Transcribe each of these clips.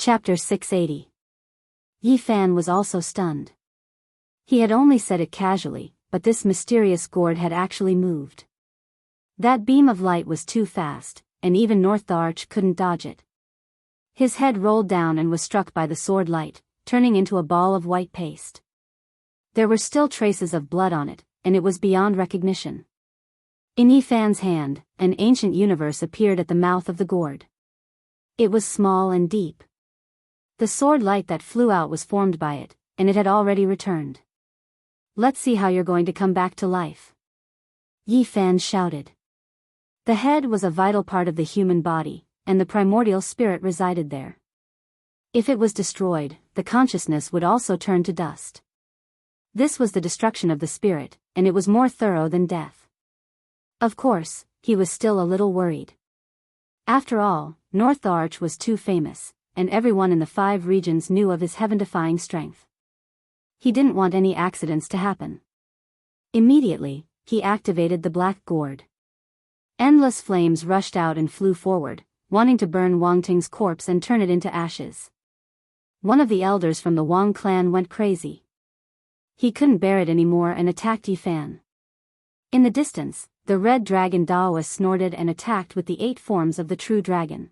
Chapter 680. Yi Fan was also stunned. He had only said it casually, but this mysterious gourd had actually moved. That beam of light was too fast, and even North the Arch couldn't dodge it. His head rolled down and was struck by the sword light, turning into a ball of white paste. There were still traces of blood on it, and it was beyond recognition. In Yi Fan's hand, an ancient universe appeared at the mouth of the gourd. It was small and deep. The sword light that flew out was formed by it, and it had already returned. "Let's see how you're going to come back to life," Yi Fan shouted. The head was a vital part of the human body, and the primordial spirit resided there. If it was destroyed, the consciousness would also turn to dust. This was the destruction of the spirit, and it was more thorough than death. Of course, he was still a little worried. After all, North the Arch was too famous, and everyone in the 5 regions knew of his heaven-defying strength. He didn't want any accidents to happen. Immediately, he activated the black gourd. Endless flames rushed out and flew forward, wanting to burn Wang Ting's corpse and turn it into ashes. One of the elders from the Wang clan went crazy. He couldn't bear it anymore and attacked Yi Fan. In the distance, the red dragon Daoist snorted and attacked with the 8 forms of the true dragon.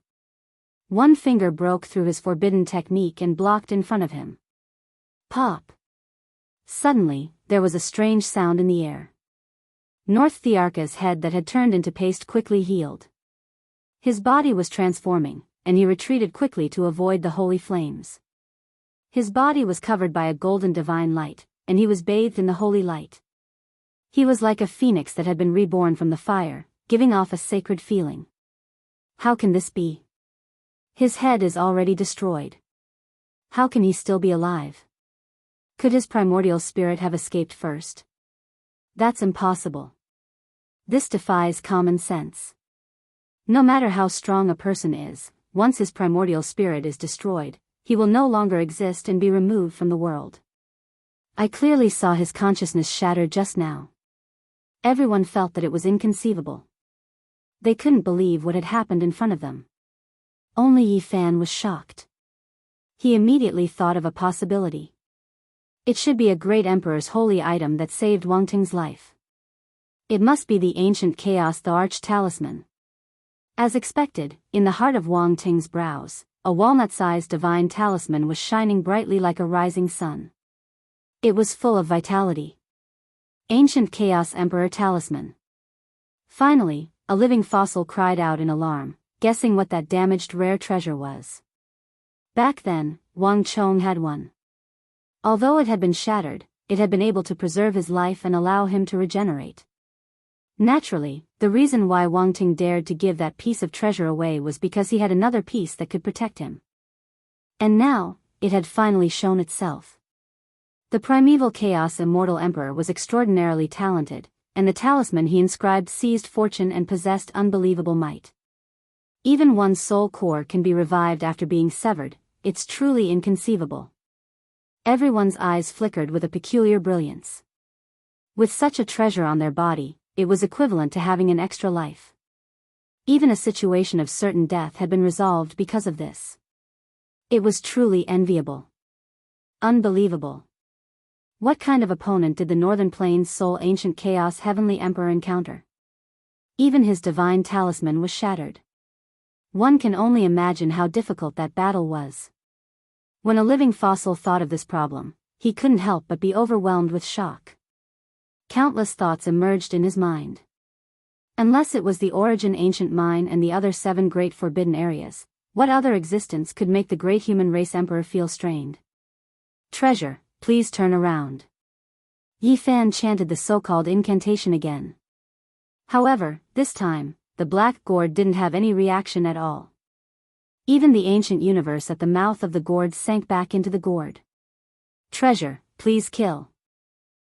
One finger broke through his forbidden technique and blocked in front of him. Pop! Suddenly, there was a strange sound in the air. North Thearka's head that had turned into paste quickly healed. His body was transforming, and he retreated quickly to avoid the holy flames. His body was covered by a golden divine light, and he was bathed in the holy light. He was like a phoenix that had been reborn from the fire, giving off a sacred feeling. How can this be? His head is already destroyed. How can he still be alive? Could his primordial spirit have escaped first? That's impossible. This defies common sense. No matter how strong a person is, once his primordial spirit is destroyed, he will no longer exist and be removed from the world. I clearly saw his consciousness shatter just now. Everyone felt that it was inconceivable. They couldn't believe what had happened in front of them. Only Yi Fan was shocked. He immediately thought of a possibility. It should be a great emperor's holy item that saved Wang Ting's life. It must be the ancient Chaos the Arch Talisman. As expected, in the heart of Wang Ting's brows, a walnut-sized divine talisman was shining brightly like a rising sun. It was full of vitality. Ancient Chaos Emperor Talisman. Finally, a living fossil cried out in alarm, guessing what that damaged rare treasure was. Back then, Wang Chong had one. Although it had been shattered, it had been able to preserve his life and allow him to regenerate. Naturally, the reason why Wang Ting dared to give that piece of treasure away was because he had another piece that could protect him. And now, it had finally shown itself. The primeval Chaos Immortal Emperor was extraordinarily talented, and the talisman he inscribed seized fortune and possessed unbelievable might. Even one's soul core can be revived after being severed. It's truly inconceivable. Everyone's eyes flickered with a peculiar brilliance. With such a treasure on their body, it was equivalent to having an extra life. Even a situation of certain death had been resolved because of this. It was truly enviable. Unbelievable. What kind of opponent did the Northern Plains Soul Ancient Chaos Heavenly Emperor encounter? Even his divine talisman was shattered. One can only imagine how difficult that battle was. When a living fossil thought of this problem, he couldn't help but be overwhelmed with shock. Countless thoughts emerged in his mind. Unless it was the origin ancient mine and the other 7 great forbidden areas, what other existence could make the great human race emperor feel strained? Treasure, please turn around. Yi Fan chanted the so-called incantation again. However, this time, the black gourd didn't have any reaction at all. Even the ancient universe at the mouth of the gourd sank back into the gourd. Treasure, please kill.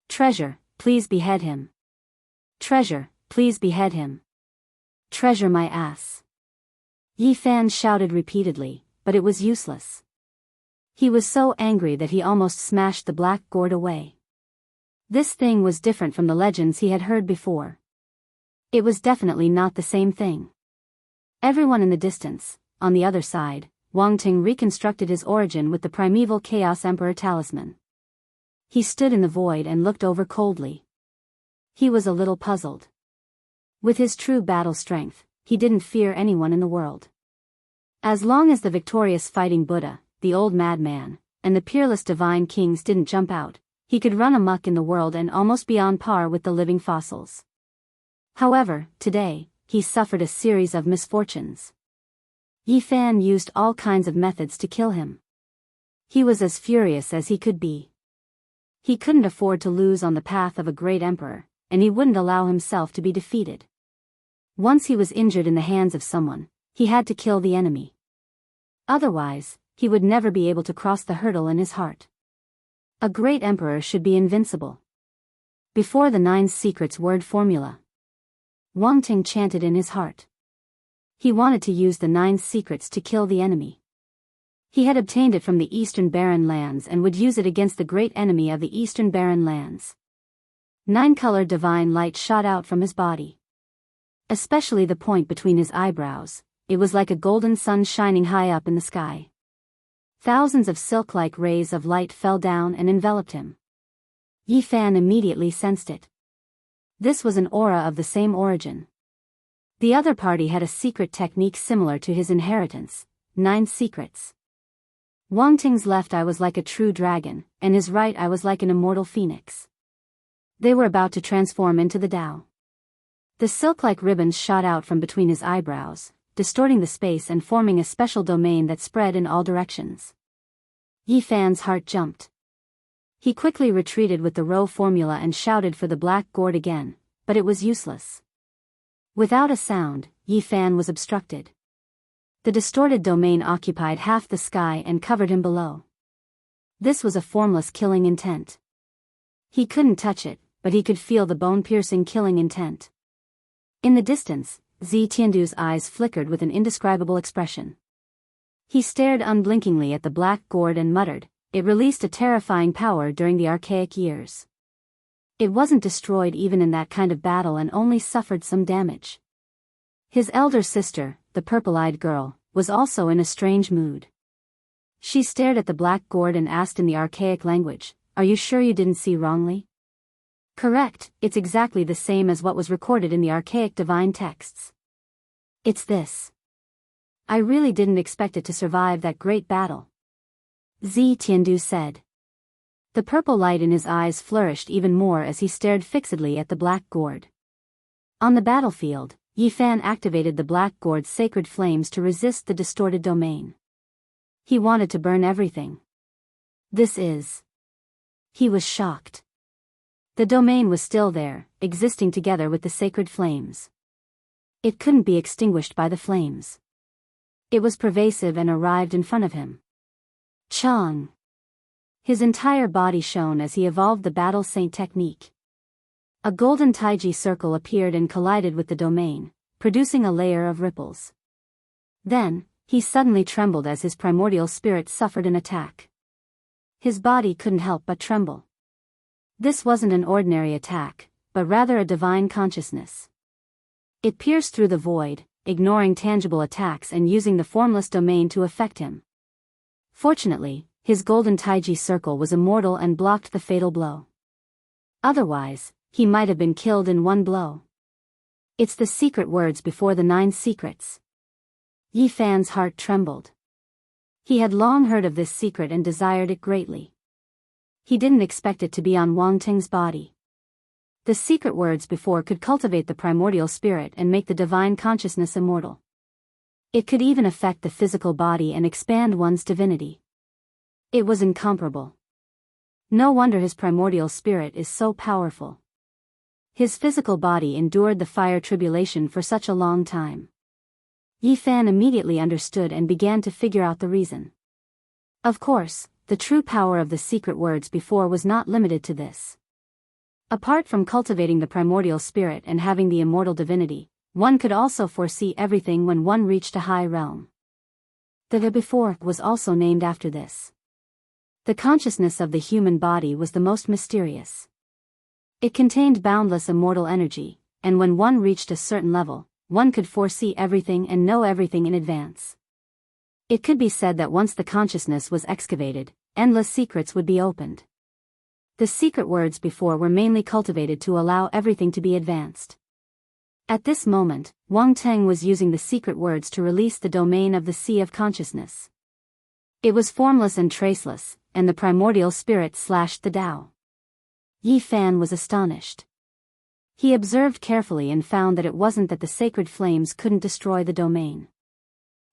Treasure, please behead him. Treasure, please behead him. Treasure my ass. Yi Fan shouted repeatedly, but it was useless. He was so angry that he almost smashed the black gourd away. This thing was different from the legends he had heard before. It was definitely not the same thing. Everyone in the distance, on the other side, Wang Ting reconstructed his origin with the primeval Chaos Emperor talisman. He stood in the void and looked over coldly. He was a little puzzled. With his true battle strength, he didn't fear anyone in the world. As long as the victorious fighting Buddha, the old madman, and the peerless divine kings didn't jump out, he could run amok in the world and almost be on par with the living fossils. However, today, he suffered a series of misfortunes. Yi Fan used all kinds of methods to kill him. He was as furious as he could be. He couldn't afford to lose on the path of a great emperor, and he wouldn't allow himself to be defeated. Once he was injured in the hands of someone, he had to kill the enemy. Otherwise, he would never be able to cross the hurdle in his heart. A great emperor should be invincible. Before the 9 secrets word formula, Wang Ting chanted in his heart. He wanted to use the 9 secrets to kill the enemy. He had obtained it from the Eastern Barren Lands and would use it against the great enemy of the Eastern Barren Lands. 9-colored divine light shot out from his body. Especially the point between his eyebrows, it was like a golden sun shining high up in the sky. Thousands of silk-like rays of light fell down and enveloped him. Yi Fan immediately sensed it. This was an aura of the same origin. The other party had a secret technique similar to his inheritance, 9 secrets. Wang Ting's left eye was like a true dragon, and his right eye was like an immortal phoenix. They were about to transform into the Tao. The silk-like ribbons shot out from between his eyebrows, distorting the space and forming a special domain that spread in all directions. Yi Fan's heart jumped. He quickly retreated with the row formula and shouted for the black gourd again, but it was useless. Without a sound, Yi Fan was obstructed. The distorted domain occupied half the sky and covered him below. This was a formless killing intent. He couldn't touch it, but he could feel the bone-piercing killing intent. In the distance, Zi Tiandu's eyes flickered with an indescribable expression. He stared unblinkingly at the black gourd and muttered, "It released a terrifying power during the archaic years. It wasn't destroyed even in that kind of battle and only suffered some damage." His elder sister, the purple-eyed girl, was also in a strange mood. She stared at the black gourd and asked in the archaic language, "Are you sure you didn't see wrongly?" "Correct, it's exactly the same as what was recorded in the archaic divine texts. It's this. I really didn't expect it to survive that great battle," Zi Tiandu said. The purple light in his eyes flourished even more as he stared fixedly at the black gourd. On the battlefield, Yi Fan activated the black gourd's sacred flames to resist the distorted domain. He wanted to burn everything. He was shocked. The domain was still there, existing together with the sacred flames. It couldn't be extinguished by the flames. It was pervasive and arrived in front of him. Chang! His entire body shone as he evolved the battle saint technique. A golden taiji circle appeared and collided with the domain, producing a layer of ripples. Then, he suddenly trembled as his primordial spirit suffered an attack. His body couldn't help but tremble. This wasn't an ordinary attack, but rather a divine consciousness. It pierced through the void, ignoring tangible attacks and using the formless domain to affect him. Fortunately, his golden taiji circle was immortal and blocked the fatal blow. Otherwise, he might have been killed in one blow. It's the secret words before the 9 secrets. Yi Fan's heart trembled. He had long heard of this secret and desired it greatly. He didn't expect it to be on Wang Ting's body. The secret words before could cultivate the primordial spirit and make the divine consciousness immortal. It could even affect the physical body and expand one's divinity. It was incomparable. No wonder his primordial spirit is so powerful. His physical body endured the fire tribulation for such a long time. Yi Fan immediately understood and began to figure out the reason. Of course, the true power of the secret words before was not limited to this. Apart from cultivating the primordial spirit and having the immortal divinity, one could also foresee everything when one reached a high realm. The before was also named after this. The consciousness of the human body was the most mysterious. It contained boundless immortal energy, and when one reached a certain level, one could foresee everything and know everything in advance. It could be said that once the consciousness was excavated, endless secrets would be opened. The secret words before were mainly cultivated to allow everything to be advanced. At this moment, Wang Teng was using the secret words to release the domain of the sea of consciousness. It was formless and traceless, and the primordial spirit slashed the Tao. Yi Fan was astonished. He observed carefully and found that it wasn't that the sacred flames couldn't destroy the domain.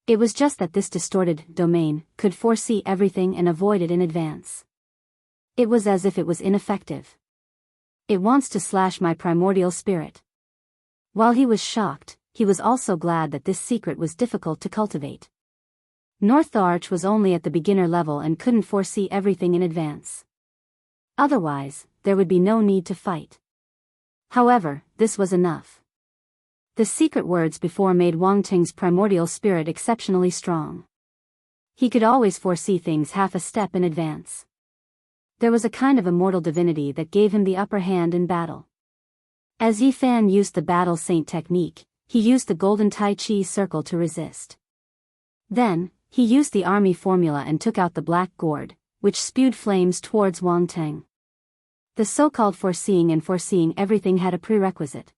It was just that this distorted domain could foresee everything and avoid it in advance. It was as if it was ineffective. It wants to slash my primordial spirit. While he was shocked, he was also glad that this secret was difficult to cultivate. North Arch was only at the beginner level and couldn't foresee everything in advance. Otherwise, there would be no need to fight. However, this was enough. The secret words before made Wang Ting's primordial spirit exceptionally strong. He could always foresee things half a step in advance. There was a kind of immortal divinity that gave him the upper hand in battle. As Yi Fan used the battle saint technique, he used the golden Tai Chi circle to resist. Then, he used the army formula and took out the black gourd, which spewed flames towards Wang Teng. The so-called foreseeing and foreseeing everything had a prerequisite.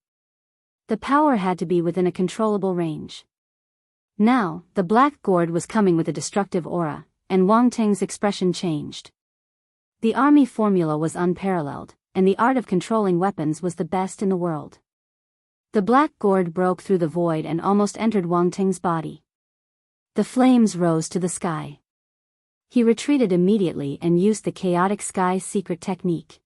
The power had to be within a controllable range. Now, the black gourd was coming with a destructive aura, and Wang Teng's expression changed. The army formula was unparalleled, and the art of controlling weapons was the best in the world. The black gourd broke through the void and almost entered Wang Teng's body. The flames rose to the sky. He retreated immediately and used the chaotic sky secret technique.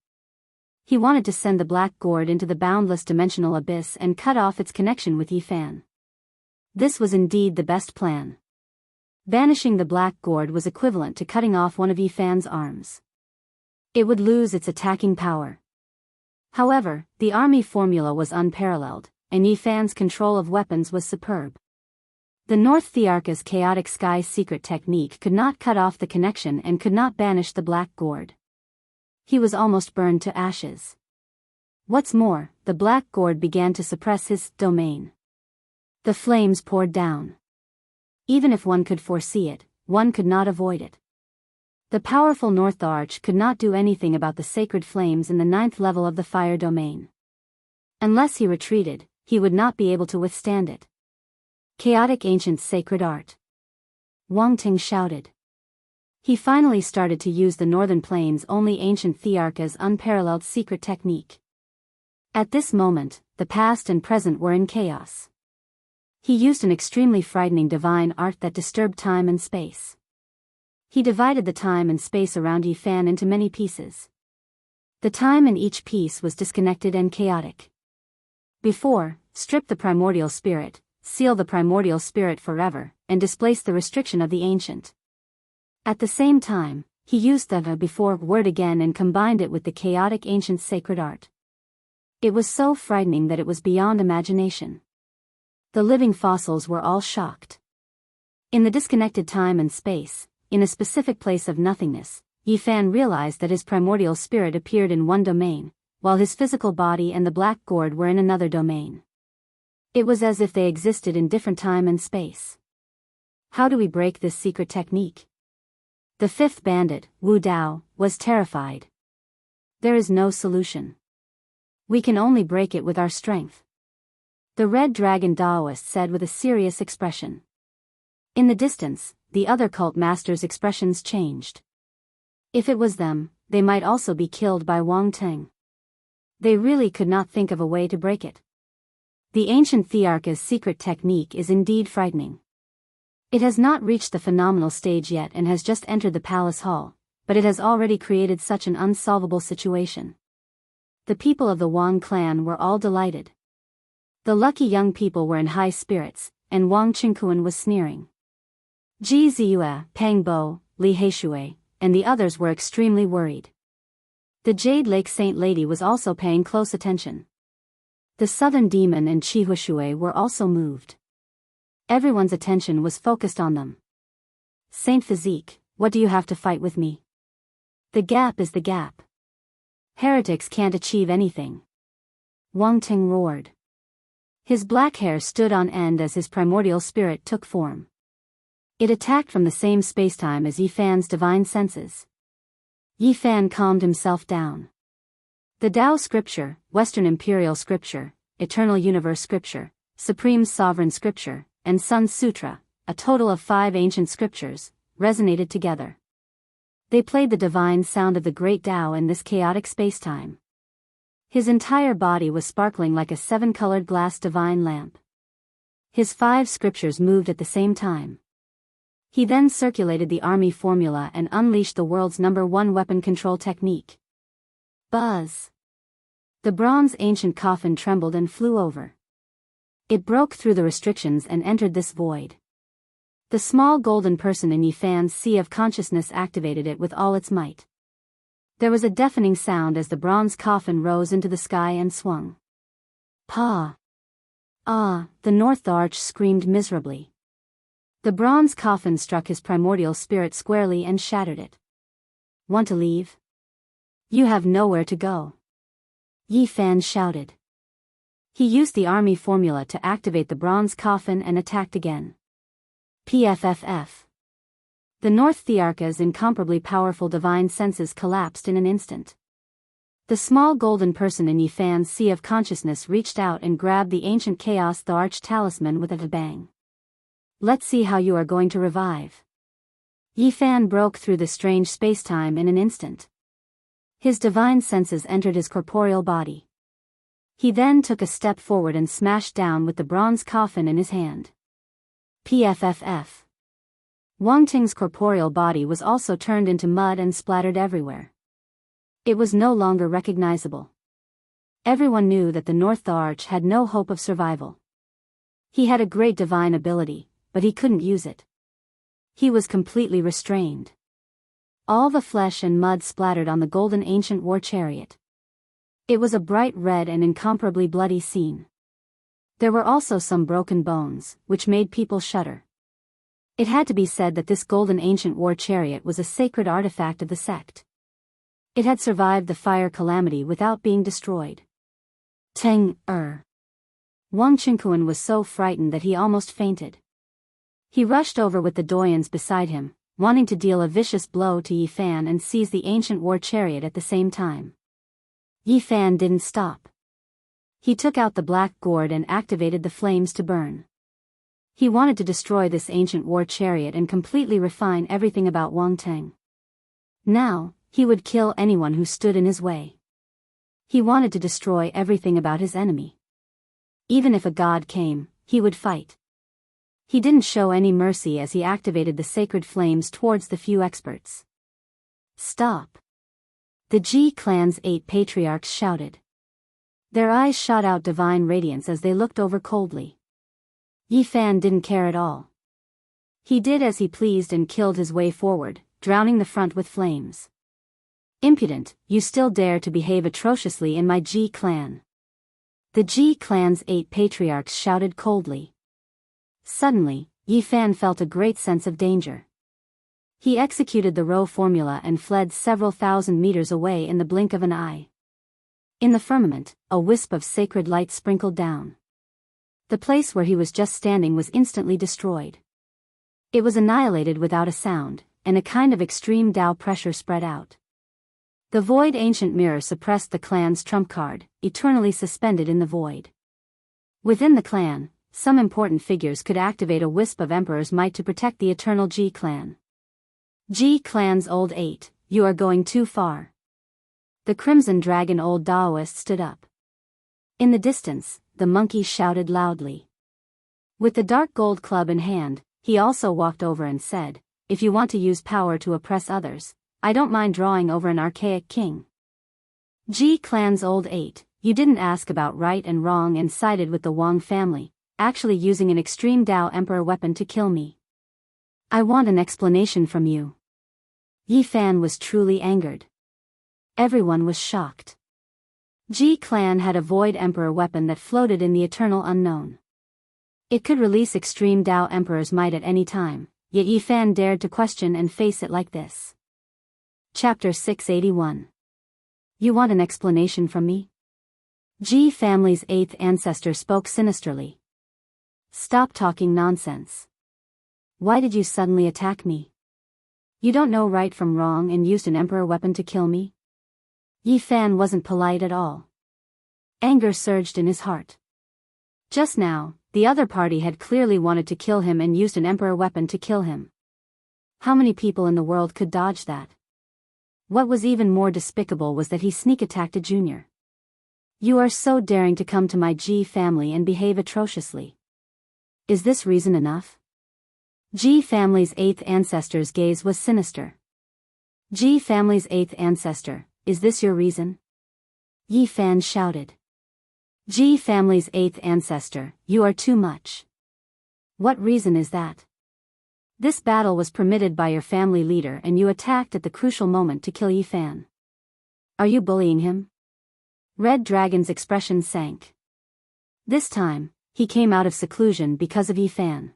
He wanted to send the black gourd into the boundless dimensional abyss and cut off its connection with Yi Fan. This was indeed the best plan. Banishing the black gourd was equivalent to cutting off one of Yi Fan's arms. It would lose its attacking power. However, the army formula was unparalleled, and Yi Fan's control of weapons was superb. The North Thearka's chaotic sky secret technique could not cut off the connection and could not banish the black gourd. He was almost burned to ashes. What's more, the black gourd began to suppress his domain. The flames poured down. Even if one could foresee it, one could not avoid it. The powerful North Arch could not do anything about the sacred flames in the 9th level of the fire domain. Unless he retreated, he would not be able to withstand it. Chaotic ancient sacred art. Wang Ting shouted. He finally started to use the Northern Plains' only ancient Thearka's unparalleled secret technique. At this moment, the past and present were in chaos. He used an extremely frightening divine art that disturbed time and space. He divided the time and space around Yi Fan into many pieces. The time in each piece was disconnected and chaotic. Before, strip the primordial spirit, seal the primordial spirit forever, and displace the restriction of the ancient. At the same time, he used the before word again and combined it with the chaotic ancient sacred art. It was so frightening that it was beyond imagination. The living fossils were all shocked. In the disconnected time and space, in a specific place of nothingness, Yi Fan realized that his primordial spirit appeared in one domain, while his physical body and the black gourd were in another domain. It was as if they existed in different time and space. How do we break this secret technique? The fifth bandit, Wu Dao, was terrified. There is no solution. We can only break it with our strength. The Red Dragon Daoist said with a serious expression. In the distance, the other cult masters' expressions changed. If it was them, they might also be killed by Wang Teng. They really could not think of a way to break it. The ancient Thearka's secret technique is indeed frightening. It has not reached the phenomenal stage yet and has just entered the palace hall, but it has already created such an unsolvable situation. The people of the Wang clan were all delighted. The lucky young people were in high spirits, and Wang Qingkuan was sneering. Ji Ziyue, Pang Bo, Li Heishui, and the others were extremely worried. The Jade Lake Saint Lady was also paying close attention. The Southern Demon and Qi Huishui were also moved. Everyone's attention was focused on them. Saint Physique, what do you have to fight with me? The gap is the gap. Heretics can't achieve anything. Wang Ting roared. His black hair stood on end as his primordial spirit took form. It attacked from the same spacetime as Yi Fan's divine senses. Yi Fan calmed himself down. The Tao Scripture, Western Imperial Scripture, Eternal Universe Scripture, Supreme Sovereign Scripture, and Sun Sutra, a total of 5 ancient scriptures, resonated together. They played the divine sound of the great Tao in this chaotic spacetime. His entire body was sparkling like a 7-colored glass divine lamp. His 5 scriptures moved at the same time. He then circulated the army formula and unleashed the world's #1 weapon control technique. Buzz! The bronze ancient coffin trembled and flew over. It broke through the restrictions and entered this void. The small golden person in Yi Fan's sea of consciousness activated it with all its might. There was a deafening sound as the bronze coffin rose into the sky and swung. Pa! Ah! The North Arch screamed miserably. The bronze coffin struck his primordial spirit squarely and shattered it. Want to leave? You have nowhere to go. Yi Fan shouted. He used the army formula to activate the bronze coffin and attacked again. PFFF. The North Thearka's incomparably powerful divine senses collapsed in an instant. The small golden person in Yi Fan's sea of consciousness reached out and grabbed the ancient chaos the arch talisman with a bang. Let's see how you are going to revive. Yi Fan broke through the strange spacetime in an instant. His divine senses entered his corporeal body. He then took a step forward and smashed down with the bronze coffin in his hand. PFFF. Wang Ting's corporeal body was also turned into mud and splattered everywhere. It was no longer recognizable. Everyone knew that the North Arch had no hope of survival. He had a great divine ability, but he couldn't use it. He was completely restrained. All the flesh and mud splattered on the golden ancient war chariot. It was a bright red and incomparably bloody scene. There were also some broken bones, which made people shudder. It had to be said that this golden ancient war chariot was a sacred artifact of the sect. It had survived the fire calamity without being destroyed. Wang Qingquan was so frightened that he almost fainted. He rushed over with the doyens beside him, wanting to deal a vicious blow to Yi Fan and seize the ancient war chariot at the same time. Yi Fan didn't stop. He took out the black gourd and activated the flames to burn. He wanted to destroy this ancient war chariot and completely refine everything about Wang Teng. Now, he would kill anyone who stood in his way. He wanted to destroy everything about his enemy. Even if a god came, he would fight. He didn't show any mercy as he activated the sacred flames towards the few experts. Stop! The Ji clan's 8 patriarchs shouted. Their eyes shot out divine radiance as they looked over coldly. Yi Fan didn't care at all. He did as he pleased and killed his way forward, drowning the front with flames. Impudent, you still dare to behave atrociously in my Ji clan. The Ji clan's 8 patriarchs shouted coldly. Suddenly, Yi Fan felt a great sense of danger. He executed the row formula and fled several thousand meters away in the blink of an eye. In the firmament, a wisp of sacred light sprinkled down. The place where he was just standing was instantly destroyed. It was annihilated without a sound, and a kind of extreme Tao pressure spread out. The void ancient mirror suppressed the clan's trump card, eternally suspended in the void. Within the clan, some important figures could activate a wisp of Emperor's might to protect the eternal Ji clan. Ji clan's old 8, you are going too far. The Crimson Dragon old Daoist stood up. In the distance, the monkey shouted loudly. With the dark gold club in hand, he also walked over and said, if you want to use power to oppress others, I don't mind drawing over an archaic king. Ji clan's old 8, you didn't ask about right and wrong and sided with the Wang family, actually using an extreme Tao emperor weapon to kill me. I want an explanation from you. Yi Fan was truly angered. Everyone was shocked. Ji clan had a void emperor weapon that floated in the eternal unknown. It could release extreme Tao emperor's might at any time, yet Yi Fan dared to question and face it like this. Chapter 681. You want an explanation from me? Ji family's 8th ancestor spoke sinisterly. Stop talking nonsense. Why did you suddenly attack me? You don't know right from wrong and used an emperor weapon to kill me? Yi Fan wasn't polite at all. Anger surged in his heart. Just now, the other party had clearly wanted to kill him and used an emperor weapon to kill him. How many people in the world could dodge that? What was even more despicable was that he sneak attacked a junior. You are so daring to come to my Ji family and behave atrociously. Is this reason enough? Ji family's 8th ancestor's gaze was sinister. Ji family's 8th ancestor, is this your reason? Yi Fan shouted. Ji family's 8th ancestor, you are too much. What reason is that? This battle was permitted by your family leader and you attacked at the crucial moment to kill Yi Fan. Are you bullying him? Red Dragon's expression sank. This time, he came out of seclusion because of Yi Fan.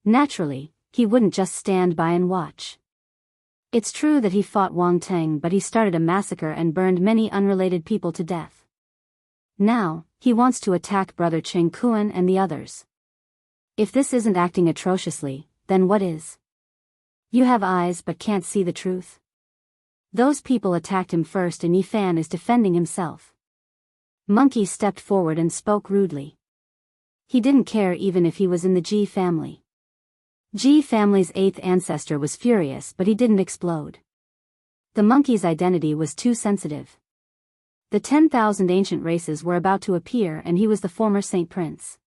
Naturally, he wouldn't just stand by and watch. It's true that he fought Wang Teng, but he started a massacre and burned many unrelated people to death. Now, he wants to attack Brother Cheng Kuan and the others. If this isn't acting atrociously, then what is? You have eyes but can't see the truth. Those people attacked him first and Yi Fan is defending himself. Monkey stepped forward and spoke rudely. He didn't care even if he was in the Ji family. Ji family's 8th ancestor was furious, but he didn't explode. The monkey's identity was too sensitive. The 10,000 ancient races were about to appear and he was the former Saint Prince.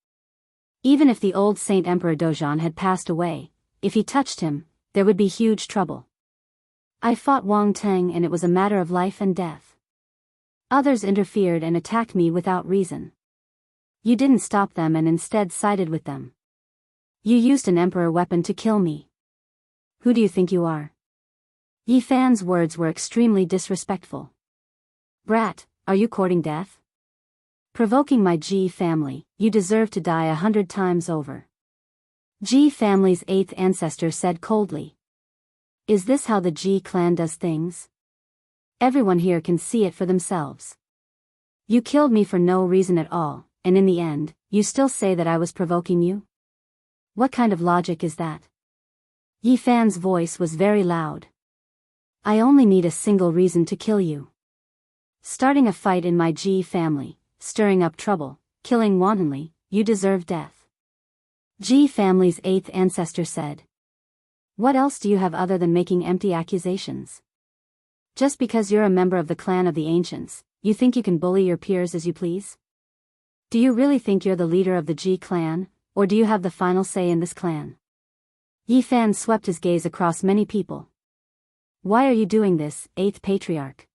Even if the old Saint Emperor Dojan had passed away, if he touched him, there would be huge trouble. I fought Wang Teng and it was a matter of life and death. Others interfered and attacked me without reason. You didn't stop them and instead sided with them. You used an emperor weapon to kill me. Who do you think you are? Yi Fan's words were extremely disrespectful. Brat, are you courting death? Provoking my Ji family, you deserve to die 100 times over. Ji family's 8th ancestor said coldly. Is this how the Ji clan does things? Everyone here can see it for themselves. You killed me for no reason at all, and in the end, you still say that I was provoking you? What kind of logic is that? Yi Fan's voice was very loud. I only need a single reason to kill you. Starting a fight in my Ji family, stirring up trouble, killing wantonly, you deserve death. Ji family's 8th ancestor said. What else do you have other than making empty accusations? Just because you're a member of the clan of the ancients, you think you can bully your peers as you please? Do you really think you're the leader of the Ji clan, or do you have the final say in this clan? Yi Fan swept his gaze across many people. Why are you doing this, 8th patriarch?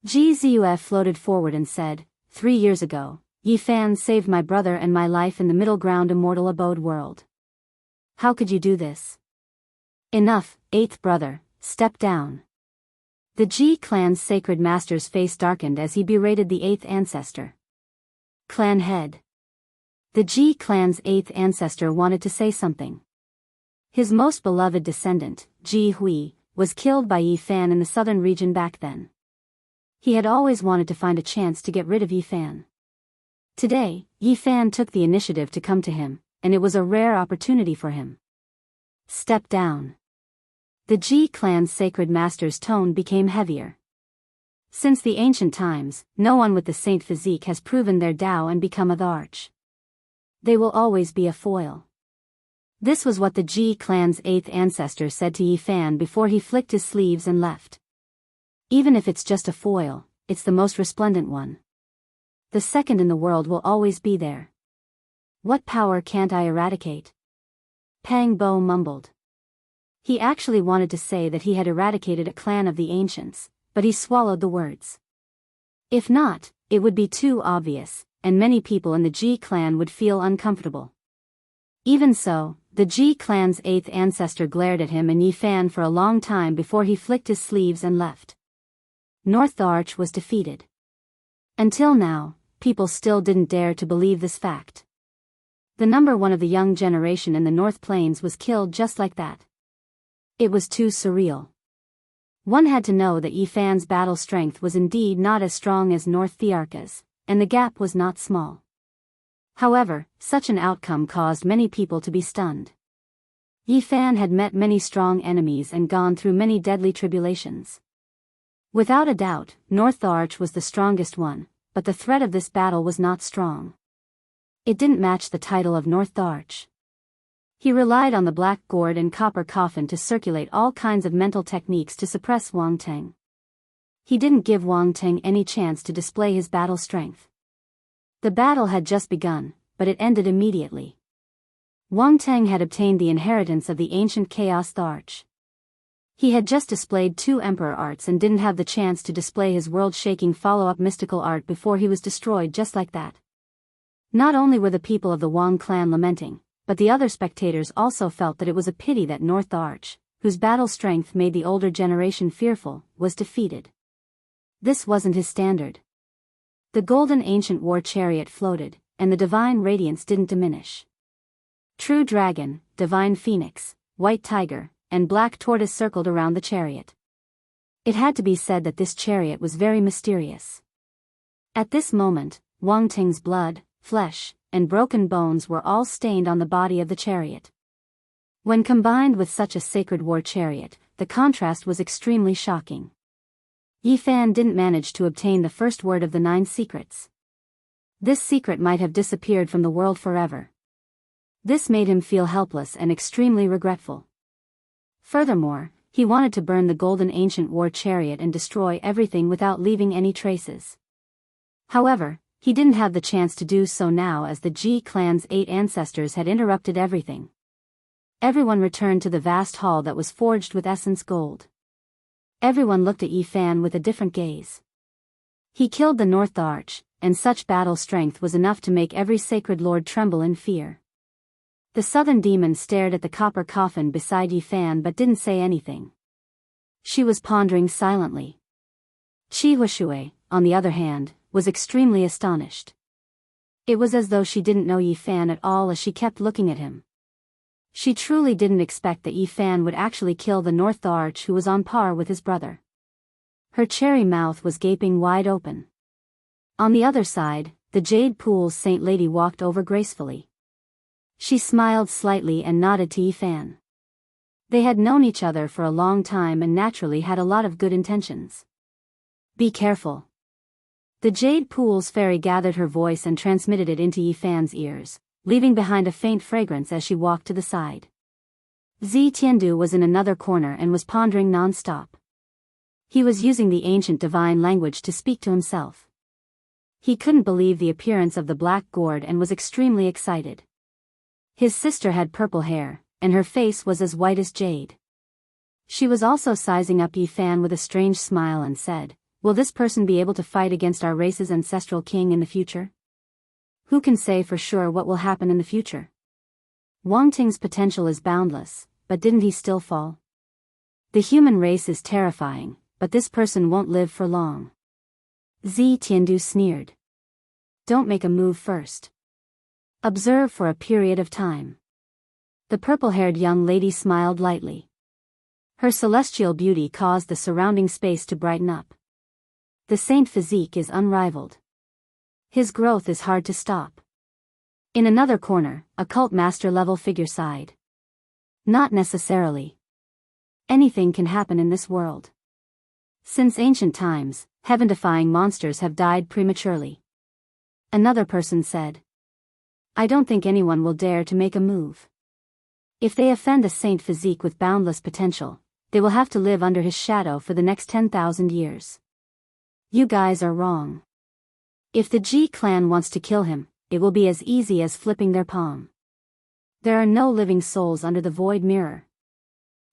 Ji Zuf floated forward and said, 3 years ago, Yi Fan saved my brother and my life in the middle ground immortal abode world. How could you do this? Enough, 8th brother, step down. The Ji clan's sacred master's face darkened as he berated the 8th ancestor. Clan head. The Ji clan's 8th ancestor wanted to say something. His most beloved descendant, Ji Hui, was killed by Yi Fan in the southern region back then. He had always wanted to find a chance to get rid of Yi Fan. Today, Yi Fan took the initiative to come to him, and it was a rare opportunity for him. Step down. The Ji clan's sacred master's tone became heavier. Since the ancient times, no one with the saint physique has proven their Tao and become a arch. They will always be a foil. This was what the Ji clan's 8th ancestor said to Yi Fan before he flicked his sleeves and left. Even if it's just a foil, it's the most resplendent one. The second in the world will always be there. What power can't I eradicate? Pang Bo mumbled. He actually wanted to say that he had eradicated a clan of the ancients, but he swallowed the words. If not, it would be too obvious, and many people in the Ji clan would feel uncomfortable. Even so, the Ji clan's 8th ancestor glared at him and Yi Fan for a long time before he flicked his sleeves and left. North Arch was defeated. Until now, people still didn't dare to believe this fact. The number one of the young generation in the North Plains was killed just like that. It was too surreal. One had to know that Yi Fan's battle strength was indeed not as strong as North Thearka's, and the gap was not small. However, such an outcome caused many people to be stunned. Yi Fan had met many strong enemies and gone through many deadly tribulations. Without a doubt, North Arch was the strongest one, but the threat of this battle was not strong. It didn't match the title of North Arch. He relied on the black gourd and copper coffin to circulate all kinds of mental techniques to suppress Wang Teng. He didn't give Wang Teng any chance to display his battle strength. The battle had just begun, but it ended immediately. Wang Teng had obtained the inheritance of the ancient Chaos Arch. He had just displayed 2 Emperor arts and didn't have the chance to display his world-shaking follow-up mystical art before he was destroyed just like that. Not only were the people of the Wang clan lamenting, but the other spectators also felt that it was a pity that North Arch, whose battle strength made the older generation fearful, was defeated. This wasn't his standard. The golden ancient war chariot floated, and the divine radiance didn't diminish. True dragon, divine phoenix, white tiger, and black tortoise circled around the chariot. It had to be said that this chariot was very mysterious. At this moment, Wang Teng's blood, flesh, and broken bones were all stained on the body of the chariot. When combined with such a sacred war chariot, the contrast was extremely shocking. Yi Fan didn't manage to obtain the first word of the 9 secrets. This secret might have disappeared from the world forever. This made him feel helpless and extremely regretful. Furthermore, he wanted to burn the golden ancient war chariot and destroy everything without leaving any traces. However, he didn't have the chance to do so now as the Ji clan's 8 ancestors had interrupted everything. Everyone returned to the vast hall that was forged with essence gold. Everyone looked at Yi Fan with a different gaze. He killed the North Arch, and such battle strength was enough to make every sacred lord tremble in fear. The southern demon stared at the copper coffin beside Yi Fan but didn't say anything. She was pondering silently. Qi Huishui, on the other hand, was extremely astonished. It was as though she didn't know Yi Fan at all as she kept looking at him. She truly didn't expect that Yi Fan would actually kill the North Arch who was on par with his brother. Her cherry mouth was gaping wide open. On the other side, the Jade Pool's Saint Lady walked over gracefully. She smiled slightly and nodded to Yi Fan. They had known each other for a long time and naturally had a lot of good intentions. Be careful. The Jade Pool's fairy gathered her voice and transmitted it into Yi Fan's ears, leaving behind a faint fragrance as she walked to the side. Zi Tiandu was in another corner and was pondering non-stop. He was using the ancient divine language to speak to himself. He couldn't believe the appearance of the black gourd and was extremely excited. His sister had purple hair, and her face was as white as jade. She was also sizing up Yi Fan with a strange smile and said, "Will this person be able to fight against our race's ancestral king in the future? Who can say for sure what will happen in the future? Wang Ting's potential is boundless, but didn't he still fall? The human race is terrifying, but this person won't live for long." Zi Tiandu sneered. "Don't make a move first. Observe for a period of time." The purple-haired young lady smiled lightly. Her celestial beauty caused the surrounding space to brighten up. The saint physique is unrivaled. His growth is hard to stop. In another corner, a cult master level figure sighed. "Not necessarily. Anything can happen in this world. Since ancient times, heaven-defying monsters have died prematurely." Another person said, "I don't think anyone will dare to make a move. If they offend a saint physique with boundless potential, they will have to live under his shadow for the next 10,000 years. You guys are wrong. If the Ji clan wants to kill him, it will be as easy as flipping their palm. There are no living souls under the void mirror.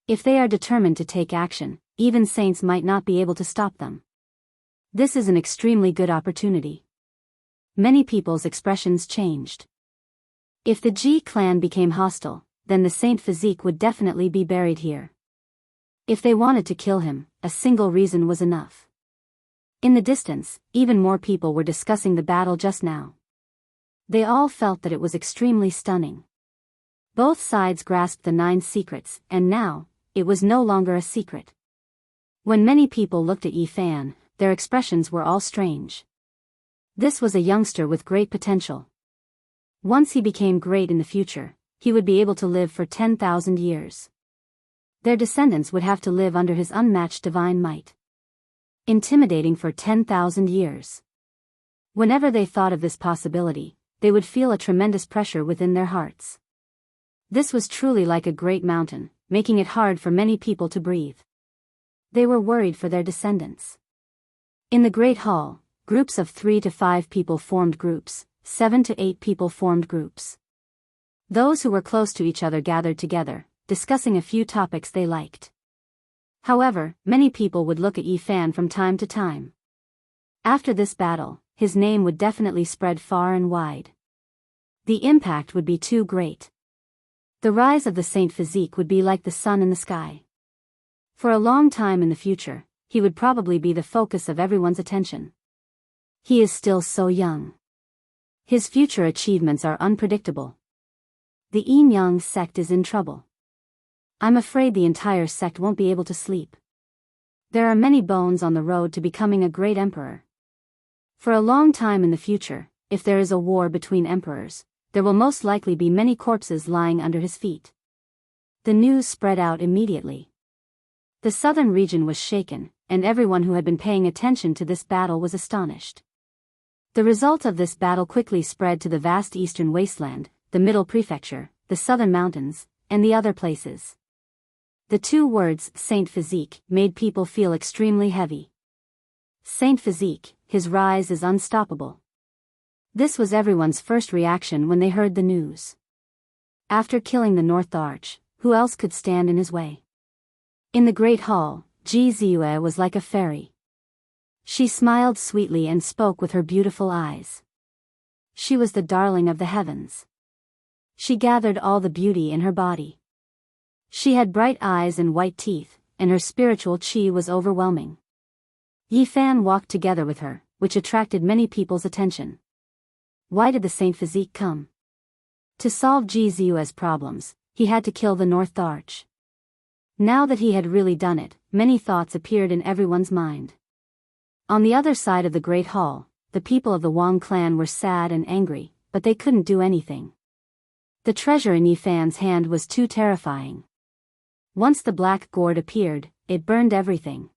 If they are determined to take action, even saints might not be able to stop them. This is an extremely good opportunity." Many people's expressions changed. If the Ji clan became hostile, then the saint physique would definitely be buried here. If they wanted to kill him, a single reason was enough. In the distance, even more people were discussing the battle just now. They all felt that it was extremely stunning. Both sides grasped the 9 secrets, and now, it was no longer a secret. When many people looked at Yi Fan, their expressions were all strange. This was a youngster with great potential. Once he became great in the future, he would be able to live for 10,000 years. Their descendants would have to live under his unmatched divine might. Intimidating for 10,000 years. Whenever they thought of this possibility, they would feel a tremendous pressure within their hearts. This was truly like a great mountain, making it hard for many people to breathe. They were worried for their descendants. In the Great Hall, groups of 3 to 5 people formed groups, 7 to 8 people formed groups. Those who were close to each other gathered together, discussing a few topics they liked. However, many people would look at Yi Fan from time to time. After this battle, his name would definitely spread far and wide. The impact would be too great. The rise of the Saint Physique would be like the sun in the sky. For a long time in the future, he would probably be the focus of everyone's attention. He is still so young. His future achievements are unpredictable. The Yin Yang sect is in trouble. I'm afraid the entire sect won't be able to sleep. There are many bones on the road to becoming a great emperor. For a long time in the future, if there is a war between emperors, there will most likely be many corpses lying under his feet. The news spread out immediately. The southern region was shaken, and everyone who had been paying attention to this battle was astonished. The result of this battle quickly spread to the vast eastern wasteland, the middle prefecture, the southern mountains, and the other places. The two words, Saint Physique, made people feel extremely heavy. Saint Physique, his rise is unstoppable. This was everyone's first reaction when they heard the news. After killing the North Arch, who else could stand in his way? In the Great Hall, Ji Ziyue was like a fairy. She smiled sweetly and spoke with her beautiful eyes. She was the darling of the heavens. She gathered all the beauty in her body. She had bright eyes and white teeth, and her spiritual qi was overwhelming. Yi Fan walked together with her, which attracted many people's attention. Why did the Saint Physique come? To solve Ji Ziyue's problems, he had to kill the North Arch. Now that he had really done it, many thoughts appeared in everyone's mind. On the other side of the Great Hall, the people of the Wang clan were sad and angry, but they couldn't do anything. The treasure in Yi Fan's hand was too terrifying. Once the black gourd appeared, it burned everything.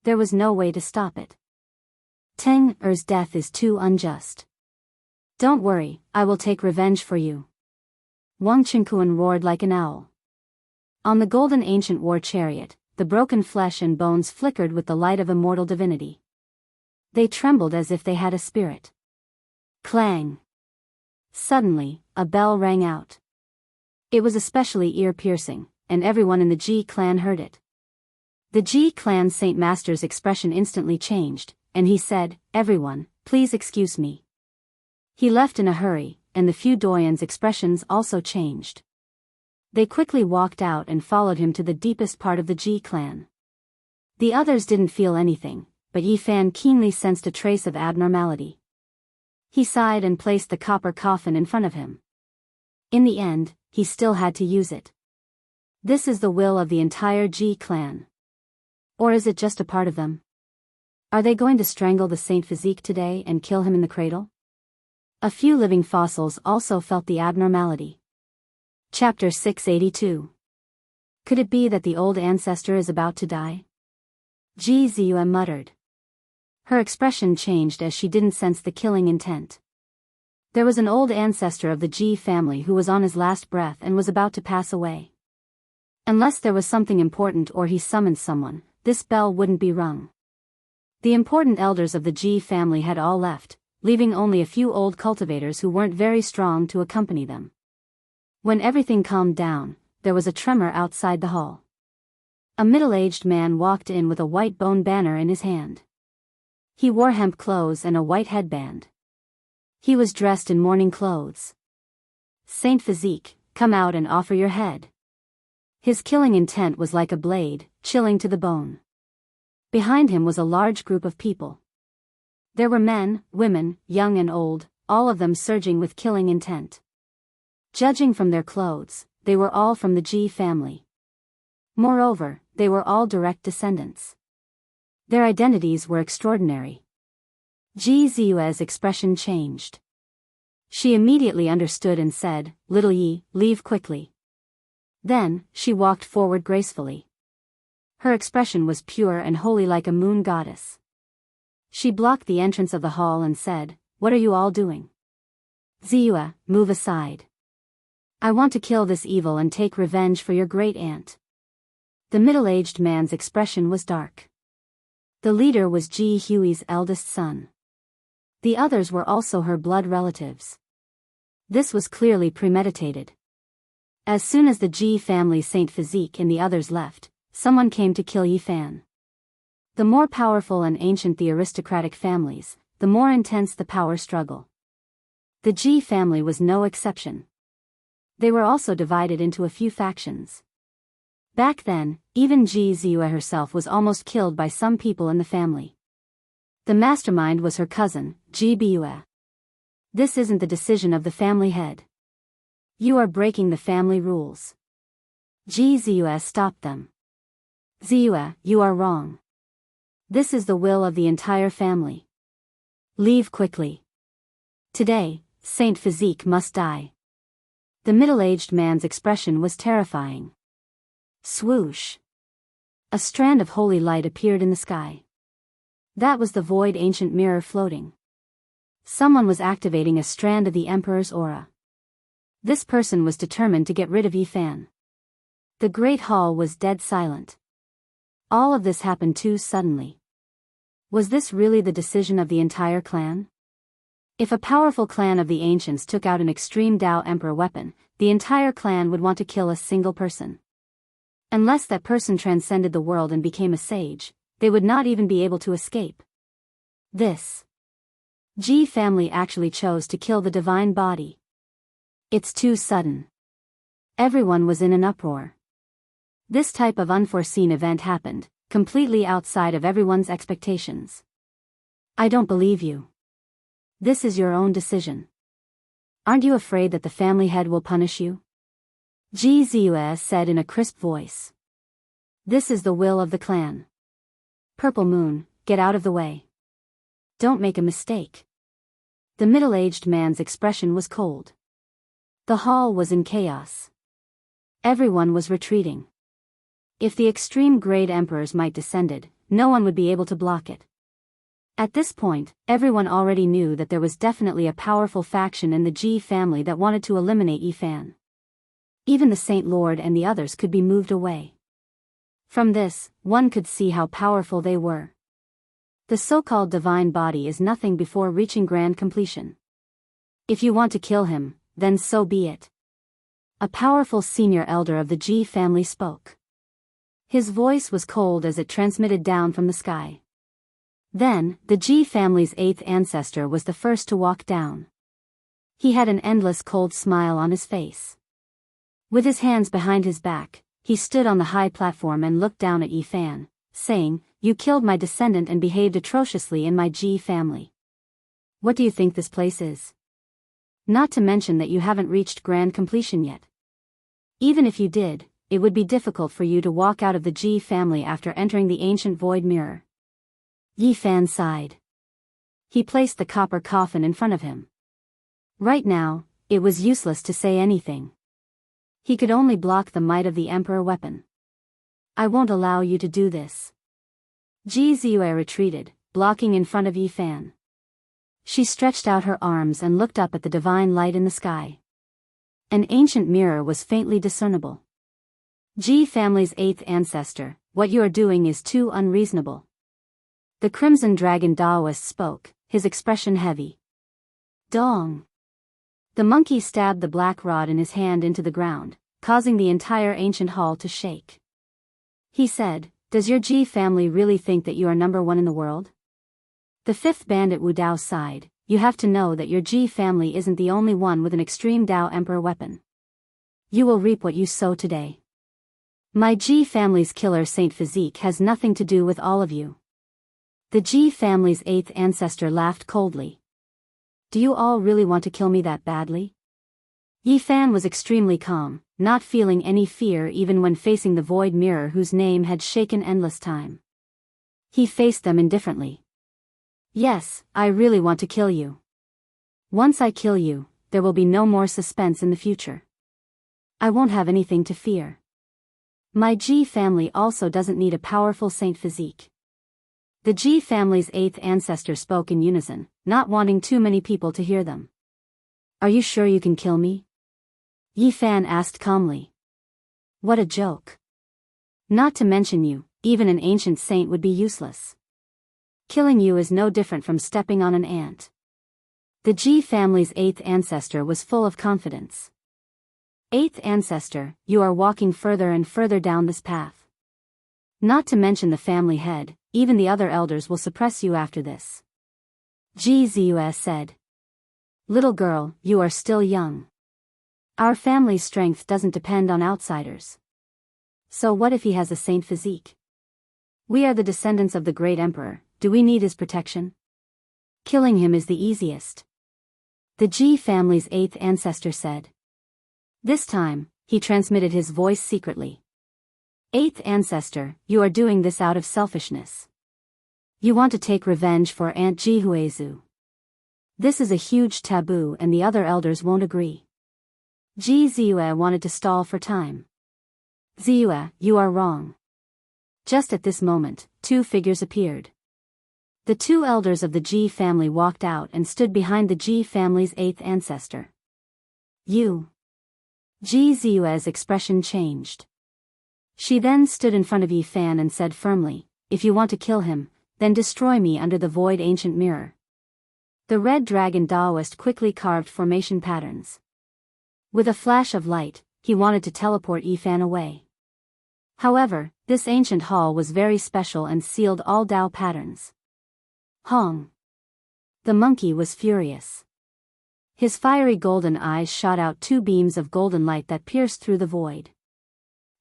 There was no way to stop it. Teng Er's death is too unjust. Don't worry, I will take revenge for you. Wang Qingkuan roared like an owl. On the golden ancient war chariot, the broken flesh and bones flickered with the light of immortal divinity. They trembled as if they had a spirit. Clang! Suddenly, a bell rang out. It was especially ear-piercing, and everyone in the Ji clan heard it. The Ji clan Saint Master's expression instantly changed, and he said, "Everyone, please excuse me." He left in a hurry, and the few doyens' expressions also changed. They quickly walked out and followed him to the deepest part of the Ji clan. The others didn't feel anything, but Yi Fan keenly sensed a trace of abnormality. He sighed and placed the copper coffin in front of him. In the end, he still had to use it. This is the will of the entire Ji clan. Or is it just a part of them? Are they going to strangle the Saint Physique today and kill him in the cradle? A few living fossils also felt the abnormality. Chapter 682. Could it be that the old ancestor is about to die? Ji Ziyue muttered. Her expression changed as she didn't sense the killing intent. There was an old ancestor of the Ji family who was on his last breath and was about to pass away. Unless there was something important or he summoned someone, this bell wouldn't be rung. The important elders of the Ji family had all left, leaving only a few old cultivators who weren't very strong to accompany them. When everything calmed down, there was a tremor outside the hall. A middle-aged man walked in with a white bone banner in his hand. He wore hemp clothes and a white headband. He was dressed in mourning clothes. Saint Physique, come out and offer your head. His killing intent was like a blade, chilling to the bone. Behind him was a large group of people. There were men, women, young and old, all of them surging with killing intent. Judging from their clothes, they were all from the Ji family. Moreover, they were all direct descendants. Their identities were extraordinary. Ji Ziyue's expression changed. She immediately understood and said, "Little Yi, leave quickly." Then, she walked forward gracefully. Her expression was pure and holy like a moon goddess. She blocked the entrance of the hall and said, "What are you all doing? Ziyue, move aside. I want to kill this evil and take revenge for your great aunt." The middle-aged man's expression was dark. The leader was Ji Hui's eldest son. The others were also her blood relatives. This was clearly premeditated. As soon as the Ji family Saint Physique and the others left, someone came to kill Yi Fan. The more powerful and ancient the aristocratic families, the more intense the power struggle. The Ji family was no exception. They were also divided into a few factions. Back then, even Ji Ziyue herself was almost killed by some people in the family. The mastermind was her cousin, Ji Biyue. "This isn't the decision of the family head. You are breaking the family rules." Ji Ziyue stopped them. "Ziyue, you are wrong. This is the will of the entire family. Leave quickly. Today, Saint Physique must die." The middle-aged man's expression was terrifying. Swoosh! A strand of holy light appeared in the sky. That was the void ancient mirror floating. Someone was activating a strand of the Emperor's aura. This person was determined to get rid of Yi Fan. The Great Hall was dead silent. All of this happened too suddenly. Was this really the decision of the entire clan? If a powerful clan of the ancients took out an extreme Dao Emperor weapon, the entire clan would want to kill a single person. Unless that person transcended the world and became a sage, they would not even be able to escape. This Ji family actually chose to kill the divine body. It's too sudden. Everyone was in an uproar. This type of unforeseen event happened, completely outside of everyone's expectations. "I don't believe you. This is your own decision. Aren't you afraid that the family head will punish you?" Ji Ziyue said in a crisp voice. "This is the will of the clan. Purple Moon, get out of the way. Don't make a mistake." The middle-aged man's expression was cold. The hall was in chaos. Everyone was retreating. If the extreme-grade emperor's might descended, no one would be able to block it. At this point, everyone already knew that there was definitely a powerful faction in the Ji family that wanted to eliminate Yi Fan. Even the Saint Lord and the others could be moved away. From this, one could see how powerful they were. The so-called divine body is nothing before reaching grand completion. If you want to kill him, then so be it. A powerful senior elder of the Ji family spoke. His voice was cold as it transmitted down from the sky. Then, the Ji family's 8th ancestor was the first to walk down. He had an endless cold smile on his face. With his hands behind his back, he stood on the high platform and looked down at Yi Fan, saying, "You killed my descendant and behaved atrociously in my Ji family. What do you think this place is? Not to mention that you haven't reached grand completion yet. Even if you did, it would be difficult for you to walk out of the Ji family after entering the ancient void mirror." Yi Fan sighed. He placed the copper coffin in front of him. Right now, it was useless to say anything. He could only block the might of the Emperor weapon. "I won't allow you to do this." Ji Ziyue retreated, blocking in front of Yi Fan. She stretched out her arms and looked up at the divine light in the sky. An ancient mirror was faintly discernible. "Ji family's 8th ancestor, what you are doing is too unreasonable." The Crimson Dragon Daoist spoke, his expression heavy. Dong! The monkey stabbed the black rod in his hand into the ground, causing the entire ancient hall to shake. He said, "Does your Ji family really think that you are number one in the world?" The 5th bandit Wu Dao sighed, "You have to know that your Ji family isn't the only one with an extreme Dao Emperor weapon. You will reap what you sow today. My Ji family's killer Saint Physique has nothing to do with all of you." The Ji family's 8th ancestor laughed coldly. "Do you all really want to kill me that badly?" Yi Fan was extremely calm, not feeling any fear even when facing the void mirror whose name had shaken endless time. He faced them indifferently. "Yes, I really want to kill you. Once I kill you, there will be no more suspense in the future. I won't have anything to fear. My G family also doesn't need a powerful saint physique. The G family's 8th ancestor spoke in unison, not wanting too many people to hear them. Are you sure you can kill me? Yi Fan asked calmly. What a joke. Not to mention you, even an ancient saint would be useless. Killing you is no different from stepping on an ant. The G family's 8th ancestor was full of confidence. 8th ancestor, you are walking further and further down this path. Not to mention the family head, even the other elders will suppress you after this. Ji Ziyue said. Little girl, you are still young. Our family's strength doesn't depend on outsiders. So what if he has a saint physique? We are the descendants of the great emperor, do we need his protection? Killing him is the easiest. The Ji family's 8th ancestor said. This time, he transmitted his voice secretly. 8th ancestor, you are doing this out of selfishness. You want to take revenge for Aunt Ji Huizu. This is a huge taboo and the other elders won't agree. Ji Ziyue wanted to stall for time. Ziyue, you are wrong. Just at this moment, 2 figures appeared. The 2 elders of the Ji family walked out and stood behind the Ji family's 8th ancestor. You. Ji Ziyue's expression changed. She then stood in front of Yi Fan and said firmly, if you want to kill him, then destroy me under the void ancient mirror. The red dragon Daoist quickly carved formation patterns. With a flash of light, he wanted to teleport Yi Fan away. However, this ancient hall was very special and sealed all Dao patterns. Hong. The monkey was furious. His fiery golden eyes shot out 2 beams of golden light that pierced through the void.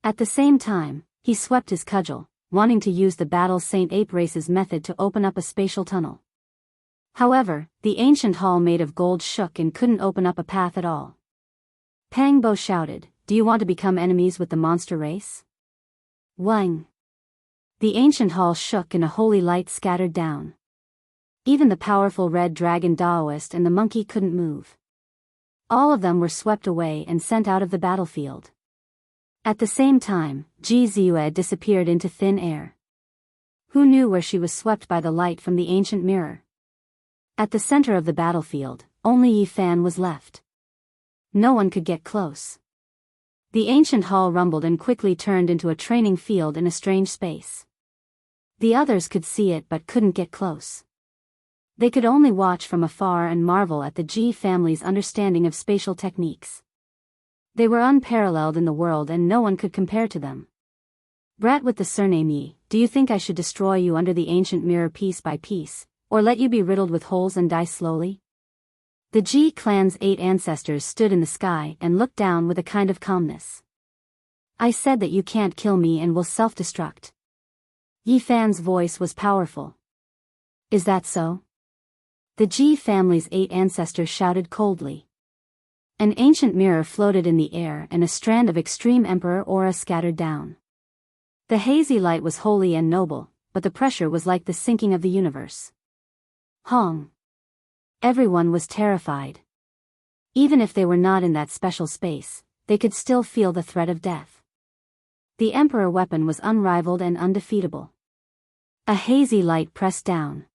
At the same time, he swept his cudgel, wanting to use the Battle Saint Ape Race's method to open up a spatial tunnel. However, the ancient hall made of gold shook and couldn't open up a path at all. Pang Bo shouted, do you want to become enemies with the monster race? Wang. The ancient hall shook and a holy light scattered down. Even the powerful red dragon Daoist and the monkey couldn't move. All of them were swept away and sent out of the battlefield. At the same time, Ji Ziyue disappeared into thin air. Who knew where she was swept by the light from the ancient mirror? At the center of the battlefield, only Yi Fan was left. No one could get close. The ancient hall rumbled and quickly turned into a training field in a strange space. The others could see it but couldn't get close. They could only watch from afar and marvel at the Ji family's understanding of spatial techniques. They were unparalleled in the world and no one could compare to them. Brat with the surname Yi, do you think I should destroy you under the ancient mirror piece by piece, or let you be riddled with holes and die slowly? The Ji clan's 8 ancestors stood in the sky and looked down with a kind of calmness. I said that you can't kill me and will self-destruct. Yi Fan's voice was powerful. Is that so? The Ji family's 8 ancestors shouted coldly. An ancient mirror floated in the air and a strand of extreme emperor aura scattered down. The hazy light was holy and noble, but the pressure was like the sinking of the universe. Hong. Everyone was terrified. Even if they were not in that special space, they could still feel the threat of death. The emperor weapon was unrivaled and undefeatable. A hazy light pressed down.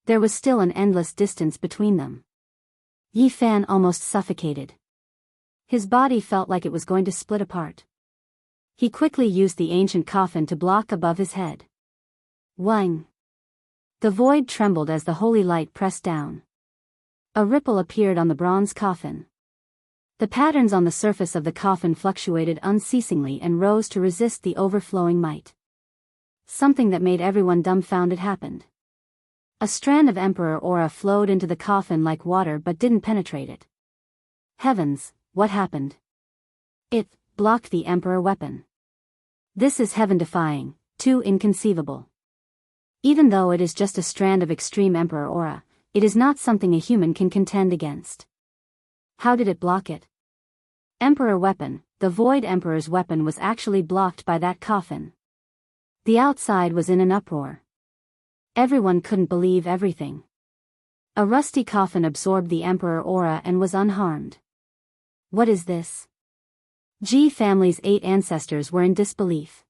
There was still an endless distance between them. Yi Fan almost suffocated. His body felt like it was going to split apart. He quickly used the ancient coffin to block above his head. Wang. The void trembled as the holy light pressed down. A ripple appeared on the bronze coffin. The patterns on the surface of the coffin fluctuated unceasingly and rose to resist the overflowing might. Something that made everyone dumbfounded happened. A strand of emperor aura flowed into the coffin like water but didn't penetrate it. Heavens, what happened? It blocked the emperor weapon. This is heaven-defying, too inconceivable. Even though it is just a strand of extreme emperor aura, it is not something a human can contend against. How did it block it? Emperor weapon, the Void Emperor's weapon was actually blocked by that coffin. The outside was in an uproar. Everyone couldn't believe everything. A rusty coffin absorbed the emperor aura and was unharmed. What is this? Ji family's 8 ancestors were in disbelief.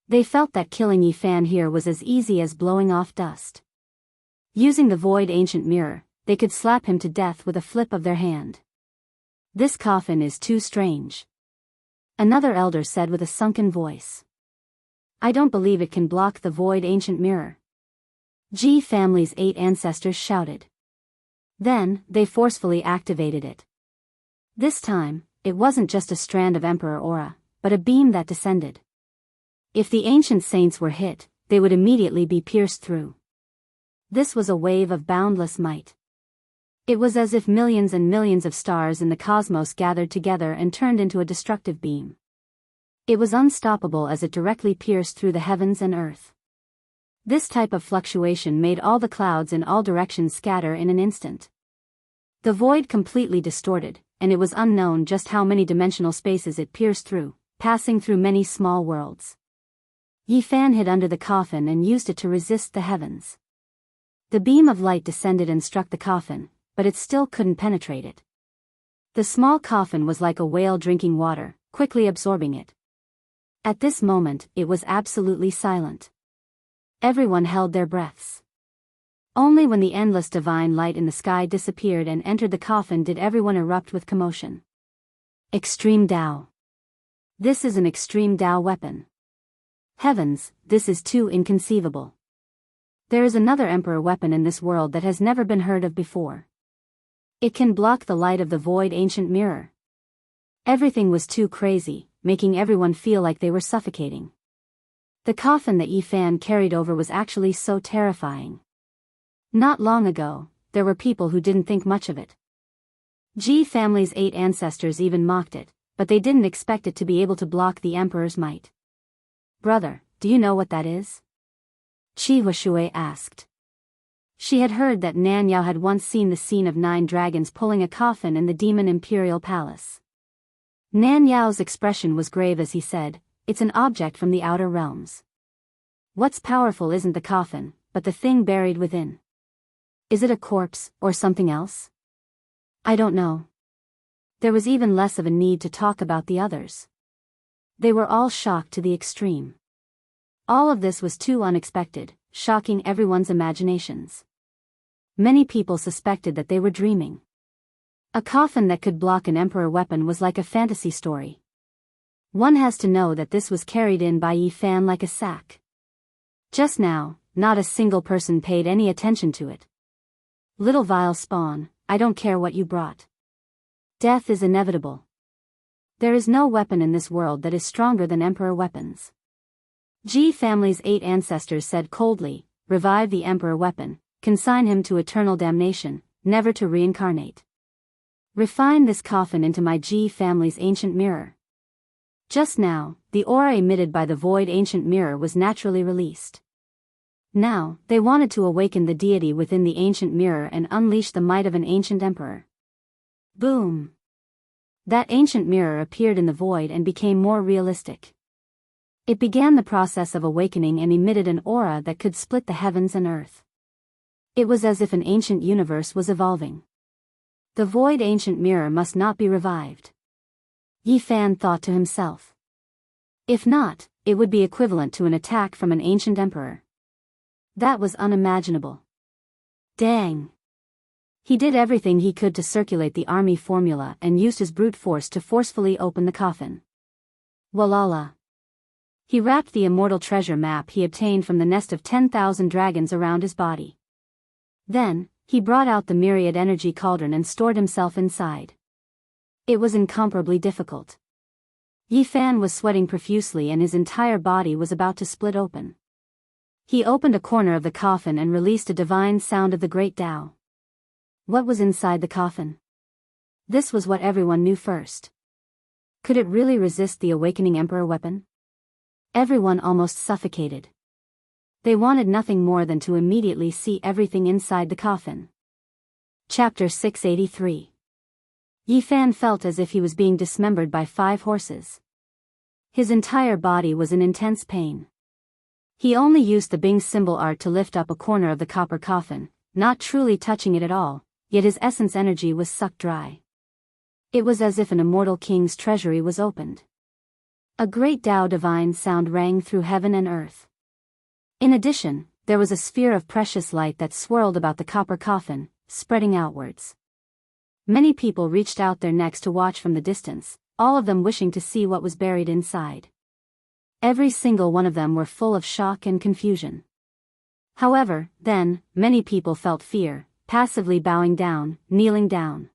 They felt that killing Yi Fan here was as easy as blowing off dust. Using the void ancient mirror, they could slap him to death with a flip of their hand. This coffin is too strange. Another elder said with a sunken voice. I don't believe it can block the void ancient mirror. Ji family's 8 ancestors shouted. Then, they forcefully activated it. This time, it wasn't just a strand of emperor aura, but a beam that descended. If the ancient saints were hit, they would immediately be pierced through. This was a wave of boundless might. It was as if millions and millions of stars in the cosmos gathered together and turned into a destructive beam. It was unstoppable as it directly pierced through the heavens and earth. This type of fluctuation made all the clouds in all directions scatter in an instant. The void completely distorted, and it was unknown just how many dimensional spaces it pierced through, passing through many small worlds. Yi Fan hid under the coffin and used it to resist the heavens. The beam of light descended and struck the coffin, but it still couldn't penetrate it. The small coffin was like a whale drinking water, quickly absorbing it. At this moment, it was absolutely silent. Everyone held their breaths. Only when the endless divine light in the sky disappeared and entered the coffin did everyone erupt with commotion. Extreme Tao. This is an extreme Tao weapon. Heavens, this is too inconceivable. There is another emperor weapon in this world that has never been heard of before. It can block the light of the void ancient mirror. Everything was too crazy, making everyone feel like they were suffocating. The coffin that Yi Fan carried over was actually so terrifying. Not long ago, there were people who didn't think much of it. Ji family's 8 ancestors even mocked it, but they didn't expect it to be able to block the emperor's might. Brother, do you know what that is? Qi Huashui asked. She had heard that Nan Yao had once seen the scene of 9 dragons pulling a coffin in the demon imperial palace. Nan Yao's expression was grave as he said, it's an object from the outer realms. What's powerful isn't the coffin, but the thing buried within. Is it a corpse, or something else? I don't know. There was even less of a need to talk about the others. They were all shocked to the extreme. All of this was too unexpected, shocking everyone's imaginations. Many people suspected that they were dreaming. A coffin that could block an emperor weapon was like a fantasy story. One has to know that this was carried in by Yi Fan like a sack. Just now, not a single person paid any attention to it. Little vile spawn, I don't care what you brought. Death is inevitable. There is no weapon in this world that is stronger than emperor weapons. Ji family's 8 ancestors said coldly, revive the emperor weapon, consign him to eternal damnation, never to reincarnate. Refine this coffin into my Ji family's ancient mirror. Just now, the aura emitted by the void ancient mirror was naturally released. Now, they wanted to awaken the deity within the ancient mirror and unleash the might of an ancient emperor. Boom! That ancient mirror appeared in the void and became more realistic. It began the process of awakening and emitted an aura that could split the heavens and earth. It was as if an ancient universe was evolving. The void ancient mirror must not be revived. Yi Fan thought to himself. If not, it would be equivalent to an attack from an ancient emperor. That was unimaginable. Dang! He did everything he could to circulate the army formula and used his brute force to forcefully open the coffin. Walala! He wrapped the immortal treasure map he obtained from the nest of 10,000 dragons around his body. Then, he brought out the myriad energy cauldron and stored himself inside. It was incomparably difficult. Yi Fan was sweating profusely and his entire body was about to split open. He opened a corner of the coffin and released a divine sound of the great Tao. What was inside the coffin? This was what everyone knew first. Could it really resist the awakening emperor weapon? Everyone almost suffocated. They wanted nothing more than to immediately see everything inside the coffin. Chapter 683. Yi Fan felt as if he was being dismembered by 5 horses. His entire body was in intense pain. He only used the Bing symbol art to lift up a corner of the copper coffin, not truly touching it at all, yet his essence energy was sucked dry. It was as if an immortal king's treasury was opened. A great Tao divine sound rang through heaven and earth. In addition, there was a sphere of precious light that swirled about the copper coffin, spreading outwards. Many people reached out their necks to watch from the distance, all of them wishing to see what was buried inside. Every single one of them were full of shock and confusion. However, then, many people felt fear, passively bowing down, kneeling down.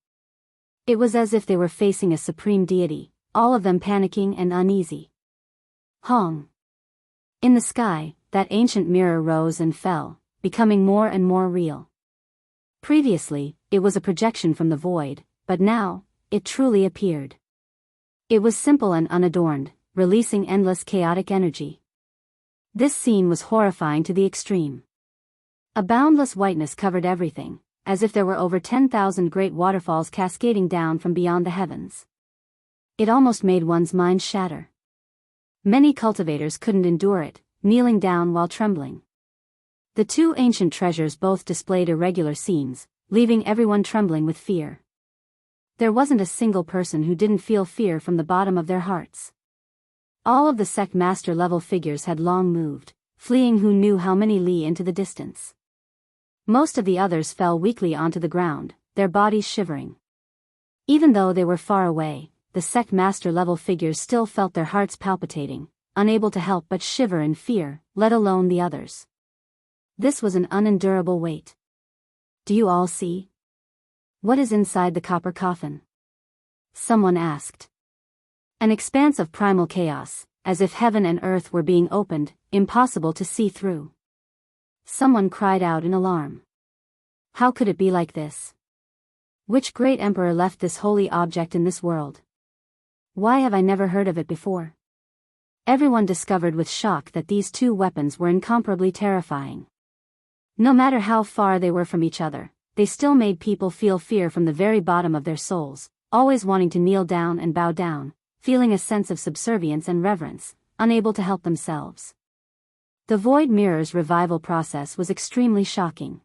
It was as if they were facing a supreme deity, all of them panicking and uneasy. Hong. In the sky, that ancient mirror rose and fell, becoming more and more real. Previously, it was a projection from the void, but now, it truly appeared. It was simple and unadorned, releasing endless chaotic energy. This scene was horrifying to the extreme. A boundless whiteness covered everything, as if there were over 10,000 great waterfalls cascading down from beyond the heavens. It almost made one's mind shatter. Many cultivators couldn't endure it, kneeling down while trembling. The two ancient treasures both displayed irregular scenes, leaving everyone trembling with fear. There wasn't a single person who didn't feel fear from the bottom of their hearts. All of the sect master level figures had long moved, fleeing who knew how many li into the distance. Most of the others fell weakly onto the ground, their bodies shivering. Even though they were far away, the sect master level figures still felt their hearts palpitating, unable to help but shiver in fear, let alone the others. This was an unendurable weight. Do you all see? What is inside the copper coffin? Someone asked. An expanse of primal chaos, as if heaven and earth were being opened, impossible to see through. Someone cried out in alarm. How could it be like this? Which great emperor left this holy object in this world? Why have I never heard of it before? Everyone discovered with shock that these two weapons were incomparably terrifying. No matter how far they were from each other, they still made people feel fear from the very bottom of their souls, always wanting to kneel down and bow down, feeling a sense of subservience and reverence, unable to help themselves. The Void Mirror's revival process was extremely shocking.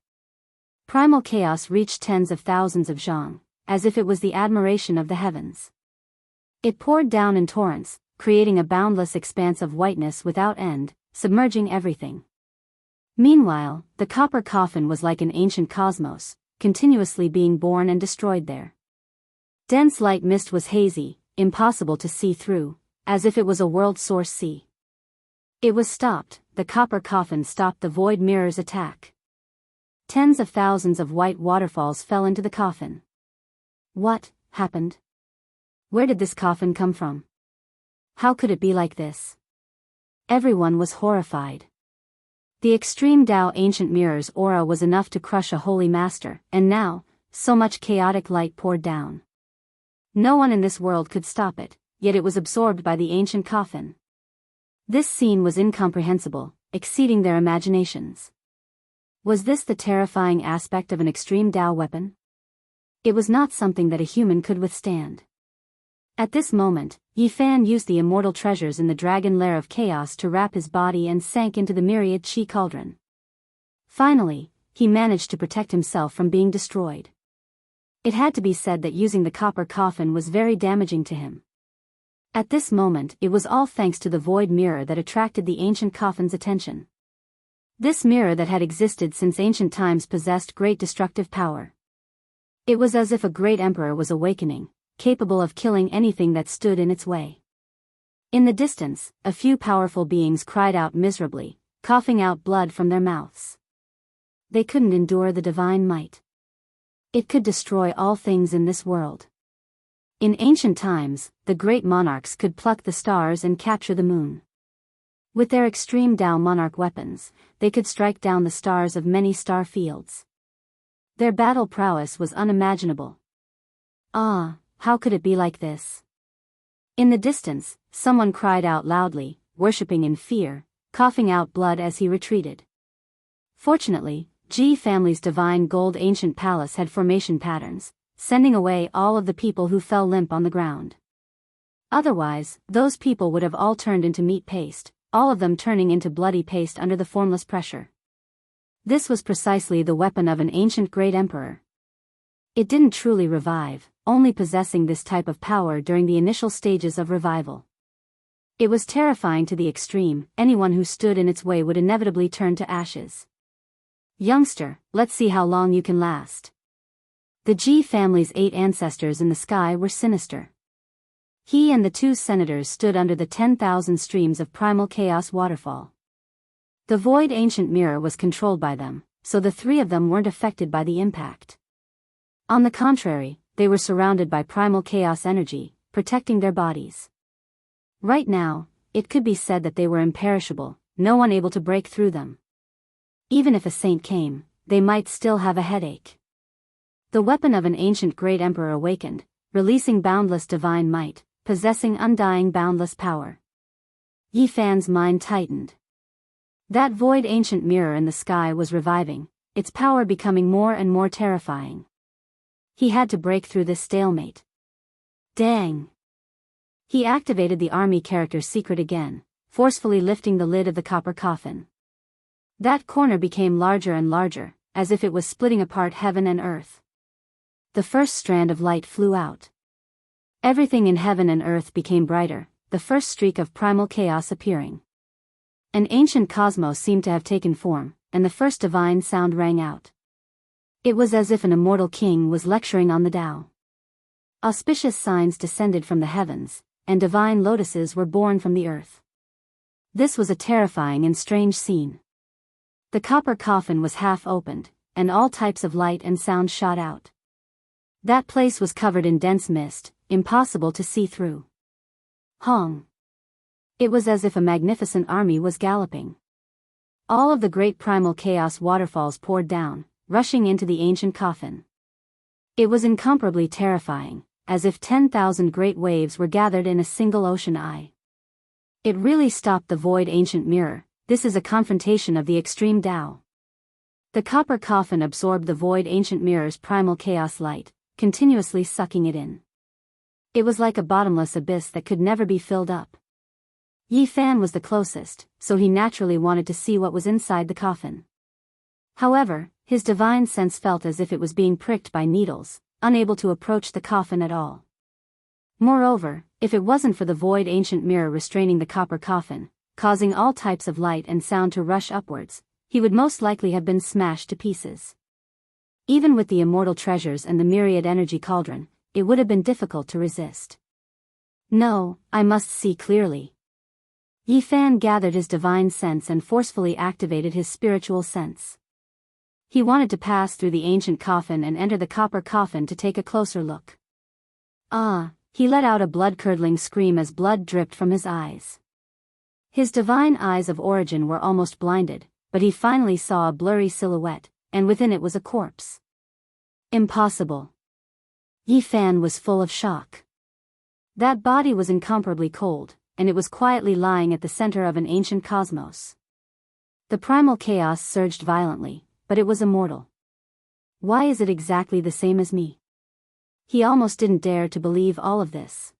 Primal chaos reached tens of thousands of zhang, as if it was the admiration of the heavens. It poured down in torrents, creating a boundless expanse of whiteness without end, submerging everything. Meanwhile, the copper coffin was like an ancient cosmos, continuously being born and destroyed there. Dense light mist was hazy, impossible to see through, as if it was a world source sea. It was stopped, the copper coffin stopped the Void Mirror's attack. Tens of thousands of white waterfalls fell into the coffin. What happened? Where did this coffin come from? How could it be like this? Everyone was horrified. The extreme Tao ancient mirror's aura was enough to crush a holy master, and now, so much chaotic light poured down. No one in this world could stop it, yet it was absorbed by the ancient coffin. This scene was incomprehensible, exceeding their imaginations. Was this the terrifying aspect of an extreme Tao weapon? It was not something that a human could withstand. At this moment, Yi Fan used the immortal treasures in the dragon lair of chaos to wrap his body and sank into the myriad chi cauldron. Finally, he managed to protect himself from being destroyed. It had to be said that using the copper coffin was very damaging to him. At this moment, it was all thanks to the void mirror that attracted the ancient coffin's attention. This mirror that had existed since ancient times possessed great destructive power. It was as if a great emperor was awakening, capable of killing anything that stood in its way. In the distance, a few powerful beings cried out miserably, coughing out blood from their mouths. They couldn't endure the divine might. It could destroy all things in this world. In ancient times, the great monarchs could pluck the stars and capture the moon. With their extreme Tao monarch weapons, they could strike down the stars of many star fields. Their battle prowess was unimaginable. Ah, how could it be like this? In the distance, someone cried out loudly, worshipping in fear, coughing out blood as he retreated. Fortunately, Ji family's divine gold ancient palace had formation patterns, sending away all of the people who fell limp on the ground. Otherwise, those people would have all turned into meat paste, all of them turning into bloody paste under the formless pressure. This was precisely the weapon of an ancient great emperor. It didn't truly revive, only possessing this type of power during the initial stages of revival. It was terrifying to the extreme, anyone who stood in its way would inevitably turn to ashes. Youngster, let's see how long you can last. The Ji family's 8 ancestors in the sky were sinister. He and the 2 senators stood under the 10,000 streams of primal chaos waterfall. The void ancient mirror was controlled by them, so the 3 of them weren't affected by the impact. On the contrary, they were surrounded by primal chaos energy, protecting their bodies. Right now, it could be said that they were imperishable, no one able to break through them. Even if a saint came, they might still have a headache. The weapon of an ancient great emperor awakened, releasing boundless divine might, possessing undying boundless power. Yi Fan's mind tightened. That void ancient mirror in the sky was reviving, its power becoming more and more terrifying. He had to break through this stalemate. Dang! He activated the army character's secret again, forcefully lifting the lid of the copper coffin. That corner became larger and larger, as if it was splitting apart heaven and earth. The first strand of light flew out. Everything in heaven and earth became brighter, the first streak of primal chaos appearing. An ancient cosmos seemed to have taken form, and the first divine sound rang out. It was as if an immortal king was lecturing on the Tao. Auspicious signs descended from the heavens, and divine lotuses were born from the earth. This was a terrifying and strange scene. The copper coffin was half opened, and all types of light and sound shot out. That place was covered in dense mist, impossible to see through. Hong! It was as if a magnificent army was galloping. All of the great primal chaos waterfalls poured down, rushing into the ancient coffin. It was incomparably terrifying, as if 10,000 great waves were gathered in a single ocean eye. It really stopped the void ancient mirror. This is a confrontation of the extreme Tao. The copper coffin absorbed the void ancient mirror's primal chaos light, continuously sucking it in. It was like a bottomless abyss that could never be filled up. Yi Fan was the closest, so he naturally wanted to see what was inside the coffin. However, his divine sense felt as if it was being pricked by needles, unable to approach the coffin at all. Moreover, if it wasn't for the void ancient mirror restraining the copper coffin, causing all types of light and sound to rush upwards, he would most likely have been smashed to pieces. Even with the immortal treasures and the myriad energy cauldron, it would have been difficult to resist. No, I must see clearly. Yi Fan gathered his divine sense and forcefully activated his spiritual sense. He wanted to pass through the ancient coffin and enter the copper coffin to take a closer look. He let out a blood-curdling scream as blood dripped from his eyes. His divine eyes of origin were almost blinded, but he finally saw a blurry silhouette, and within it was a corpse. Impossible. Yi Fan was full of shock. That body was incomparably cold, and it was quietly lying at the center of an ancient cosmos. The primal chaos surged violently, but it was immortal. Why is it exactly the same as me? He almost didn't dare to believe all of this.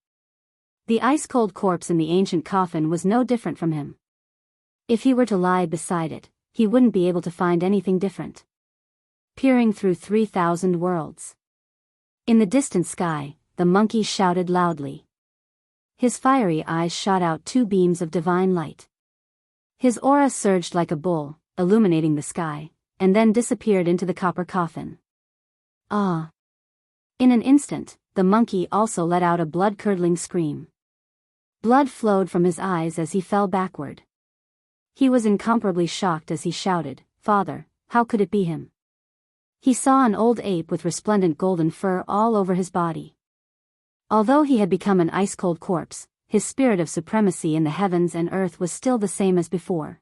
The ice-cold corpse in the ancient coffin was no different from him. If he were to lie beside it, he wouldn't be able to find anything different. Peering through 3,000 worlds. In the distant sky, the monkey shouted loudly. His fiery eyes shot out 2 beams of divine light. His aura surged like a bull, illuminating the sky, and then disappeared into the copper coffin. In an instant, the monkey also let out a blood-curdling scream. Blood flowed from his eyes as he fell backward. He was incomparably shocked as he shouted, "Father, how could it be him?" He saw an old ape with resplendent golden fur all over his body. Although he had become an ice-cold corpse, his spirit of supremacy in the heavens and earth was still the same as before.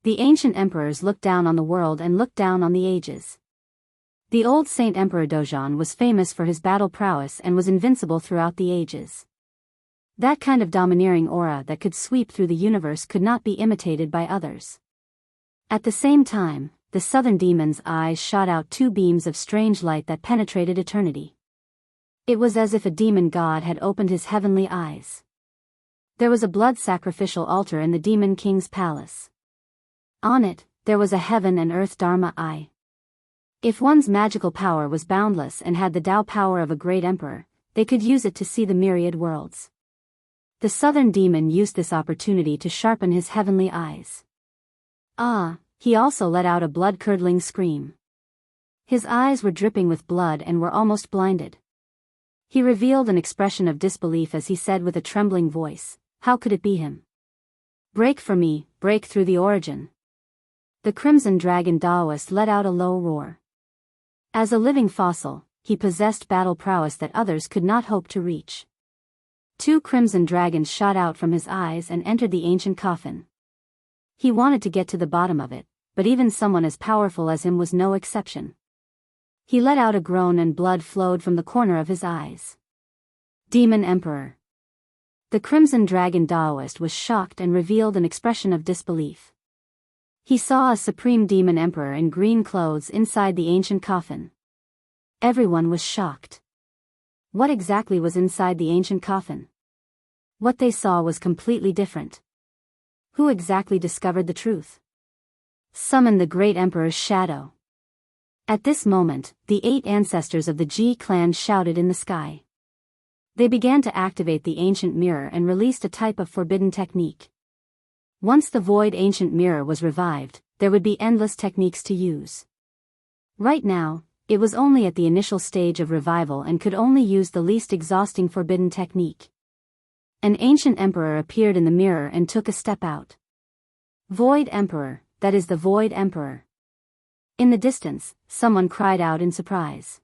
The ancient emperors looked down on the world and looked down on the ages. The old Saint Emperor Dojang was famous for his battle prowess and was invincible throughout the ages. That kind of domineering aura that could sweep through the universe could not be imitated by others. At the same time, the southern demon's eyes shot out 2 beams of strange light that penetrated eternity. It was as if a demon god had opened his heavenly eyes. There was a blood sacrificial altar in the demon king's palace. On it, there was a heaven and earth Dharma I. If one's magical power was boundless and had the Tao power of a great emperor, they could use it to see the myriad worlds. The southern demon used this opportunity to sharpen his heavenly eyes. He also let out a blood-curdling scream. His eyes were dripping with blood and were almost blinded. He revealed an expression of disbelief as he said with a trembling voice, "How could it be him? Break for me, break through the origin." The Crimson Dragon Taoist let out a low roar. As a living fossil, he possessed battle prowess that others could not hope to reach. 2 crimson dragons shot out from his eyes and entered the ancient coffin. He wanted to get to the bottom of it, but even someone as powerful as him was no exception. He let out a groan and blood flowed from the corner of his eyes. Demon Emperor. The Crimson Dragon Taoist was shocked and revealed an expression of disbelief. He saw a supreme demon emperor in green clothes inside the ancient coffin. Everyone was shocked. What exactly was inside the ancient coffin? What they saw was completely different. Who exactly discovered the truth? Summon the great emperor's shadow. At this moment, the 8 ancestors of the Ji clan shouted in the sky. They began to activate the ancient mirror and released a type of forbidden technique. Once the void ancient mirror was revived, there would be endless techniques to use. Right now, it was only at the initial stage of revival and could only use the least exhausting forbidden technique. An ancient emperor appeared in the mirror and took a step out. Void Emperor, that is the Void Emperor. In the distance, someone cried out in surprise.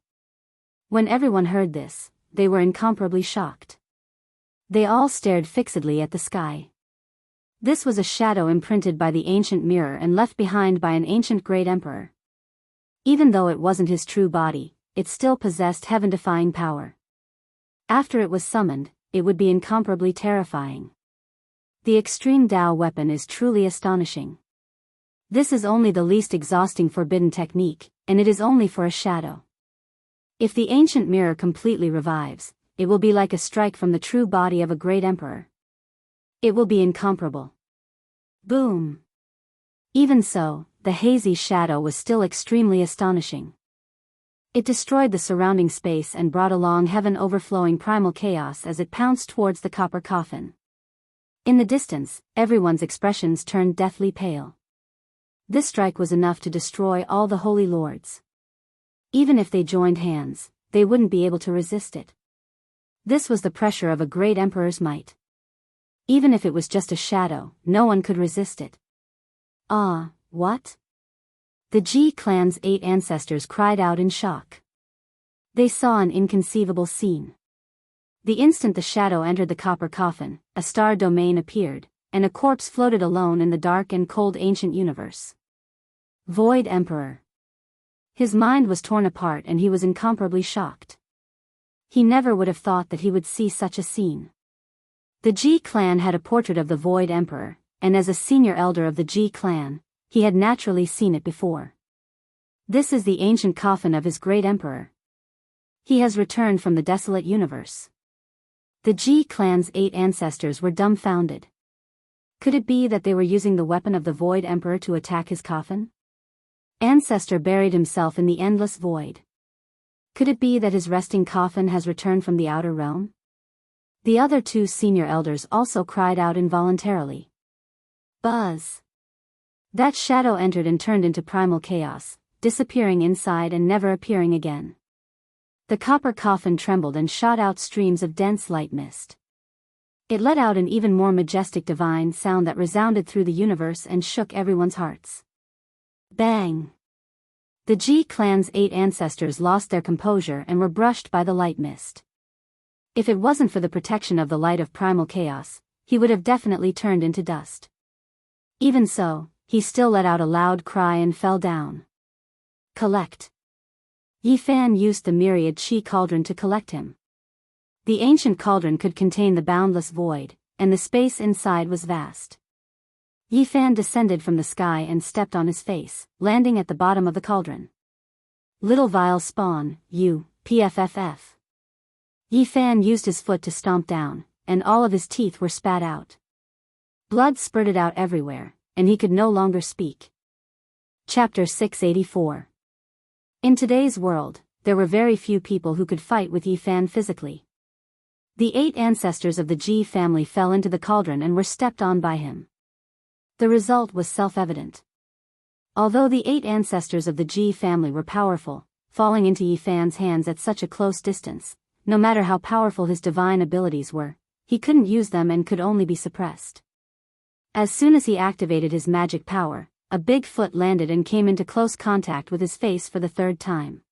When everyone heard this, they were incomparably shocked. They all stared fixedly at the sky. This was a shadow imprinted by the ancient mirror and left behind by an ancient great emperor. Even though it wasn't his true body, it still possessed heaven-defying power. After it was summoned, it would be incomparably terrifying. The extreme Tao weapon is truly astonishing. This is only the least exhausting forbidden technique, and it is only for a shadow. If the ancient mirror completely revives, it will be like a strike from the true body of a great emperor. It will be incomparable. Boom! Even so, the hazy shadow was still extremely astonishing. It destroyed the surrounding space and brought along heaven-overflowing primal chaos as it pounced towards the copper coffin. In the distance, everyone's expressions turned deathly pale. This strike was enough to destroy all the holy lords. Even if they joined hands, they wouldn't be able to resist it. This was the pressure of a great emperor's might. Even if it was just a shadow, no one could resist it. What? The Ji clan's 8 ancestors cried out in shock. They saw an inconceivable scene. The instant the shadow entered the copper coffin, a star domain appeared, and a corpse floated alone in the dark and cold ancient universe. Void Emperor. His mind was torn apart and he was incomparably shocked. He never would have thought that he would see such a scene. The Ji clan had a portrait of the Void Emperor, and as a senior elder of the Ji clan, he had naturally seen it before. This is the ancient coffin of his great emperor. He has returned from the desolate universe. The Ji clan's 8 ancestors were dumbfounded. Could it be that they were using the weapon of the Void Emperor to attack his coffin? Ancestor buried himself in the endless void. Could it be that his resting coffin has returned from the outer realm? The other 2 senior elders also cried out involuntarily. Buzz! That shadow entered and turned into primal chaos, disappearing inside and never appearing again. The copper coffin trembled and shot out streams of dense light mist. It let out an even more majestic divine sound that resounded through the universe and shook everyone's hearts. Bang! The Ji clan's 8 ancestors lost their composure and were brushed by the light mist. If it wasn't for the protection of the light of primal chaos, he would have definitely turned into dust. Even so, he still let out a loud cry and fell down. Collect. Yi Fan used the myriad Qi cauldron to collect him. The ancient cauldron could contain the boundless void, and the space inside was vast. Yi Fan descended from the sky and stepped on his face, landing at the bottom of the cauldron. Little vile spawn, you, PFFF. Yi Fan used his foot to stomp down, and all of his teeth were spat out. Blood spurted out everywhere, and he could no longer speak. Chapter 684. In today's world, there were very few people who could fight with Yi Fan physically. The 8 ancestors of the Ji family fell into the cauldron and were stepped on by him. The result was self-evident. Although the 8 ancestors of the Ji family were powerful, falling into Yi Fan's hands at such a close distance, no matter how powerful his divine abilities were, he couldn't use them and could only be suppressed. As soon as he activated his magic power, a big foot landed and came into close contact with his face for the 3rd time.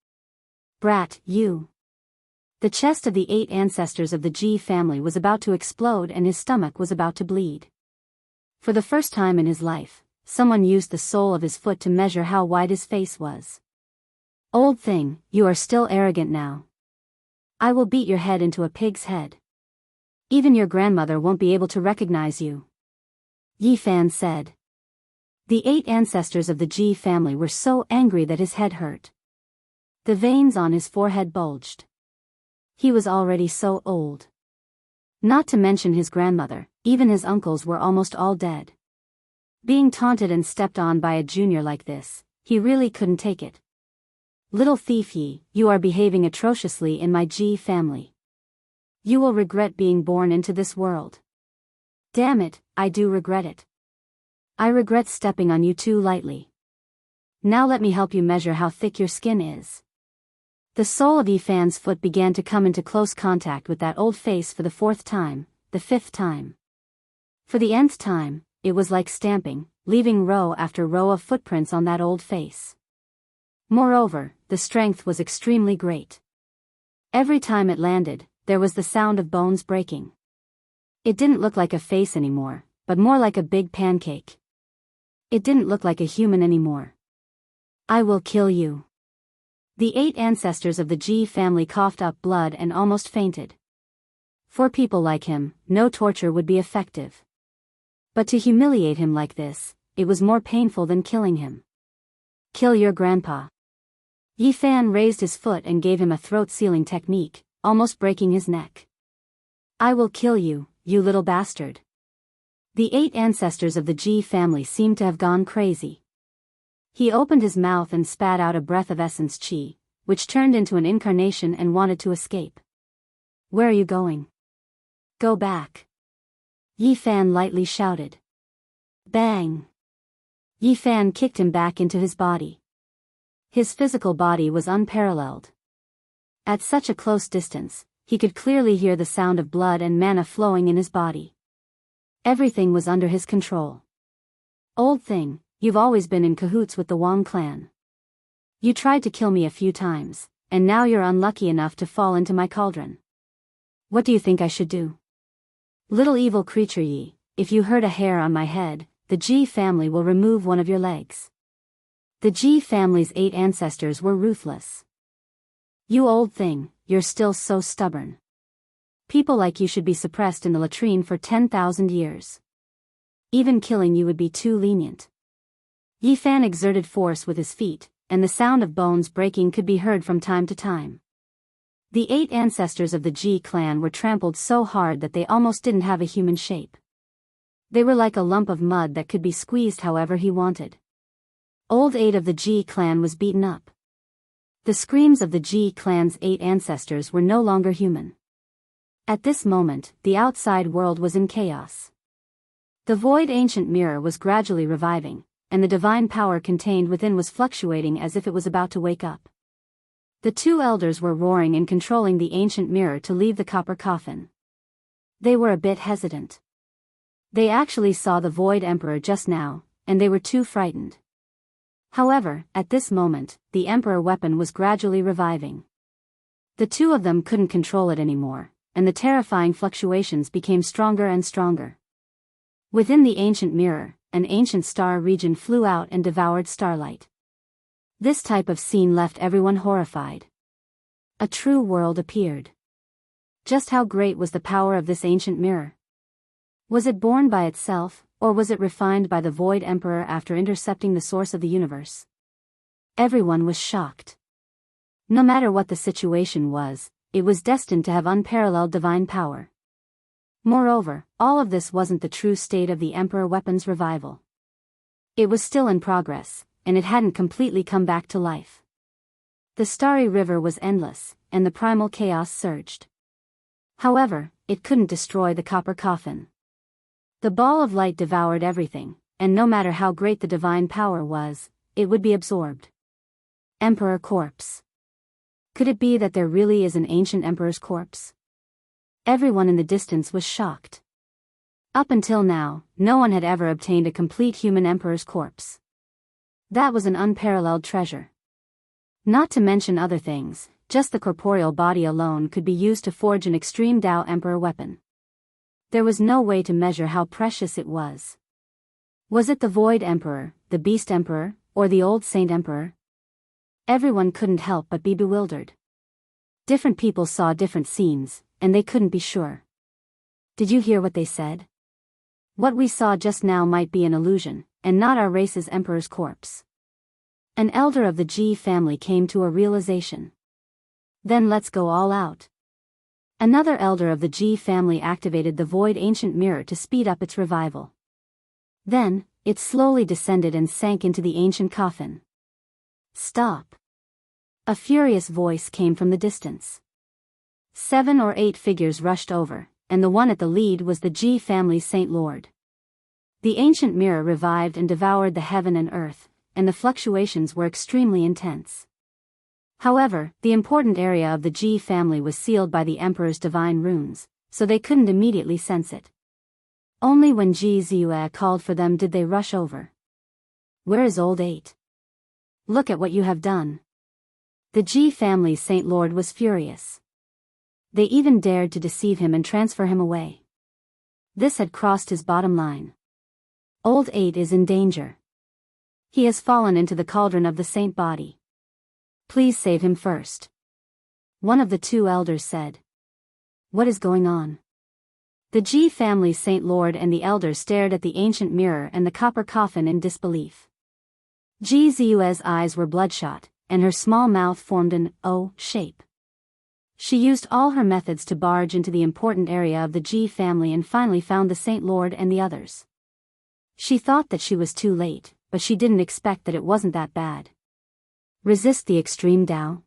Brat, you! The chest of the 8 ancestors of the Ji family was about to explode and his stomach was about to bleed. For the first time in his life, someone used the sole of his foot to measure how wide his face was. Old thing, you are still arrogant now. I will beat your head into a pig's head. Even your grandmother won't be able to recognize you. Yi Fan said. The 8 ancestors of the Ji family were so angry that his head hurt. The veins on his forehead bulged. He was already so old. Not to mention his grandmother, even his uncles were almost all dead. Being taunted and stepped on by a junior like this, he really couldn't take it. Little thief Yi, you are behaving atrociously in my Ji family. You will regret being born into this world. Damn it, I do regret it. I regret stepping on you too lightly. Now let me help you measure how thick your skin is. The sole of Yi Fan's foot began to come into close contact with that old face for the 4th time, the 5th time. For the nth time, it was like stamping, leaving row after row of footprints on that old face. Moreover, the strength was extremely great. Every time it landed, there was the sound of bones breaking. It didn't look like a face anymore, but more like a big pancake. It didn't look like a human anymore. I will kill you. The 8 ancestors of the Ji family coughed up blood and almost fainted. For people like him, no torture would be effective. But to humiliate him like this, it was more painful than killing him. Kill your grandpa. Yi Fan raised his foot and gave him a throat-sealing technique, almost breaking his neck. I will kill you, you little bastard. The 8 ancestors of the Ji family seemed to have gone crazy. He opened his mouth and spat out a breath of essence Qi, which turned into an incarnation and wanted to escape. Where are you going? Go back. Yi Fan lightly shouted. Bang! Yi Fan kicked him back into his body. His physical body was unparalleled. At such a close distance, he could clearly hear the sound of blood and mana flowing in his body. Everything was under his control. Old thing, you've always been in cahoots with the Wang clan. You tried to kill me a few times, and now you're unlucky enough to fall into my cauldron. What do you think I should do? Little evil creature Yi, if you hurt a hair on my head, the Ji family will remove one of your legs. The Ji family's 8 ancestors were ruthless. You old thing, you're still so stubborn. People like you should be suppressed in the latrine for 10,000 years. Even killing you would be too lenient. Yi Fan exerted force with his feet, and the sound of bones breaking could be heard from time to time. The 8 ancestors of the Ji clan were trampled so hard that they almost didn't have a human shape. They were like a lump of mud that could be squeezed however he wanted. Old 8 of the Ji clan was beaten up. The screams of the Ji clan's 8 ancestors were no longer human. At this moment, the outside world was in chaos. The void ancient mirror was gradually reviving, and the divine power contained within was fluctuating as if it was about to wake up. The 2 elders were roaring and controlling the ancient mirror to leave the copper coffin. They were a bit hesitant. They actually saw the Void Emperor just now, and they were too frightened. However, at this moment, the Emperor weapon was gradually reviving. The 2 of them couldn't control it anymore, and the terrifying fluctuations became stronger and stronger. Within the ancient mirror, an ancient star region flew out and devoured starlight. This type of scene left everyone horrified. A true world appeared. Just how great was the power of this ancient mirror? Was it born by itself, or was it refined by the Void Emperor after intercepting the source of the universe? Everyone was shocked. No matter what the situation was, it was destined to have unparalleled divine power. Moreover, all of this wasn't the true state of the Emperor weapon's revival. It was still in progress, and it hadn't completely come back to life. The starry river was endless, and the primal chaos surged. However, it couldn't destroy the copper coffin. The ball of light devoured everything, and no matter how great the divine power was, it would be absorbed. Emperor corpse. Could it be that there really is an ancient emperor's corpse? Everyone in the distance was shocked. Up until now, no one had ever obtained a complete human emperor's corpse. That was an unparalleled treasure. Not to mention other things, just the corporeal body alone could be used to forge an extreme Tao emperor weapon. There was no way to measure how precious it was. Was it the Void Emperor, the Beast Emperor, or the Old Saint Emperor? Everyone couldn't help but be bewildered. Different people saw different scenes, and they couldn't be sure. Did you hear what they said? What we saw just now might be an illusion, and not our race's emperor's corpse. An elder of the G family came to a realization. Then let's go all out. Another elder of the G family activated the Void Ancient Mirror to speed up its revival. Then, it slowly descended and sank into the ancient coffin. Stop! A furious voice came from the distance. 7 or 8 figures rushed over, and the one at the lead was the G family's Saint Lord. The ancient mirror revived and devoured the heaven and earth, and the fluctuations were extremely intense. However, the important area of the G family was sealed by the Emperor's divine runes, so they couldn't immediately sense it. Only when Ji Ziyue called for them did they rush over. Where is Old 8? Look at what you have done. The Ji family's Saint Lord was furious. They even dared to deceive him and transfer him away. This had crossed his bottom line. Old 8 is in danger. He has fallen into the cauldron of the saint body. Please save him first. One of the 2 elders said. What is going on? The Ji family's Saint Lord and the elders stared at the ancient mirror and the copper coffin in disbelief. Ji Ziyue's eyes were bloodshot, and her small mouth formed an O shape. She used all her methods to barge into the important area of the Ji family and finally found the Saint Lord and the others. She thought that she was too late, but she didn't expect that it wasn't that bad. Resist the extreme Tao?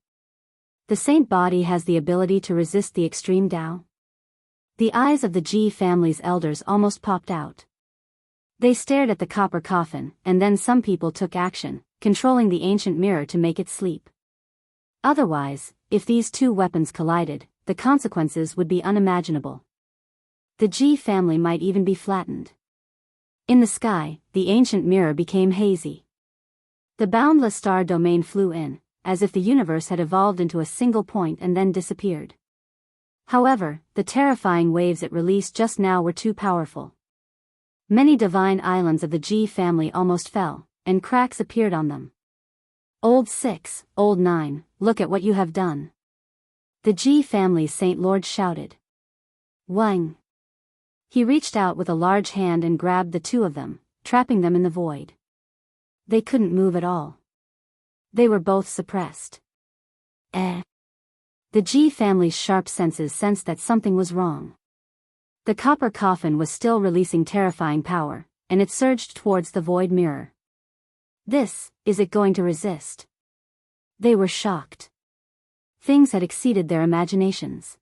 The saint body has the ability to resist the extreme Tao? The eyes of the Ji family's elders almost popped out. They stared at the copper coffin, and then some people took action, controlling the ancient mirror to make it sleep. Otherwise, if these 2 weapons collided, the consequences would be unimaginable. The Ji family might even be flattened. In the sky, the ancient mirror became hazy. The boundless star domain flew in, as if the universe had evolved into a single point and then disappeared. However, the terrifying waves it released just now were too powerful. Many divine islands of the Ji family almost fell, and cracks appeared on them. Old 6, Old 9, look at what you have done. The Ji family's Saint Lord shouted. Wang! He reached out with a large hand and grabbed the 2 of them, trapping them in the void. They couldn't move at all. They were both suppressed. The Ji family's sharp senses sensed that something was wrong. The copper coffin was still releasing terrifying power, and it surged towards the void mirror. Is it going to resist? They were shocked. Things had exceeded their imaginations.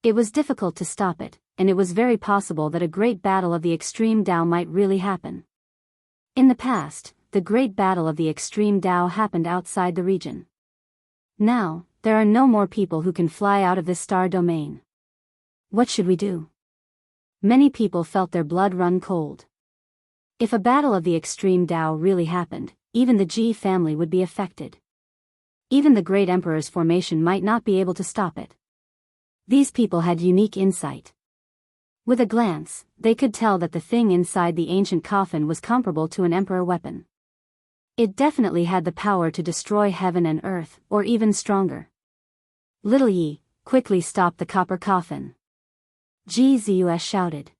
It was difficult to stop it, and it was very possible that a great battle of the extreme Tao might really happen. In the past, the great battle of the extreme Tao happened outside the region. Now, there are no more people who can fly out of this star domain. What should we do? Many people felt their blood run cold. If a battle of the extreme Tao really happened, even the Ji family would be affected. Even the great emperor's formation might not be able to stop it. These people had unique insight. With a glance, they could tell that the thing inside the ancient coffin was comparable to an emperor weapon. It definitely had the power to destroy heaven and earth, or even stronger. Little Yi, quickly stop the copper coffin. Ji Ziyue shouted.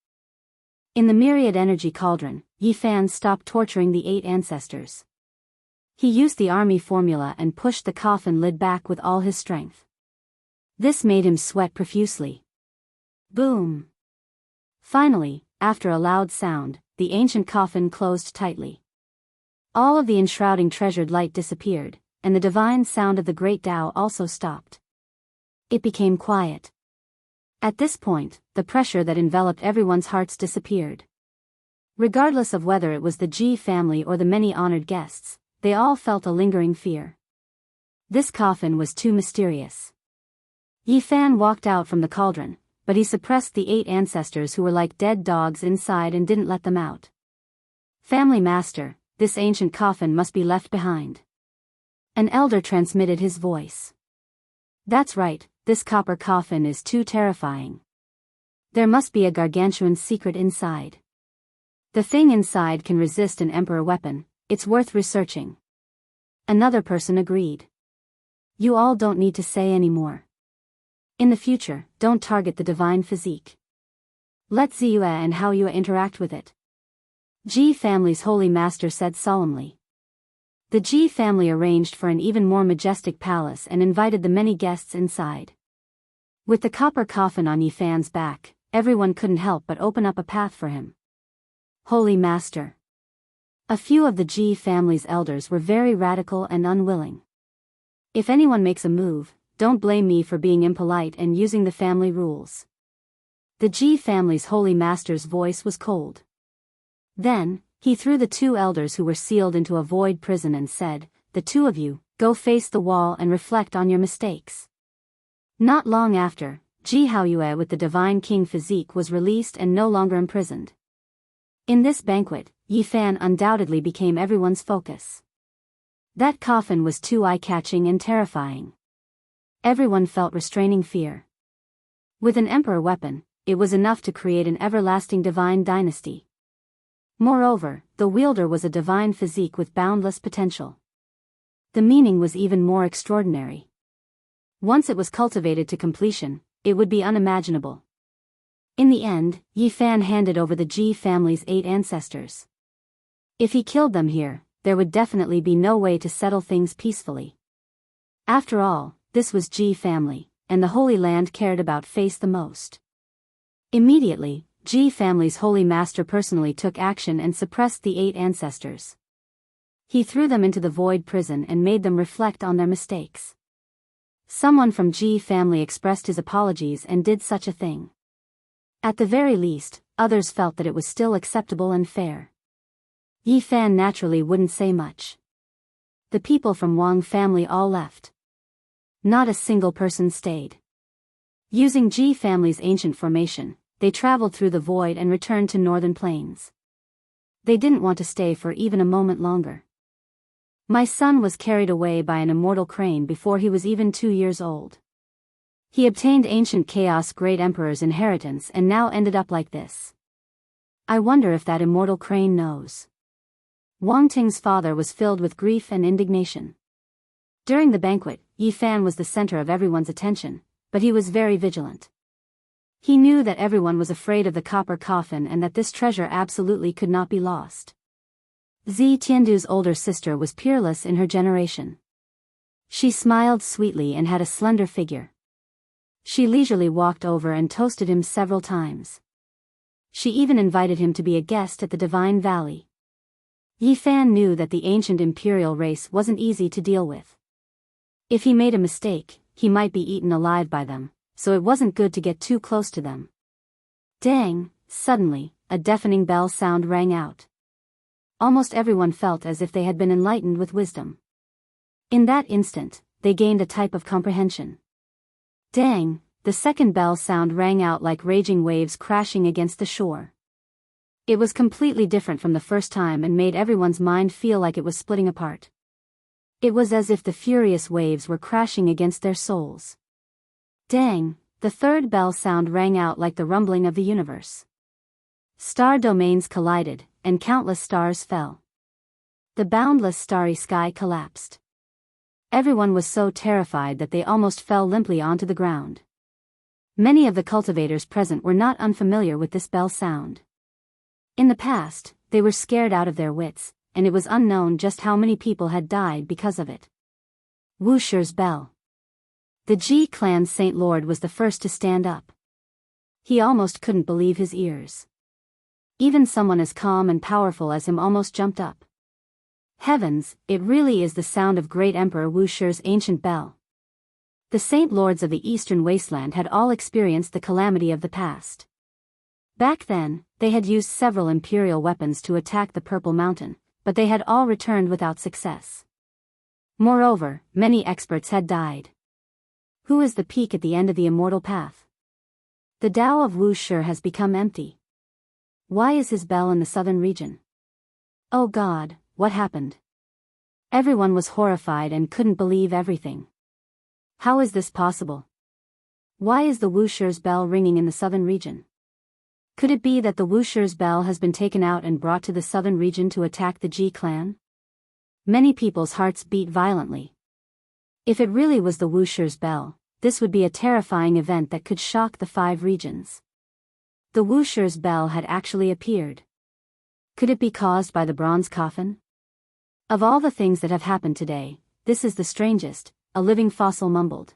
In the myriad energy cauldron, Yi Fan stopped torturing the 8 ancestors. He used the army formula and pushed the coffin lid back with all his strength. This made him sweat profusely. Boom! Finally, after a loud sound, the ancient coffin closed tightly. All of the enshrouding treasured light disappeared, and the divine sound of the great Tao also stopped. It became quiet. At this point, the pressure that enveloped everyone's hearts disappeared. Regardless of whether it was the Ji family or the many honored guests, they all felt a lingering fear. This coffin was too mysterious. Yi Fan walked out from the cauldron, but he suppressed the 8 ancestors who were like dead dogs inside and didn't let them out. Family master, this ancient coffin must be left behind. An elder transmitted his voice. That's right, this copper coffin is too terrifying. There must be a gargantuan secret inside. The thing inside can resist an emperor weapon, it's worth researching. Another person agreed. You all don't need to say any more. In the future, don't target the divine physique. Let Ziyue and Haoyue interact with it. Ji family's holy master said solemnly. The Ji family arranged for an even more majestic palace and invited the many guests inside. With the copper coffin on Yi Fan's back, everyone couldn't help but open up a path for him. Holy master. A few of the Ji family's elders were very radical and unwilling. If anyone makes a move, don't blame me for being impolite and using the family rules. The Ji family's holy master's voice was cold. Then, he threw the 2 elders who were sealed into a void prison and said, "The 2 of you, go face the wall and reflect on your mistakes." Not long after, Ji Haoyue with the divine king physique was released and no longer imprisoned. In this banquet, Yi Fan undoubtedly became everyone's focus. That coffin was too eye-catching and terrifying. Everyone felt restraining fear. With an emperor weapon, it was enough to create an everlasting divine dynasty. Moreover, the wielder was a divine physique with boundless potential. The meaning was even more extraordinary. Once it was cultivated to completion, it would be unimaginable. In the end, Yi Fan handed over the Ji family's 8 ancestors. If he killed them here, there would definitely be no way to settle things peacefully. After all, this was Ji family, and the Holy Land cared about face the most. Immediately, Ji family's holy master personally took action and suppressed the 8 ancestors. He threw them into the void prison and made them reflect on their mistakes. Someone from Ji family expressed his apologies and did such a thing. At the very least, others felt that it was still acceptable and fair. Yi Fan naturally wouldn't say much. The people from Wang family all left. Not a single person stayed. Using Ji family's ancient formation, they traveled through the void and returned to northern plains. They didn't want to stay for even a moment longer. My son was carried away by an immortal crane before he was even 2 years old. He obtained ancient chaos great emperor's inheritance and now ended up like this. I wonder if that immortal crane knows. Wang Ting's father was filled with grief and indignation. During the banquet, Yi Fan was the center of everyone's attention, but he was very vigilant. He knew that everyone was afraid of the copper coffin and that this treasure absolutely could not be lost. Zi Tiandu's older sister was peerless in her generation. She smiled sweetly and had a slender figure. She leisurely walked over and toasted him several times. She even invited him to be a guest at the Divine Valley. Yi Fan knew that the ancient imperial race wasn't easy to deal with. If he made a mistake, he might be eaten alive by them, so it wasn't good to get too close to them. Dang! Suddenly, a deafening bell sound rang out. Almost everyone felt as if they had been enlightened with wisdom. In that instant, they gained a type of comprehension. Dang! The second bell sound rang out like raging waves crashing against the shore. It was completely different from the first time and made everyone's mind feel like it was splitting apart. It was as if the furious waves were crashing against their souls. Dang! The third bell sound rang out like the rumbling of the universe. Star domains collided, and countless stars fell. The boundless starry sky collapsed. Everyone was so terrified that they almost fell limply onto the ground. Many of the cultivators present were not unfamiliar with this bell sound. In the past, they were scared out of their wits, and it was unknown just how many people had died because of it. Wusher's bell. The Ji clan's Saint Lord was the first to stand up. He almost couldn't believe his ears. Even someone as calm and powerful as him almost jumped up. Heavens, it really is the sound of great Emperor Wu Shi's ancient bell. The Saint Lords of the Eastern Wasteland had all experienced the calamity of the past. Back then, they had used several imperial weapons to attack the Purple Mountain, but they had all returned without success. Moreover, many experts had died. Who is the peak at the end of the immortal path? The Tao of Wu Shi has become empty. Why is his bell in the southern region? Oh God, what happened? Everyone was horrified and couldn't believe everything. How is this possible? Why is the Wu Shi's bell ringing in the southern region? Could it be that the Wu Shi's bell has been taken out and brought to the southern region to attack the Ji clan? Many people's hearts beat violently. If it really was the Wu Shi's bell, this would be a terrifying event that could shock the 5 regions. The Wu Shi's bell had actually appeared. Could it be caused by the bronze coffin? Of all the things that have happened today, this is the strangest, a living fossil mumbled.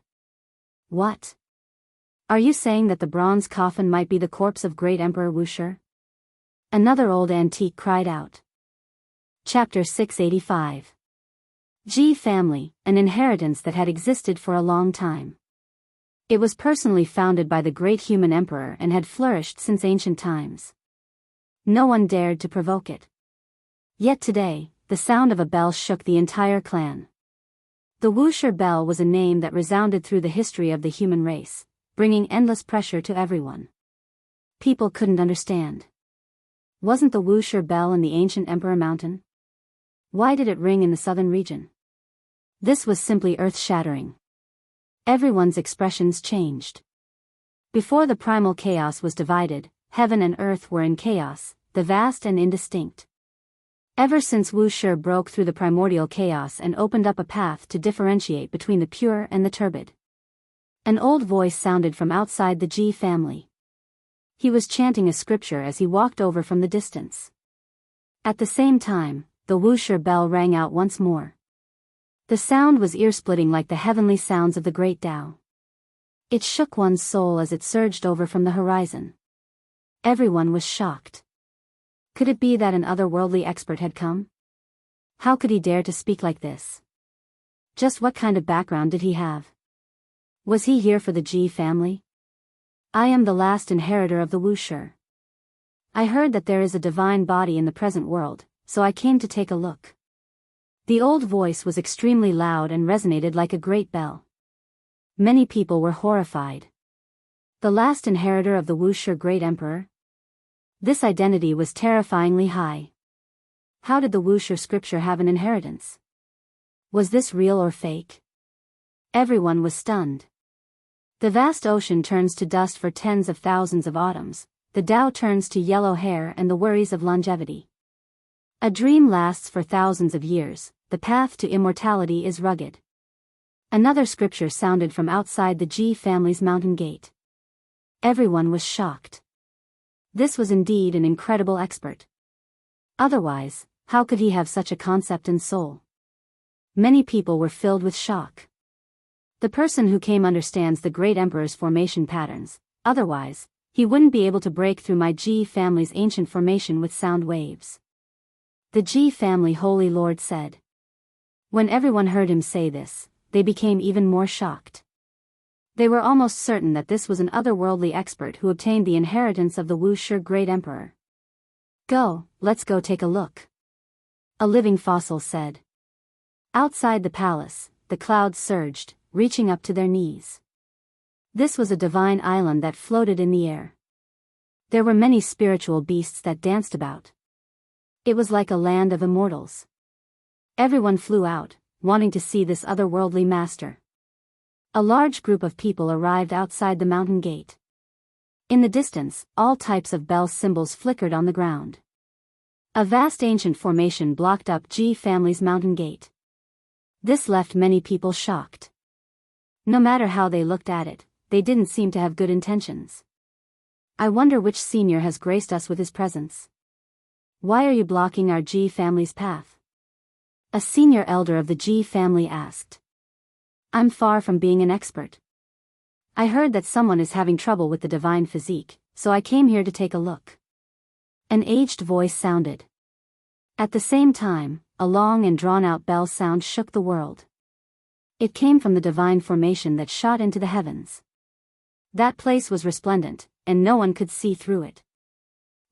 What? Are you saying that the bronze coffin might be the corpse of great Emperor Wu Shi? Another old antique cried out. Chapter 685. Ji family, an inheritance that had existed for a long time. It was personally founded by the great human emperor and had flourished since ancient times. No one dared to provoke it. Yet today, the sound of a bell shook the entire clan. The Wu Shi bell was a name that resounded through the history of the human race, bringing endless pressure to everyone. People couldn't understand. Wasn't the Wu Shi bell in the ancient Emperor Mountain? Why did it ring in the southern region? This was simply earth-shattering. Everyone's expressions changed. Before the primal chaos was divided, heaven and earth were in chaos, the vast and indistinct. Ever since Wu Shi broke through the primordial chaos and opened up a path to differentiate between the pure and the turbid. An old voice sounded from outside the Ji family. He was chanting a scripture as he walked over from the distance. At the same time, the Wu Shi bell rang out once more. The sound was ear-splitting like the heavenly sounds of the great Tao. It shook one's soul as it surged over from the horizon. Everyone was shocked. Could it be that an otherworldly expert had come? How could he dare to speak like this? Just what kind of background did he have? Was he here for the Ji family? I am the last inheritor of the Wu Shi. I heard that there is a divine body in the present world, so I came to take a look. The old voice was extremely loud and resonated like a great bell. Many people were horrified. The last inheritor of the Wu Shi great emperor? This identity was terrifyingly high. How did the Wu Shi scripture have an inheritance? Was this real or fake? Everyone was stunned. The vast ocean turns to dust for tens of thousands of autumns, the Tao turns to yellow hair and the worries of longevity. A dream lasts for thousands of years, the path to immortality is rugged. Another scripture sounded from outside the Ji family's mountain gate. Everyone was shocked. This was indeed an incredible expert. Otherwise, how could he have such a concept and soul? Many people were filled with shock. The person who came understands the great emperor's formation patterns, otherwise, he wouldn't be able to break through my Ji family's ancient formation with sound waves. The Ji family Holy Lord said. When everyone heard him say this, they became even more shocked. They were almost certain that this was an otherworldly expert who obtained the inheritance of the Wu Shi great emperor. Go, let's go take a look. A living fossil said. Outside the palace, the clouds surged, reaching up to their knees. This was a divine island that floated in the air. There were many spiritual beasts that danced about. It was like a land of immortals. Everyone flew out, wanting to see this otherworldly master. A large group of people arrived outside the mountain gate. In the distance, all types of bell symbols flickered on the ground. A vast ancient formation blocked up Ji family's mountain gate. This left many people shocked. No matter how they looked at it, they didn't seem to have good intentions. I wonder which senior has graced us with his presence. Why are you blocking our Ji family's path? A senior elder of the Ji family asked. I'm far from being an expert. I heard that someone is having trouble with the divine physique, so I came here to take a look. An aged voice sounded. At the same time, a long and drawn-out bell sound shook the world. It came from the divine formation that shot into the heavens. That place was resplendent, and no one could see through it.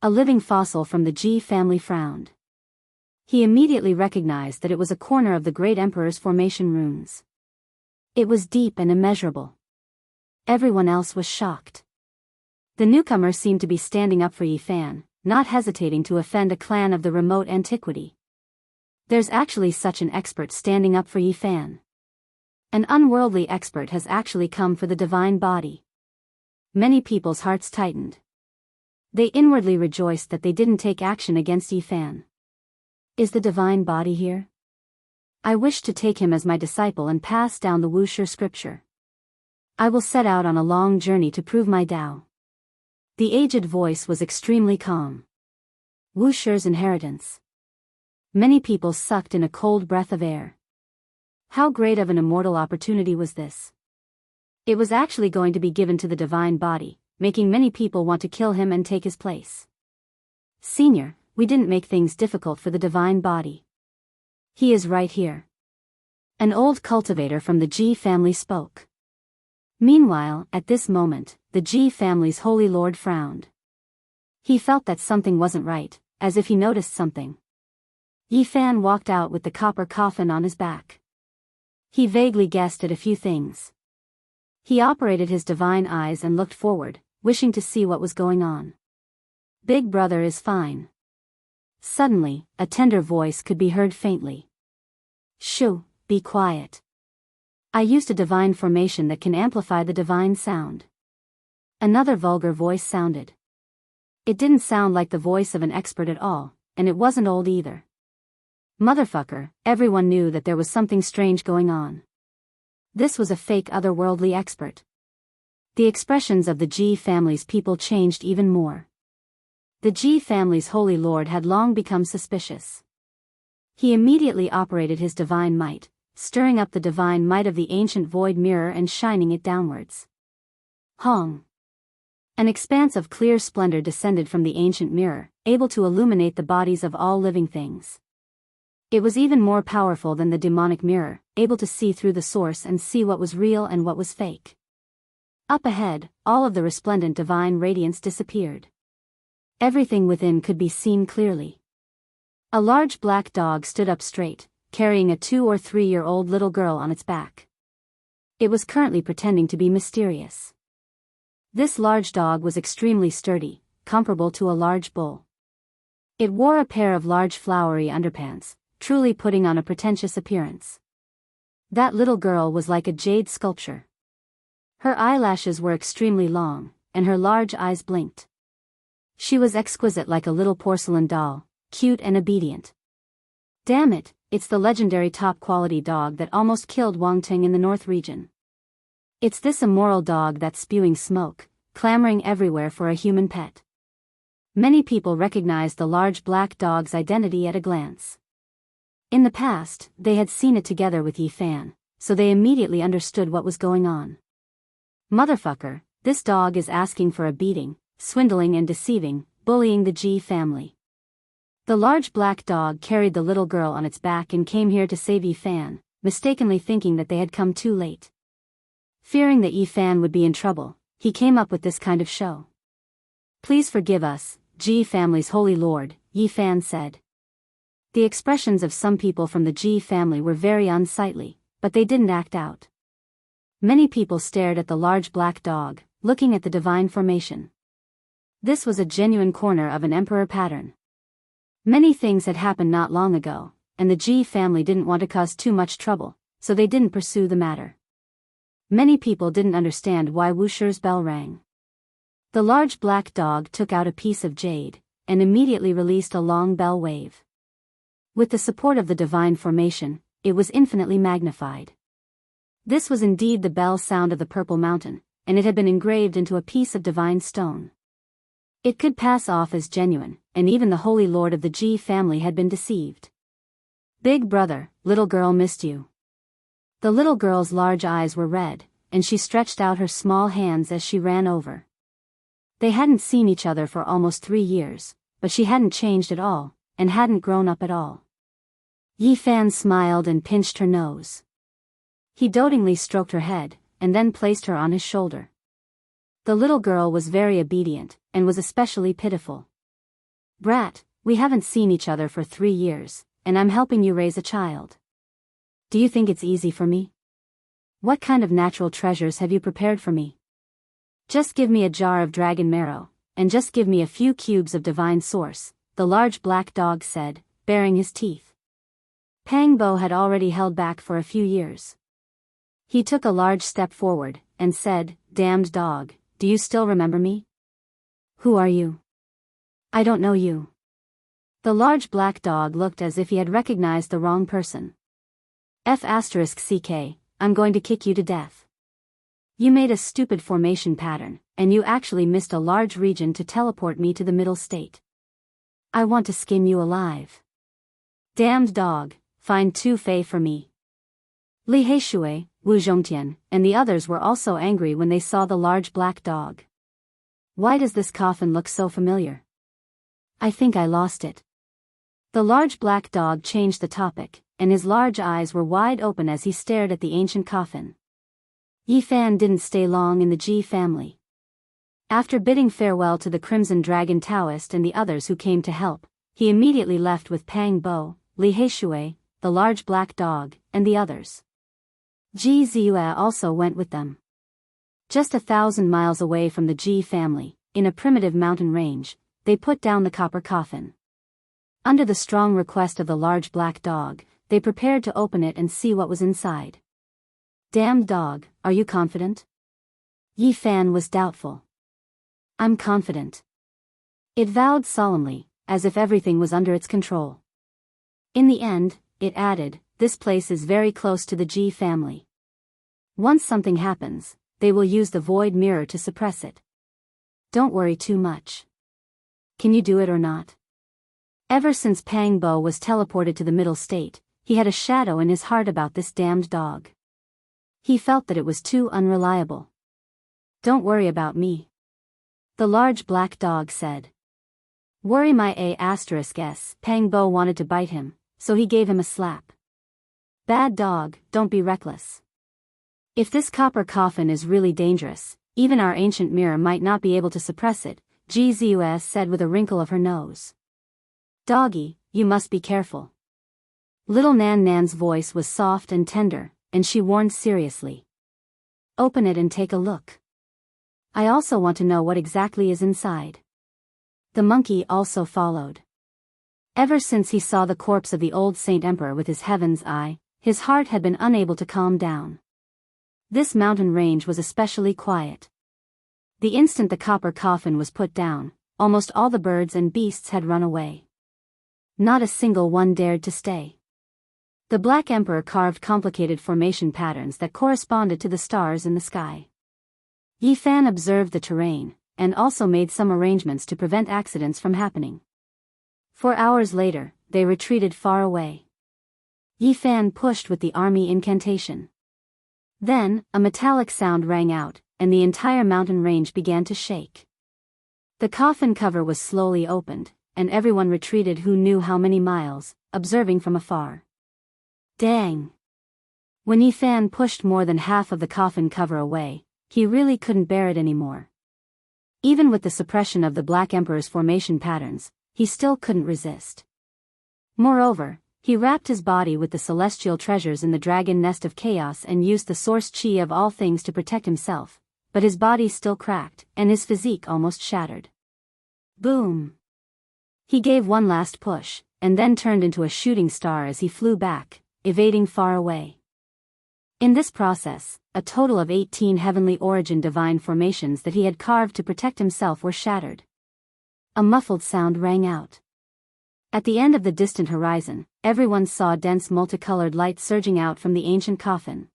A living fossil from the G family frowned. He immediately recognized that it was a corner of the great emperor's formation runes. It was deep and immeasurable. Everyone else was shocked. The newcomer seemed to be standing up for Yi Fan, not hesitating to offend a clan of the remote antiquity. There's actually such an expert standing up for Yi Fan. An unworldly expert has actually come for the divine body. Many people's hearts tightened. They inwardly rejoiced that they didn't take action against Yi Fan. Is the divine body here? I wish to take him as my disciple and pass down the Wuxia scripture. I will set out on a long journey to prove my Tao. The aged voice was extremely calm. Wuxia's inheritance. Many people sucked in a cold breath of air. How great of an immortal opportunity was this? It was actually going to be given to the divine body, making many people want to kill him and take his place. Senior, we didn't make things difficult for the divine body. He is right here. An old cultivator from the Ji family spoke. Meanwhile, at this moment, the Ji family's holy lord frowned. He felt that something wasn't right, as if he noticed something. Yi Fan walked out with the copper coffin on his back. He vaguely guessed at a few things. He operated his divine eyes and looked forward, wishing to see what was going on. Big brother is fine. Suddenly, a tender voice could be heard faintly. Shoo, be quiet. I used a divine formation that can amplify the divine sound. Another vulgar voice sounded. It didn't sound like the voice of an expert at all, and it wasn't old either. Motherfucker, everyone knew that there was something strange going on. This was a fake otherworldly expert. The expressions of the Ji family's people changed even more. The Ji family's holy lord had long become suspicious. He immediately operated his divine might, stirring up the divine might of the ancient void mirror and shining it downwards. Hong! An expanse of clear splendor descended from the ancient mirror, able to illuminate the bodies of all living things. It was even more powerful than the demonic mirror, able to see through the source and see what was real and what was fake. Up ahead, all of the resplendent divine radiance disappeared. Everything within could be seen clearly. A large black dog stood up straight, carrying a 2 or 3-year-old little girl on its back. It was currently pretending to be mysterious. This large dog was extremely sturdy, comparable to a large bull. It wore a pair of large flowery underpants, truly putting on a pretentious appearance. That little girl was like a jade sculpture. Her eyelashes were extremely long, and her large eyes blinked. She was exquisite like a little porcelain doll, cute and obedient. Damn it, it's the legendary top-quality dog that almost killed Wang Ting in the North region. It's this immoral dog that's spewing smoke, clamoring everywhere for a human pet. Many people recognized the large black dog's identity at a glance. In the past, they had seen it together with Yi Fan, so they immediately understood what was going on. Motherfucker, this dog is asking for a beating, swindling and deceiving, bullying the Ji family. The large black dog carried the little girl on its back and came here to save Yi Fan, mistakenly thinking that they had come too late. Fearing that Yi Fan would be in trouble, he came up with this kind of show. Please forgive us, Ji family's holy lord, Yi Fan said. The expressions of some people from the Ji family were very unsightly, but they didn't act out. Many people stared at the large black dog, looking at the divine formation. This was a genuine corner of an emperor pattern. Many things had happened not long ago, and the Ji family didn't want to cause too much trouble, so they didn't pursue the matter. Many people didn't understand why Wuxia's bell rang. The large black dog took out a piece of jade, and immediately released a long bell wave. With the support of the divine formation, it was infinitely magnified. This was indeed the bell sound of the Purple Mountain, and it had been engraved into a piece of divine stone. It could pass off as genuine, and even the holy lord of the Ji family had been deceived. Big brother, little girl missed you. The little girl's large eyes were red, and she stretched out her small hands as she ran over. They hadn't seen each other for almost 3 years, but she hadn't changed at all, and hadn't grown up at all. Yi Fan smiled and pinched her nose. He dotingly stroked her head, and then placed her on his shoulder. The little girl was very obedient, and was especially pitiful. "Brat, we haven't seen each other for 3 years, and I'm helping you raise a child. Do you think it's easy for me? What kind of natural treasures have you prepared for me? Just give me a jar of dragon marrow, and just give me a few cubes of divine source," the large black dog said, baring his teeth. Pang Bo had already held back for a few years. He took a large step forward, and said, "Damned dog, do you still remember me? Who are you? I don't know you." The large black dog looked as if he had recognized the wrong person. "F***ck, I'm going to kick you to death. You made a stupid formation pattern, and you actually missed a large region to teleport me to the middle state. I want to skin you alive. Damned dog, find Tu Fei for me." Li Heishui, Wu Zhongtian, and the others were also angry when they saw the large black dog. "Why does this coffin look so familiar? I think I lost it." The large black dog changed the topic, and his large eyes were wide open as he stared at the ancient coffin. Yi Fan didn't stay long in the Ji family. After bidding farewell to the Crimson Dragon Taoist and the others who came to help, he immediately left with Pang Bo, Li Heishui, the large black dog, and the others. Ji Ziyue also went with them. Just 1,000 miles away from the Ji family, in a primitive mountain range, they put down the copper coffin. Under the strong request of the large black dog, they prepared to open it and see what was inside. "Damned dog, are you confident?" Yi Fan was doubtful. "I'm confident," it vowed solemnly, as if everything was under its control. In the end, it added, "This place is very close to the Ji family. Once something happens, they will use the void mirror to suppress it. Don't worry too much. Can you do it or not?" Ever since Pang Bo was teleported to the middle state, he had a shadow in his heart about this damned dog. He felt that it was too unreliable. "Don't worry about me," the large black dog said. "Worry my **s. Pang Bo wanted to bite him, so he gave him a slap. "Bad dog, don't be reckless. If this copper coffin is really dangerous, even our ancient mirror might not be able to suppress it," Ji Ziyue said with a wrinkle of her nose. "Doggy, you must be careful." Little Nan Nan's voice was soft and tender, and she warned seriously. "Open it and take a look. I also want to know what exactly is inside." The monkey also followed. Ever since he saw the corpse of the old Saint Emperor with his heaven's eye, his heart had been unable to calm down. This mountain range was especially quiet. The instant the copper coffin was put down, almost all the birds and beasts had run away. Not a single one dared to stay. The Black Emperor carved complicated formation patterns that corresponded to the stars in the sky. Yi Fan observed the terrain, and also made some arrangements to prevent accidents from happening. 4 hours later, they retreated far away. Yi Fan pushed with the army incantation. Then, a metallic sound rang out, and the entire mountain range began to shake. The coffin cover was slowly opened, and everyone retreated who knew how many miles, observing from afar. Dang! When Yi Fan pushed more than half of the coffin cover away, he really couldn't bear it anymore. Even with the suppression of the Black Emperor's formation patterns, he still couldn't resist. Moreover, he wrapped his body with the celestial treasures in the dragon nest of chaos and used the source chi of all things to protect himself, but his body still cracked, and his physique almost shattered. Boom! He gave one last push, and then turned into a shooting star as he flew back, evading far away. In this process, a total of 18 heavenly origin divine formations that he had carved to protect himself were shattered. A muffled sound rang out. At the end of the distant horizon, everyone saw dense multicolored light surging out from the ancient coffin.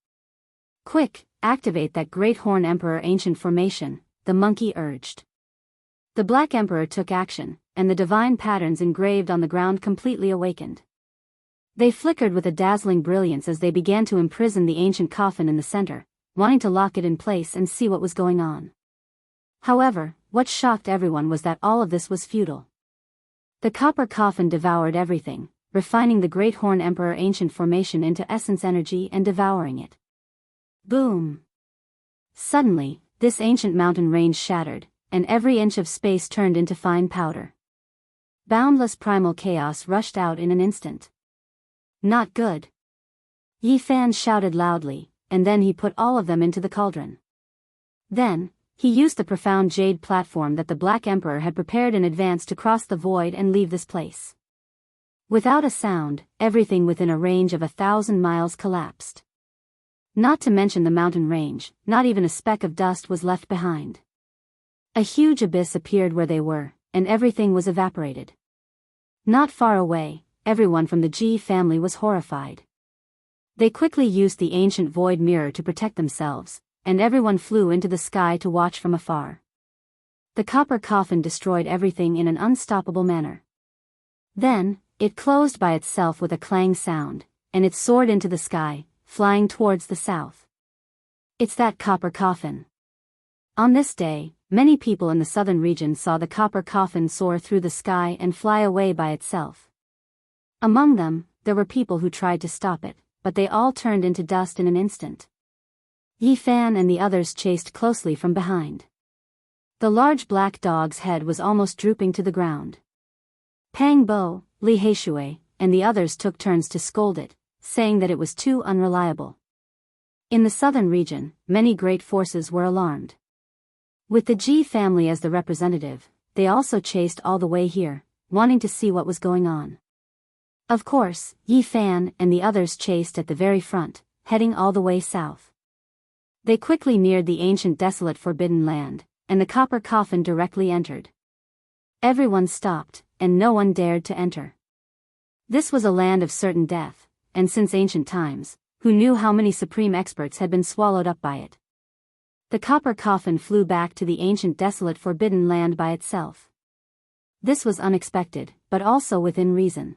Quick, activate that Great Horn Emperor ancient formation, the monkey urged. The Black Emperor took action, and the divine patterns engraved on the ground completely awakened. They flickered with a dazzling brilliance as they began to imprison the ancient coffin in the center, wanting to lock it in place and see what was going on. However, what shocked everyone was that all of this was futile. The copper coffin devoured everything, refining the Great Horn Emperor ancient formation into essence energy and devouring it. Boom! Suddenly, this ancient mountain range shattered, and every inch of space turned into fine powder. Boundless primal chaos rushed out in an instant. Not good. Yi Fan shouted loudly, and then he put all of them into the cauldron. Then, he used the profound jade platform that the Black Emperor had prepared in advance to cross the void and leave this place. Without a sound, everything within a range of 1,000 miles collapsed. Not to mention the mountain range, not even a speck of dust was left behind. A huge abyss appeared where they were, and everything was evaporated. Not far away, everyone from the Ji family was horrified. They quickly used the ancient void mirror to protect themselves, and everyone flew into the sky to watch from afar. The copper coffin destroyed everything in an unstoppable manner. Then, it closed by itself with a clang sound, and it soared into the sky, flying towards the south. It's that copper coffin. On this day, many people in the southern region saw the copper coffin soar through the sky and fly away by itself. Among them, there were people who tried to stop it, but they all turned into dust in an instant. Yi Fan and the others chased closely from behind. The large black dog's head was almost drooping to the ground. Pang Bo, Li Heishui, and the others took turns to scold it, saying that it was too unreliable. In the southern region, many great forces were alarmed. With the Ji family as the representative, they also chased all the way here, wanting to see what was going on. Of course, Yi Fan and the others chased at the very front, heading all the way south. They quickly neared the ancient desolate forbidden land, and the copper coffin directly entered. Everyone stopped, and no one dared to enter. This was a land of certain death, and since ancient times, who knew how many supreme experts had been swallowed up by it? The copper coffin flew back to the ancient desolate forbidden land by itself. This was unexpected, but also within reason.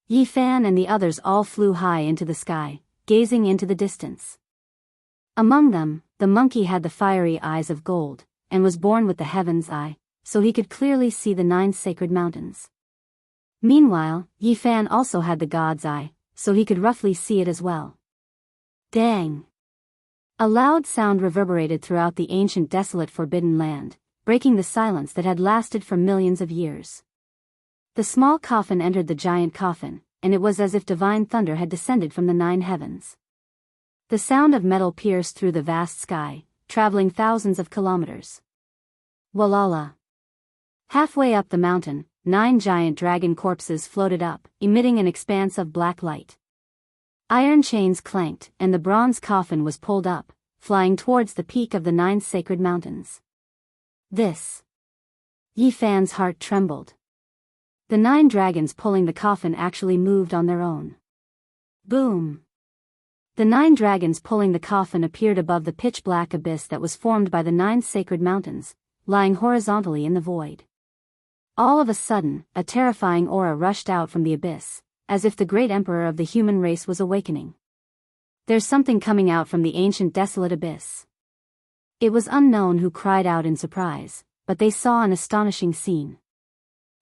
Yi Fan and the others all flew high into the sky, gazing into the distance. Among them, the monkey had the fiery eyes of gold, and was born with the heaven's eye, so he could clearly see the 9 sacred mountains. Meanwhile, Yi Fan also had the god's eye, so he could roughly see it as well. Dang! A loud sound reverberated throughout the ancient desolate forbidden land, breaking the silence that had lasted for millions of years. The small coffin entered the giant coffin, and it was as if divine thunder had descended from the 9 heavens. The sound of metal pierced through the vast sky, traveling thousands of kilometers. Walala! Halfway up the mountain, 9 giant dragon corpses floated up, emitting an expanse of black light. Iron chains clanked, and the bronze coffin was pulled up, flying towards the peak of the 9 sacred mountains. This! Yi Fan's heart trembled. The 9 dragons pulling the coffin actually moved on their own. Boom! The 9 dragons pulling the coffin appeared above the pitch-black abyss that was formed by the 9 sacred mountains, lying horizontally in the void. All of a sudden, a terrifying aura rushed out from the abyss, as if the great emperor of the human race was awakening. There's something coming out from the ancient desolate abyss. It was unknown who cried out in surprise, but they saw an astonishing scene.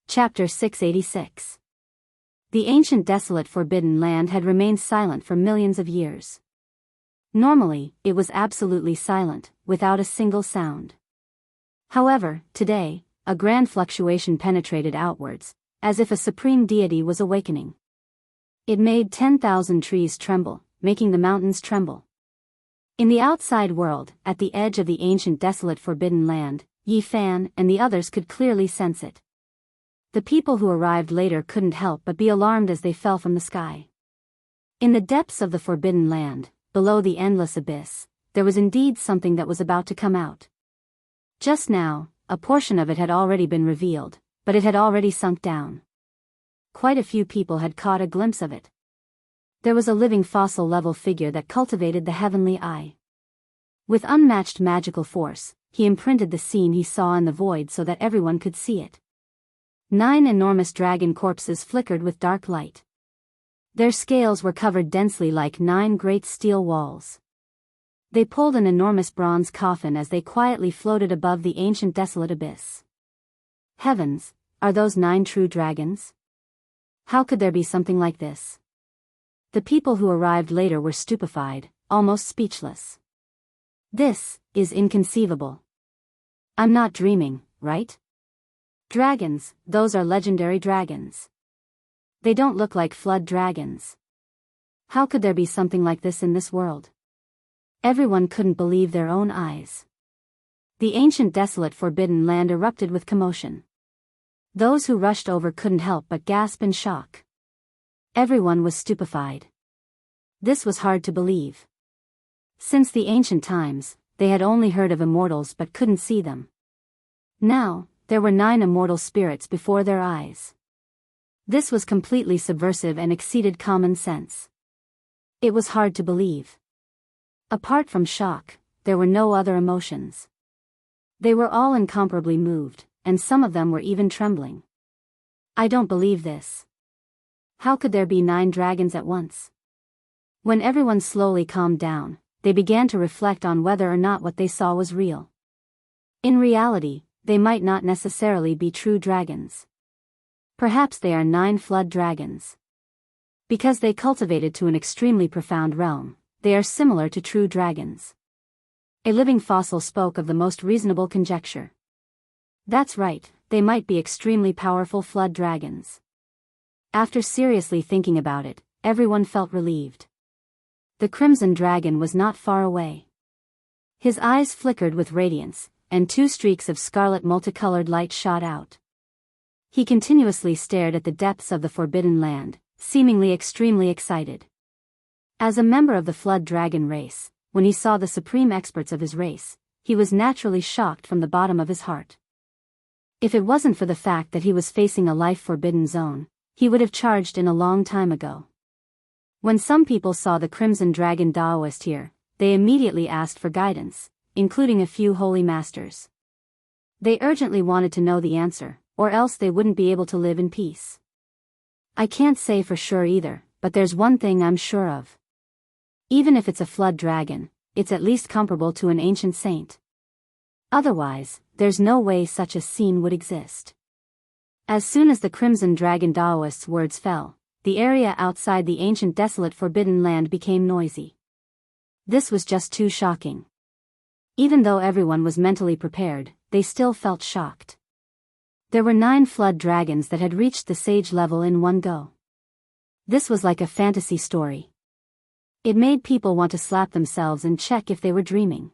Chapter 686. The ancient desolate forbidden land had remained silent for millions of years. Normally, it was absolutely silent, without a single sound. However, today, a grand fluctuation penetrated outwards, as if a supreme deity was awakening. It made 10,000 trees tremble, making the mountains tremble. In the outside world, at the edge of the ancient desolate forbidden land, Yi Fan and the others could clearly sense it. The people who arrived later couldn't help but be alarmed as they fell from the sky. In the depths of the forbidden land, below the endless abyss, there was indeed something that was about to come out. Just now, a portion of it had already been revealed, but it had already sunk down. Quite a few people had caught a glimpse of it. There was a living fossil-level figure that cultivated the heavenly eye. With unmatched magical force, he imprinted the scene he saw in the void so that everyone could see it. 9 enormous dragon corpses flickered with dark light. Their scales were covered densely like 9 great steel walls. They pulled an enormous bronze coffin as they quietly floated above the ancient desolate abyss. Heavens, are those 9 true dragons? How could there be something like this? The people who arrived later were stupefied, almost speechless. This is inconceivable. I'm not dreaming, right? Dragons, those are legendary dragons. They don't look like flood dragons. How could there be something like this in this world? Everyone couldn't believe their own eyes. The ancient desolate forbidden land erupted with commotion. Those who rushed over couldn't help but gasp in shock. Everyone was stupefied. This was hard to believe. Since the ancient times, they had only heard of immortals but couldn't see them. Now, there were 9 immortal spirits before their eyes. This was completely subversive and exceeded common sense. It was hard to believe. Apart from shock, there were no other emotions. They were all incomparably moved, and some of them were even trembling. I don't believe this. How could there be 9 dragons at once? When everyone slowly calmed down, they began to reflect on whether or not what they saw was real. In reality, they might not necessarily be true dragons. Perhaps they are 9 flood dragons. Because they cultivated to an extremely profound realm, they are similar to true dragons. A living fossil spoke of the most reasonable conjecture. That's right, they might be extremely powerful flood dragons. After seriously thinking about it, everyone felt relieved. The crimson dragon was not far away. His eyes flickered with radiance, and 2 streaks of scarlet multicolored light shot out. He continuously stared at the depths of the forbidden land, seemingly extremely excited. As a member of the flood dragon race, when he saw the supreme experts of his race, he was naturally shocked from the bottom of his heart. If it wasn't for the fact that he was facing a life-forbidden zone, he would have charged in a long time ago. When some people saw the crimson dragon Daoist here, they immediately asked for guidance, including a few holy masters. They urgently wanted to know the answer, or else they wouldn't be able to live in peace. I can't say for sure either, but there's one thing I'm sure of. Even if it's a flood dragon, it's at least comparable to an ancient saint. Otherwise, there's no way such a scene would exist. As soon as the crimson dragon Daoist's words fell, the area outside the ancient desolate forbidden land became noisy. This was just too shocking. Even though everyone was mentally prepared, they still felt shocked. There were 9 flood dragons that had reached the sage level in one go. This was like a fantasy story. It made people want to slap themselves and check if they were dreaming.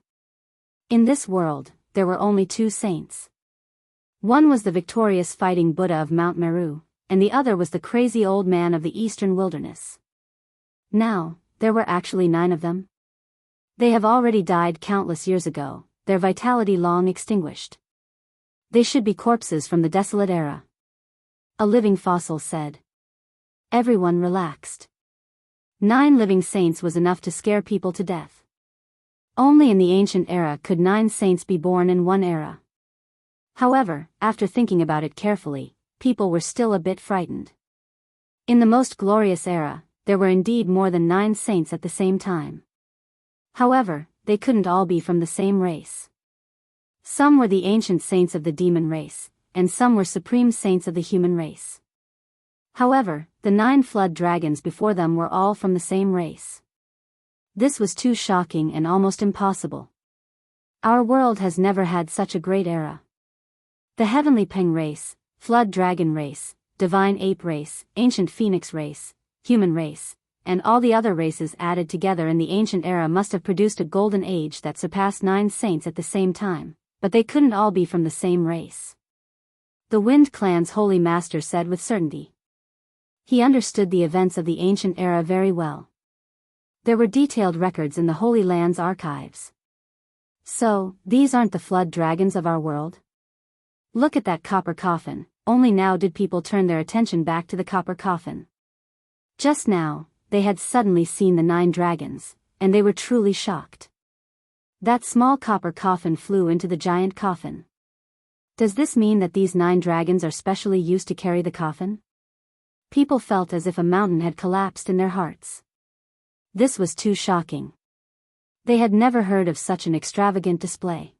In this world, there were only 2 saints. One was the victorious fighting Buddha of Mount Meru, and the other was the crazy old man of the eastern wilderness. Now, there were actually 9 of them. They have already died countless years ago, their vitality long extinguished. They should be corpses from the desolate era. A living fossil said. Everyone relaxed. 9 living saints was enough to scare people to death. Only in the ancient era could 9 saints be born in one era. However, after thinking about it carefully, people were still a bit frightened. In the most glorious era, there were indeed more than 9 saints at the same time. However, they couldn't all be from the same race. Some were the ancient saints of the demon race, and some were supreme saints of the human race. However, the 9 flood dragons before them were all from the same race. This was too shocking and almost impossible. Our world has never had such a great era. The heavenly Peng race, flood dragon race, divine ape race, ancient phoenix race, human race, and all the other races added together in the ancient era must have produced a golden age that surpassed 9 saints at the same time, but they couldn't all be from the same race. The Wind Clan's holy master said with certainty. He understood the events of the ancient era very well. There were detailed records in the Holy Land's archives. So, these aren't the flood dragons of our world? Look at that copper coffin. Only now did people turn their attention back to the copper coffin. Just now, they had suddenly seen the 9 dragons, and they were truly shocked. That small copper coffin flew into the giant coffin. Does this mean that these 9 dragons are specially used to carry the coffin? People felt as if a mountain had collapsed in their hearts. This was too shocking. They had never heard of such an extravagant display.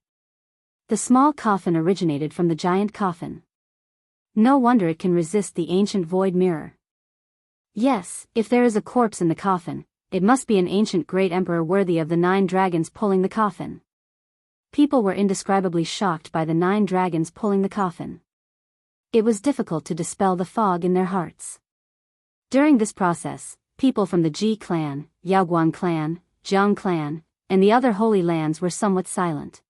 The small coffin originated from the giant coffin. No wonder it can resist the ancient void mirror. Yes, if there is a corpse in the coffin, it must be an ancient great emperor worthy of the 9 dragons pulling the coffin. People were indescribably shocked by the 9 dragons pulling the coffin. It was difficult to dispel the fog in their hearts. During this process, people from the Ji clan, Yaoguang clan, Jiang clan, and the other holy lands were somewhat silent.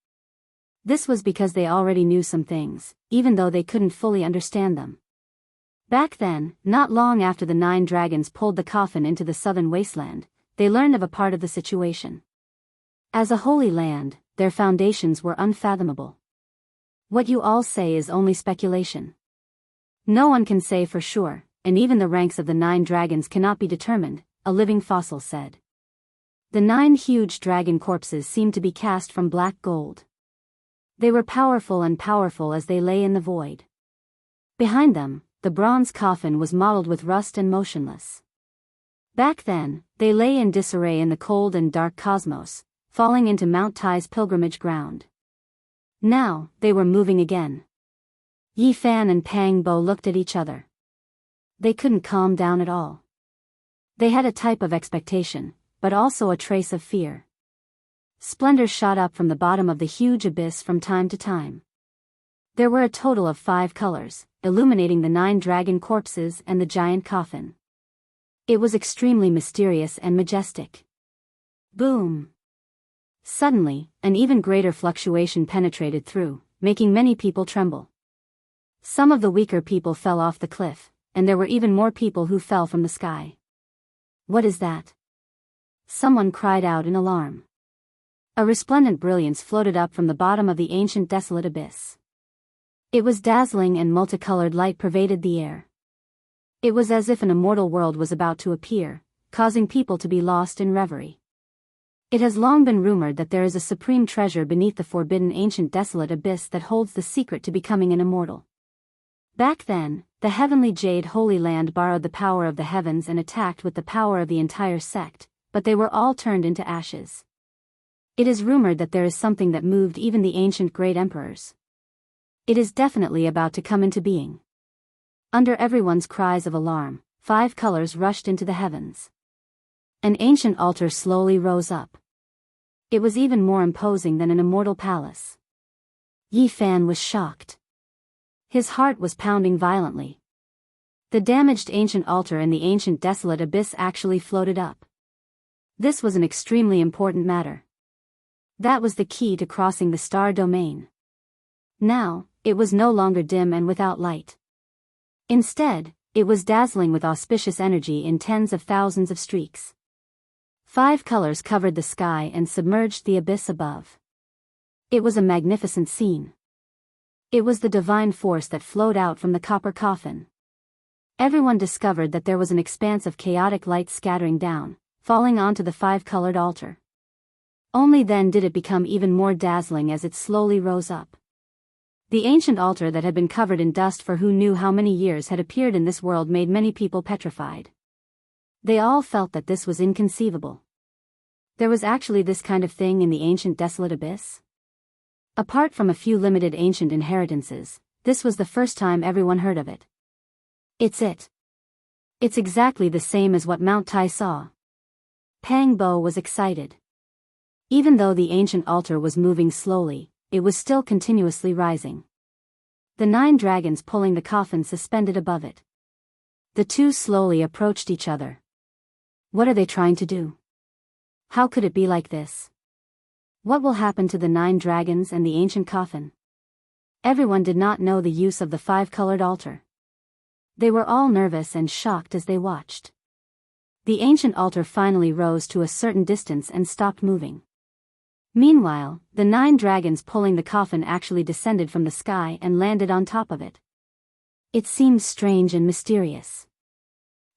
This was because they already knew some things, even though they couldn't fully understand them. Back then, not long after the 9 dragons pulled the coffin into the southern wasteland, they learned of a part of the situation. As a holy land, their foundations were unfathomable. What you all say is only speculation. No one can say for sure, and even the ranks of the 9 dragons cannot be determined, a living fossil said. The 9 huge dragon corpses seemed to be cast from black gold. They were powerful as they lay in the void. Behind them, the bronze coffin was mottled with rust and motionless. Back then, they lay in disarray in the cold and dark cosmos, falling into Mount Tai's pilgrimage ground. Now, they were moving again. Yi Fan and Pang Bo looked at each other. They couldn't calm down at all. They had a type of expectation, but also a trace of fear. Splendor shot up from the bottom of the huge abyss from time to time. There were a total of 5 colors, illuminating the 9 dragon corpses and the giant coffin. It was extremely mysterious and majestic. Boom! Suddenly, an even greater fluctuation penetrated through, making many people tremble. Some of the weaker people fell off the cliff, and there were even more people who fell from the sky. What is that? Someone cried out in alarm. A resplendent brilliance floated up from the bottom of the ancient desolate abyss. It was dazzling and multicolored light pervaded the air. It was as if an immortal world was about to appear, causing people to be lost in reverie. It has long been rumored that there is a supreme treasure beneath the forbidden ancient desolate abyss that holds the secret to becoming an immortal. Back then, the heavenly jade Holy Land borrowed the power of the heavens and attacked with the power of the entire sect, but they were all turned into ashes. It is rumored that there is something that moved even the ancient great emperors. It is definitely about to come into being. Under everyone's cries of alarm, 5 colors rushed into the heavens. An ancient altar slowly rose up. It was even more imposing than an immortal palace. Yi Fan was shocked. His heart was pounding violently. The damaged ancient altar in the ancient desolate abyss actually floated up. This was an extremely important matter. That was the key to crossing the star domain. Now, it was no longer dim and without light. Instead, it was dazzling with auspicious energy in tens of thousands of streaks. 5 colors covered the sky and submerged the abyss above. It was a magnificent scene. It was the divine force that flowed out from the copper coffin. Everyone discovered that there was an expanse of chaotic light scattering down, falling onto the 5-colored altar. Only then did it become even more dazzling as it slowly rose up. The ancient altar that had been covered in dust for who knew how many years had appeared in this world made many people petrified. They all felt that this was inconceivable. There was actually this kind of thing in the ancient desolate abyss? Apart from a few limited ancient inheritances, this was the first time everyone heard of it. It's it. It's exactly the same as what Mount Tai saw. Pang Bo was excited. Even though the ancient altar was moving slowly, it was still continuously rising. The 9 dragons pulling the coffin suspended above it. The two slowly approached each other. What are they trying to do? How could it be like this? What will happen to the 9 dragons and the ancient coffin? Everyone did not know the use of the 5-colored altar. They were all nervous and shocked as they watched. The ancient altar finally rose to a certain distance and stopped moving. Meanwhile, the 9 dragons pulling the coffin actually descended from the sky and landed on top of it. It seemed strange and mysterious.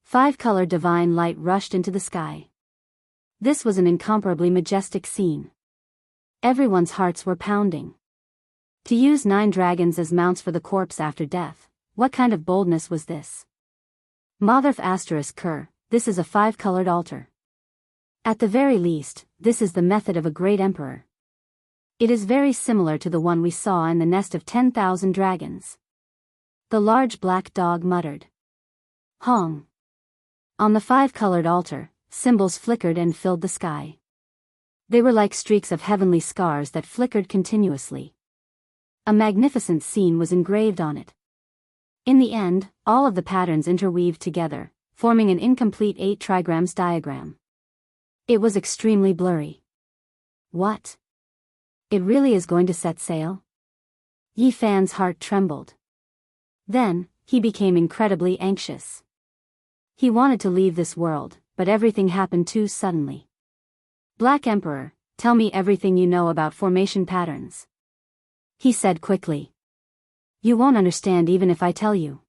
5-colored divine light rushed into the sky. This was an incomparably majestic scene. Everyone's hearts were pounding. To use 9 dragons as mounts for the corpse after death, what kind of boldness was this? Motherf ****, this is a 5-colored altar. At the very least, this is the method of a great emperor. It is very similar to the one we saw in the nest of 10,000 dragons. The large black dog muttered. Hong. On the five-colored altar, symbols flickered and filled the sky. They were like streaks of heavenly scars that flickered continuously. A magnificent scene was engraved on it. In the end, all of the patterns interweaved together, forming an incomplete 8 trigrams diagram. It was extremely blurry. What? It really is going to set sail? Yi Fan's heart trembled. Then, he became incredibly anxious. He wanted to leave this world, but everything happened too suddenly. Black Emperor, tell me everything you know about formation patterns. He said quickly. You won't understand even if I tell you.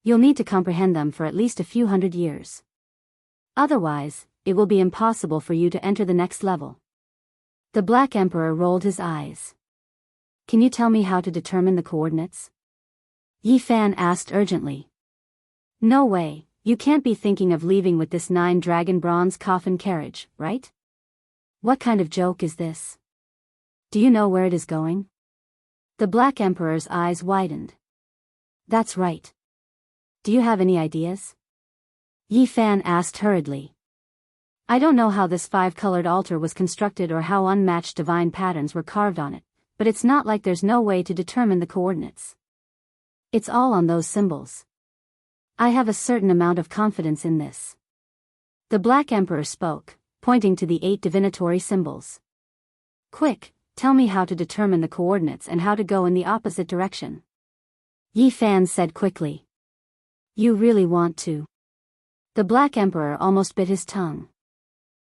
You'll need to comprehend them for at least a few hundred years. Otherwise, it will be impossible for you to enter the next level. The Black Emperor rolled his eyes. Can you tell me how to determine the coordinates? Yi Fan asked urgently. No way, you can't be thinking of leaving with this 9-dragon bronze coffin carriage, right? What kind of joke is this? Do you know where it is going? The Black Emperor's eyes widened. That's right. Do you have any ideas? Yi Fan asked hurriedly. I don't know how this 5-colored altar was constructed or how unmatched divine patterns were carved on it, but it's not like there's no way to determine the coordinates. It's all on those symbols. I have a certain amount of confidence in this. The Black Emperor spoke, pointing to the 8 divinatory symbols. Quick, tell me how to determine the coordinates and how to go in the opposite direction. Yi Fan said quickly. You really want to? The Black Emperor almost bit his tongue.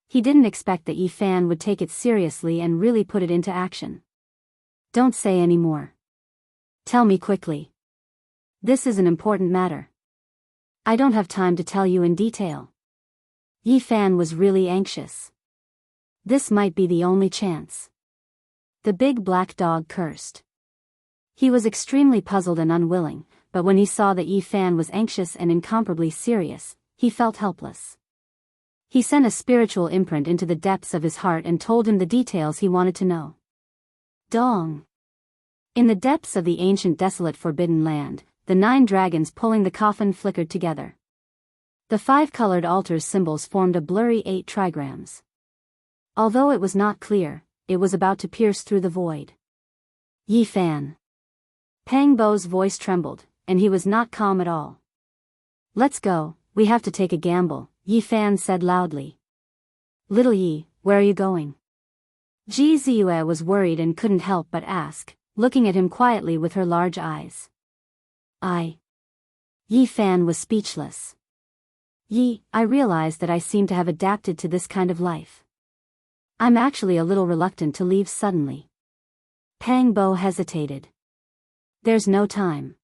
He didn't expect that Yi Fan would take it seriously and really put it into action. Don't say any more. Tell me quickly. This is an important matter. I don't have time to tell you in detail. Yi Fan was really anxious. This might be the only chance. The big black dog cursed. He was extremely puzzled and unwilling, but when he saw that Yi Fan was anxious and incomparably serious, he felt helpless. He sent a spiritual imprint into the depths of his heart and told him the details he wanted to know. Dong! In the depths of the ancient desolate forbidden land, the 9 dragons pulling the coffin flickered together. The 5-colored altar's symbols formed a blurry 8 trigrams. Although it was not clear, it was about to pierce through the void. Yi Fan. Pang Bo's voice trembled, and he was not calm at all. Let's go, we have to take a gamble, Yi Fan said loudly. Little Yi, where are you going? Ji Ziyue was worried and couldn't help but ask, looking at him quietly with her large eyes. Yi Fan was speechless. Yi, I realize that I seem to have adapted to this kind of life. I'm actually a little reluctant to leave suddenly. Pang Bo hesitated. There's no time.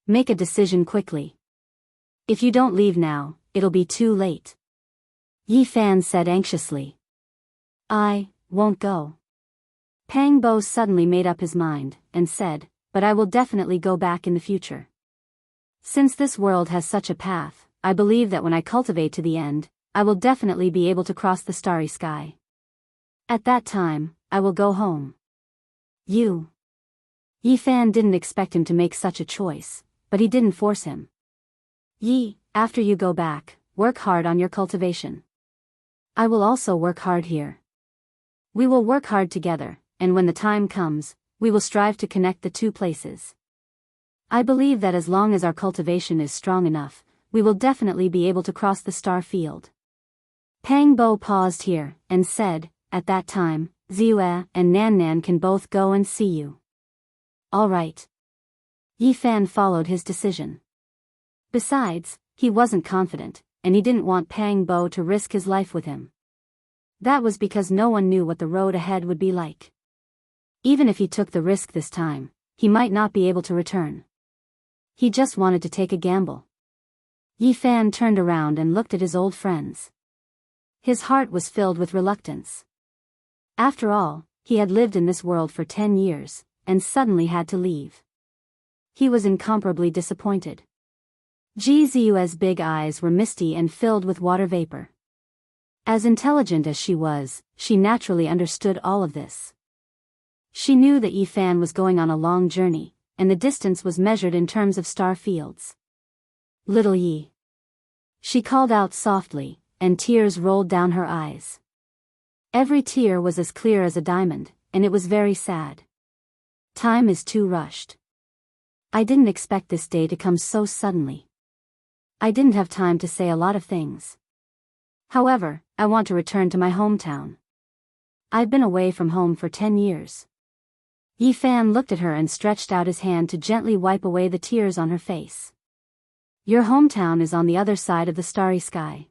Make a decision quickly. If you don't leave now, it'll be too late. Yi Fan said anxiously. I won't go. Pang Bo suddenly made up his mind, and said, but I will definitely go back in the future. Since this world has such a path, I believe that when I cultivate to the end, I will definitely be able to cross the starry sky. At that time, I will go home. You. Yi Fan didn't expect him to make such a choice, but he didn't force him. Yi, after you go back, work hard on your cultivation. I will also work hard here. We will work hard together, and when the time comes, we will strive to connect the 2 places. I believe that as long as our cultivation is strong enough, we will definitely be able to cross the star field. Pang Bo paused here, and said, at that time, Ziyue and Nan Nan can both go and see you. All right. Yi Fan followed his decision. Besides, he wasn't confident, and he didn't want Pang Bo to risk his life with him. That was because no one knew what the road ahead would be like. Even if he took the risk this time, he might not be able to return. He just wanted to take a gamble. Yi Fan turned around and looked at his old friends. His heart was filled with reluctance. After all, he had lived in this world for 10 years, and suddenly had to leave. He was incomparably disappointed. Ji Ziyue's big eyes were misty and filled with water vapor. As intelligent as she was, she naturally understood all of this. She knew that Yi Fan was going on a long journey, and the distance was measured in terms of star fields. Little Yi. She called out softly, and tears rolled down her eyes. Every tear was as clear as a diamond, and it was very sad. Time is too rushed. I didn't expect this day to come so suddenly. I didn't have time to say a lot of things. However, I want to return to my hometown. I've been away from home for 10 years. Yi Fan looked at her and stretched out his hand to gently wipe away the tears on her face. Your hometown is on the other side of the starry sky.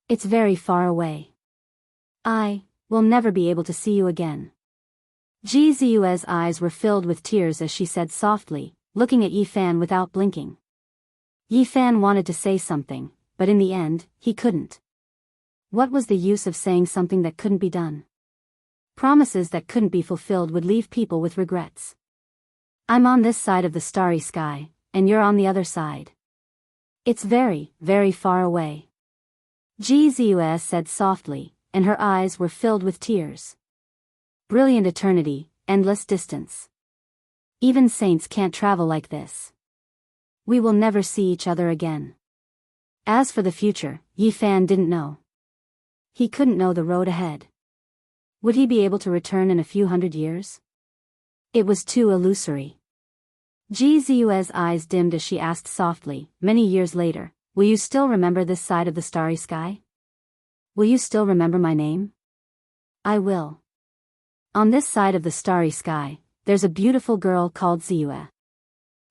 It's very far away. I will never be able to see you again. Ji Ziyue's eyes were filled with tears as she said softly, looking at Yi Fan without blinking. Yi Fan wanted to say something, but in the end, he couldn't. What was the use of saying something that couldn't be done? Promises that couldn't be fulfilled would leave people with regrets. I'm on this side of the starry sky, and you're on the other side. It's very, very far away. Ji Ziyue said softly, and her eyes were filled with tears. Brilliant eternity, endless distance. Even saints can't travel like this. We will never see each other again. As for the future, Yi Fan didn't know. He couldn't know the road ahead. Would he be able to return in a few hundred years? It was too illusory. Ji Ziyue's eyes dimmed as she asked softly, many years later, will you still remember this side of the starry sky? Will you still remember my name? I will. On this side of the starry sky, there's a beautiful girl called Ziyue.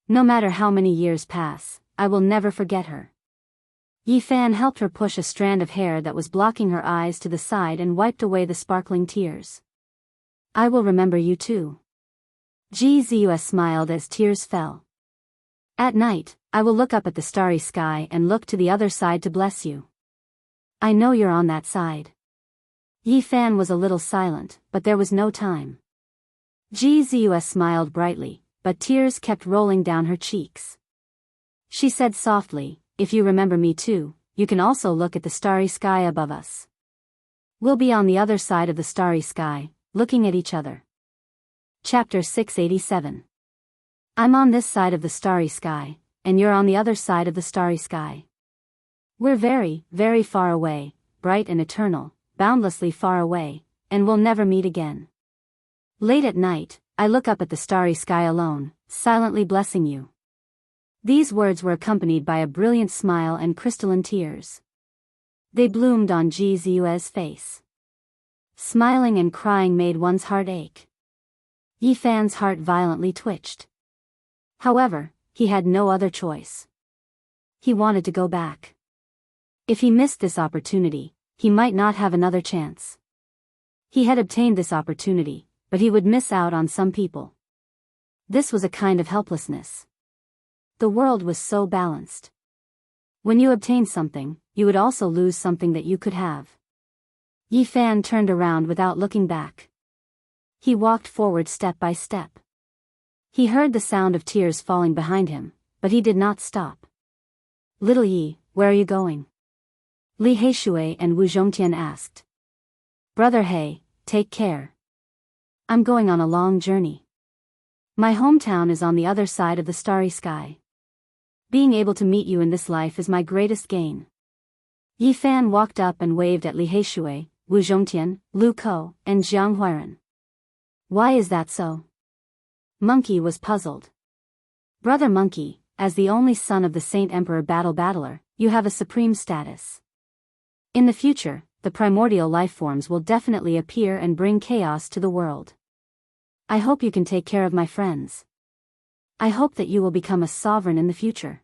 No matter how many years pass, I will never forget her. Yi Fan helped her push a strand of hair that was blocking her eyes to the side and wiped away the sparkling tears. I will remember you too. Ji Ziyue smiled as tears fell. At night, I will look up at the starry sky and look to the other side to bless you. I know you're on that side. Yi Fan was a little silent, but there was no time. Ji Ziyue smiled brightly, but tears kept rolling down her cheeks. She said softly, if you remember me too, you can also look at the starry sky above us. We'll be on the other side of the starry sky, looking at each other. Chapter 687. I'm on this side of the starry sky, and you're on the other side of the starry sky. We're very, very far away, bright and eternal, boundlessly far away, and we'll never meet again. Late at night, I look up at the starry sky alone, silently blessing you. These words were accompanied by a brilliant smile and crystalline tears. They bloomed on Ji Ziyue's face. Smiling and crying made one's heart ache. Yi Fan's heart violently twitched. However, he had no other choice. He wanted to go back. If he missed this opportunity, he might not have another chance. He had obtained this opportunity, but he would miss out on some people. This was a kind of helplessness. The world was so balanced. When you obtained something, you would also lose something that you could have. Yi Fan turned around without looking back. He walked forward step by step. He heard the sound of tears falling behind him, but he did not stop. Little Yi, where are you going? Li Heishui and Wu Zhongtian asked. Brother He, take care. I'm going on a long journey. My hometown is on the other side of the starry sky. Being able to meet you in this life is my greatest gain. Yi Fan walked up and waved at Li Heishui, Wu Zhongtian, Lu Ko, and Jiang Huiren. Why is that so? Monkey was puzzled. Brother Monkey, as the only son of the Saint Emperor Battler, you have a supreme status. In the future, the primordial life forms will definitely appear and bring chaos to the world. I hope you can take care of my friends. I hope that you will become a sovereign in the future.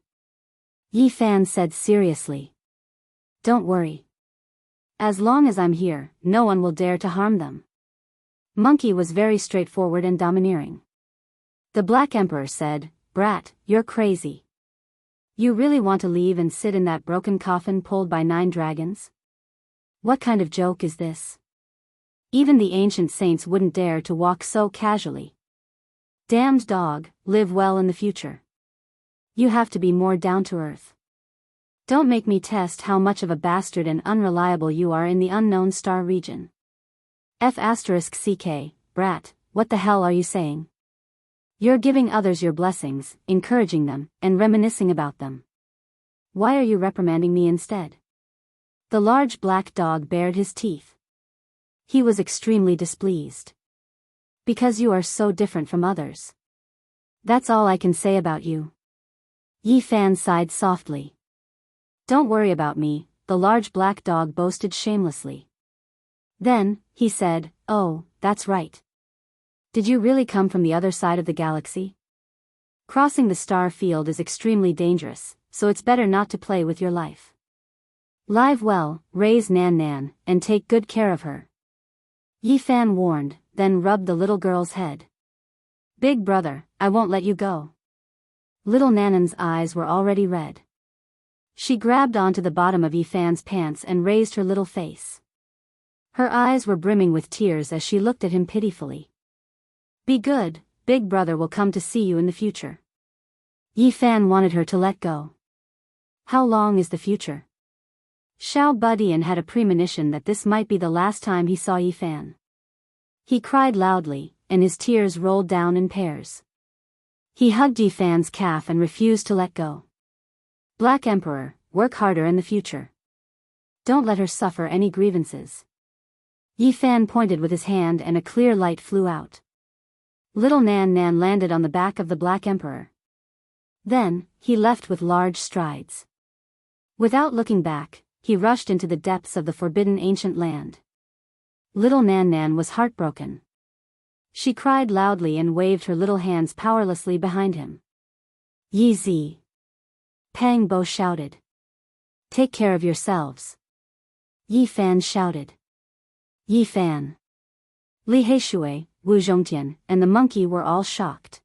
Yi Fan said seriously. Don't worry. As long as I'm here, no one will dare to harm them. Monkey was very straightforward and domineering. The Black Emperor said, Brat, you're crazy. You really want to leave and sit in that broken coffin pulled by 9 dragons? What kind of joke is this? Even the ancient saints wouldn't dare to walk so casually. Damned dog, live well in the future. You have to be more down to earth. Don't make me test how much of a bastard and unreliable you are in the unknown star region. F***CK, brat, what the hell are you saying? You're giving others your blessings, encouraging them, and reminiscing about them. Why are you reprimanding me instead? The large black dog bared his teeth. He was extremely displeased. Because you are so different from others. That's all I can say about you. Yi Fan sighed softly. Don't worry about me, the large black dog boasted shamelessly. Then, he said, oh, that's right. Did you really come from the other side of the galaxy? Crossing the star field is extremely dangerous, so it's better not to play with your life. Live well, raise Nan Nan, and take good care of her. Yi Fan warned, then rubbed the little girl's head. Big brother, I won't let you go. Little Nanan's eyes were already red. She grabbed onto the bottom of Yi Fan's pants and raised her little face. Her eyes were brimming with tears as she looked at him pitifully. Be good, Big brother will come to see you in the future. Yi Fan wanted her to let go. How long is the future? Xiao Budian had a premonition that this might be the last time he saw Yi Fan. He cried loudly, and his tears rolled down in pairs. He hugged Yi Fan's calf and refused to let go. Black Emperor, work harder in the future. Don't let her suffer any grievances. Yi Fan pointed with his hand and a clear light flew out. Little Nan Nan landed on the back of the Black Emperor. Then, he left with large strides. Without looking back, he rushed into the depths of the forbidden ancient land. Little Nan Nan was heartbroken. She cried loudly and waved her little hands powerlessly behind him. Yi Zi. Pang Bo shouted. Take care of yourselves. Yi Fan shouted. Yi Fan. Li Heishui, Wu Zhongtian, and the monkey were all shocked.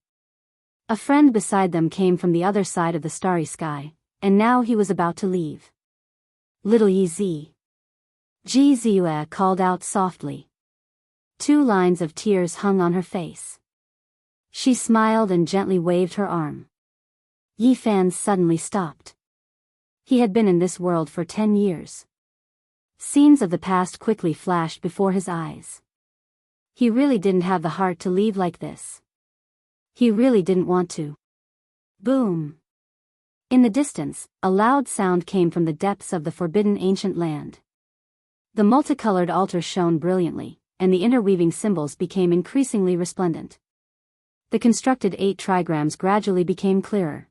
A friend beside them came from the other side of the starry sky, and now he was about to leave. Little Yi Zi. Ji Ziyue called out softly. 2 lines of tears hung on her face. She smiled and gently waved her arm. Yi Fan suddenly stopped. He had been in this world for 10 years. Scenes of the past quickly flashed before his eyes. He really didn't have the heart to leave like this. He really didn't want to. Boom! In the distance, a loud sound came from the depths of the forbidden ancient land. The multicolored altar shone brilliantly, and the interweaving symbols became increasingly resplendent. The constructed 8 trigrams gradually became clearer.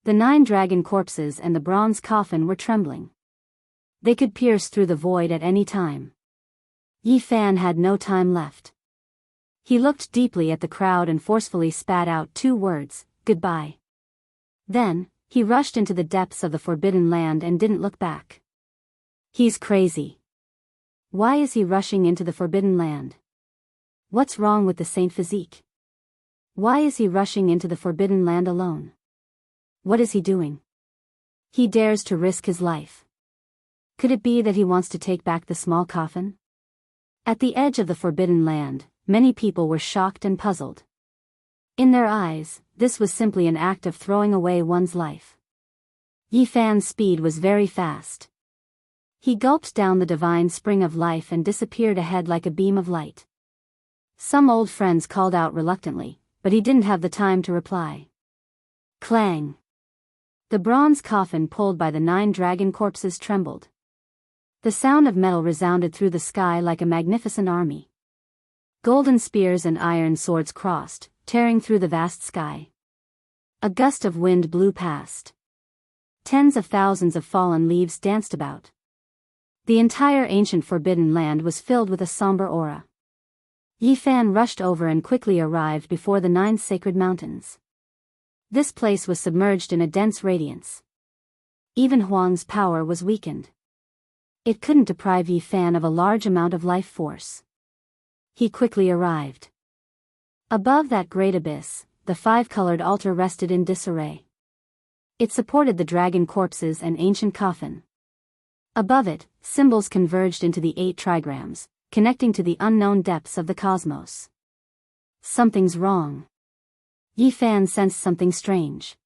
The 9 dragon corpses and the bronze coffin were trembling. They could pierce through the void at any time. Yi Fan had no time left. He looked deeply at the crowd and forcefully spat out 2 words, goodbye. Then, he rushed into the depths of the forbidden land and didn't look back. He's crazy. Why is he rushing into the forbidden land? What's wrong with the Saint Physique? Why is he rushing into the forbidden land alone? What is he doing? He dares to risk his life. Could it be that he wants to take back the small coffin? At the edge of the forbidden land, many people were shocked and puzzled. In their eyes, this was simply an act of throwing away one's life. Yi Fan's speed was very fast. He gulped down the divine spring of life and disappeared ahead like a beam of light. Some old friends called out reluctantly, but he didn't have the time to reply. Clang! The bronze coffin pulled by the 9 dragon corpses trembled. The sound of metal resounded through the sky like a magnificent army. Golden spears and iron swords crossed, tearing through the vast sky. A gust of wind blew past. Tens of thousands of fallen leaves danced about. The entire ancient forbidden land was filled with a somber aura. Yi Fan rushed over and quickly arrived before the 9 sacred mountains. This place was submerged in a dense radiance. Even Huang's power was weakened. It couldn't deprive Yi Fan of a large amount of life force. He quickly arrived. Above that great abyss, the 5-colored altar rested in disarray. It supported the dragon corpses and ancient coffin. Above it, symbols converged into the 8 trigrams, connecting to the unknown depths of the cosmos. Something's wrong. Yi Fan sensed something strange.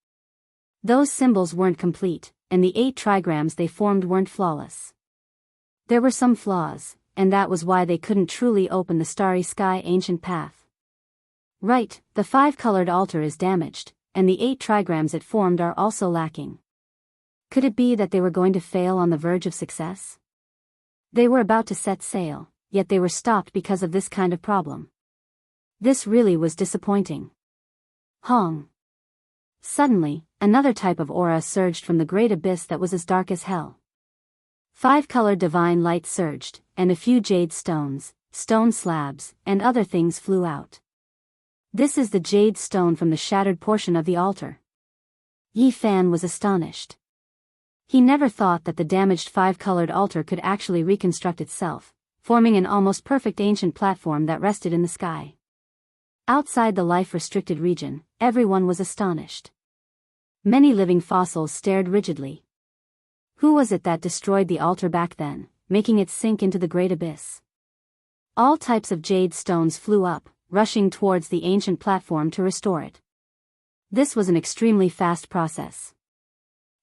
Those symbols weren't complete, and the 8 trigrams they formed weren't flawless. There were some flaws, and that was why they couldn't truly open the starry sky ancient path. Right, the 5-colored altar is damaged, and the 8 trigrams it formed are also lacking. Could it be that they were going to fail on the verge of success? They were about to set sail, yet they were stopped because of this kind of problem. This really was disappointing. Hong. Suddenly, another type of aura surged from the great abyss that was as dark as hell. 5-colored divine light surged, and a few jade stones, stone slabs, and other things flew out. This is the jade stone from the shattered portion of the altar. Yi Fan was astonished. He never thought that the damaged 5-colored altar could actually reconstruct itself, forming an almost perfect ancient platform that rested in the sky. Outside the life-restricted region, everyone was astonished. Many living fossils stared rigidly. Who was it that destroyed the altar back then, making it sink into the great abyss? All types of jade stones flew up, rushing towards the ancient platform to restore it. This was an extremely fast process.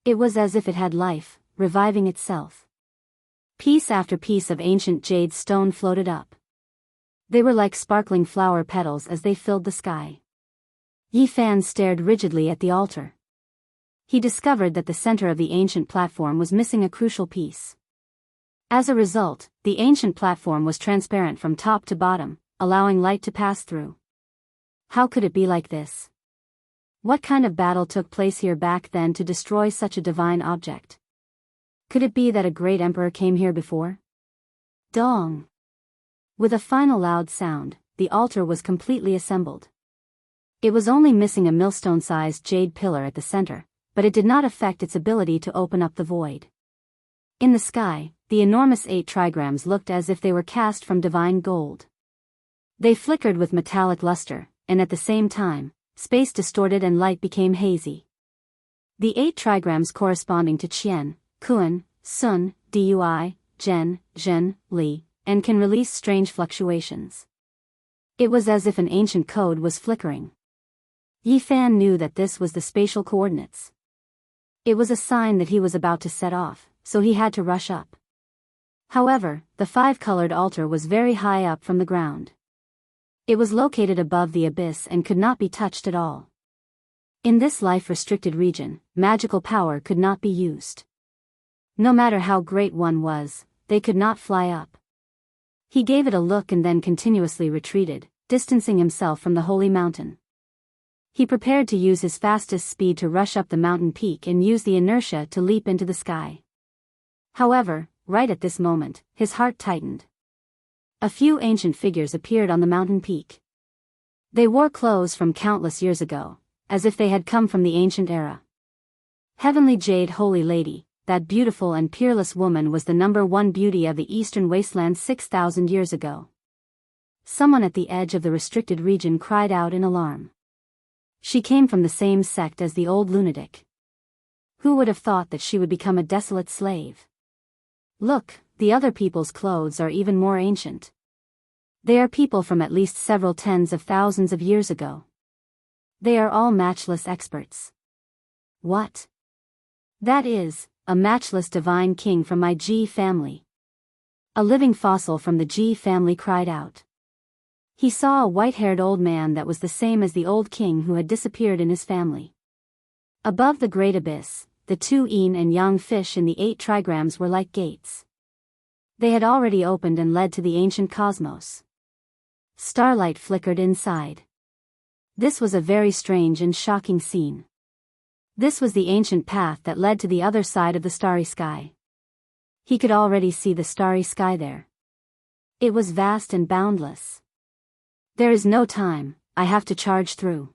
It was as if it had life, reviving itself. Piece after piece of ancient jade stone floated up. They were like sparkling flower petals as they filled the sky. Yi Fan stared rigidly at the altar. He discovered that the center of the ancient platform was missing a crucial piece. As a result, the ancient platform was transparent from top to bottom, allowing light to pass through. How could it be like this? What kind of battle took place here back then to destroy such a divine object? Could it be that a great emperor came here before? Dong! With a final loud sound, the altar was completely assembled. It was only missing a millstone-sized jade pillar at the center, but it did not affect its ability to open up the void. In the sky, the enormous 8 trigrams looked as if they were cast from divine gold. They flickered with metallic luster, and at the same time, space distorted and light became hazy. The 8 trigrams corresponding to Qian, Kun, Sun, Dui, Zhen, Zhen, Li, and can release strange fluctuations. It was as if an ancient code was flickering. Yi Fan knew that this was the spatial coordinates. It was a sign that he was about to set off, so he had to rush up. However, the 5-colored altar was very high up from the ground. It was located above the abyss and could not be touched at all. In this life-restricted region, magical power could not be used. No matter how great one was, they could not fly up. He gave it a look and then continuously retreated, distancing himself from the holy mountain. He prepared to use his fastest speed to rush up the mountain peak and use the inertia to leap into the sky. However, right at this moment, his heart tightened. A few ancient figures appeared on the mountain peak. They wore clothes from countless years ago, as if they had come from the ancient era. Heavenly Jade Holy Lady, that beautiful and peerless woman was the #1 beauty of the eastern wasteland 6,000 years ago. Someone at the edge of the restricted region cried out in alarm. She came from the same sect as the old lunatic. Who would have thought that she would become a desolate slave? Look, the other people's clothes are even more ancient. They are people from at least several tens of thousands of years ago. They are all matchless experts. What? That is, a matchless divine king from my G family. A living fossil from the G family cried out. He saw a white-haired old man that was the same as the old king who had disappeared in his family. Above the great abyss, the 2 yin and yang fish in the 8 trigrams were like gates. They had already opened and led to the ancient cosmos. Starlight flickered inside. This was a very strange and shocking scene. This was the ancient path that led to the other side of the starry sky. He could already see the starry sky there. It was vast and boundless. There is no time, I have to charge through.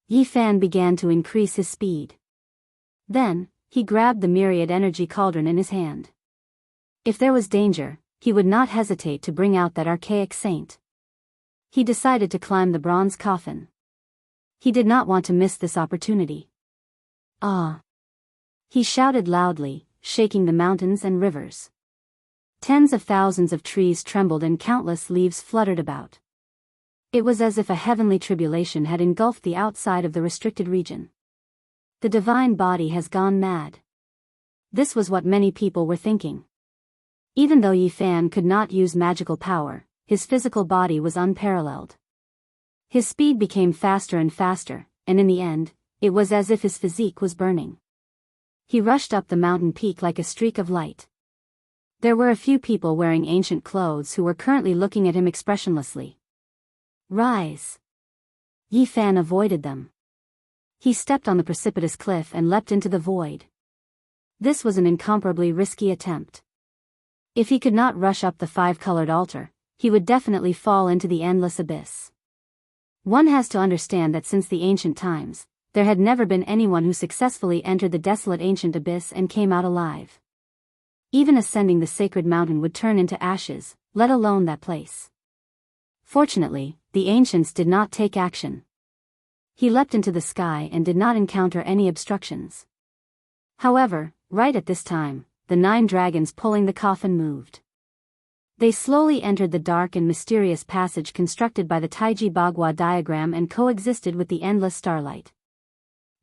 Yi Fan began to increase his speed. Then, he grabbed the myriad energy cauldron in his hand. If there was danger, he would not hesitate to bring out that archaic saint. He decided to climb the bronze coffin. He did not want to miss this opportunity. Ah! He shouted loudly, shaking the mountains and rivers. Tens of thousands of trees trembled and countless leaves fluttered about. It was as if a heavenly tribulation had engulfed the outside of the restricted region. The divine body has gone mad. This was what many people were thinking. Even though Yi Fan could not use magical power, his physical body was unparalleled. His speed became faster and faster, and in the end, it was as if his physique was burning. He rushed up the mountain peak like a streak of light. There were a few people wearing ancient clothes who were currently looking at him expressionlessly. Rise! Yi Fan avoided them. He stepped on the precipitous cliff and leapt into the void. This was an incomparably risky attempt. If he could not rush up the five-colored altar, he would definitely fall into the endless abyss. One has to understand that since the ancient times, there had never been anyone who successfully entered the desolate ancient abyss and came out alive. Even ascending the sacred mountain would turn into ashes, let alone that place. Fortunately, the ancients did not take action. He leapt into the sky and did not encounter any obstructions. However, right at this time, the 9 dragons pulling the coffin moved. They slowly entered the dark and mysterious passage constructed by the Taiji Bagua diagram and coexisted with the endless starlight.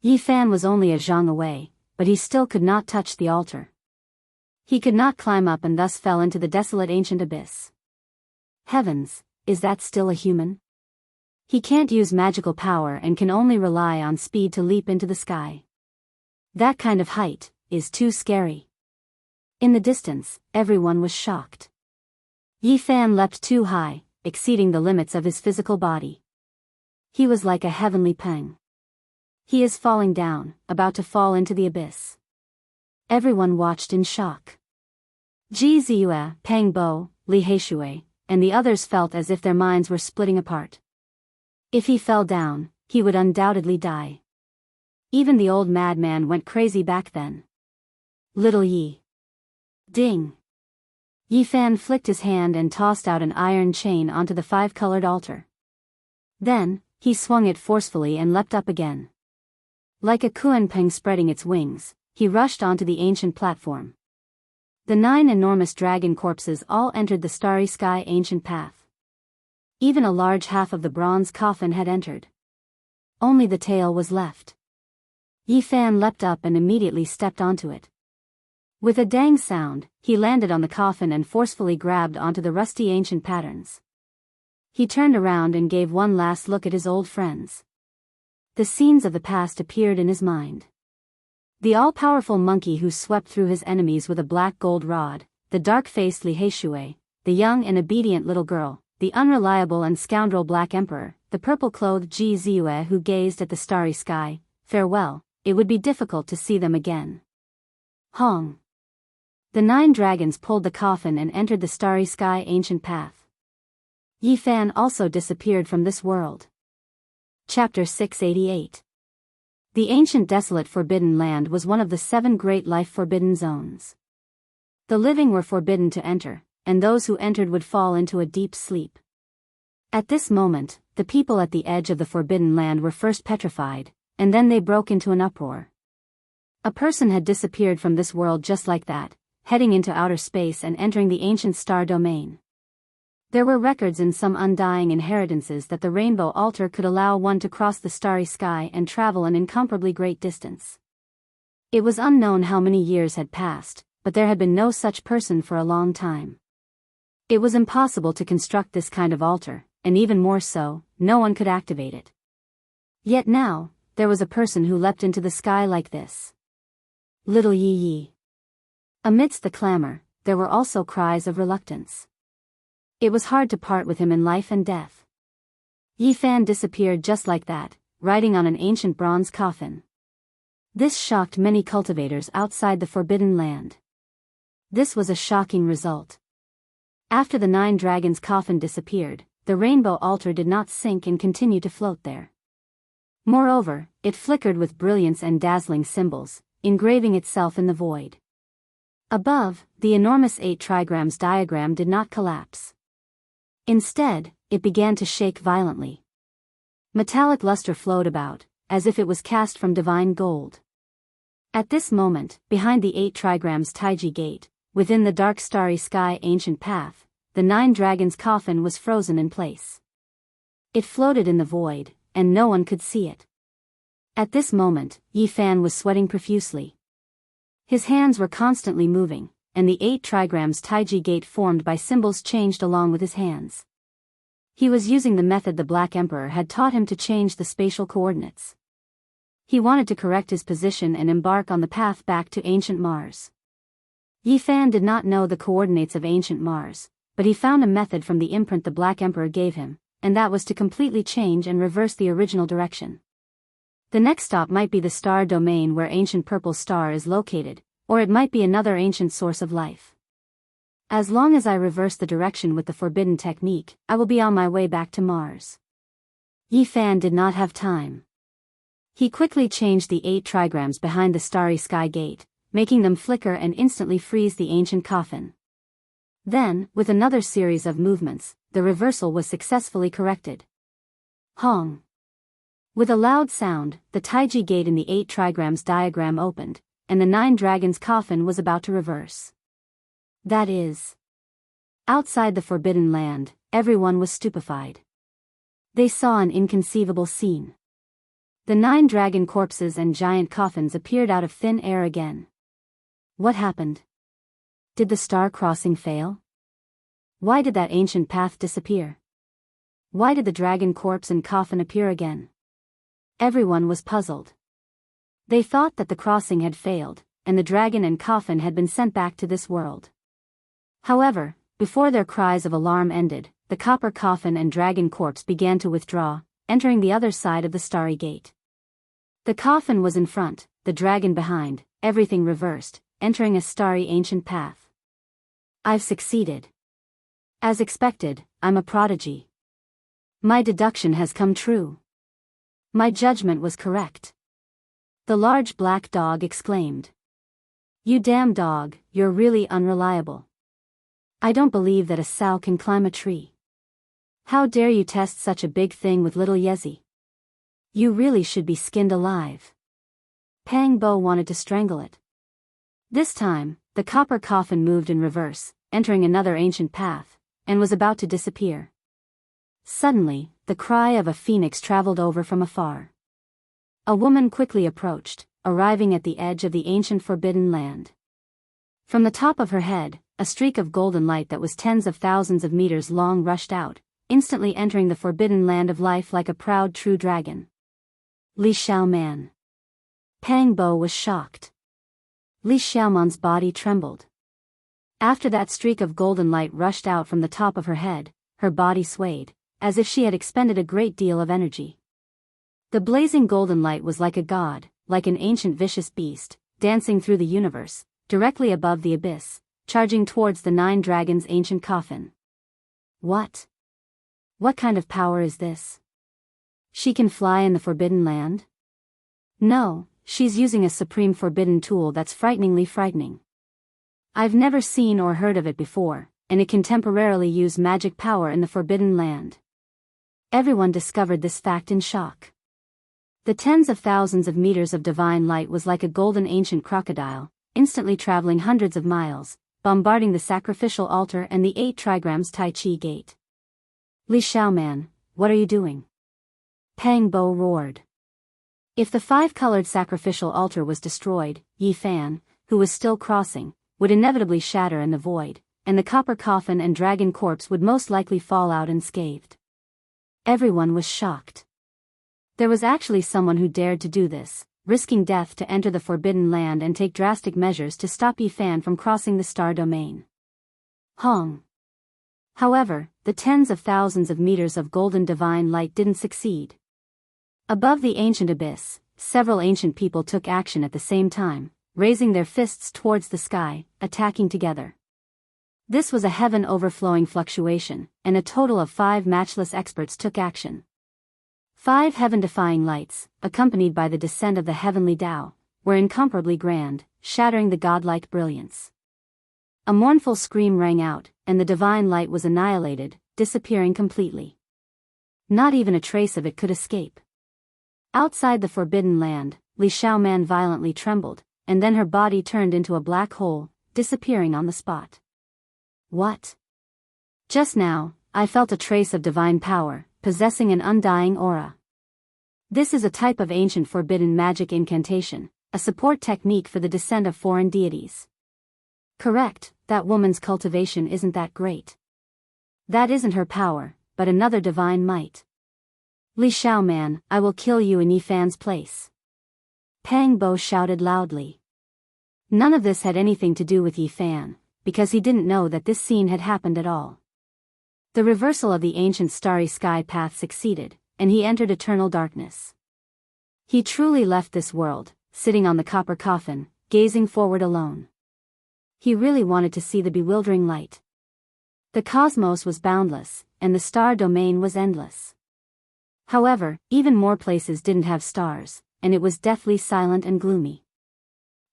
Yi Fan was only a zhang away, but he still could not touch the altar. He could not climb up and thus fell into the desolate ancient abyss. Heavens, is that still a human? He can't use magical power and can only rely on speed to leap into the sky. That kind of height is too scary. In the distance, everyone was shocked. Yi Fan leapt too high, exceeding the limits of his physical body. He was like a heavenly peng. He is falling down, about to fall into the abyss. Everyone watched in shock. Ji Ziyue, Peng Bo, Li Heishui, and the others felt as if their minds were splitting apart. If he fell down, he would undoubtedly die. Even the old madman went crazy back then. Little Yi. Ding! Yi Fan flicked his hand and tossed out an iron chain onto the five-colored altar. Then, he swung it forcefully and leapt up again. Like a kuenpeng spreading its wings, he rushed onto the ancient platform. The 9 enormous dragon corpses all entered the starry sky ancient path. Even a large half of the bronze coffin had entered. Only the tail was left. Yi Fan leapt up and immediately stepped onto it. With a dang sound, he landed on the coffin and forcefully grabbed onto the rusty ancient patterns. He turned around and gave one last look at his old friends. The scenes of the past appeared in his mind. The all-powerful monkey who swept through his enemies with a black gold rod, the dark-faced Li Heishui, the young and obedient little girl, the unreliable and scoundrel Black Emperor, the purple-clothed Ji Ziyue who gazed at the starry sky. Farewell, it would be difficult to see them again. Hong. The 9 dragons pulled the coffin and entered the starry sky ancient path. Yi Fan also disappeared from this world. Chapter 688. The ancient desolate forbidden land was one of the 7 great life forbidden zones. The living were forbidden to enter, and those who entered would fall into a deep sleep. At this moment, the people at the edge of the forbidden land were first petrified, and then they broke into an uproar. A person had disappeared from this world just like that, heading into outer space and entering the ancient star domain. There were records in some undying inheritances that the rainbow altar could allow one to cross the starry sky and travel an incomparably great distance. It was unknown how many years had passed, but there had been no such person for a long time. It was impossible to construct this kind of altar, and even more so, no one could activate it. Yet now, there was a person who leapt into the sky like this. Little Yi Yi. Amidst the clamor, there were also cries of reluctance. It was hard to part with him in life and death. Yi Fan disappeared just like that, riding on an ancient bronze coffin. This shocked many cultivators outside the forbidden land. This was a shocking result. After the 9 dragons' coffin disappeared, the rainbow altar did not sink and continue to float there. Moreover, it flickered with brilliance and dazzling symbols, engraving itself in the void. Above, the enormous 8 trigrams diagram did not collapse. Instead, it began to shake violently. Metallic luster flowed about, as if it was cast from divine gold. At this moment, behind the 8 trigrams Taiji gate, within the dark starry sky ancient path, the 9 dragons' coffin was frozen in place. It floated in the void, and no one could see it. At this moment, Yi Fan was sweating profusely. His hands were constantly moving, and the 8 trigrams Taiji gate formed by symbols changed along with his hands. He was using the method the Black Emperor had taught him to change the spatial coordinates. He wanted to correct his position and embark on the path back to ancient Mars. Yi Fan did not know the coordinates of ancient Mars, but he found a method from the imprint the Black Emperor gave him, and that was to completely change and reverse the original direction. The next stop might be the star domain where ancient purple star is located, or it might be another ancient source of life. As long as I reverse the direction with the forbidden technique, I will be on my way back to Mars. Yi Fan did not have time. He quickly changed the 8 trigrams behind the starry sky gate, making them flicker and instantly freeze the ancient coffin. Then, with another series of movements, the reversal was successfully corrected. Hong! With a loud sound, the Taiji gate in the 8 trigrams diagram opened, and the 9 dragons' coffin was about to reverse. That is. Outside the Forbidden Land, everyone was stupefied. They saw an inconceivable scene. The 9 dragon corpses and giant coffins appeared out of thin air again. What happened? Did the star crossing fail? Why did that ancient path disappear? Why did the dragon corpse and coffin appear again? Everyone was puzzled. They thought that the crossing had failed, and the dragon and coffin had been sent back to this world. However, before their cries of alarm ended, the copper coffin and dragon corpse began to withdraw, entering the other side of the starry gate. The coffin was in front, the dragon behind, everything reversed, entering a starry ancient path. I've succeeded. As expected, I'm a prodigy. My deduction has come true. My judgment was correct. The large black dog exclaimed. You damn dog, you're really unreliable. I don't believe that a sow can climb a tree. How dare you test such a big thing with little Yezi? You really should be skinned alive. Pang Bo wanted to strangle it. This time, the copper coffin moved in reverse, entering another ancient path, and was about to disappear. Suddenly, the cry of a phoenix traveled over from afar. A woman quickly approached, arriving at the edge of the ancient forbidden land. From the top of her head, a streak of golden light that was tens of thousands of meters long rushed out, instantly entering the forbidden land of life like a proud true dragon. Li Xiaoman. Pang Bo was shocked. Li Xiaoman's body trembled. After that streak of golden light rushed out from the top of her head, her body swayed, as if she had expended a great deal of energy. The blazing golden light was like a god, like an ancient vicious beast, dancing through the universe, directly above the abyss, charging towards the 9 dragons' ancient coffin. What? What kind of power is this? She can fly in the Forbidden Land? No, she's using a supreme forbidden tool that's frighteningly frightening. I've never seen or heard of it before, and it can temporarily use magic power in the Forbidden Land. Everyone discovered this fact in shock. The tens of thousands of meters of divine light was like a golden ancient crocodile, instantly traveling hundreds of miles, bombarding the sacrificial altar and the 8 trigrams Tai Chi gate. Li Xiaoman, what are you doing? Pang Bo roared. If the 5-colored sacrificial altar was destroyed, Yi Fan, who was still crossing, would inevitably shatter in the void, and the copper coffin and dragon corpse would most likely fall out unscathed. Everyone was shocked. There was actually someone who dared to do this, risking death to enter the Forbidden Land and take drastic measures to stop Yi Fan from crossing the star domain. Hong. However, the tens of thousands of meters of golden divine light didn't succeed. Above the ancient abyss, several ancient people took action at the same time, raising their fists towards the sky, attacking together. This was a heaven-overflowing fluctuation, and a total of 5 matchless experts took action. 5 heaven-defying lights, accompanied by the descent of the heavenly Tao, were incomparably grand, shattering the godlike brilliance. A mournful scream rang out, and the divine light was annihilated, disappearing completely. Not even a trace of it could escape. Outside the Forbidden Land, Li Xiaoman violently trembled, and then her body turned into a black hole, disappearing on the spot. What? Just now, I felt a trace of divine power, possessing an undying aura. This is a type of ancient forbidden magic incantation, a support technique for the descent of foreign deities. Correct, that woman's cultivation isn't that great. That isn't her power, but another divine might. Li Xiaoman, I will kill you in Yi Fan's place. Pang Bo shouted loudly. None of this had anything to do with Yi Fan, because he didn't know that this scene had happened at all. The reversal of the ancient starry sky path succeeded, and he entered eternal darkness. He truly left this world, sitting on the copper coffin, gazing forward alone. He really wanted to see the bewildering light. The cosmos was boundless, and the star domain was endless. However, even more places didn't have stars, and it was deathly silent and gloomy.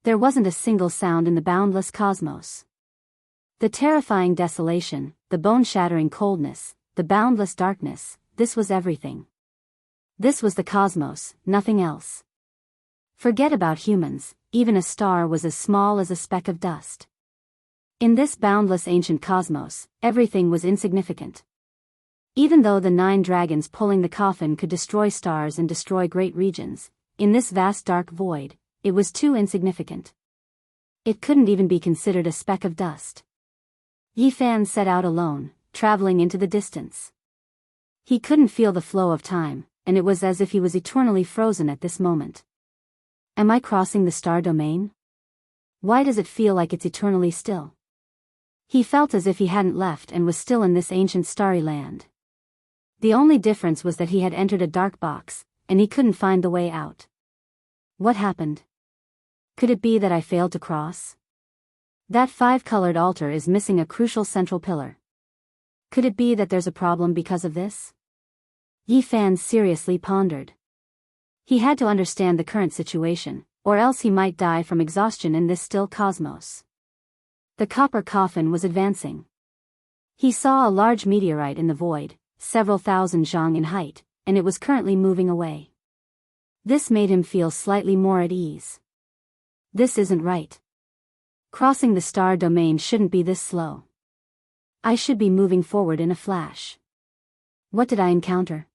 There wasn't a single sound in the boundless cosmos. The terrifying desolation, the bone-shattering coldness, the boundless darkness, this was everything. This was the cosmos, nothing else. Forget about humans, even a star was as small as a speck of dust. In this boundless ancient cosmos, everything was insignificant. Even though the 9 dragons pulling the coffin could destroy stars and destroy great regions, in this vast dark void, it was too insignificant. It couldn't even be considered a speck of dust. Yi Fan set out alone, traveling into the distance. He couldn't feel the flow of time, and it was as if he was eternally frozen at this moment. Am I crossing the star domain? Why does it feel like it's eternally still? He felt as if he hadn't left and was still in this ancient starry land. The only difference was that he had entered a dark box, and he couldn't find the way out. What happened? Could it be that I failed to cross? That 5-colored altar is missing a crucial central pillar. Could it be that there's a problem because of this? Yi Fan seriously pondered. He had to understand the current situation, or else he might die from exhaustion in this still cosmos. The copper coffin was advancing. He saw a large meteorite in the void, several thousand zhang in height, and it was currently moving away. This made him feel slightly more at ease. This isn't right. Crossing the star domain shouldn't be this slow. I should be moving forward in a flash. What did I encounter?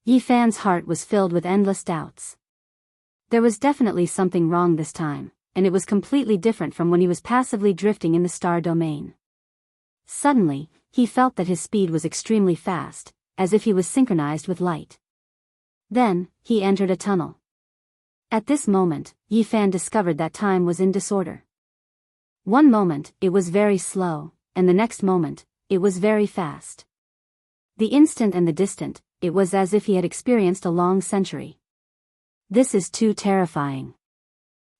Yi Fan's heart was filled with endless doubts. There was definitely something wrong this time, and it was completely different from when he was passively drifting in the star domain. Suddenly, he felt that his speed was extremely fast, as if he was synchronized with light. Then, he entered a tunnel. At this moment, Yi Fan discovered that time was in disorder. One moment, it was very slow, and the next moment, it was very fast. The instant and the distant, it was as if he had experienced a long century. This is too terrifying.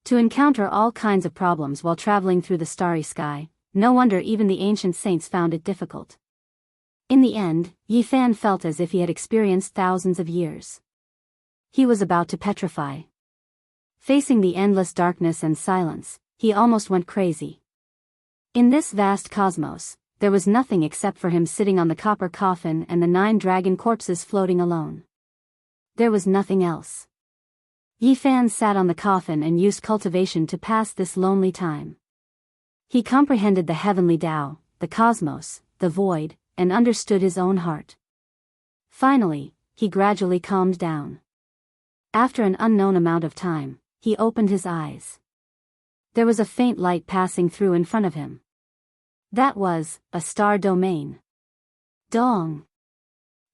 To encounter all kinds of problems while traveling through the starry sky, no wonder even the ancient saints found it difficult. In the end, Yi Fan felt as if he had experienced thousands of years. He was about to petrify. Facing the endless darkness and silence, he almost went crazy. In this vast cosmos, there was nothing except for him sitting on the copper coffin and the 9 dragon corpses floating alone. There was nothing else. Yi Fan sat on the coffin and used cultivation to pass this lonely time. He comprehended the heavenly Tao, the cosmos, the void, and understood his own heart. Finally, he gradually calmed down. After an unknown amount of time, he opened his eyes. There was a faint light passing through in front of him. That was a star domain. Dong!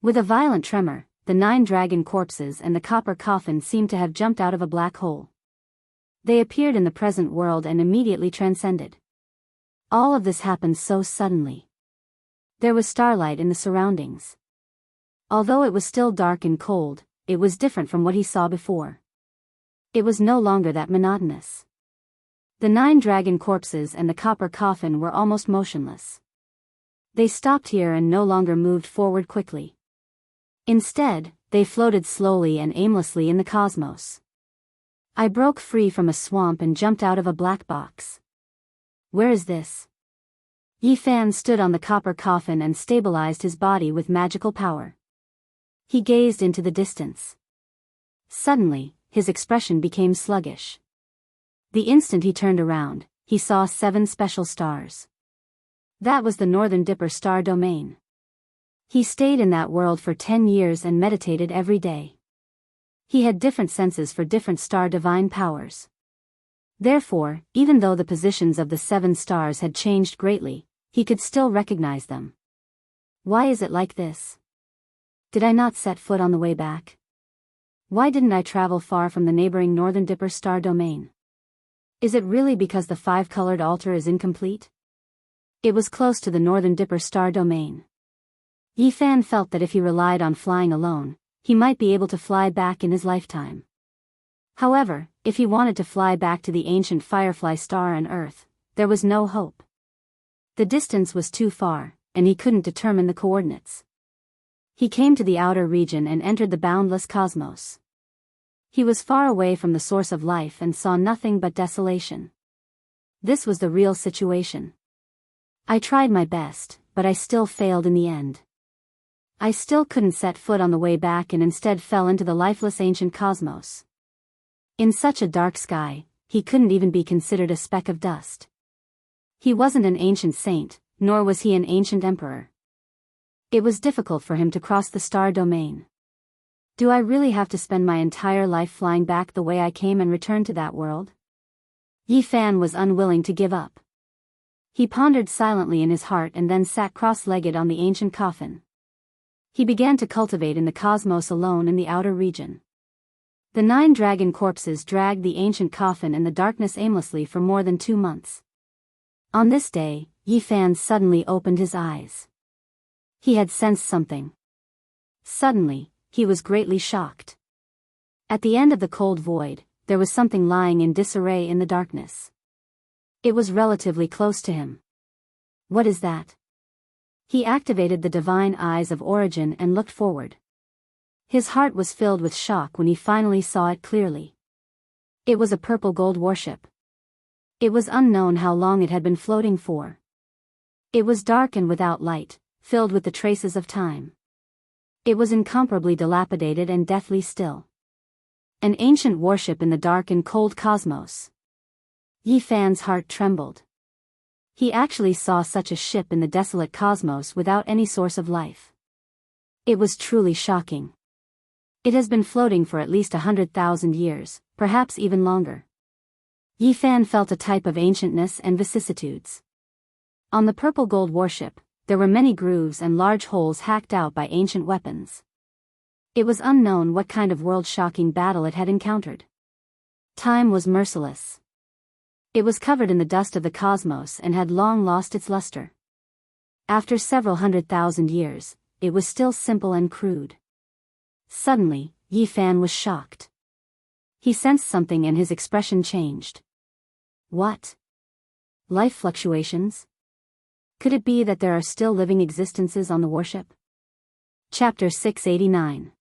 With a violent tremor, the 9 dragon corpses and the copper coffin seemed to have jumped out of a black hole. They appeared in the present world and immediately transcended. All of this happened so suddenly. There was starlight in the surroundings. Although it was still dark and cold, it was different from what he saw before. It was no longer that monotonous. The 9 dragon corpses and the copper coffin were almost motionless. They stopped here and no longer moved forward quickly. Instead, they floated slowly and aimlessly in the cosmos. I broke free from a swamp and jumped out of a black box. Where is this? Yi Fan stood on the copper coffin and stabilized his body with magical power. He gazed into the distance. Suddenly, his expression became sluggish. The instant he turned around, he saw 7 special stars. That was the Northern Dipper star domain. He stayed in that world for 10 years and meditated every day. He had different senses for different star divine powers. Therefore, even though the positions of the 7 stars had changed greatly, he could still recognize them. Why is it like this? Did I not set foot on the way back? Why didn't I travel far from the neighboring Northern Dipper star domain? Is it really because the five-colored altar is incomplete? It was close to the Northern Dipper star domain. Yifan felt that if he relied on flying alone, he might be able to fly back in his lifetime. However, if he wanted to fly back to the ancient Firefly star on Earth, there was no hope. The distance was too far, and he couldn't determine the coordinates. He came to the outer region and entered the boundless cosmos. He was far away from the source of life and saw nothing but desolation. This was the real situation. I tried my best, but I still failed in the end. I still couldn't set foot on the way back and instead fell into the lifeless ancient cosmos. In such a dark sky, he couldn't even be considered a speck of dust. He wasn't an ancient saint, nor was he an ancient emperor. It was difficult for him to cross the star domain. Do I really have to spend my entire life flying back the way I came and return to that world? Yifan was unwilling to give up. He pondered silently in his heart and then sat cross-legged on the ancient coffin. He began to cultivate in the cosmos alone in the outer region. The 9 dragon corpses dragged the ancient coffin in the darkness aimlessly for more than 2 months. On this day, Yifan suddenly opened his eyes. He had sensed something. Suddenly, he was greatly shocked. At the end of the cold void, there was something lying in disarray in the darkness. It was relatively close to him. What is that? He activated the divine eyes of origin and looked forward. His heart was filled with shock when he finally saw it clearly. It was a purple gold warship. It was unknown how long it had been floating for. It was dark and without light, filled with the traces of time. It was incomparably dilapidated and deathly still. An ancient warship in the dark and cold cosmos. Yifan's heart trembled. He actually saw such a ship in the desolate cosmos without any source of life. It was truly shocking. It has been floating for at least 100,000 years, perhaps even longer. Yifan felt a type of ancientness and vicissitudes. On the purple gold warship, there were many grooves and large holes hacked out by ancient weapons. It was unknown what kind of world-shocking battle it had encountered. Time was merciless. It was covered in the dust of the cosmos and had long lost its luster. After several 100,000 years, it was still simple and crude. Suddenly, Yifan was shocked. He sensed something and his expression changed. What? Life fluctuations? Could it be that there are still living existences on the warship? Chapter 689.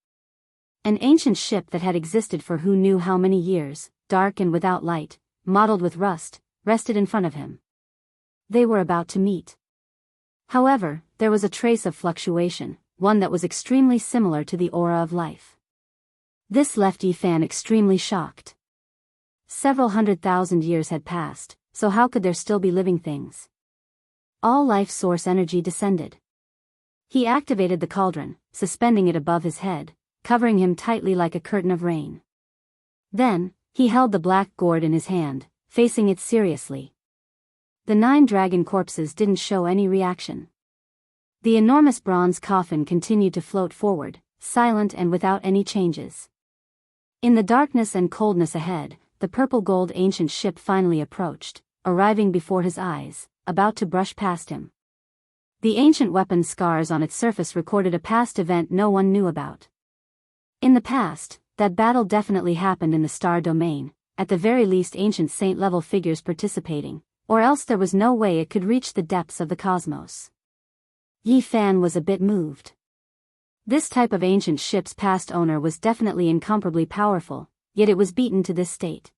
An ancient ship that had existed for who knew how many years, dark and without light, mottled with rust, rested in front of him. They were about to meet. However, there was a trace of fluctuation, one that was extremely similar to the aura of life. This left Yifan extremely shocked. Several 100,000 years had passed, so how could there still be living things? All life source energy descended. He activated the cauldron, suspending it above his head, covering him tightly like a curtain of rain. Then, he held the black gourd in his hand, facing it seriously. The 9 dragon corpses didn't show any reaction. The enormous bronze coffin continued to float forward, silent and without any changes. In the darkness and coldness ahead, the purple gold ancient ship finally approached, arriving before his eyes, about to brush past him. The ancient weapon scars on its surface recorded a past event no one knew about. In the past, that battle definitely happened in the star domain, at the very least ancient saint-level figures participating, or else there was no way it could reach the depths of the cosmos. Yifan was a bit moved. This type of ancient ship's past owner was definitely incomparably powerful, yet it was beaten to this state.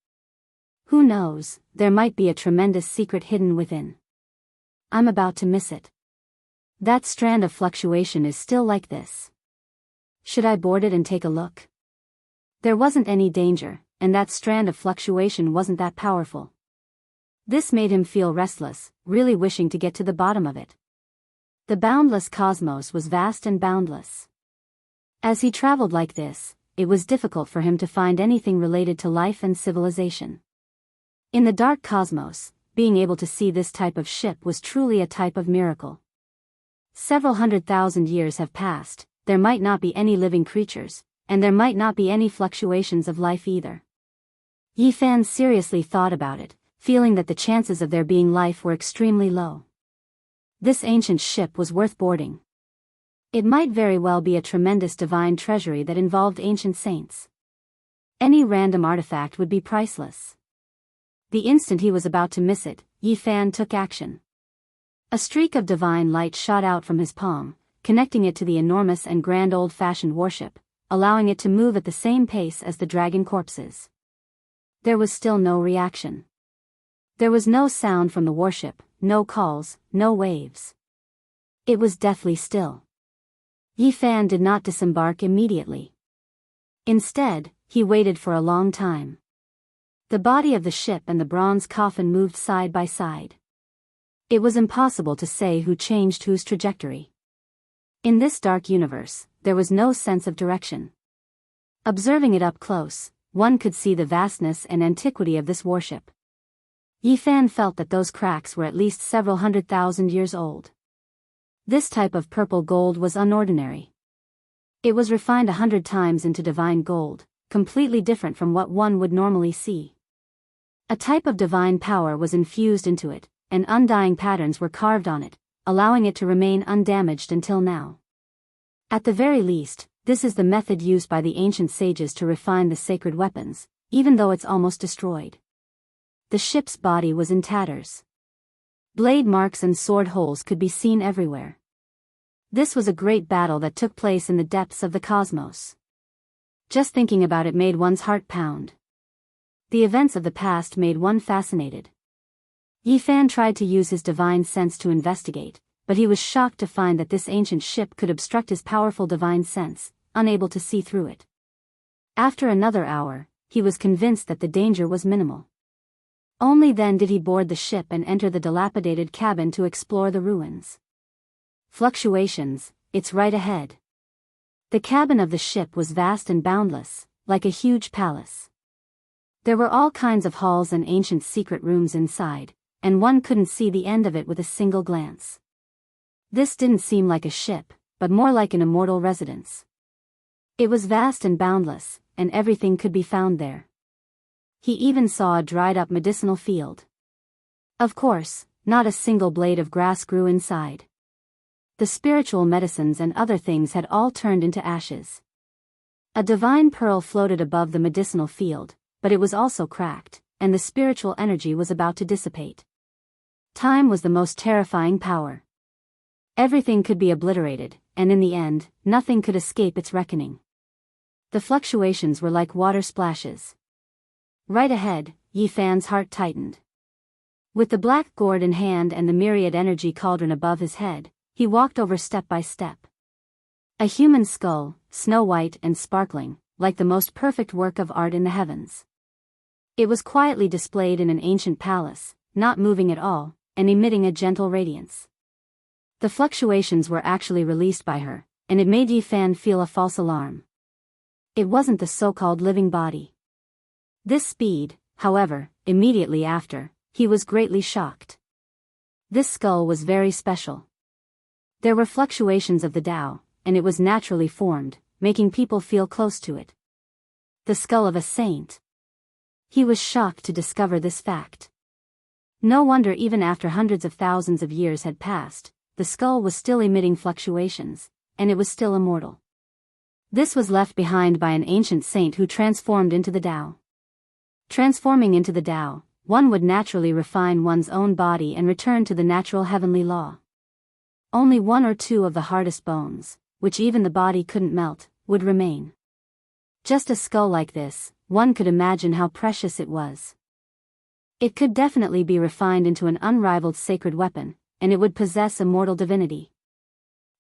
Who knows, there might be a tremendous secret hidden within. I'm about to miss it. That strand of fluctuation is still like this. Should I board it and take a look? There wasn't any danger, and that strand of fluctuation wasn't that powerful. This made him feel restless, really wishing to get to the bottom of it. The boundless cosmos was vast and boundless. As he traveled like this, it was difficult for him to find anything related to life and civilization. In the dark cosmos, being able to see this type of ship was truly a type of miracle. Several 100,000 years have passed, there might not be any living creatures, and there might not be any fluctuations of life either. Yi Fan seriously thought about it, feeling that the chances of there being life were extremely low. This ancient ship was worth boarding. It might very well be a tremendous divine treasury that involved ancient saints. Any random artifact would be priceless. The instant he was about to miss it, Yi Fan took action. A streak of divine light shot out from his palm, connecting it to the enormous and grand old-fashioned warship, allowing it to move at the same pace as the dragon corpses. There was still no reaction. There was no sound from the warship, no calls, no waves. It was deathly still. Yi Fan did not disembark immediately. Instead, he waited for a long time. The body of the ship and the bronze coffin moved side by side. It was impossible to say who changed whose trajectory. In this dark universe, there was no sense of direction. Observing it up close, one could see the vastness and antiquity of this warship. Yi Fan felt that those cracks were at least several 100,000 years old. This type of purple gold was unordinary. It was refined 100 times into divine gold, completely different from what one would normally see. A type of divine power was infused into it, and undying patterns were carved on it, allowing it to remain undamaged until now. At the very least, this is the method used by the ancient sages to refine the sacred weapons, even though it's almost destroyed. The ship's body was in tatters. Blade marks and sword holes could be seen everywhere. This was a great battle that took place in the depths of the cosmos. Just thinking about it made one's heart pound. The events of the past made one fascinated. Yi Fan tried to use his divine sense to investigate, but he was shocked to find that this ancient ship could obstruct his powerful divine sense, unable to see through it. After another hour, he was convinced that the danger was minimal. Only then did he board the ship and enter the dilapidated cabin to explore the ruins. Fluctuations, it's right ahead. The cabin of the ship was vast and boundless, like a huge palace. There were all kinds of halls and ancient secret rooms inside, and one couldn't see the end of it with a single glance. This didn't seem like a ship, but more like an immortal residence. It was vast and boundless, and everything could be found there. He even saw a dried-up medicinal field. Of course, not a single blade of grass grew inside. The spiritual medicines and other things had all turned into ashes. A divine pearl floated above the medicinal field, but it was also cracked, and the spiritual energy was about to dissipate. Time was the most terrifying power. Everything could be obliterated, and in the end, nothing could escape its reckoning. The fluctuations were like water splashes. Right ahead, Yi Fan's heart tightened. With the black gourd in hand and the myriad energy cauldron above his head, he walked over step by step. A human skull, snow-white and sparkling, like the most perfect work of art in the heavens. It was quietly displayed in an ancient palace, not moving at all, and emitting a gentle radiance. The fluctuations were actually released by her, and it made Yi Fan feel a false alarm. It wasn't the so-called living body. This speed, however, immediately after, he was greatly shocked. This skull was very special. There were fluctuations of the Tao, and it was naturally formed, making people feel close to it. The skull of a saint. He was shocked to discover this fact. No wonder even after hundreds of thousands of years had passed, the skull was still emitting fluctuations, and it was still immortal. This was left behind by an ancient saint who transformed into the Tao. Transforming into the Tao, one would naturally refine one's own body and return to the natural heavenly law. Only one or two of the hardest bones, which even the body couldn't melt, would remain. Just a skull like this, one could imagine how precious it was. It could definitely be refined into an unrivaled sacred weapon, and it would possess immortal divinity.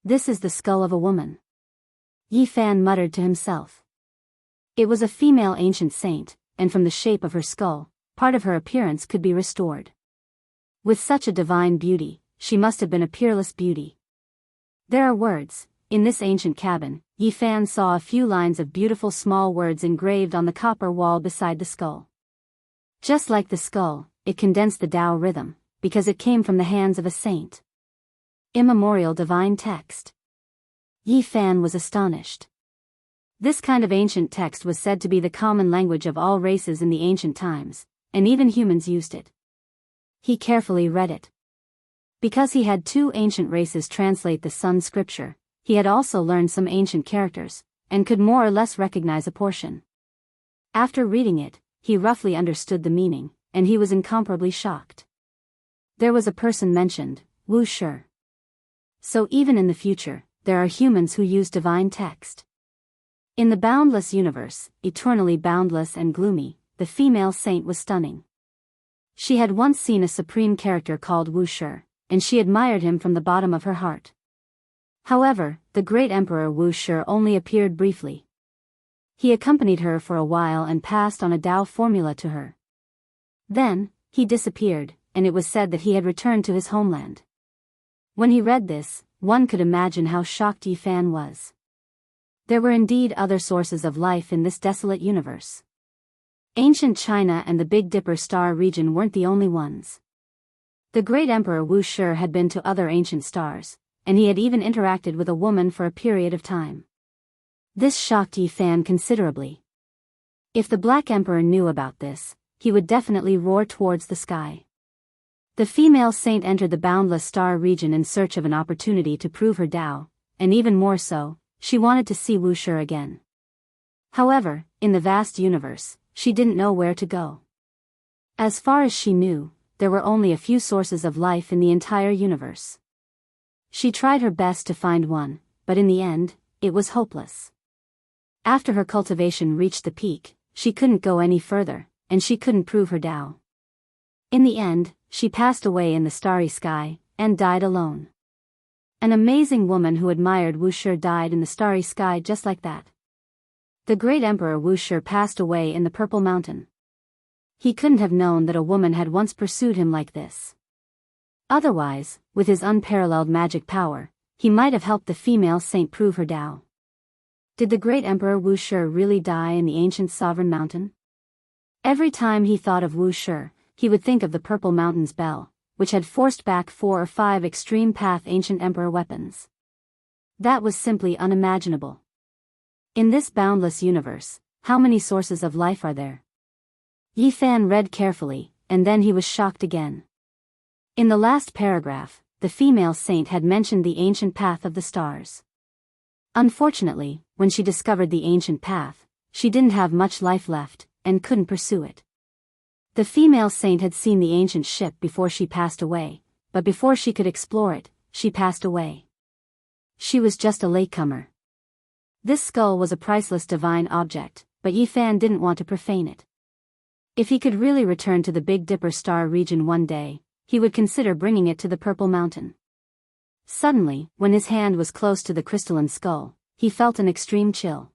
This is the skull of a woman. Yi Fan muttered to himself. It was a female ancient saint, and from the shape of her skull, part of her appearance could be restored. With such a divine beauty, she must have been a peerless beauty. There are words. In this ancient cabin, Yi Fan saw a few lines of beautiful small words engraved on the copper wall beside the skull. Just like the skull, it condensed the Tao rhythm, because it came from the hands of a saint. Immemorial divine text. Yi Fan was astonished. This kind of ancient text was said to be the common language of all races in the ancient times, and even humans used it. He carefully read it. Because he had two ancient races translate the Sun scripture, he had also learned some ancient characters, and could more or less recognize a portion. After reading it, he roughly understood the meaning, and he was incomparably shocked. There was a person mentioned, Wu Shi. So even in the future, there are humans who use divine text. In the boundless universe, eternally boundless and gloomy, the female saint was stunning. She had once seen a supreme character called Wu Shi, and she admired him from the bottom of her heart. However, the great emperor Wu Shi only appeared briefly. He accompanied her for a while and passed on a Tao formula to her. Then, he disappeared, and it was said that he had returned to his homeland. When he read this, one could imagine how shocked Yi Fan was. There were indeed other sources of life in this desolate universe. Ancient China and the Big Dipper star region weren't the only ones. The great emperor Wu Shi had been to other ancient stars, and he had even interacted with a woman for a period of time. This shocked Yi Fan considerably. If the Black Emperor knew about this, he would definitely roar towards the sky. The female saint entered the boundless star region in search of an opportunity to prove her Tao, and even more so, she wanted to see Wu Shi again. However, in the vast universe, she didn't know where to go. As far as she knew, there were only a few sources of life in the entire universe. She tried her best to find one, but in the end, it was hopeless. After her cultivation reached the peak, she couldn't go any further, and she couldn't prove her Tao. In the end, she passed away in the starry sky, and died alone. An amazing woman who admired Wu Shi died in the starry sky just like that. The great emperor Wu Shi passed away in the Purple Mountain. He couldn't have known that a woman had once pursued him like this. Otherwise, with his unparalleled magic power, he might have helped the female saint prove her Tao. Did the great emperor Wu Shi really die in the ancient sovereign mountain? Every time he thought of Wu Shi, he would think of the Purple Mountain's bell, which had forced back 4 or 5 extreme path ancient emperor weapons. That was simply unimaginable. In this boundless universe, how many sources of life are there? Yi Fan read carefully, and then he was shocked again. In the last paragraph, the female saint had mentioned the ancient path of the stars. Unfortunately, when she discovered the ancient path, she didn't have much life left, and couldn't pursue it. The female saint had seen the ancient ship before she passed away, but before she could explore it, she passed away. She was just a latecomer. This skull was a priceless divine object, but Yi Fan didn't want to profane it. If he could really return to the Big Dipper star region one day, he would consider bringing it to the Purple Mountain. Suddenly, when his hand was close to the crystalline skull, he felt an extreme chill.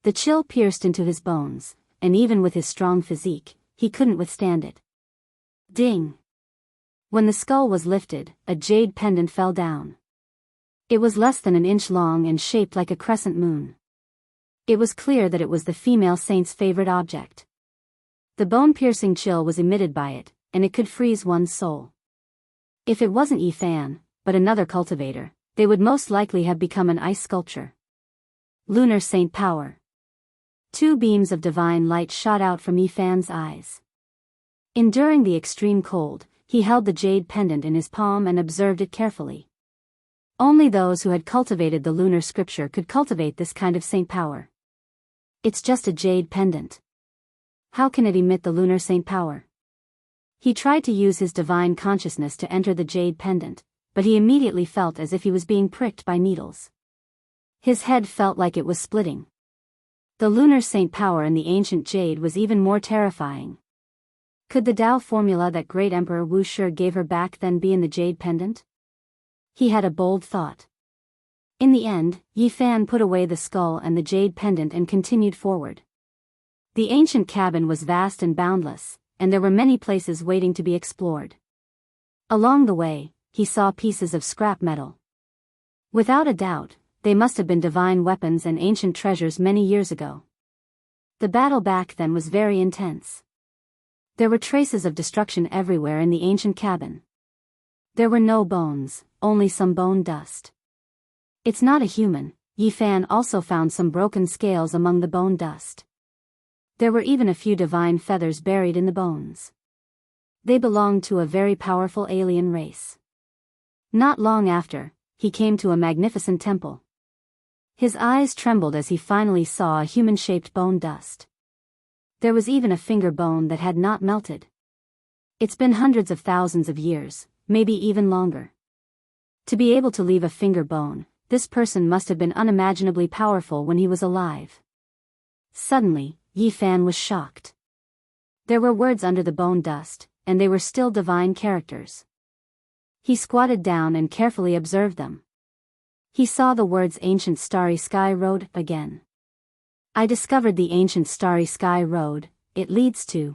The chill pierced into his bones, and even with his strong physique, he couldn't withstand it. Ding! When the skull was lifted, a jade pendant fell down. It was less than an inch long and shaped like a crescent moon. It was clear that it was the female saint's favorite object. The bone-piercing chill was emitted by it, and it could freeze one's soul. If it wasn't Yi Fan, but another cultivator, they would most likely have become an ice sculpture. Lunar Saint Power. 2 beams of divine light shot out from Yi Fan's eyes. Enduring the extreme cold, he held the jade pendant in his palm and observed it carefully. Only those who had cultivated the lunar scripture could cultivate this kind of saint power. It's just a jade pendant. How can it emit the lunar saint power? He tried to use his divine consciousness to enter the jade pendant, but he immediately felt as if he was being pricked by needles. His head felt like it was splitting. The lunar saint power in the ancient jade was even more terrifying. Could the Tao formula that great emperor Wu Shi gave her back then be in the jade pendant? He had a bold thought. In the end, Yi Fan put away the skull and the jade pendant and continued forward. The ancient cabin was vast and boundless, and there were many places waiting to be explored. Along the way, he saw pieces of scrap metal. Without a doubt, they must have been divine weapons and ancient treasures many years ago. The battle back then was very intense. There were traces of destruction everywhere in the ancient cabin. There were no bones, only some bone dust. It's not a human, Yi Fan also found some broken scales among the bone dust. There were even a few divine feathers buried in the bones. They belonged to a very powerful alien race. Not long after, he came to a magnificent temple. His eyes trembled as he finally saw a human-shaped bone dust. There was even a finger bone that had not melted. It's been hundreds of thousands of years, maybe even longer. To be able to leave a finger bone, this person must have been unimaginably powerful when he was alive. Suddenly, Yi Fan was shocked. There were words under the bone dust, and they were still divine characters. He squatted down and carefully observed them. He saw the words Ancient Starry Sky Road again. I discovered the ancient starry sky road, it leads to.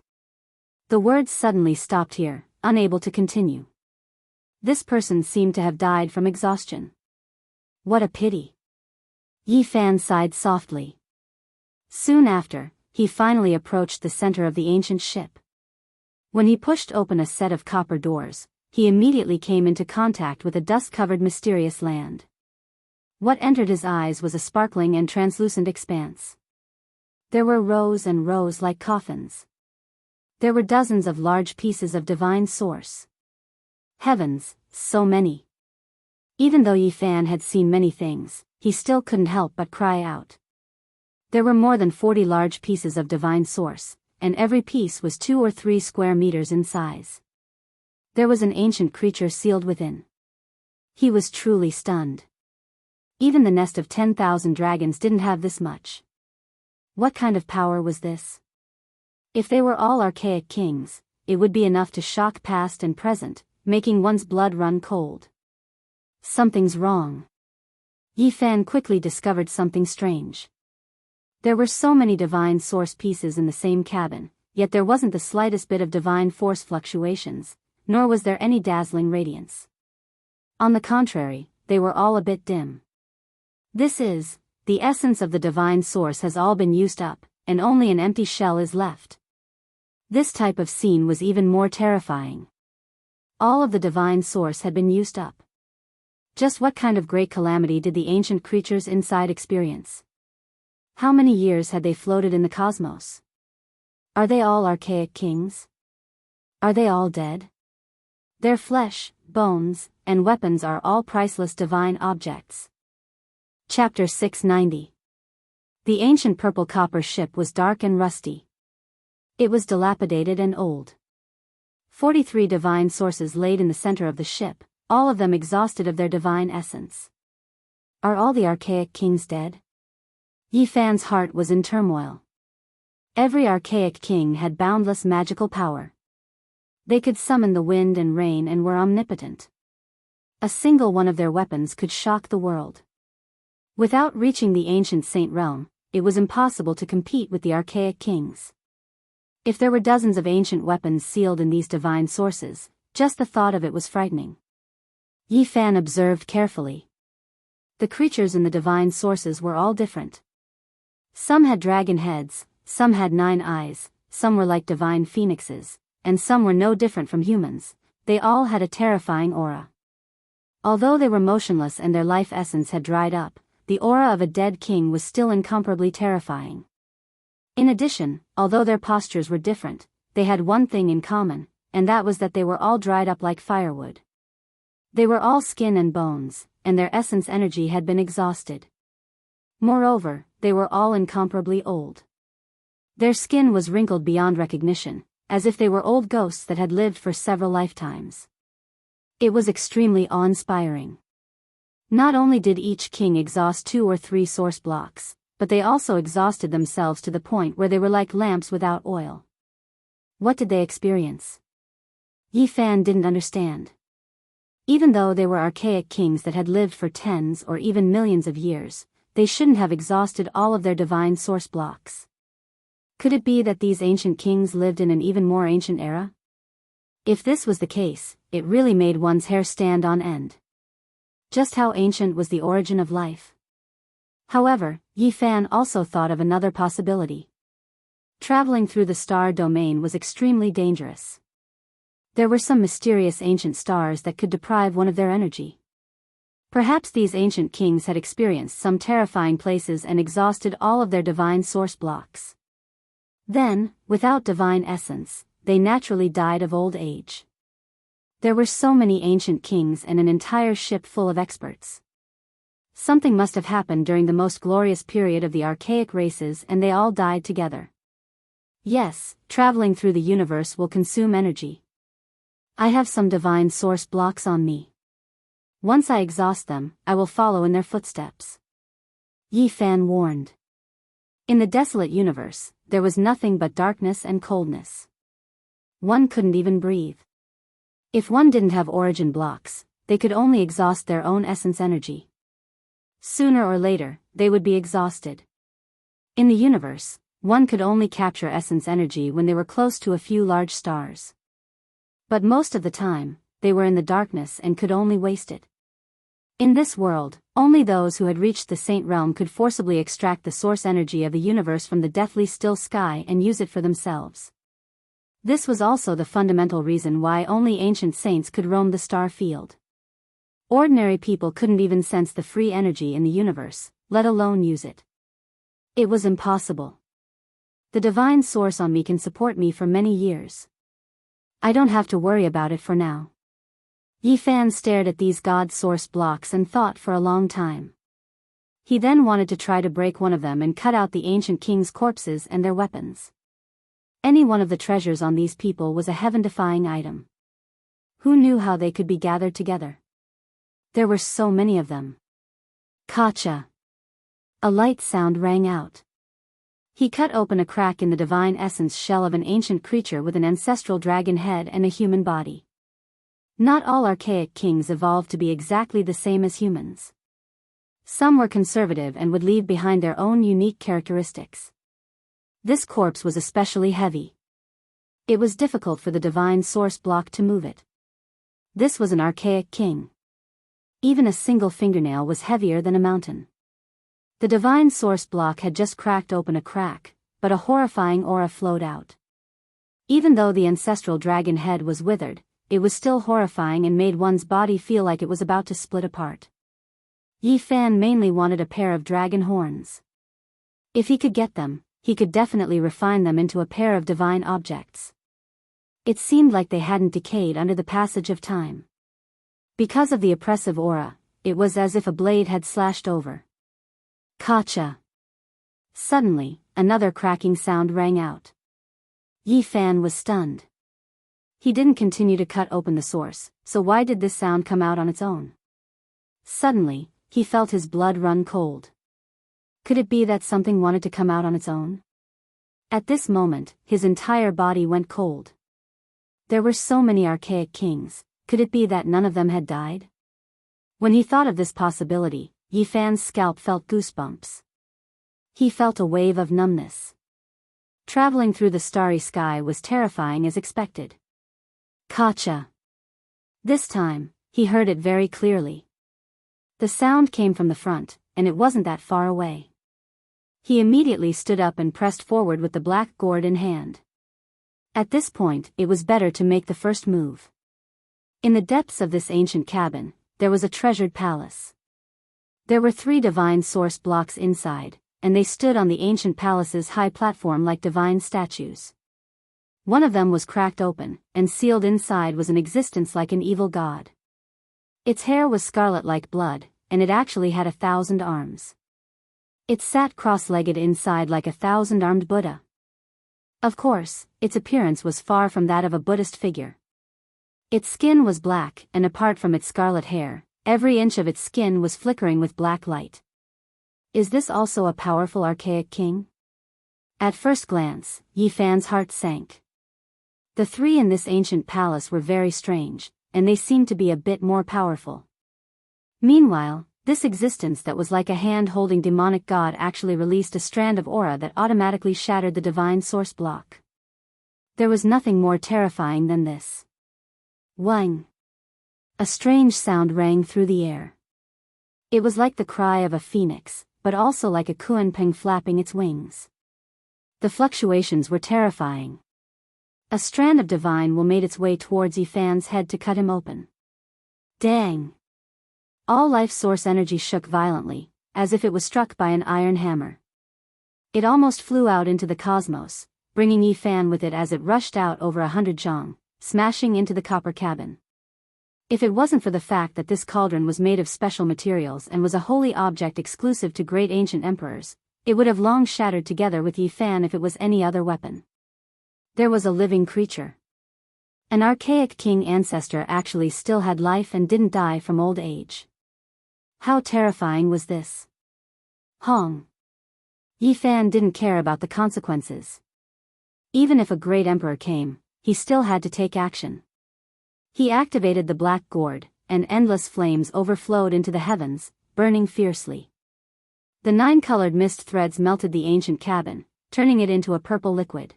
The words suddenly stopped here, unable to continue. This person seemed to have died from exhaustion. What a pity. Yi Fan sighed softly. Soon after, he finally approached the center of the ancient ship. When he pushed open a set of copper doors, he immediately came into contact with a dust-covered mysterious land. What entered his eyes was a sparkling and translucent expanse. There were rows and rows like coffins. There were dozens of large pieces of divine source. Heavens, so many. Even though Yi Fan had seen many things, he still couldn't help but cry out. There were more than 40 large pieces of divine source, and every piece was 2 or 3 square meters in size. There was an ancient creature sealed within. He was truly stunned. Even the nest of 10,000 dragons didn't have this much. What kind of power was this? If they were all archaic kings, it would be enough to shock past and present, making one's blood run cold. Something's wrong. Yi Fan quickly discovered something strange. There were so many divine source pieces in the same cabin, yet there wasn't the slightest bit of divine force fluctuations, nor was there any dazzling radiance. On the contrary, they were all a bit dim. The essence of the divine source has all been used up, and only an empty shell is left. This type of scene was even more terrifying. All of the divine source had been used up. Just what kind of great calamity did the ancient creatures inside experience? How many years had they floated in the cosmos? Are they all archaic kings? Are they all dead? Their flesh, bones, and weapons are all priceless divine objects. Chapter 690. The ancient purple copper ship was dark and rusty. It was dilapidated and old. 43 divine sources laid in the center of the ship, all of them exhausted of their divine essence. Are all the archaic kings dead? Yi Fan's heart was in turmoil. Every archaic king had boundless magical power. They could summon the wind and rain and were omnipotent. A single one of their weapons could shock the world. Without reaching the ancient saint realm, it was impossible to compete with the archaic kings. If there were dozens of ancient weapons sealed in these divine sources, just the thought of it was frightening. Yi Fan observed carefully. The creatures in the divine sources were all different. Some had dragon heads, some had 9 eyes, some were like divine phoenixes, and some were no different from humans. They all had a terrifying aura. Although they were motionless and their life essence had dried up, the aura of a dead king was still incomparably terrifying. In addition, although their postures were different, they had one thing in common, and that was that they were all dried up like firewood. They were all skin and bones, and their essence energy had been exhausted. Moreover, they were all incomparably old. Their skin was wrinkled beyond recognition, as if they were old ghosts that had lived for several lifetimes. It was extremely awe-inspiring. Not only did each king exhaust 2 or 3 source blocks, but they also exhausted themselves to the point where they were like lamps without oil. What did they experience? Yi Fan didn't understand. Even though they were archaic kings that had lived for tens or even millions of years, they shouldn't have exhausted all of their divine source blocks. Could it be that these ancient kings lived in an even more ancient era? If this was the case, it really made one's hair stand on end. Just how ancient was the origin of life? However, Yi Fan also thought of another possibility. Traveling through the star domain was extremely dangerous. There were some mysterious ancient stars that could deprive one of their energy. Perhaps these ancient kings had experienced some terrifying places and exhausted all of their divine source blocks. Then, without divine essence, they naturally died of old age. There were so many ancient kings and an entire ship full of experts. Something must have happened during the most glorious period of the archaic races and they all died together. Yes, traveling through the universe will consume energy. I have some divine source blocks on me. Once I exhaust them, I will follow in their footsteps. Yi Fan warned. In the desolate universe, there was nothing but darkness and coldness. One couldn't even breathe. If one didn't have origin blocks, they could only exhaust their own essence energy. Sooner or later, they would be exhausted. In the universe, one could only capture essence energy when they were close to a few large stars. But most of the time, they were in the darkness and could only waste it. In this world, only those who had reached the saint realm could forcibly extract the source energy of the universe from the deathly still sky and use it for themselves. This was also the fundamental reason why only ancient saints could roam the star field. Ordinary people couldn't even sense the free energy in the universe, let alone use it. It was impossible. The divine source on me can support me for many years. I don't have to worry about it for now. Yi Fan stared at these God source blocks and thought for a long time. He then wanted to try to break one of them and cut out the ancient kings' corpses and their weapons. Any one of the treasures on these people was a heaven-defying item. Who knew how they could be gathered together? There were so many of them. Kacha. A light sound rang out. He cut open a crack in the divine essence shell of an ancient creature with an ancestral dragon head and a human body. Not all archaic kings evolved to be exactly the same as humans. Some were conservative and would leave behind their own unique characteristics. This corpse was especially heavy. It was difficult for the divine source block to move it. This was an archaic king. Even a single fingernail was heavier than a mountain. The divine source block had just cracked open a crack, but a horrifying aura flowed out. Even though the ancestral dragon head was withered, it was still horrifying and made one's body feel like it was about to split apart. Yi Fan mainly wanted a pair of dragon horns. If he could get them, he could definitely refine them into a pair of divine objects. It seemed like they hadn't decayed under the passage of time. Because of the oppressive aura, it was as if a blade had slashed over. Kacha. Suddenly, another cracking sound rang out. Yi Fan was stunned. He didn't continue to cut open the source, so why did this sound come out on its own? Suddenly, he felt his blood run cold. Could it be that something wanted to come out on its own? At this moment, his entire body went cold. There were so many archaic kings, could it be that none of them had died? When he thought of this possibility, Yi Fan's scalp felt goosebumps. He felt a wave of numbness. Traveling through the starry sky was terrifying as expected. Kacha. This time, he heard it very clearly. The sound came from the front, and it wasn't that far away. He immediately stood up and pressed forward with the black gourd in hand. At this point, it was better to make the first move. In the depths of this ancient cabin, there was a treasured palace. There were 3 divine source blocks inside, and they stood on the ancient palace's high platform like divine statues. One of them was cracked open, and sealed inside was an existence like an evil god. Its hair was scarlet like blood, and it actually had 1,000 arms. It sat cross-legged inside like a 1,000-armed Buddha. Of course, its appearance was far from that of a Buddhist figure. Its skin was black, and apart from its scarlet hair, every inch of its skin was flickering with black light. Is this also a powerful archaic king? At first glance, Yi Fan's heart sank. The 3 in this ancient palace were very strange, and they seemed to be a bit more powerful. Meanwhile, this existence that was like a hand-holding demonic god actually released a strand of aura that automatically shattered the divine source block. There was nothing more terrifying than this. Wang. A strange sound rang through the air. It was like the cry of a phoenix, but also like a kunpeng flapping its wings. The fluctuations were terrifying. A strand of divine will made its way towards Yi Fan's head to cut him open. Dang! All life source energy shook violently, as if it was struck by an iron hammer. It almost flew out into the cosmos, bringing Yi Fan with it as it rushed out over 100 zhang, smashing into the copper cabin. If it wasn't for the fact that this cauldron was made of special materials and was a holy object exclusive to great ancient emperors, it would have long shattered together with Yi Fan if it was any other weapon. There was a living creature. An archaic king ancestor actually still had life and didn't die from old age. How terrifying was this? Hong. Yi Fan didn't care about the consequences. Even if a great emperor came, he still had to take action. He activated the black gourd, and endless flames overflowed into the heavens, burning fiercely. The 9-colored mist threads melted the ancient cabin, turning it into a purple liquid.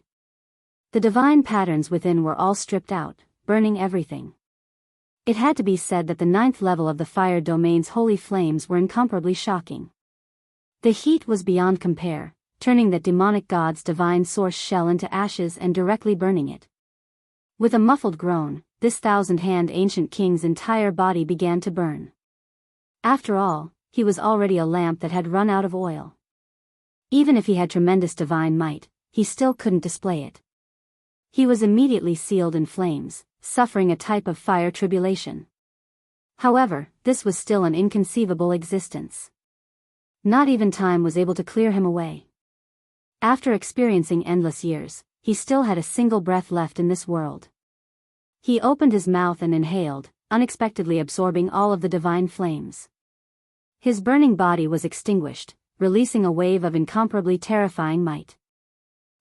The divine patterns within were all stripped out, burning everything. It had to be said that the 9th level of the fire domain's holy flames were incomparably shocking. The heat was beyond compare, turning that demonic god's divine source shell into ashes and directly burning it. With a muffled groan, this 1,000-hand ancient king's entire body began to burn. After all, he was already a lamp that had run out of oil. Even if he had tremendous divine might, he still couldn't display it. He was immediately sealed in flames, suffering a type of fire tribulation. However, this was still an inconceivable existence. Not even time was able to clear him away. After experiencing endless years, he still had a single breath left in this world. He opened his mouth and inhaled, unexpectedly absorbing all of the divine flames. His burning body was extinguished, releasing a wave of incomparably terrifying might.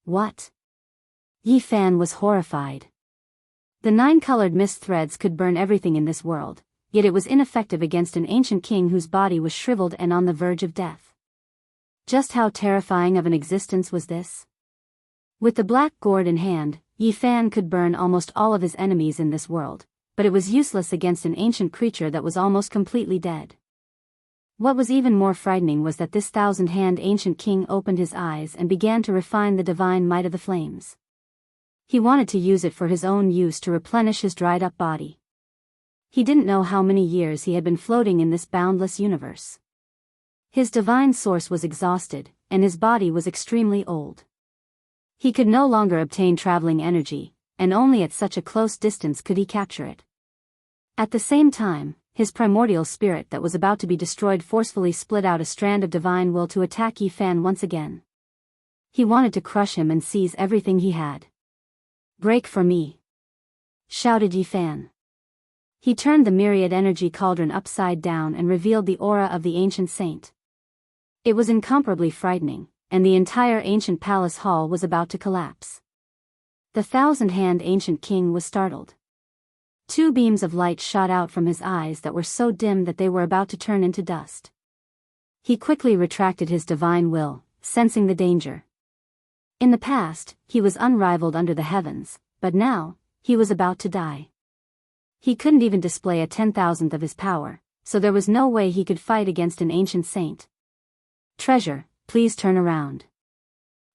What? Yi Fan was horrified. The 9-colored mist threads could burn everything in this world, yet it was ineffective against an ancient king whose body was shriveled and on the verge of death. Just how terrifying of an existence was this? With the black gourd in hand, Yi Fan could burn almost all of his enemies in this world, but it was useless against an ancient creature that was almost completely dead. What was even more frightening was that this 1,000-hand ancient king opened his eyes and began to refine the divine might of the flames. He wanted to use it for his own use to replenish his dried-up body. He didn't know how many years he had been floating in this boundless universe. His divine source was exhausted, and his body was extremely old. He could no longer obtain traveling energy, and only at such a close distance could he capture it. At the same time, his primordial spirit that was about to be destroyed forcefully split out a strand of divine will to attack Yi Fan once again. He wanted to crush him and seize everything he had. "Break for me!" shouted Yi Fan. He turned the myriad energy cauldron upside down and revealed the aura of the ancient saint. It was incomparably frightening, and the entire ancient palace hall was about to collapse. The 1,000-hand ancient king was startled. 2 beams of light shot out from his eyes that were so dim that they were about to turn into dust. He quickly retracted his divine will, sensing the danger. In the past, he was unrivaled under the heavens, but now, he was about to die. He couldn't even display a 10,000th of his power, so there was no way he could fight against an ancient saint. "Treasure, please turn around."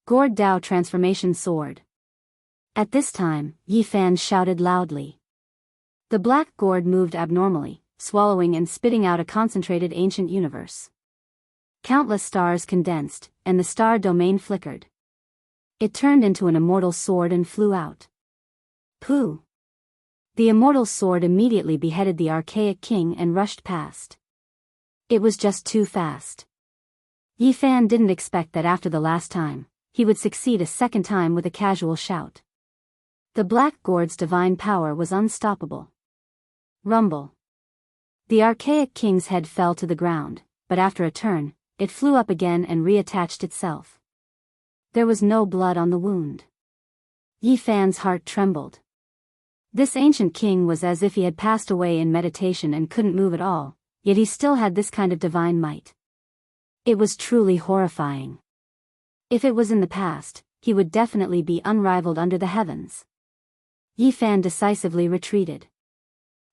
Gourd Dao transformation sword. At this time, Yi Fan shouted loudly. The black gourd moved abnormally, swallowing and spitting out a concentrated ancient universe. Countless stars condensed, and the star domain flickered. It turned into an immortal sword and flew out. Pooh! The immortal sword immediately beheaded the archaic king and rushed past. It was just too fast. Yi Fan didn't expect that after the last time, he would succeed a second time with a casual shout. The black gourd's divine power was unstoppable. Rumble. The archaic king's head fell to the ground, but after a turn, it flew up again and reattached itself. There was no blood on the wound. Yi Fan's heart trembled. This ancient king was as if he had passed away in meditation and couldn't move at all, yet he still had this kind of divine might. It was truly horrifying. If it was in the past, he would definitely be unrivaled under the heavens. Yi Fan decisively retreated.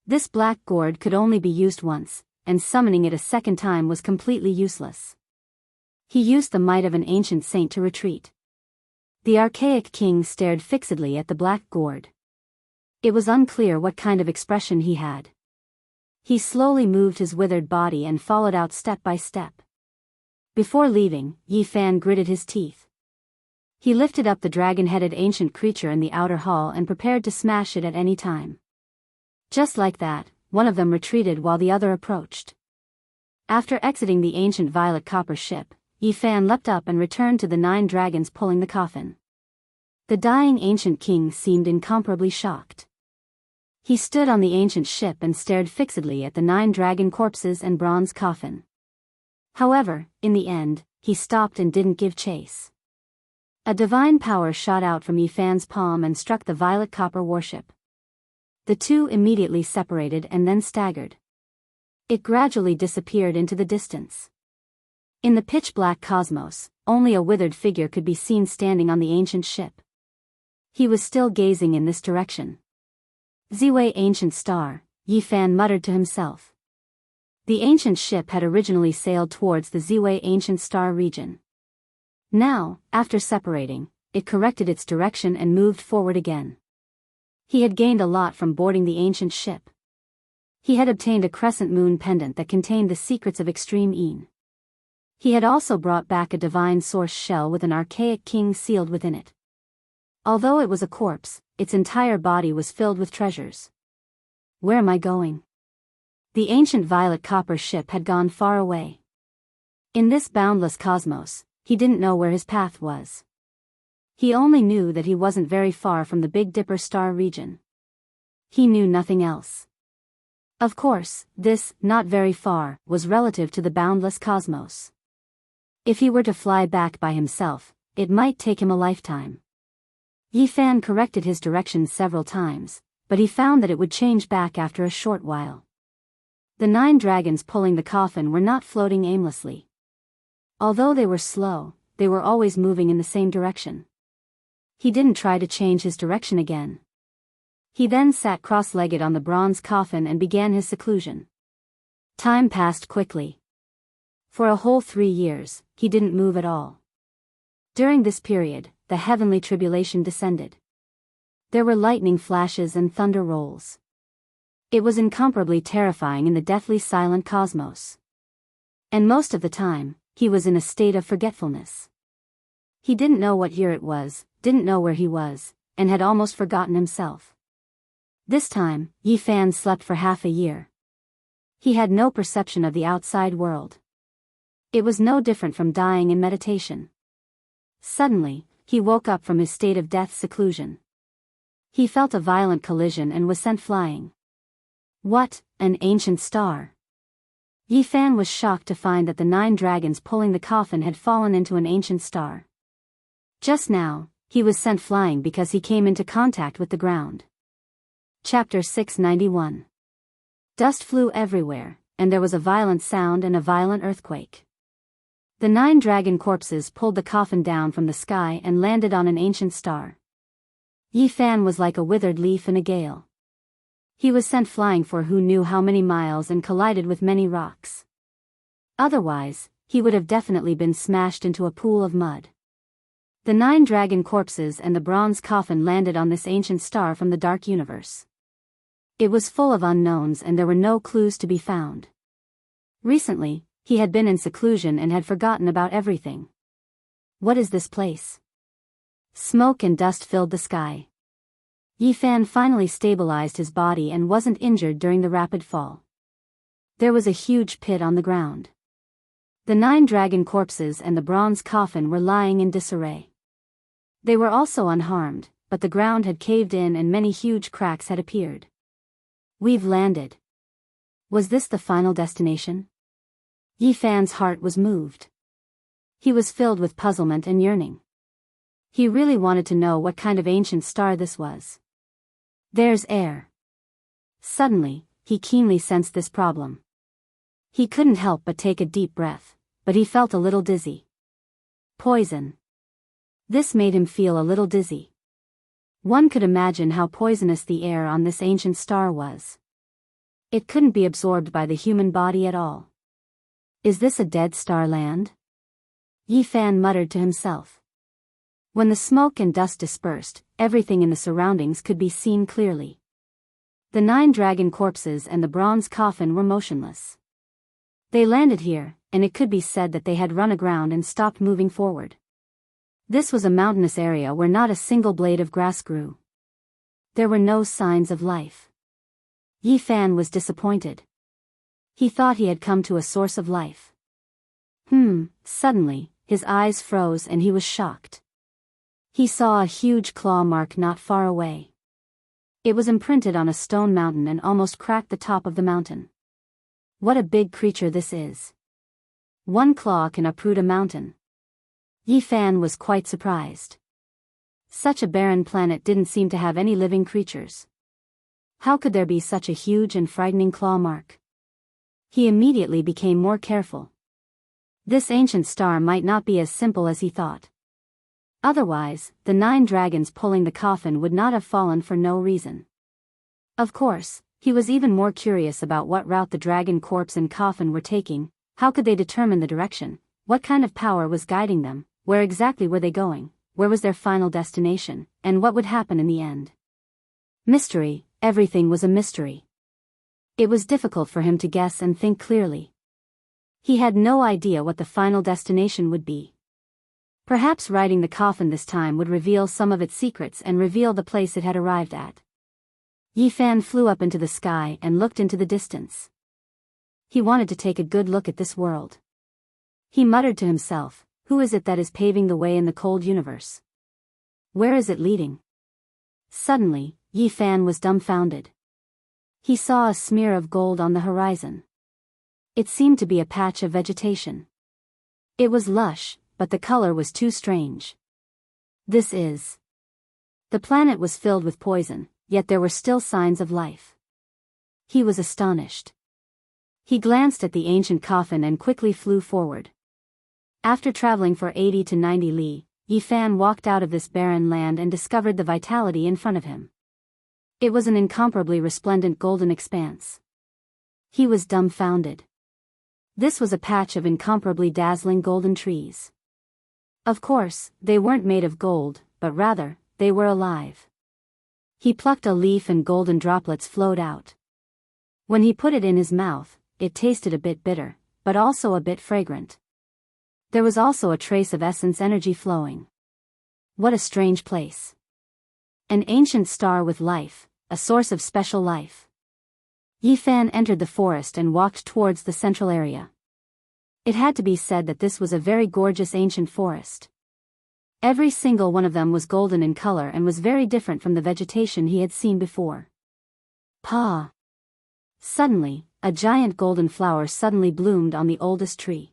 This black gourd could only be used once, and summoning it a second time was completely useless. He used the might of an ancient saint to retreat. The archaic king stared fixedly at the black gourd. It was unclear what kind of expression he had. He slowly moved his withered body and followed out step by step. Before leaving, Yi Fan gritted his teeth. He lifted up the dragon-headed ancient creature in the outer hall and prepared to smash it at any time. Just like that, one of them retreated while the other approached. After exiting the ancient violet copper ship, Yi Fan leapt up and returned to the 9 dragons pulling the coffin. The dying ancient king seemed incomparably shocked. He stood on the ancient ship and stared fixedly at the 9 dragon corpses and bronze coffin. However, in the end, he stopped and didn't give chase. A divine power shot out from Yi Fan's palm and struck the violet copper warship. The two immediately separated and then staggered. It gradually disappeared into the distance. In the pitch-black cosmos, only a withered figure could be seen standing on the ancient ship. He was still gazing in this direction. Ziwei ancient star, Yi Fan muttered to himself. The ancient ship had originally sailed towards the Ziwei ancient star region. Now, after separating, it corrected its direction and moved forward again. He had gained a lot from boarding the ancient ship. He had obtained a crescent moon pendant that contained the secrets of extreme Yin. He had also brought back a divine source shell with an archaic king sealed within it. Although it was a corpse, its entire body was filled with treasures. Where am I going? The ancient violet copper ship had gone far away. In this boundless cosmos, he didn't know where his path was. He only knew that he wasn't very far from the Big Dipper star region. He knew nothing else. Of course, this, not very far, was relative to the boundless cosmos. If he were to fly back by himself, it might take him a lifetime. Yi Fan corrected his direction several times, but he found that it would change back after a short while. The 9 dragons pulling the coffin were not floating aimlessly. Although they were slow, they were always moving in the same direction. He didn't try to change his direction again. He then sat cross-legged on the bronze coffin and began his seclusion. Time passed quickly. For a whole 3 years, he didn't move at all. During this period, the heavenly tribulation descended. There were lightning flashes and thunder rolls. It was incomparably terrifying in the deathly silent cosmos. And most of the time, he was in a state of forgetfulness. He didn't know what year it was, didn't know where he was, and had almost forgotten himself. This time, Yi Fan slept for half a year. He had no perception of the outside world. It was no different from dying in meditation. Suddenly, he woke up from his state of death seclusion. He felt a violent collision and was sent flying. What, an ancient star! Yi Fan was shocked to find that the 9 dragons pulling the coffin had fallen into an ancient star. Just now, he was sent flying because he came into contact with the ground. Chapter 691. Dust flew everywhere, and there was a violent sound and a violent earthquake. The 9 dragon corpses pulled the coffin down from the sky and landed on an ancient star. Yi Fan was like a withered leaf in a gale. He was sent flying for who knew how many miles and collided with many rocks. Otherwise, he would have definitely been smashed into a pool of mud. The 9 dragon corpses and the bronze coffin landed on this ancient star from the dark universe. It was full of unknowns and there were no clues to be found. Recently, he had been in seclusion and had forgotten about everything. What is this place? Smoke and dust filled the sky. Yi Fan finally stabilized his body and wasn't injured during the rapid fall. There was a huge pit on the ground. The 9 dragon corpses and the bronze coffin were lying in disarray. They were also unharmed, but the ground had caved in and many huge cracks had appeared. We've landed. Was this the final destination? Yi Fan's heart was moved. He was filled with puzzlement and yearning. He really wanted to know what kind of ancient star this was. There's air. Suddenly, he keenly sensed this problem. He couldn't help but take a deep breath, but he felt a little dizzy. Poison. This made him feel a little dizzy. One could imagine how poisonous the air on this ancient star was. It couldn't be absorbed by the human body at all. Is this a dead star land? Yi Fan muttered to himself. When the smoke and dust dispersed, everything in the surroundings could be seen clearly. The 9 dragon corpses and the bronze coffin were motionless. They landed here, and it could be said that they had run aground and stopped moving forward. This was a mountainous area where not a single blade of grass grew. There were no signs of life. Yi Fan was disappointed. He thought he had come to a source of life. Suddenly, his eyes froze and he was shocked. He saw a huge claw mark not far away. It was imprinted on a stone mountain and almost cracked the top of the mountain. What a big creature this is. One claw can uproot a mountain. Yi Fan was quite surprised. Such a barren planet didn't seem to have any living creatures. How could there be such a huge and frightening claw mark? He immediately became more careful. This ancient star might not be as simple as he thought. Otherwise, the 9 dragons pulling the coffin would not have fallen for no reason. Of course, he was even more curious about what route the dragon corpse and coffin were taking. How could they determine the direction? What kind of power was guiding them? Where exactly were they going? Where was their final destination? And what would happen in the end? Mystery, everything was a mystery. It was difficult for him to guess and think clearly. He had no idea what the final destination would be. Perhaps riding the coffin this time would reveal some of its secrets and reveal the place it had arrived at. Yi Fan flew up into the sky and looked into the distance. He wanted to take a good look at this world. He muttered to himself, who is it that is paving the way in the cold universe? Where is it leading? Suddenly, Yi Fan was dumbfounded. He saw a smear of gold on the horizon. It seemed to be a patch of vegetation. It was lush, but the color was too strange. This is... The planet was filled with poison, yet there were still signs of life. He was astonished. He glanced at the ancient coffin and quickly flew forward. After traveling for 80 to 90 li, Yi Fan walked out of this barren land and discovered the vitality in front of him. It was an incomparably resplendent golden expanse. He was dumbfounded. This was a patch of incomparably dazzling golden trees. Of course, they weren't made of gold, but rather, they were alive. He plucked a leaf and golden droplets flowed out. When he put it in his mouth, it tasted a bit bitter, but also a bit fragrant. There was also a trace of essence energy flowing. What a strange place. An ancient star with life, a source of special life. Yi Fan entered the forest and walked towards the central area. It had to be said that this was a very gorgeous ancient forest. Every single one of them was golden in color and was very different from the vegetation he had seen before. Pa! Suddenly, a giant golden flower suddenly bloomed on the oldest tree.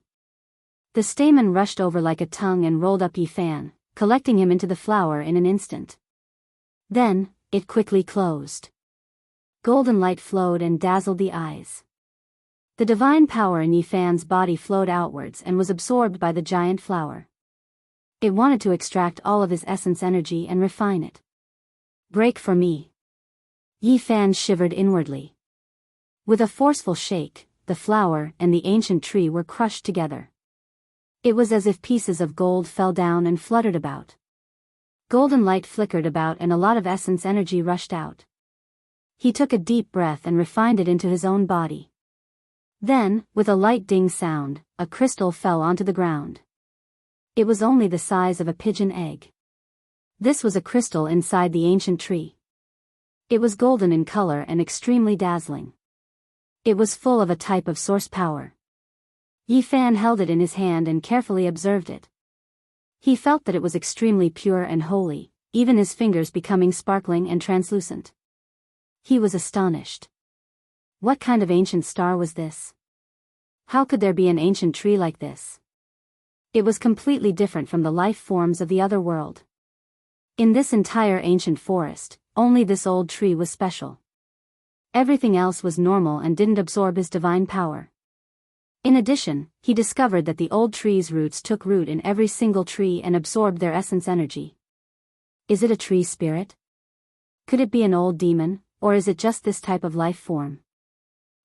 The stamen rushed over like a tongue and rolled up Yi Fan, collecting him into the flower in an instant. Then, it quickly closed. Golden light flowed and dazzled the eyes. The divine power in Yi Fan's body flowed outwards and was absorbed by the giant flower. It wanted to extract all of his essence energy and refine it. Break for me. Yi Fan shivered inwardly. With a forceful shake, the flower and the ancient tree were crushed together. It was as if pieces of gold fell down and fluttered about. Golden light flickered about and a lot of essence energy rushed out. He took a deep breath and refined it into his own body. Then, with a light ding sound, a crystal fell onto the ground. It was only the size of a pigeon egg. This was a crystal inside the ancient tree. It was golden in color and extremely dazzling. It was full of a type of source power. Yi Fan held it in his hand and carefully observed it. He felt that it was extremely pure and holy, even his fingers becoming sparkling and translucent. He was astonished. What kind of ancient star was this? How could there be an ancient tree like this? It was completely different from the life forms of the other world. In this entire ancient forest, only this old tree was special. Everything else was normal and didn't absorb his divine power. In addition, he discovered that the old tree's roots took root in every single tree and absorbed their essence energy. Is it a tree spirit? Could it be an old demon, or is it just this type of life form?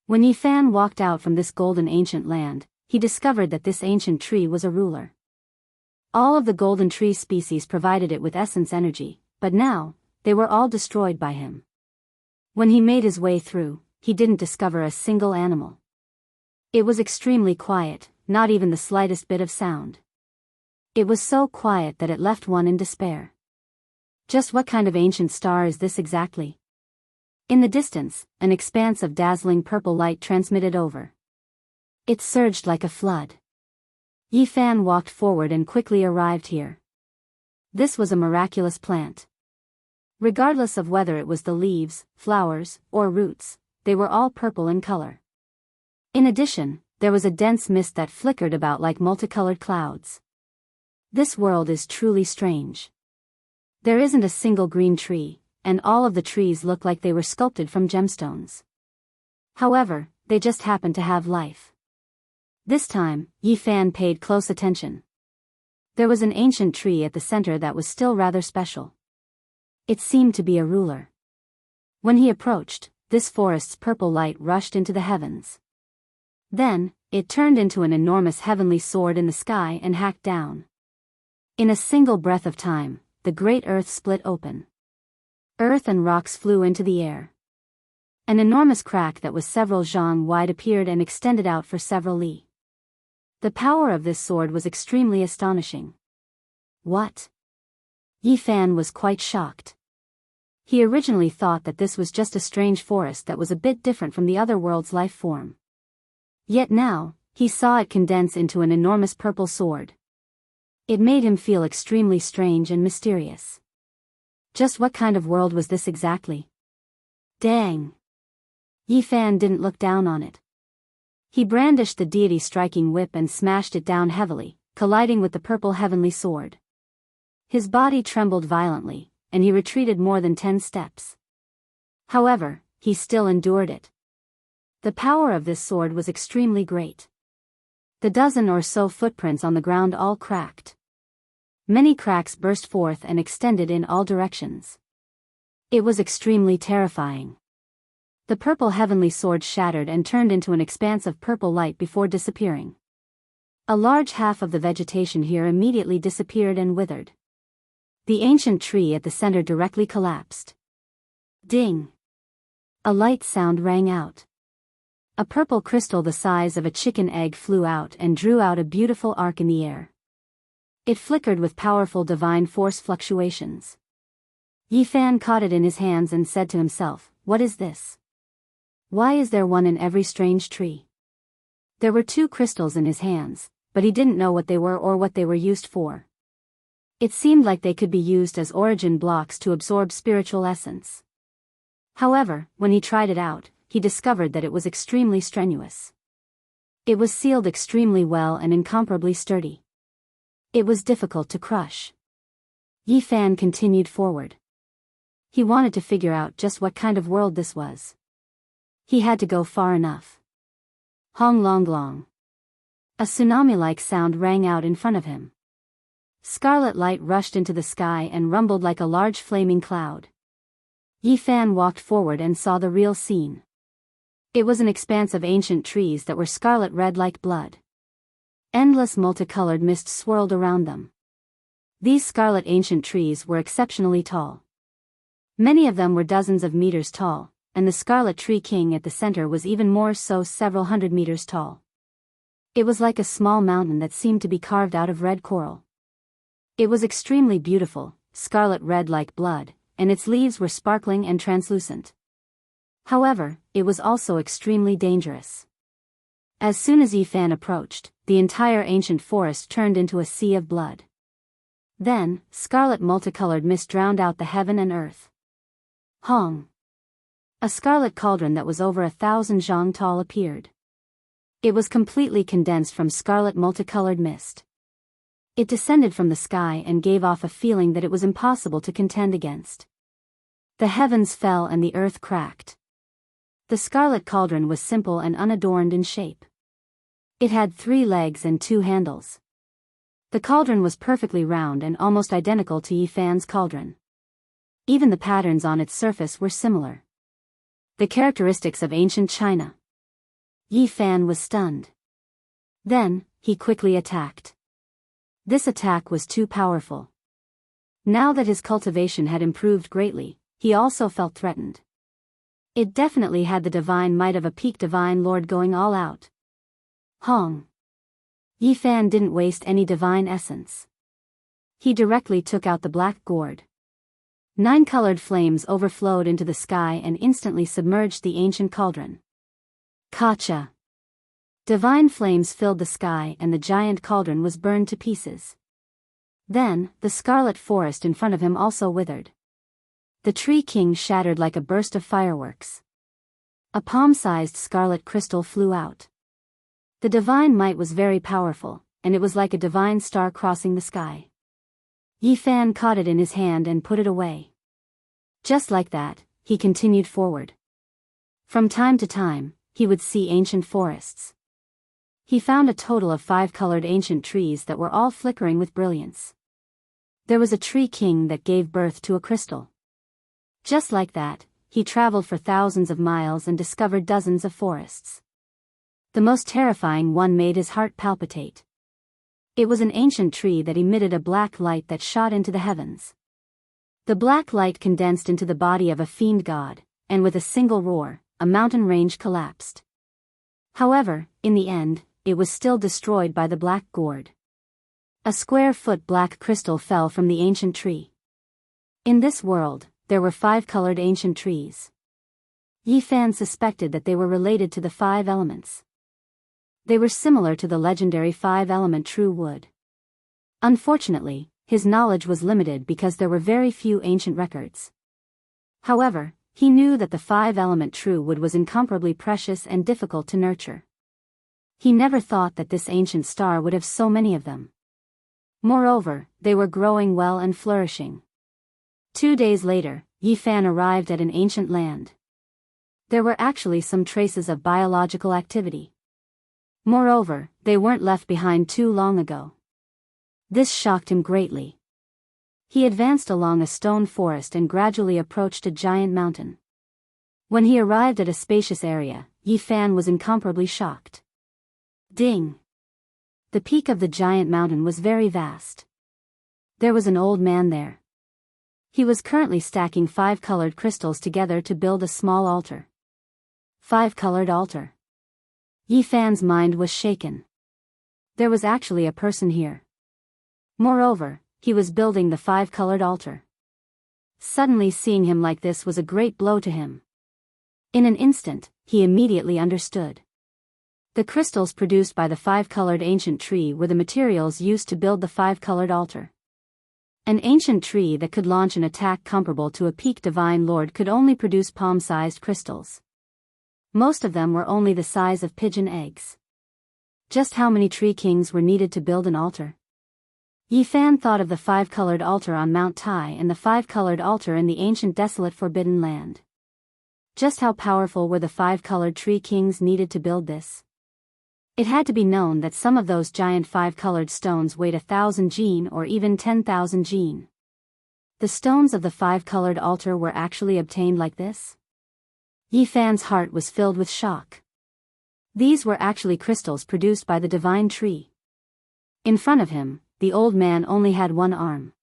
When Yi Fan walked out from this golden ancient land, he discovered that this ancient tree was a ruler. All of the golden tree species provided it with essence energy, but now, they were all destroyed by him. When he made his way through, he didn't discover a single animal. It was extremely quiet, not even the slightest bit of sound. It was so quiet that it left one in despair. Just what kind of ancient star is this exactly? In the distance, an expanse of dazzling purple light transmitted over. It surged like a flood. Yi Fan walked forward and quickly arrived here. This was a miraculous plant. Regardless of whether it was the leaves, flowers, or roots, they were all purple in color. In addition, there was a dense mist that flickered about like multicolored clouds. This world is truly strange. There isn't a single green tree, and all of the trees look like they were sculpted from gemstones. However, they just happen to have life. This time, Yi Fan paid close attention. There was an ancient tree at the center that was still rather special. It seemed to be a ruler. When he approached, this forest's purple light rushed into the heavens. Then, it turned into an enormous heavenly sword in the sky and hacked down. In a single breath of time, the great earth split open. Earth and rocks flew into the air. An enormous crack that was several zhang wide appeared and extended out for several li. The power of this sword was extremely astonishing. What? Yi Fan was quite shocked. He originally thought that this was just a strange forest that was a bit different from the other world's life form. Yet now, he saw it condense into an enormous purple sword. It made him feel extremely strange and mysterious. Just what kind of world was this exactly? Dang! Yi Fan didn't look down on it. He brandished the deity-striking whip and smashed it down heavily, colliding with the purple heavenly sword. His body trembled violently, and he retreated more than 10 steps. However, he still endured it. The power of this sword was extremely great. The dozen or so footprints on the ground all cracked. Many cracks burst forth and extended in all directions. It was extremely terrifying. The purple heavenly sword shattered and turned into an expanse of purple light before disappearing. A large half of the vegetation here immediately disappeared and withered. The ancient tree at the center directly collapsed. Ding! A light sound rang out. A purple crystal the size of a chicken egg flew out and drew out a beautiful arc in the air. It flickered with powerful divine force fluctuations. Yi Fan caught it in his hands and said to himself, "What is this? Why is there one in every strange tree?" There were 2 crystals in his hands, but he didn't know what they were or what they were used for. It seemed like they could be used as origin blocks to absorb spiritual essence. However, when he tried it out, he discovered that it was extremely strenuous. It was sealed extremely well and incomparably sturdy. It was difficult to crush. Yi Fan continued forward. He wanted to figure out just what kind of world this was. He had to go far enough. Hong long long. A tsunami-like sound rang out in front of him. Scarlet light rushed into the sky and rumbled like a large flaming cloud. Yi Fan walked forward and saw the real scene. It was an expanse of ancient trees that were scarlet red like blood. Endless multicolored mist swirled around them. These scarlet ancient trees were exceptionally tall. Many of them were dozens of meters tall, and the scarlet tree king at the center was even more so, several hundred meters tall. It was like a small mountain that seemed to be carved out of red coral. It was extremely beautiful, scarlet red like blood, and its leaves were sparkling and translucent. However, it was also extremely dangerous. As soon as Yi Fan approached, the entire ancient forest turned into a sea of blood. Then, scarlet multicolored mist drowned out the heaven and earth. Hong! A scarlet cauldron that was over 1,000 zhang tall appeared. It was completely condensed from scarlet multicolored mist. It descended from the sky and gave off a feeling that it was impossible to contend against. The heavens fell and the earth cracked. The scarlet cauldron was simple and unadorned in shape. It had 3 legs and 2 handles. The cauldron was perfectly round and almost identical to Yi Fan's cauldron. Even the patterns on its surface were similar. The characteristics of ancient China. Yi Fan was stunned. Then, he quickly attacked. This attack was too powerful. Now that his cultivation had improved greatly, he also felt threatened. It definitely had the divine might of a peak divine lord going all out. Hong. Yi Fan didn't waste any divine essence. He directly took out the black gourd. 9 colored flames overflowed into the sky and instantly submerged the ancient cauldron. Kacha. Divine flames filled the sky and the giant cauldron was burned to pieces. Then, the scarlet forest in front of him also withered. The Tree King shattered like a burst of fireworks. A palm-sized scarlet crystal flew out. The divine might was very powerful, and it was like a divine star crossing the sky. Yi Fan caught it in his hand and put it away. Just like that, he continued forward. From time to time, he would see ancient forests. He found a total of 5 colored ancient trees that were all flickering with brilliance. There was a Tree King that gave birth to a crystal. Just like that, he traveled for thousands of miles and discovered dozens of forests. The most terrifying one made his heart palpitate. It was an ancient tree that emitted a black light that shot into the heavens. The black light condensed into the body of a fiend god, and with a single roar, a mountain range collapsed. However, in the end, it was still destroyed by the black gourd. A square-foot black crystal fell from the ancient tree. In this world, there were 5 colored ancient trees. Yi Fan suspected that they were related to the 5 elements. They were similar to the legendary 5-element true wood. Unfortunately, his knowledge was limited because there were very few ancient records. However, he knew that the 5-element true wood was incomparably precious and difficult to nurture. He never thought that this ancient star would have so many of them. Moreover, they were growing well and flourishing. 2 days later, Yi Fan arrived at an ancient land. There were actually some traces of biological activity. Moreover, they weren't left behind too long ago. This shocked him greatly. He advanced along a stone forest and gradually approached a giant mountain. When he arrived at a spacious area, Yi Fan was incomparably shocked. Ding! The peak of the giant mountain was very vast. There was an old man there. He was currently stacking 5 colored crystals together to build a small altar. 5-colored altar. Yi Fan's mind was shaken. There was actually a person here. Moreover, he was building the 5-colored altar. Suddenly seeing him like this was a great blow to him. In an instant, he immediately understood. The crystals produced by the 5-colored ancient tree were the materials used to build the 5-colored altar. An ancient tree that could launch an attack comparable to a peak divine lord could only produce palm-sized crystals. Most of them were only the size of pigeon eggs. Just how many tree kings were needed to build an altar? Yi Fan thought of the 5-colored altar on Mount Tai and the 5-colored altar in the ancient desolate forbidden land. Just how powerful were the 5-colored tree kings needed to build this? It had to be known that some of those giant 5-colored stones weighed 1,000 jin or even 10,000 jin. The stones of the 5-colored altar were actually obtained like this? Yi Fan's heart was filled with shock. These were actually crystals produced by the divine tree. In front of him, the old man only had one arm.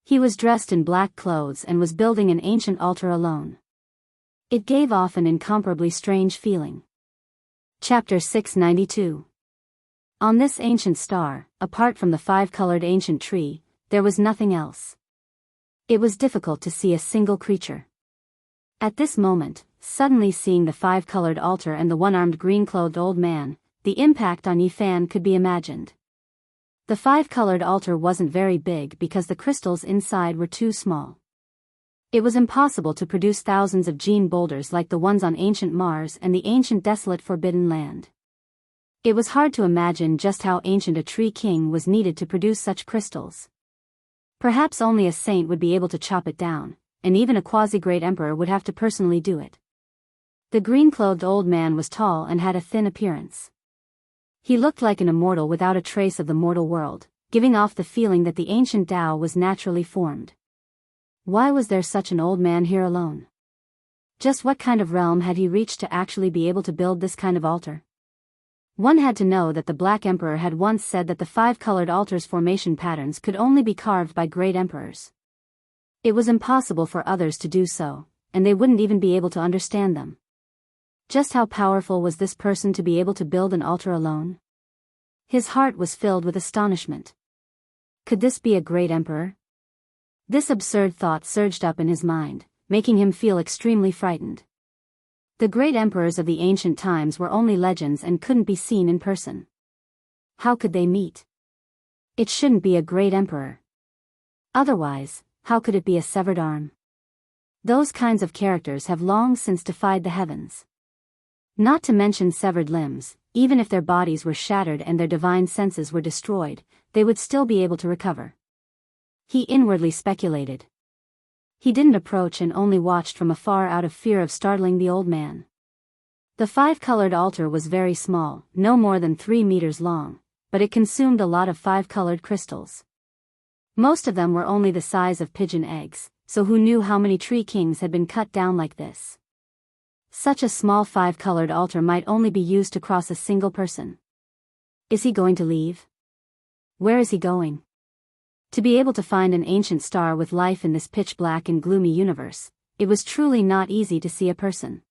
He was dressed in black clothes and was building an ancient altar alone. It gave off an incomparably strange feeling. Chapter 692. On this ancient star, apart from the 5-colored ancient tree, there was nothing else. It was difficult to see a single creature. At this moment, suddenly seeing the 5-colored altar and the one-armed green-clothed old man, the impact on Yi Fan could be imagined. The 5-colored altar wasn't very big because the crystals inside were too small. It was impossible to produce thousands of gene boulders like the ones on ancient Mars and the ancient desolate forbidden land. It was hard to imagine just how ancient a tree king was needed to produce such crystals. Perhaps only a saint would be able to chop it down, and even a quasi-great emperor would have to personally do it. The green-clothed old man was tall and had a thin appearance. He looked like an immortal without a trace of the mortal world, giving off the feeling that the ancient Tao was naturally formed. Why was there such an old man here alone? Just what kind of realm had he reached to actually be able to build this kind of altar? One had to know that the Black Emperor had once said that the 5-colored altar's formation patterns could only be carved by great emperors. It was impossible for others to do so, and they wouldn't even be able to understand them. Just how powerful was this person to be able to build an altar alone? His heart was filled with astonishment. Could this be a great emperor? This absurd thought surged up in his mind, making him feel extremely frightened. The great emperors of the ancient times were only legends and couldn't be seen in person. How could they meet? It shouldn't be a great emperor. Otherwise, how could it be a severed arm? Those kinds of characters have long since defied the heavens. Not to mention severed limbs, even if their bodies were shattered and their divine senses were destroyed, they would still be able to recover. He inwardly speculated. He didn't approach and only watched from afar out of fear of startling the old man. The five-colored altar was very small, no more than 3 meters long, but it consumed a lot of five-colored crystals. Most of them were only the size of pigeon eggs, so who knew how many tree kings had been cut down like this? Such a small five-colored altar might only be used to cross a single person. Is he going to leave? Where is he going? To be able to find an ancient star with life in this pitch-black and gloomy universe, it was truly not easy to see a person.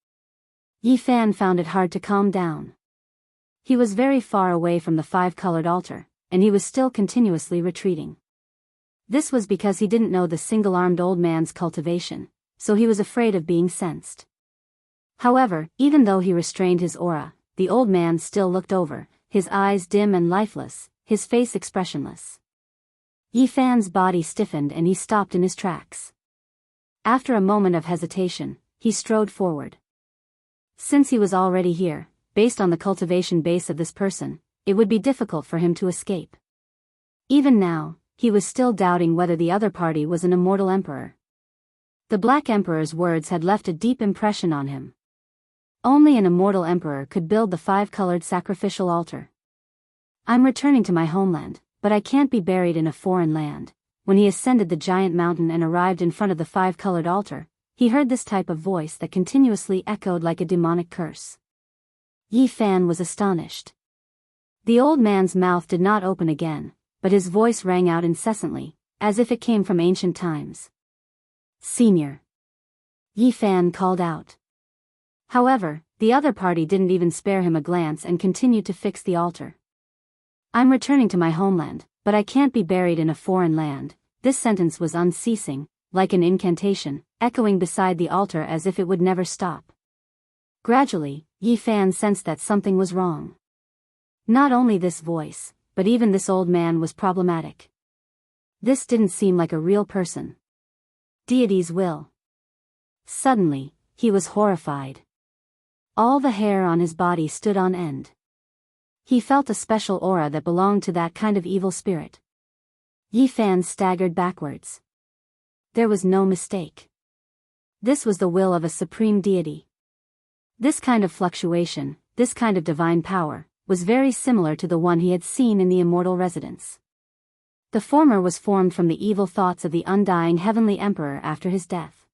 Yi Fan found it hard to calm down. He was very far away from the five-colored altar, and he was still continuously retreating. This was because he didn't know the single-armed old man's cultivation, so he was afraid of being sensed. However, even though he restrained his aura, the old man still looked over, his eyes dim and lifeless, his face expressionless. Yi Fan's body stiffened and he stopped in his tracks. After a moment of hesitation, he strode forward. Since he was already here, based on the cultivation base of this person, it would be difficult for him to escape. Even now, he was still doubting whether the other party was an immortal emperor. The Black Emperor's words had left a deep impression on him. Only an immortal emperor could build the five-colored sacrificial altar. I'm returning to my homeland, but I can't be buried in a foreign land. When he ascended the giant mountain and arrived in front of the five-colored altar, he heard this type of voice that continuously echoed like a demonic curse. Yi Fan was astonished. The old man's mouth did not open again, but his voice rang out incessantly, as if it came from ancient times. Senior. Yi Fan called out. However, the other party didn't even spare him a glance and continued to fix the altar. I'm returning to my homeland, but I can't be buried in a foreign land. This sentence was unceasing, like an incantation, echoing beside the altar as if it would never stop. Gradually, Yi Fan sensed that something was wrong. Not only this voice, but even this old man was problematic. This didn't seem like a real person. Deity's will. Suddenly, he was horrified. All the hair on his body stood on end. He felt a special aura that belonged to that kind of evil spirit. Yi Fan staggered backwards. There was no mistake. This was the will of a supreme deity. This kind of fluctuation, this kind of divine power, was very similar to the one he had seen in the immortal residence. The former was formed from the evil thoughts of the undying heavenly emperor after his death.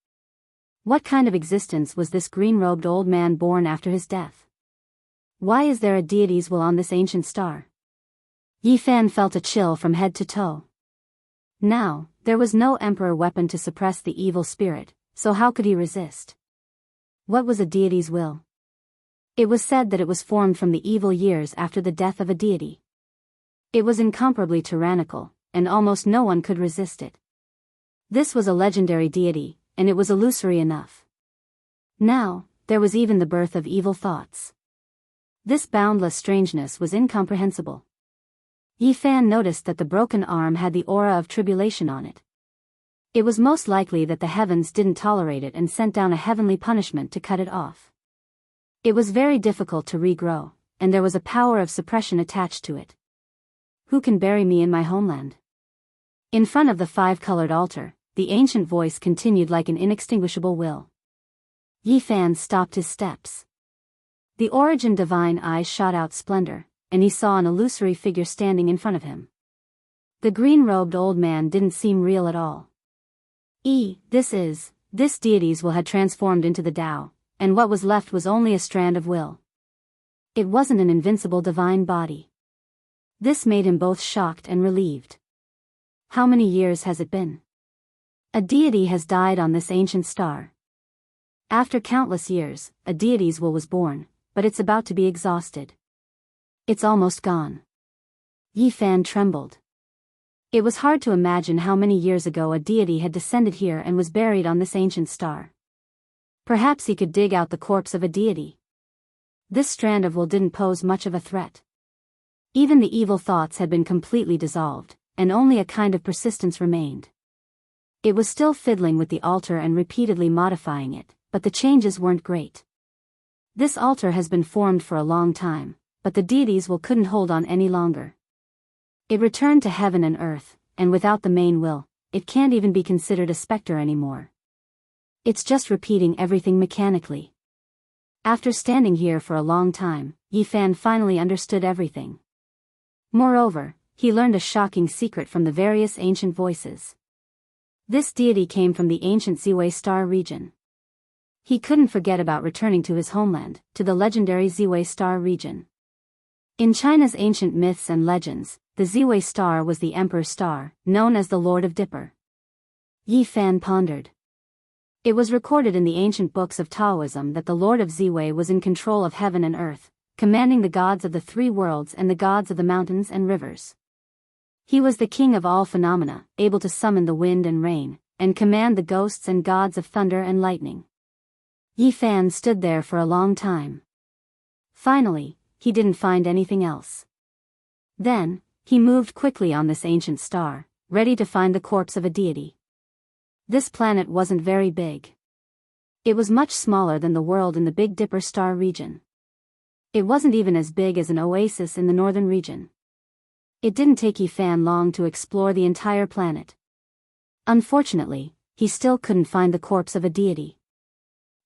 What kind of existence was this green-robed old man born after his death? Why is there a deity's will on this ancient star? Yi Fan felt a chill from head to toe. Now, there was no emperor weapon to suppress the evil spirit, so how could he resist? What was a deity's will? It was said that it was formed from the evil years after the death of a deity. It was incomparably tyrannical, and almost no one could resist it. This was a legendary deity, and it was illusory enough. Now, there was even the birth of evil thoughts. This boundless strangeness was incomprehensible. Yi Fan noticed that the broken arm had the aura of tribulation on it. It was most likely that the heavens didn't tolerate it and sent down a heavenly punishment to cut it off. It was very difficult to regrow, and there was a power of suppression attached to it. Who can bury me in my homeland? In front of the five-colored altar, the ancient voice continued like an inextinguishable will. Yi Fan stopped his steps. The origin divine eyes shot out splendor, and he saw an illusory figure standing in front of him. The green-robed old man didn't seem real at all. This deity's will had transformed into the Tao, and what was left was only a strand of will. It wasn't an invincible divine body. This made him both shocked and relieved. How many years has it been? A deity has died on this ancient star. After countless years, a deity's will was born, but it's about to be exhausted. It's almost gone. Yi Fan trembled. It was hard to imagine how many years ago a deity had descended here and was buried on this ancient star. Perhaps he could dig out the corpse of a deity. This strand of will didn't pose much of a threat. Even the evil thoughts had been completely dissolved, and only a kind of persistence remained. It was still fiddling with the altar and repeatedly modifying it, but the changes weren't great. This altar has been formed for a long time, but the deity's will couldn't hold on any longer. It returned to heaven and earth, and without the main will, it can't even be considered a specter anymore. It's just repeating everything mechanically. After standing here for a long time, Yi Fan finally understood everything. Moreover, he learned a shocking secret from the various ancient voices. This deity came from the ancient Ziwei star region. He couldn't forget about returning to his homeland, to the legendary Ziwei star region. In China's ancient myths and legends, the Ziwei star was the emperor star, known as the Lord of Dipper. Yi Fan pondered. It was recorded in the ancient books of Taoism that the Lord of Ziwei was in control of heaven and earth, commanding the gods of the three worlds and the gods of the mountains and rivers. He was the king of all phenomena, able to summon the wind and rain, and command the ghosts and gods of thunder and lightning. Yi Fan stood there for a long time. Finally, he didn't find anything else. Then, he moved quickly on this ancient star, ready to find the corpse of a deity. This planet wasn't very big. It was much smaller than the world in the Big Dipper star region. It wasn't even as big as an oasis in the northern region. It didn't take Yi Fan long to explore the entire planet. Unfortunately, he still couldn't find the corpse of a deity.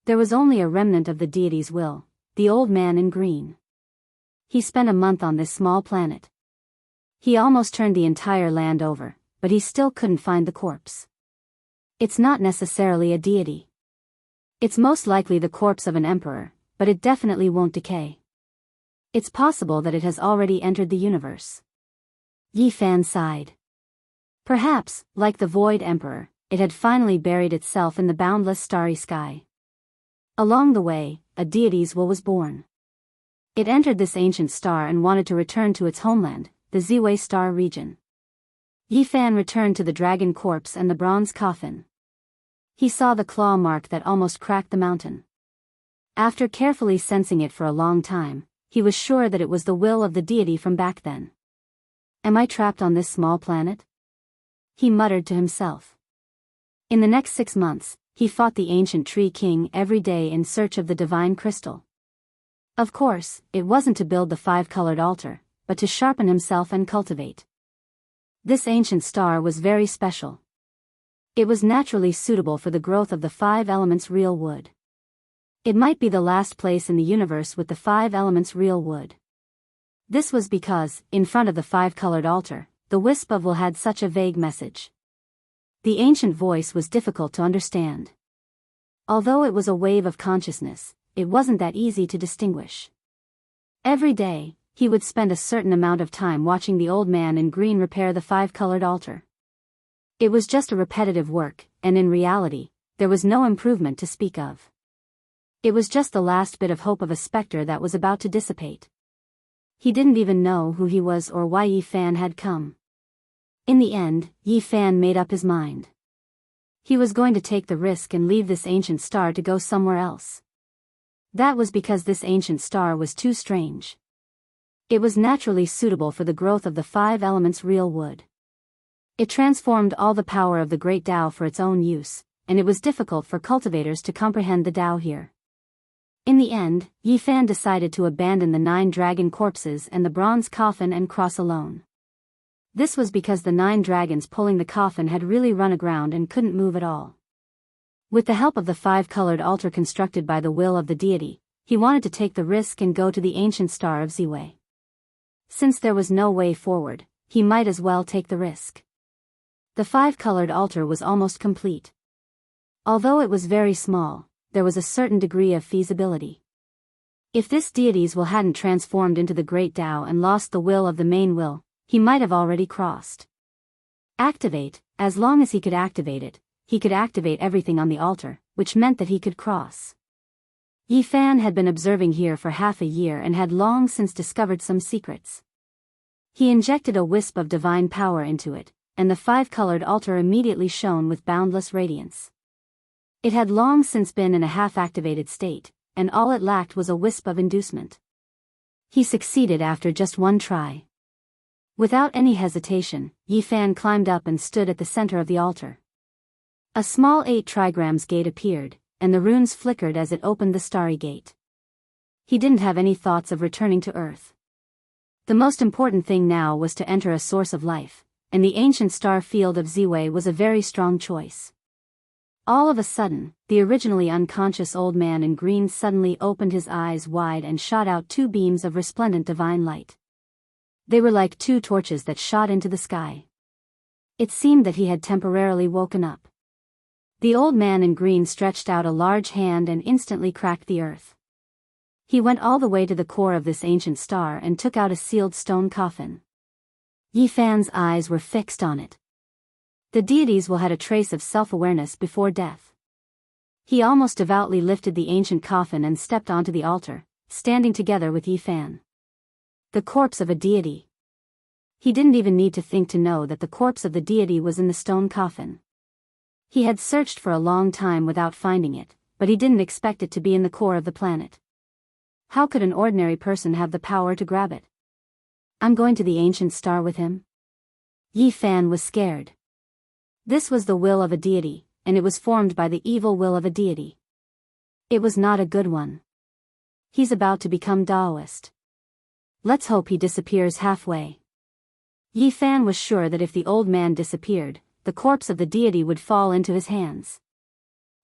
There was only a remnant of the deity's will, the old man in green. He spent a month on this small planet. He almost turned the entire land over, but he still couldn't find the corpse. It's not necessarily a deity. It's most likely the corpse of an emperor, but it definitely won't decay. It's possible that it has already entered the universe. Yi Fan sighed. Perhaps, like the Void Emperor, it had finally buried itself in the boundless starry sky. Along the way, a deity's will was born. It entered this ancient star and wanted to return to its homeland, the Ziwei star region. Yi Fan returned to the dragon corpse and the bronze coffin. He saw the claw mark that almost cracked the mountain. After carefully sensing it for a long time, he was sure that it was the will of the deity from back then. Am I trapped on this small planet? He muttered to himself. In the next 6 months, he fought the ancient tree king every day in search of the divine crystal. Of course, it wasn't to build the 5-colored altar, but to sharpen himself and cultivate. This ancient star was very special. It was naturally suitable for the growth of the 5 elements real wood. It might be the last place in the universe with the 5 elements real wood. This was because, in front of the 5-colored altar, the wisp of will had such a vague message. The ancient voice was difficult to understand. Although it was a wave of consciousness, it wasn't that easy to distinguish. Every day, he would spend a certain amount of time watching the old man in green repair the 5-colored altar. It was just a repetitive work, and in reality, there was no improvement to speak of. It was just the last bit of hope of a specter that was about to dissipate. He didn't even know who he was or why Yi Fan had come. In the end, Yi Fan made up his mind. He was going to take the risk and leave this ancient star to go somewhere else. That was because this ancient star was too strange. It was naturally suitable for the growth of the 5 elements real wood. It transformed all the power of the great Tao for its own use, and it was difficult for cultivators to comprehend the Tao here. In the end, Yi Fan decided to abandon the 9 dragon corpses and the bronze coffin and cross alone. This was because the 9 dragons pulling the coffin had really run aground and couldn't move at all. With the help of the 5-colored altar constructed by the will of the deity, he wanted to take the risk and go to the ancient star of Ziwei. Since there was no way forward, he might as well take the risk. The 5-colored altar was almost complete. Although it was very small, there was a certain degree of feasibility. If this deity's will hadn't transformed into the great Tao and lost the will of the main will, he might have already crossed. Activate, as long as he could activate it, he could activate everything on the altar, which meant that he could cross. Yi Fan had been observing here for half a year and had long since discovered some secrets. He injected a wisp of divine power into it, and the five-colored altar immediately shone with boundless radiance. It had long since been in a half-activated state, and all it lacked was a wisp of inducement. He succeeded after just one try. Without any hesitation, Yi Fan climbed up and stood at the center of the altar. A small 8 trigrams gate appeared, and the runes flickered as it opened the starry gate. He didn't have any thoughts of returning to Earth. The most important thing now was to enter a source of life, and the ancient star field of Ziwei was a very strong choice. All of a sudden, the originally unconscious old man in green suddenly opened his eyes wide and shot out 2 beams of resplendent divine light. They were like 2 torches that shot into the sky. It seemed that he had temporarily woken up. The old man in green stretched out a large hand and instantly cracked the earth. He went all the way to the core of this ancient star and took out a sealed stone coffin. Yi Fan's eyes were fixed on it. The deities will had a trace of self-awareness before death. He almost devoutly lifted the ancient coffin and stepped onto the altar, standing together with Yi Fan. The corpse of a deity. He didn't even need to think to know that the corpse of the deity was in the stone coffin. He had searched for a long time without finding it, but he didn't expect it to be in the core of the planet. How could an ordinary person have the power to grab it? I'm going to the ancient star with him? Yi Fan was scared. This was the will of a deity, and it was formed by the evil will of a deity. It was not a good one. He's about to become Taoist. Let's hope he disappears halfway. Yi Fan was sure that if the old man disappeared, the corpse of the deity would fall into his hands.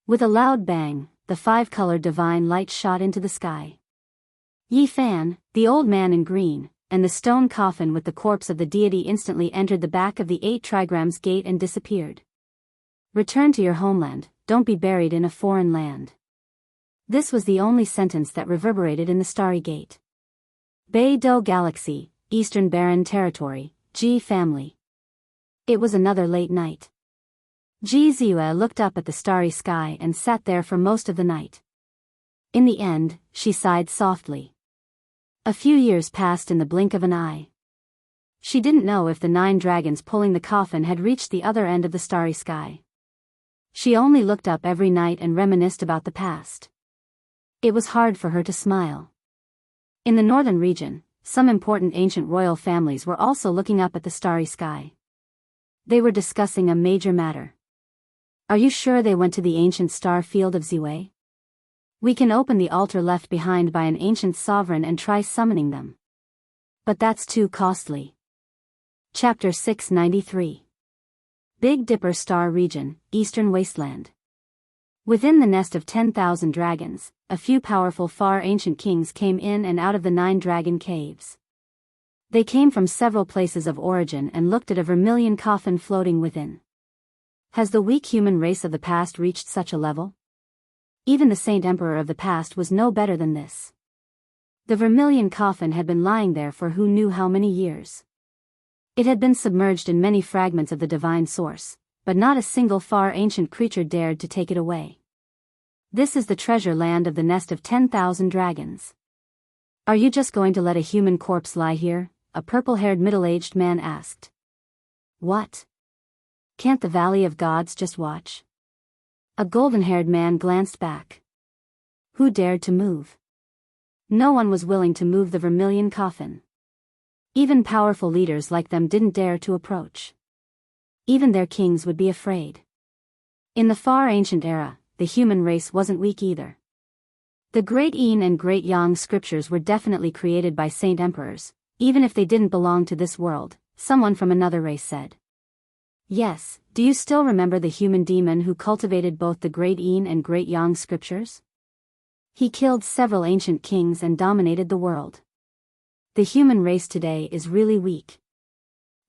With a loud bang, the 5-colored divine light shot into the sky. Yi Fan, the old man in green, and the stone coffin with the corpse of the deity instantly entered the back of the 8 trigrams gate and disappeared. Return to your homeland, don't be buried in a foreign land. This was the only sentence that reverberated in the starry gate. Beidou Galaxy, Eastern Barren Territory, Ji family. It was another late night. Ji Ziyue looked up at the starry sky and sat there for most of the night. In the end, she sighed softly. A few years passed in the blink of an eye. She didn't know if the 9 dragons pulling the coffin had reached the other end of the starry sky. She only looked up every night and reminisced about the past. It was hard for her to smile. In the northern region, some important ancient royal families were also looking up at the starry sky. They were discussing a major matter. Are you sure they went to the ancient star field of Ziwei? We can open the altar left behind by an ancient sovereign and try summoning them. But that's too costly. Chapter 693. Big Dipper Star Region, Eastern Wasteland. Within the nest of 10,000 dragons, a few powerful far ancient kings came in and out of the 9 dragon caves. They came from several places of origin and looked at a vermilion coffin floating within. Has the weak human race of the past reached such a level? Even the Saint Emperor of the past was no better than this. The vermilion coffin had been lying there for who knew how many years. It had been submerged in many fragments of the divine source, but not a single far ancient creature dared to take it away. This is the treasure land of the nest of 10,000 dragons. Are you just going to let a human corpse lie here? A purple-haired middle-aged man asked. What? Can't the Valley of Gods just watch? A golden-haired man glanced back. Who dared to move? No one was willing to move the vermilion coffin. Even powerful leaders like them didn't dare to approach. Even their kings would be afraid. In the far ancient era, the human race wasn't weak either. The Great Yin and Great Yang scriptures were definitely created by saint emperors, even if they didn't belong to this world, someone from another race said. Yes, do you still remember the human demon who cultivated both the Great Yin and Great Yang scriptures? He killed several ancient kings and dominated the world. The human race today is really weak.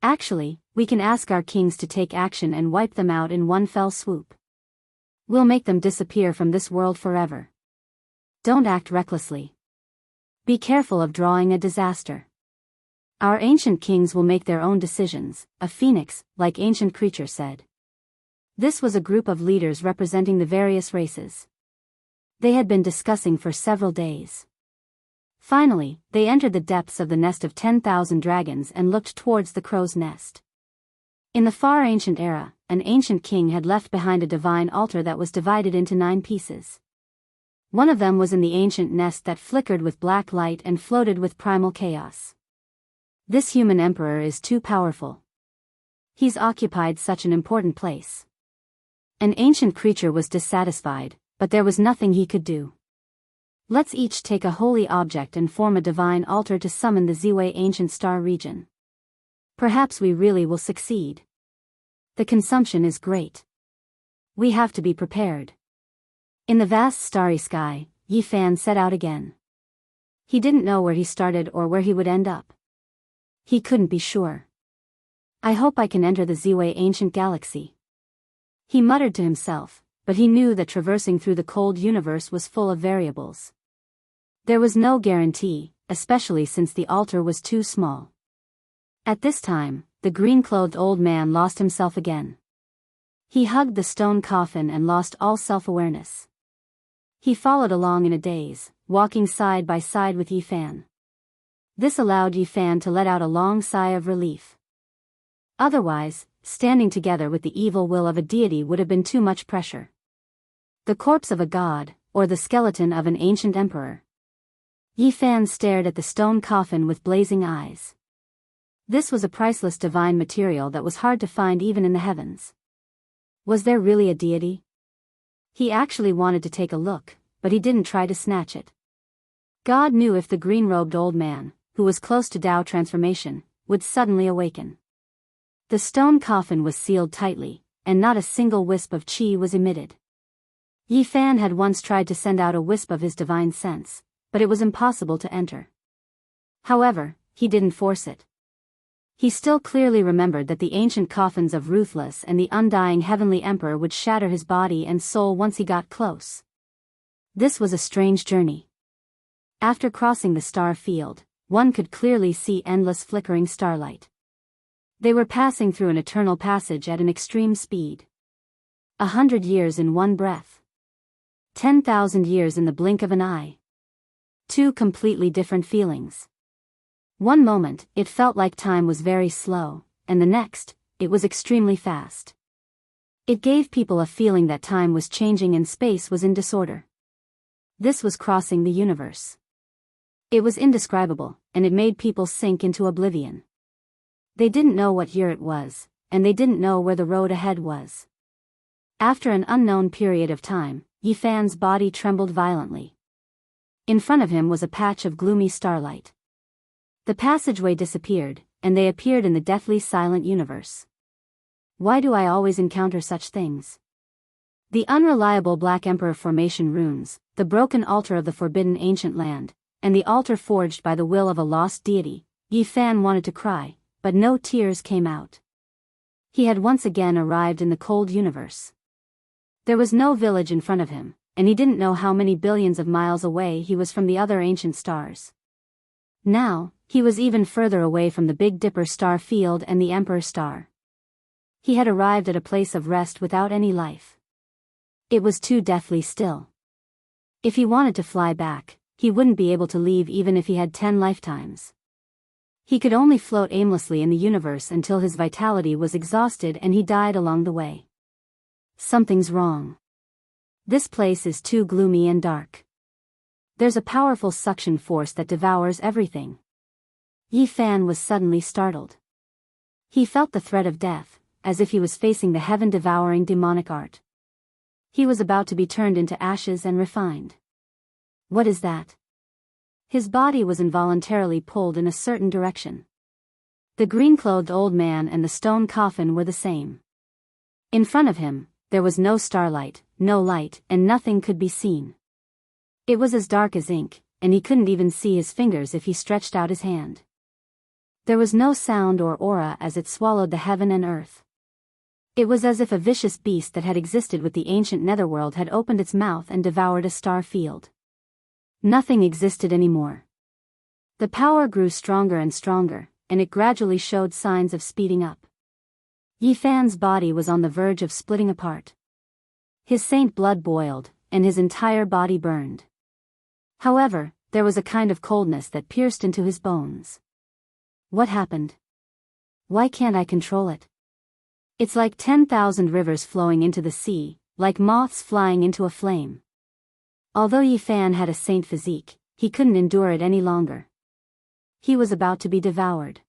Actually, we can ask our kings to take action and wipe them out in one fell swoop. We'll make them disappear from this world forever. Don't act recklessly. Be careful of drawing a disaster. Our ancient kings will make their own decisions, a phoenix, like ancient creature said. This was a group of leaders representing the various races. They had been discussing for several days. Finally, they entered the depths of the nest of 10,000 dragons and looked towards the crow's nest. In the far ancient era, an ancient king had left behind a divine altar that was divided into 9 pieces. One of them was in the ancient nest that flickered with black light and floated with primal chaos. This human emperor is too powerful. He's occupied such an important place. An ancient creature was dissatisfied, but there was nothing he could do. Let's each take a holy object and form a divine altar to summon the Ziwei ancient star region. Perhaps we really will succeed. The consumption is great. We have to be prepared. In the vast starry sky, Yi Fan set out again. He didn't know where he started or where he would end up. He couldn't be sure. I hope I can enter the Ziwei ancient galaxy. He muttered to himself, but he knew that traversing through the cold universe was full of variables. There was no guarantee, especially since the altar was too small. At this time, the green-clothed old man lost himself again. He hugged the stone coffin and lost all self-awareness. He followed along in a daze, walking side by side with Yi Fan. This allowed Yi Fan to let out a long sigh of relief. Otherwise, standing together with the evil will of a deity would have been too much pressure. The corpse of a god, or the skeleton of an ancient emperor. Yi Fan stared at the stone coffin with blazing eyes. This was a priceless divine material that was hard to find even in the heavens. Was there really a deity? He actually wanted to take a look, but he didn't try to snatch it. God knew if the green-robed old man, who was close to Tao transformation, would suddenly awaken. The stone coffin was sealed tightly, and not a single wisp of qi was emitted. Yi Fan had once tried to send out a wisp of his divine sense, but it was impossible to enter. However, he didn't force it. He still clearly remembered that the ancient coffins of Ruthless and the undying Heavenly Emperor would shatter his body and soul once he got close. This was a strange journey. After crossing the star field, one could clearly see endless flickering starlight. They were passing through an eternal passage at an extreme speed. 100 years in one breath. 10,000 years in the blink of an eye. 2 completely different feelings. One moment, it felt like time was very slow, and the next, it was extremely fast. It gave people a feeling that time was changing and space was in disorder. This was crossing the universe. It was indescribable, and it made people sink into oblivion. They didn't know what year it was, and they didn't know where the road ahead was. After an unknown period of time, Yi Fan's body trembled violently. In front of him was a patch of gloomy starlight. The passageway disappeared, and they appeared in the deathly silent universe. Why do I always encounter such things? The unreliable Black Emperor formation runes, the broken altar of the forbidden ancient land, and the altar forged by the will of a lost deity. Yi Fan wanted to cry, but no tears came out. He had once again arrived in the cold universe. There was no village in front of him, and he didn't know how many billions of miles away he was from the other ancient stars. Now, he was even further away from the Big Dipper star field and the Emperor star. He had arrived at a place of rest without any life. It was too deathly still. If he wanted to fly back, he wouldn't be able to leave even if he had 10 lifetimes. He could only float aimlessly in the universe until his vitality was exhausted and he died along the way. Something's wrong. This place is too gloomy and dark. There's a powerful suction force that devours everything. Yi Fan was suddenly startled. He felt the threat of death, as if he was facing the heaven-devouring demonic art. He was about to be turned into ashes and refined. What is that? His body was involuntarily pulled in a certain direction. The green-clothed old man and the stone coffin were the same. In front of him, there was no starlight, no light, and nothing could be seen. It was as dark as ink, and he couldn't even see his fingers if he stretched out his hand. There was no sound or aura as it swallowed the heaven and earth. It was as if a vicious beast that had existed with the ancient netherworld had opened its mouth and devoured a star field. Nothing existed anymore. The power grew stronger and stronger, and it gradually showed signs of speeding up. Yi Fan's body was on the verge of splitting apart. His saint blood boiled, and his entire body burned. However, there was a kind of coldness that pierced into his bones. What happened? Why can't I control it? It's like 10,000 rivers flowing into the sea, like moths flying into a flame. Although Yi Fan had a saint physique, he couldn't endure it any longer. He was about to be devoured.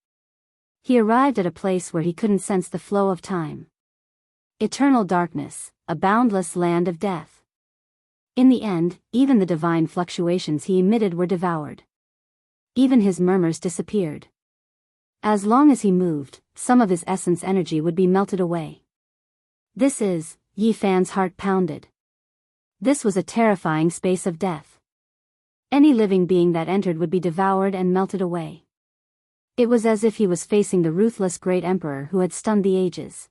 He arrived at a place where he couldn't sense the flow of time. Eternal darkness, a boundless land of death. In the end, even the divine fluctuations he emitted were devoured. Even his murmurs disappeared. As long as he moved, some of his essence energy would be melted away. Yi Fan's heart pounded. This was a terrifying space of death. Any living being that entered would be devoured and melted away. It was as if he was facing the ruthless great emperor who had stunned the ages.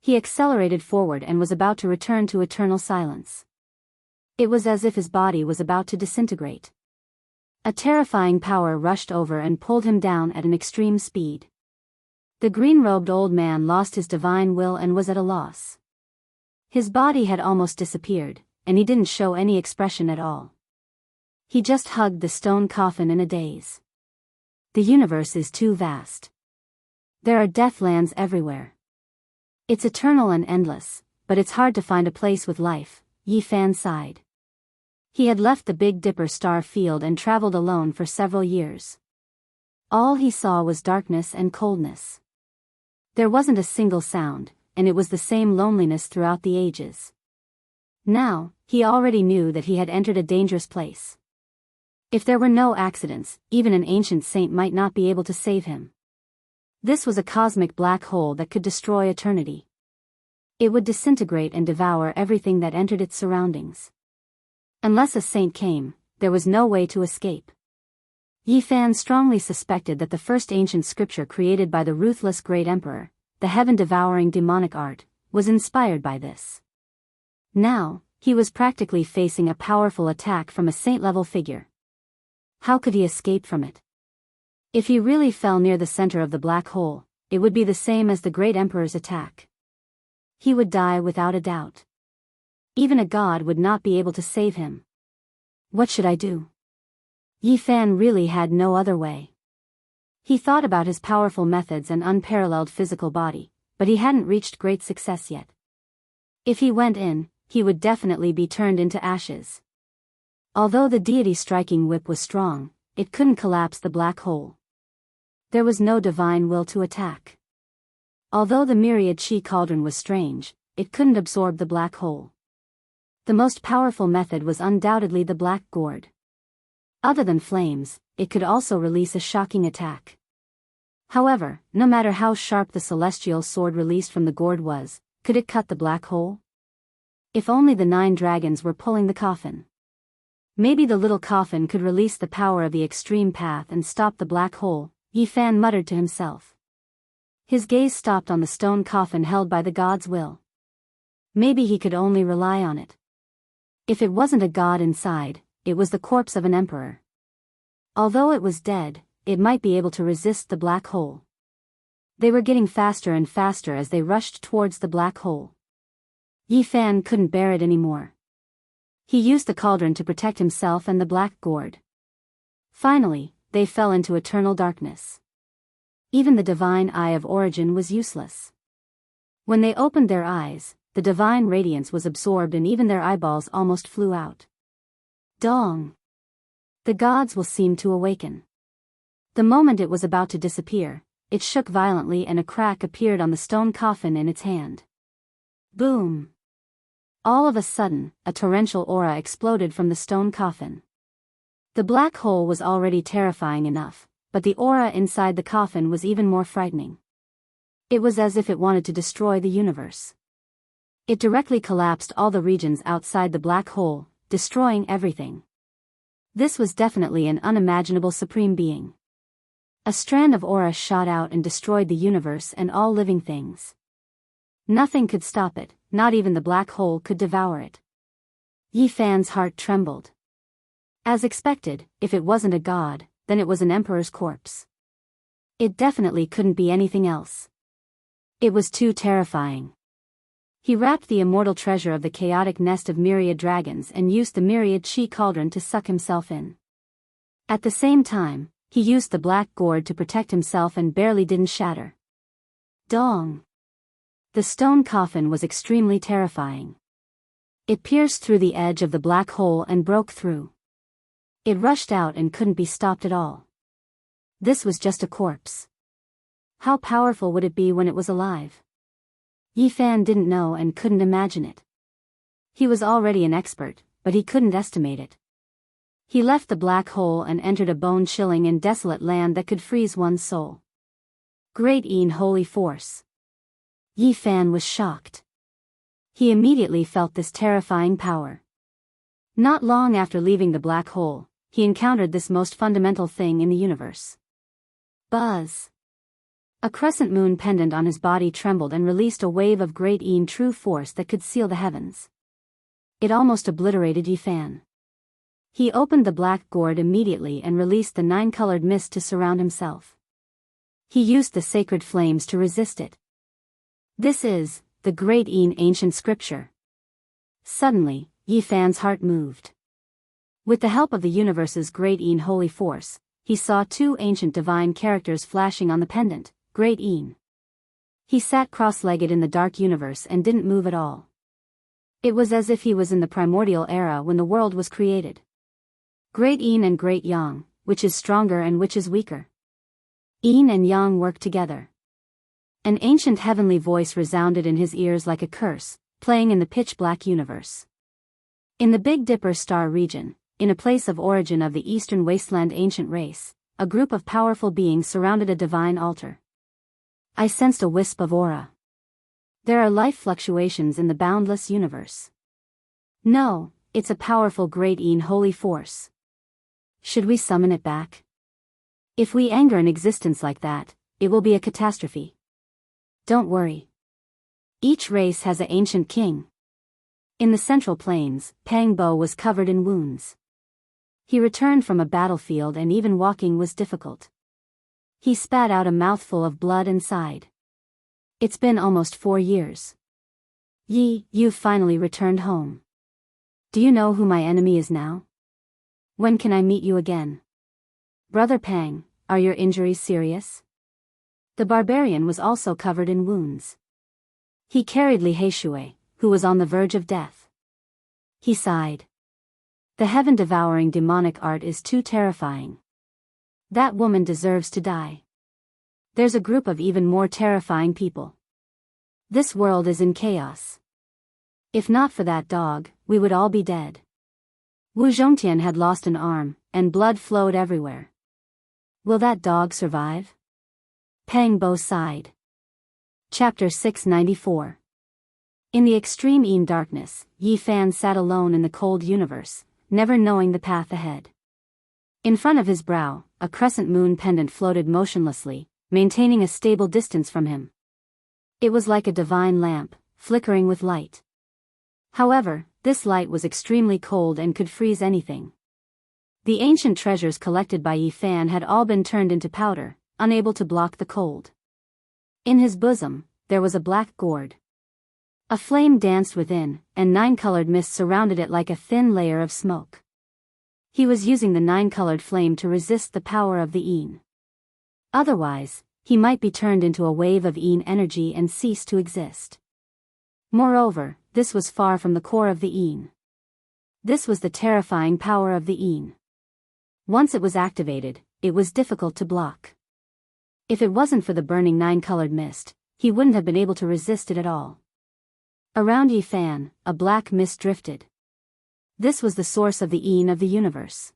He accelerated forward and was about to return to eternal silence. It was as if his body was about to disintegrate. A terrifying power rushed over and pulled him down at an extreme speed. The green-robed old man lost his divine will and was at a loss. His body had almost disappeared, and he didn't show any expression at all. He just hugged the stone coffin in a daze. The universe is too vast. There are deathlands everywhere. It's eternal and endless, but it's hard to find a place with life, Yi Fan sighed. He had left the Big Dipper star field and traveled alone for several years. All he saw was darkness and coldness. There wasn't a single sound, and it was the same loneliness throughout the ages. Now, he already knew that he had entered a dangerous place. If there were no accidents, even an ancient saint might not be able to save him. This was a cosmic black hole that could destroy eternity. It would disintegrate and devour everything that entered its surroundings. Unless a saint came, there was no way to escape. Yi Fan strongly suspected that the first ancient scripture created by the ruthless great emperor, the heaven-devouring demonic art, was inspired by this. Now, he was practically facing a powerful attack from a saint-level figure. How could he escape from it? If he really fell near the center of the black hole, it would be the same as the great emperor's attack. He would die without a doubt. Even a god would not be able to save him. What should I do? Yi Fan really had no other way. He thought about his powerful methods and unparalleled physical body, but he hadn't reached great success yet. If he went in, he would definitely be turned into ashes. Although the deity's striking whip was strong, it couldn't collapse the black hole. There was no divine will to attack. Although the myriad chi cauldron was strange, it couldn't absorb the black hole. The most powerful method was undoubtedly the black gourd. Other than flames, it could also release a shocking attack. However, no matter how sharp the celestial sword released from the gourd was, could it cut the black hole? If only the 9 dragons were pulling the coffin. Maybe the little coffin could release the power of the extreme path and stop the black hole, Yi Fan muttered to himself. His gaze stopped on the stone coffin held by the god's will. Maybe he could only rely on it. If it wasn't a god inside, it was the corpse of an emperor. Although it was dead, it might be able to resist the black hole. They were getting faster and faster as they rushed towards the black hole. Yi Fan couldn't bear it anymore. He used the cauldron to protect himself and the black gourd. Finally, they fell into eternal darkness. Even the divine eye of origin was useless. When they opened their eyes, the divine radiance was absorbed and even their eyeballs almost flew out. Dong! The gods will seem to awaken. The moment it was about to disappear, it shook violently and a crack appeared on the stone coffin in its hand. Boom! All of a sudden, a torrential aura exploded from the stone coffin. The black hole was already terrifying enough, but the aura inside the coffin was even more frightening. It was as if it wanted to destroy the universe. It directly collapsed all the regions outside the black hole, destroying everything. This was definitely an unimaginable supreme being. A strand of aura shot out and destroyed the universe and all living things. Nothing could stop it, not even the black hole could devour it. Yi Fan's heart trembled. As expected, if it wasn't a god, then it was an emperor's corpse. It definitely couldn't be anything else. It was too terrifying. He wrapped the immortal treasure of the chaotic nest of myriad dragons and used the myriad chi cauldron to suck himself in. At the same time, he used the black gourd to protect himself and barely didn't shatter. Dong! The stone coffin was extremely terrifying. It pierced through the edge of the black hole and broke through. It rushed out and couldn't be stopped at all. This was just a corpse. How powerful would it be when it was alive? Yi Fan didn't know and couldn't imagine it. He was already an expert, but he couldn't estimate it. He left the black hole and entered a bone-chilling and desolate land that could freeze one's soul. Great Een holy force. Yi Fan was shocked. He immediately felt this terrifying power. Not long after leaving the black hole, he encountered this most fundamental thing in the universe. Buzz! A crescent moon pendant on his body trembled and released a wave of great Een true force that could seal the heavens. It almost obliterated Yi Fan. He opened the black gourd immediately and released the 9-colored mist to surround himself. He used the sacred flames to resist it. This is the great Een ancient scripture. Suddenly, Yi Fan's heart moved. With the help of the universe's great Een holy force, he saw 2 ancient divine characters flashing on the pendant. Great Een. He sat cross-legged in the dark universe and didn't move at all. It was as if he was in the primordial era when the world was created. Great Een and Great Yang, which is stronger and which is weaker? Een and Yang work together. An ancient heavenly voice resounded in his ears like a curse, playing in the pitch-black universe. In the Big Dipper star region, in a place of origin of the eastern wasteland ancient race, a group of powerful beings surrounded a divine altar. I sensed a wisp of aura. There are life fluctuations in the boundless universe. No, it's a powerful great Een holy force. Should we summon it back? If we anger an existence like that, it will be a catastrophe. Don't worry. Each race has an ancient king. In the Central Plains, Pang Bo was covered in wounds. He returned from a battlefield and even walking was difficult. He spat out a mouthful of blood and sighed. It's been almost 4 years. Yi, you've finally returned home. Do you know who my enemy is now? When can I meet you again? Brother Pang, are your injuries serious? The barbarian was also covered in wounds. He carried Li Heishui, who was on the verge of death. He sighed. The heaven-devouring demonic art is too terrifying. That woman deserves to die. There's a group of even more terrifying people. This world is in chaos. If not for that dog, we would all be dead. Wu Zhongtian had lost an arm, and blood flowed everywhere. Will that dog survive? Pang Bo sighed. Chapter 694. In the extreme Een darkness, Yi Fan sat alone in the cold universe, never knowing the path ahead. In front of his brow, a crescent moon pendant floated motionlessly, maintaining a stable distance from him. It was like a divine lamp, flickering with light. However, this light was extremely cold and could freeze anything. The ancient treasures collected by Yi Fan had all been turned into powder, unable to block the cold. In his bosom, there was a black gourd. A flame danced within, and 9-colored mist surrounded it like a thin layer of smoke. He was using the 9-colored flame to resist the power of the Een. Otherwise, he might be turned into a wave of Een energy and cease to exist. Moreover, this was far from the core of the Een. This was the terrifying power of the Een. Once it was activated, it was difficult to block. If it wasn't for the burning 9-colored mist, he wouldn't have been able to resist it at all. Around Yi Fan, a black mist drifted. This was the source of the Een of the universe.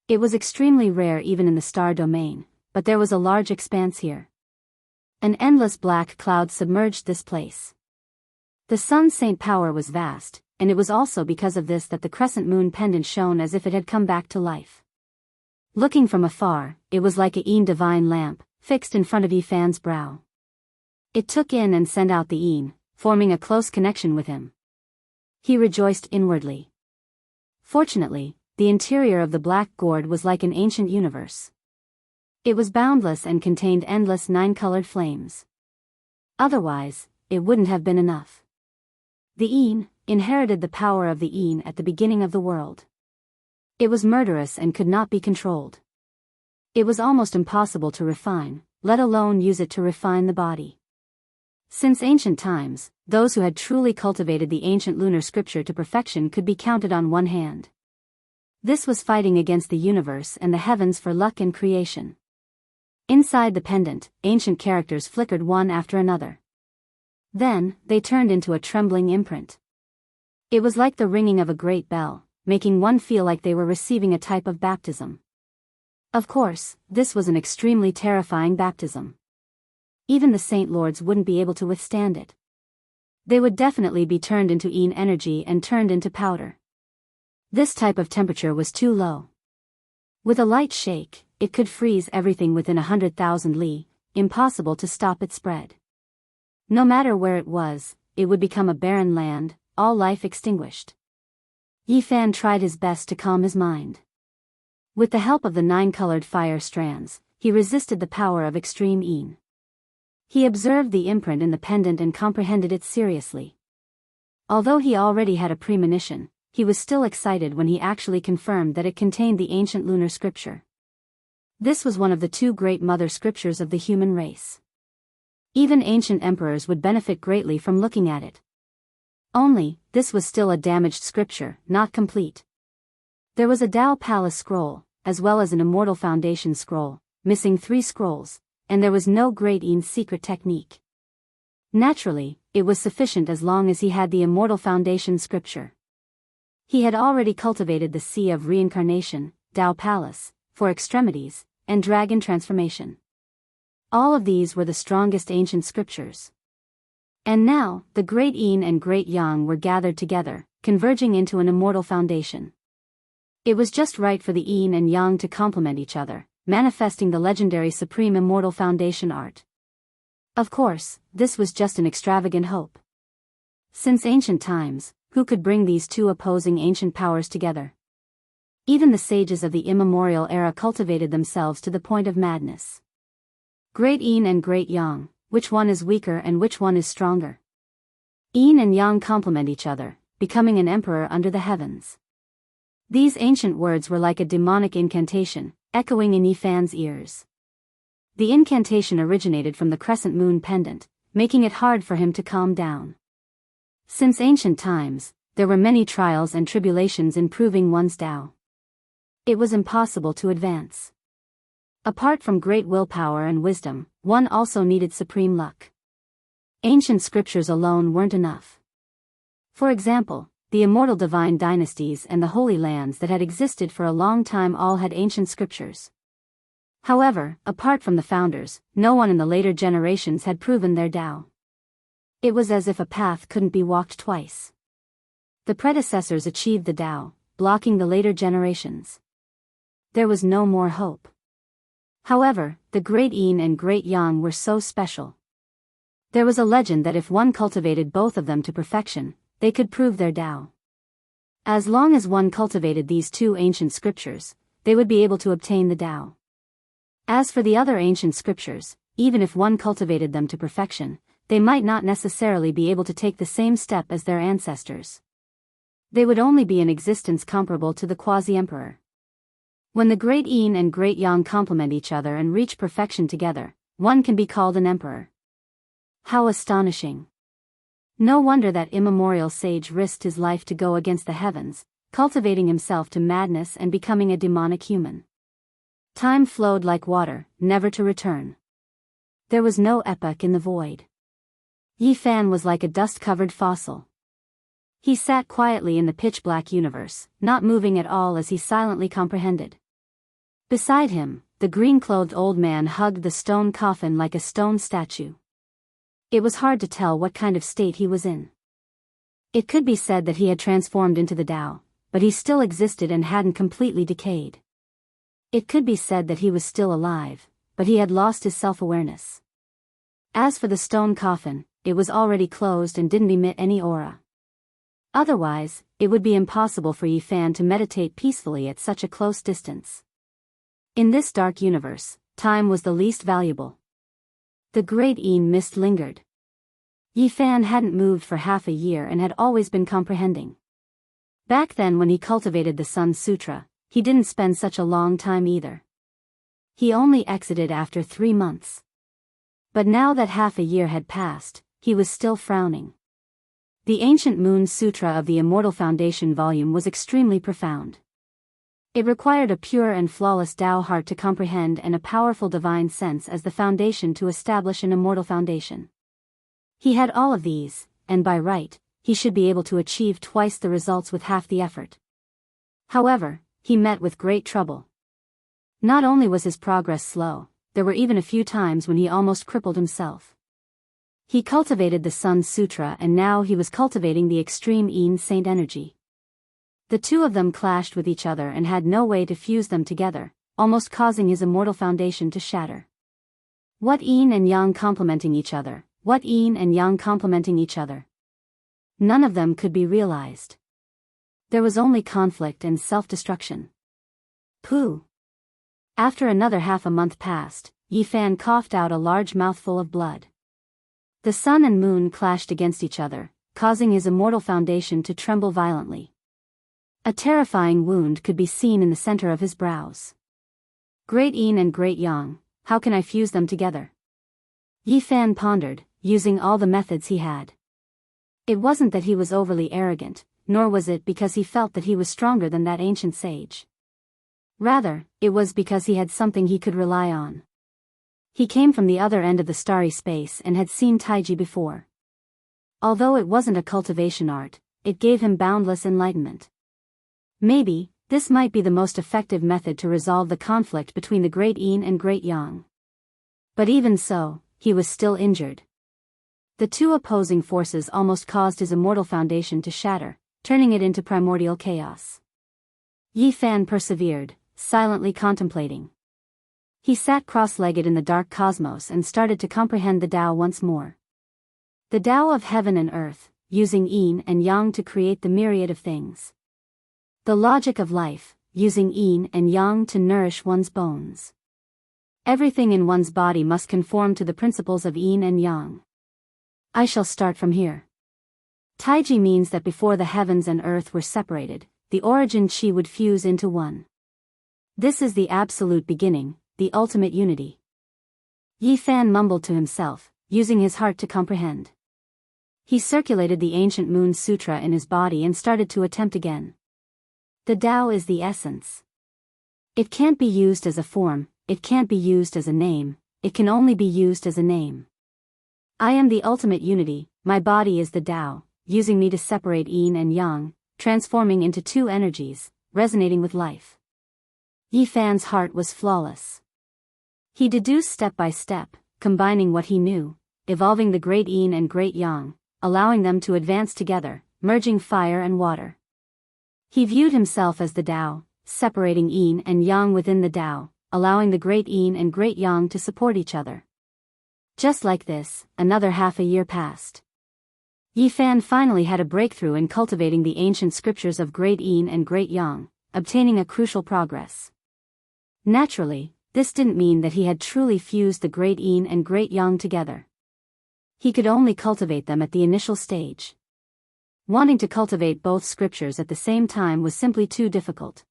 It was extremely rare even in the star domain, but there was a large expanse here. An endless black cloud submerged this place. The sun's saint power was vast, and it was also because of this that the crescent moon pendant shone as if it had come back to life. Looking from afar, it was like a Een divine lamp, fixed in front of Yi Fan's brow. It took in and sent out the Een, forming a close connection with him. He rejoiced inwardly. Fortunately, the interior of the black gourd was like an ancient universe. It was boundless and contained endless 9-colored flames. Otherwise, it wouldn't have been enough. The Een inherited the power of the Een at the beginning of the world. It was murderous and could not be controlled. It was almost impossible to refine, let alone use it to refine the body. Since ancient times, those who had truly cultivated the ancient lunar scripture to perfection could be counted on one hand. This was fighting against the universe and the heavens for luck and creation. Inside the pendant, ancient characters flickered one after another. Then, they turned into a trembling imprint. It was like the ringing of a great bell, making one feel like they were receiving a type of baptism. Of course, this was an extremely terrifying baptism. Even the Saint Lords wouldn't be able to withstand it. They would definitely be turned into Een energy and turned into powder. This type of temperature was too low. With a light shake, it could freeze everything within 100,000 li, impossible to stop its spread. No matter where it was, it would become a barren land, all life extinguished. Yi Fan tried his best to calm his mind. With the help of the 9-colored fire strands, he resisted the power of extreme Een. He observed the imprint in the pendant and comprehended it seriously. Although he already had a premonition, he was still excited when he actually confirmed that it contained the ancient lunar scripture. This was one of the 2 great mother scriptures of the human race. Even ancient emperors would benefit greatly from looking at it. Only, this was still a damaged scripture, not complete. There was a Tao Palace scroll, as well as an Immortal Foundation scroll, missing 3 scrolls, and there was no Great En's secret technique. Naturally, it was sufficient as long as he had the Immortal Foundation scripture. He had already cultivated the Sea of Reincarnation, Tao Palace, for extremities, and Dragon Transformation. All of these were the strongest ancient scriptures. And now, the Great Een and Great Yang were gathered together, converging into an Immortal Foundation. It was just right for the Een and Yang to complement each other, manifesting the legendary Supreme Immortal Foundation art. Of course, this was just an extravagant hope. Since ancient times, who could bring these 2 opposing ancient powers together? Even the sages of the immemorial era cultivated themselves to the point of madness. Great Een and Great Yang, which one is weaker and which one is stronger? Een and Yang complement each other, becoming an emperor under the heavens. These ancient words were like a demonic incantation, echoing in Yi Fan's ears. The incantation originated from the crescent moon pendant, making it hard for him to calm down. Since ancient times, there were many trials and tribulations in proving one's Tao. It was impossible to advance. Apart from great willpower and wisdom, one also needed supreme luck. Ancient scriptures alone weren't enough. For example, the immortal divine dynasties and the holy lands that had existed for a long time all had ancient scriptures. However, apart from the founders, no one in the later generations had proven their Tao. It was as if a path couldn't be walked twice. The predecessors achieved the Tao, blocking the later generations. There was no more hope. However, the Great Een and Great Yang were so special. There was a legend that if one cultivated both of them to perfection, they could prove their Tao. As long as one cultivated these 2 ancient scriptures, they would be able to obtain the Tao. As for the other ancient scriptures, even if one cultivated them to perfection, they might not necessarily be able to take the same step as their ancestors. They would only be in existence comparable to the quasi-emperor. When the Great Een and Great Yang complement each other and reach perfection together, one can be called an emperor. How astonishing! No wonder that immemorial sage risked his life to go against the heavens, cultivating himself to madness and becoming a demonic human. Time flowed like water, never to return. There was no epoch in the void. Yi Fan was like a dust-covered fossil. He sat quietly in the pitch-black universe, not moving at all as he silently comprehended. Beside him, the green-clothed old man hugged the stone coffin like a stone statue. It was hard to tell what kind of state he was in. It could be said that he had transformed into the Tao, but he still existed and hadn't completely decayed. It could be said that he was still alive, but he had lost his self-awareness. As for the stone coffin, it was already closed and didn't emit any aura. Otherwise, it would be impossible for Yi Fan to meditate peacefully at such a close distance. In this dark universe, time was the least valuable. The Great Een mist lingered. Yi Fan hadn't moved for half a year and had always been comprehending. Back then when he cultivated the Sun Sutra, he didn't spend such a long time either. He only exited after 3 months. But now that half a year had passed, he was still frowning. The Ancient Moon Sutra of the Immortal Foundation volume was extremely profound. It required a pure and flawless Tao heart to comprehend and a powerful divine sense as the foundation to establish an immortal foundation. He had all of these, and by right, he should be able to achieve twice the results with half the effort. However, he met with great trouble. Not only was his progress slow, there were even a few times when he almost crippled himself. He cultivated the Sun Sutra and now he was cultivating the extreme Yin Saint energy. The two of them clashed with each other and had no way to fuse them together, almost causing his immortal foundation to shatter. What Yin and Yang complementing each other, what Yin and Yang complementing each other. None of them could be realized. There was only conflict and self-destruction. Pooh. After another half a month passed, Yi Fan coughed out a large mouthful of blood. The sun and moon clashed against each other, causing his immortal foundation to tremble violently. A terrifying wound could be seen in the center of his brows. Great Yin and Great Yang, how can I fuse them together? Yi Fan pondered, using all the methods he had. It wasn't that he was overly arrogant, nor was it because he felt that he was stronger than that ancient sage. Rather, it was because he had something he could rely on. He came from the other end of the starry space and had seen Taiji before. Although it wasn't a cultivation art, it gave him boundless enlightenment. Maybe, this might be the most effective method to resolve the conflict between the Great Yin and Great Yang. But even so, he was still injured. The two opposing forces almost caused his immortal foundation to shatter, turning it into primordial chaos. Yi Fan persevered, silently contemplating. He sat cross-legged in the dark cosmos and started to comprehend the Tao once more. The Tao of heaven and earth, using Yin and Yang to create the myriad of things. The logic of life, using Yin and Yang to nourish one's bones. Everything in one's body must conform to the principles of Yin and Yang. I shall start from here. Taiji means that before the heavens and earth were separated, the origin chi would fuse into one. This is the absolute beginning, the ultimate unity. Yi Fan mumbled to himself, using his heart to comprehend. He circulated the Ancient Moon Sutra in his body and started to attempt again. The Tao is the essence. It can't be used as a form, it can't be used as a name, it can only be used as a name. I am the ultimate unity, my body is the Tao, using me to separate Yin and Yang, transforming into two energies, resonating with life. Yi Fan's heart was flawless. He deduced step by step, combining what he knew, evolving the Great Yin and Great Yang, allowing them to advance together, merging fire and water. He viewed himself as the Tao, separating Yin and Yang within the Tao, allowing the Great Yin and Great Yang to support each other. Just like this, another half a year passed. Yi Fan finally had a breakthrough in cultivating the ancient scriptures of Great Yin and Great Yang, obtaining a crucial progress. Naturally, this didn't mean that he had truly fused the Great Yin and Great Yang together. He could only cultivate them at the initial stage. Wanting to cultivate both scriptures at the same time was simply too difficult.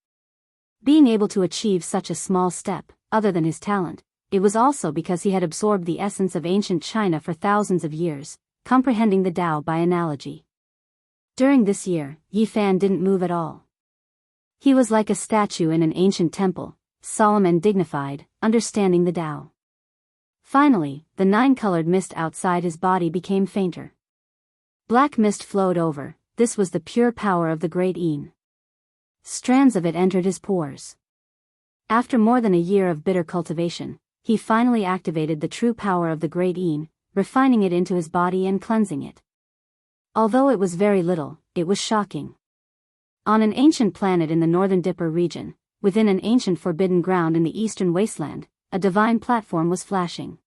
Being able to achieve such a small step, other than his talent, it was also because he had absorbed the essence of ancient China for thousands of years, comprehending the Tao by analogy. During this year, Yi Fan didn't move at all. He was like a statue in an ancient temple, solemn and dignified, understanding the Tao. Finally, the 9-colored mist outside his body became fainter. Black mist flowed over, this was the pure power of the Great Yin. Strands of it entered his pores. After more than a year of bitter cultivation, he finally activated the true power of the Great Yin, refining it into his body and cleansing it. Although it was very little, it was shocking. On an ancient planet in the northern Dipper region, within an ancient forbidden ground in the eastern wasteland, a divine platform was flashing.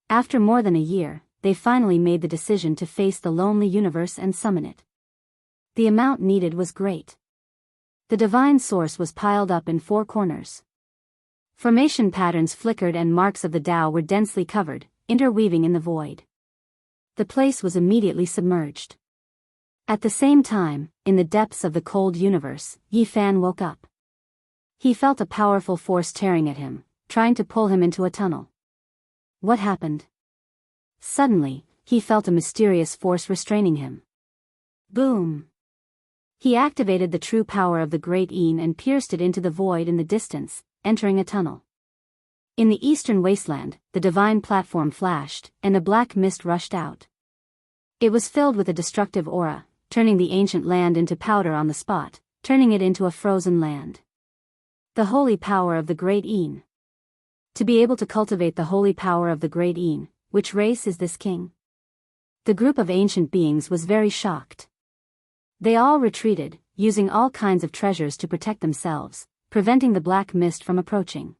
After more than a year, they finally made the decision to face the lonely universe and summon it. The amount needed was great. The divine source was piled up in 4 corners. Formation patterns flickered and marks of the Tao were densely covered, interweaving in the void. The place was immediately submerged. At the same time, in the depths of the cold universe, Yi Fan woke up. He felt a powerful force tearing at him, trying to pull him into a tunnel. What happened? Suddenly, he felt a mysterious force restraining him. Boom! He activated the true power of the Great Een and pierced it into the void in the distance, entering a tunnel. In the eastern wasteland, the divine platform flashed, and a black mist rushed out. It was filled with a destructive aura, turning the ancient land into powder on the spot, turning it into a frozen land. The holy power of the Great Een. To be able to cultivate the holy power of the Great Een, which race is this king? The group of ancient beings was very shocked. They all retreated, using all kinds of treasures to protect themselves, preventing the black mist from approaching.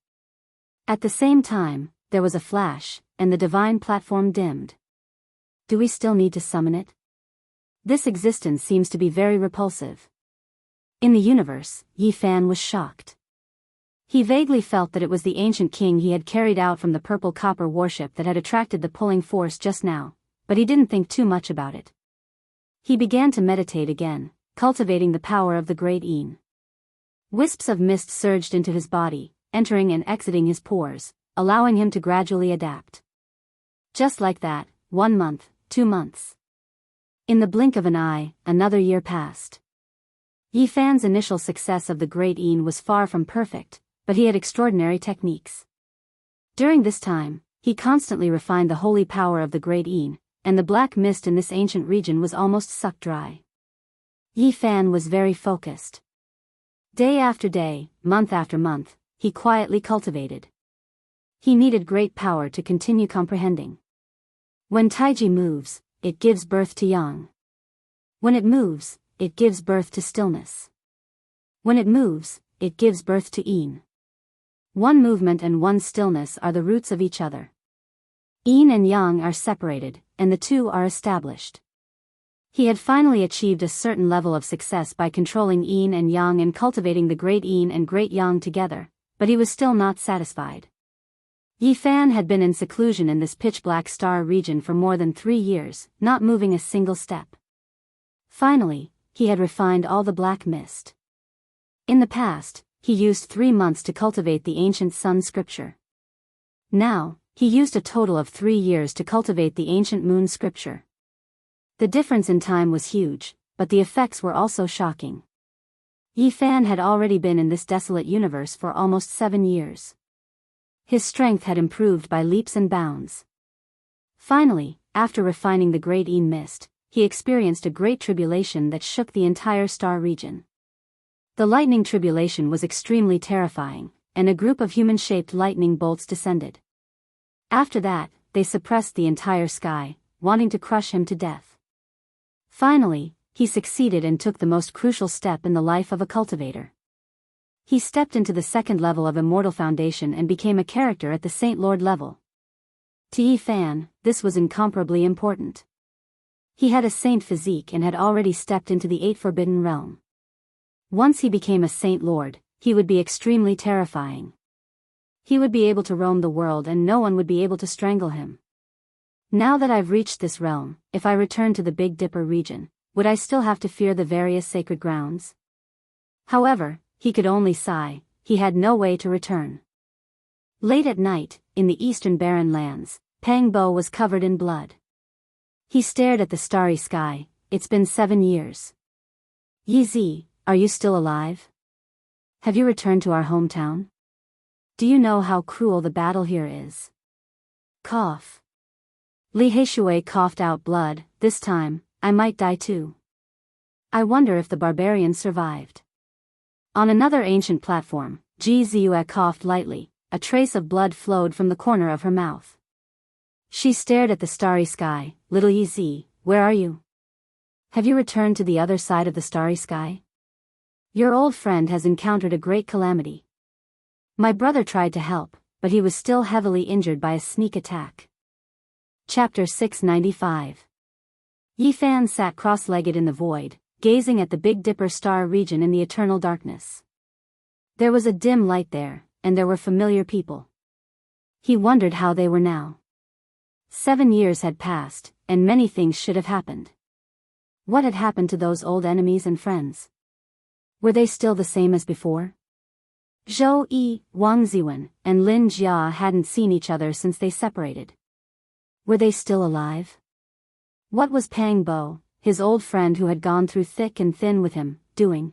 At the same time, there was a flash, and the divine platform dimmed. Do we still need to summon it? This existence seems to be very repulsive. In the universe, Yi Fan was shocked. He vaguely felt that it was the ancient king he had carried out from the purple copper warship that had attracted the pulling force just now, but he didn't think too much about it. He began to meditate again, cultivating the power of the Great Een. Wisps of mist surged into his body, entering and exiting his pores, allowing him to gradually adapt. Just like that, 1 month, 2 months. In the blink of an eye, another year passed. Yi Fan's initial success of the Great Een was far from perfect, but he had extraordinary techniques. During this time, he constantly refined the holy power of the Great Een, and the black mist in this ancient region was almost sucked dry. Yi Fan was very focused. Day after day, month after month, he quietly cultivated. He needed great power to continue comprehending. When Taiji moves, it gives birth to yang. When it moves, it gives birth to stillness. When it moves, it gives birth to Een. One movement and one stillness are the roots of each other. Yin and Yang are separated, and the two are established. He had finally achieved a certain level of success by controlling Yin and Yang and cultivating the Great Yin and Great Yang together, but he was still not satisfied. Yi Fan had been in seclusion in this pitch-black star region for more than 3 years, not moving a single step. Finally, he had refined all the black mist. In the past, he used 3 months to cultivate the ancient sun scripture. Now, he used a total of 3 years to cultivate the ancient moon scripture. The difference in time was huge, but the effects were also shocking. Yi Fan had already been in this desolate universe for almost 7 years. His strength had improved by leaps and bounds. Finally, after refining the Great Een mist, he experienced a great tribulation that shook the entire star region. The lightning tribulation was extremely terrifying, and a group of human-shaped lightning bolts descended. After that, they suppressed the entire sky, wanting to crush him to death. Finally, he succeeded and took the most crucial step in the life of a cultivator. He stepped into the second level of Immortal Foundation and became a character at the Saint Lord level. To Yi Fan, this was incomparably important. He had a saint physique and had already stepped into the 8th Forbidden Realm. Once he became a Saint Lord, he would be extremely terrifying. He would be able to roam the world and no one would be able to strangle him. Now that I've reached this realm, if I return to the Big Dipper region, would I still have to fear the various sacred grounds? However, he could only sigh, he had no way to return. Late at night, in the eastern barren lands, Pang Bo was covered in blood. He stared at the starry sky. It's been 7 years. Yi Zi, are you still alive? Have you returned to our hometown? Do you know how cruel the battle here is? Cough. Li Heishui coughed out blood. This time, I might die too. I wonder if the barbarians survived. On another ancient platform, Ji Ziyue coughed lightly. A trace of blood flowed from the corner of her mouth. She stared at the starry sky. Little Yi Zi, where are you? Have you returned to the other side of the starry sky? Your old friend has encountered a great calamity. My brother tried to help, but he was still heavily injured by a sneak attack. Chapter 695. Yi Fan sat cross-legged in the void, gazing at the Big Dipper star region in the eternal darkness. There was a dim light there, and there were familiar people. He wondered how they were now. 7 years had passed, and many things should have happened. What had happened to those old enemies and friends? Were they still the same as before? Zhou Yi, Wang Ziwen, and Lin Jia hadn't seen each other since they separated. Were they still alive? What was Pang Bo, his old friend who had gone through thick and thin with him, doing?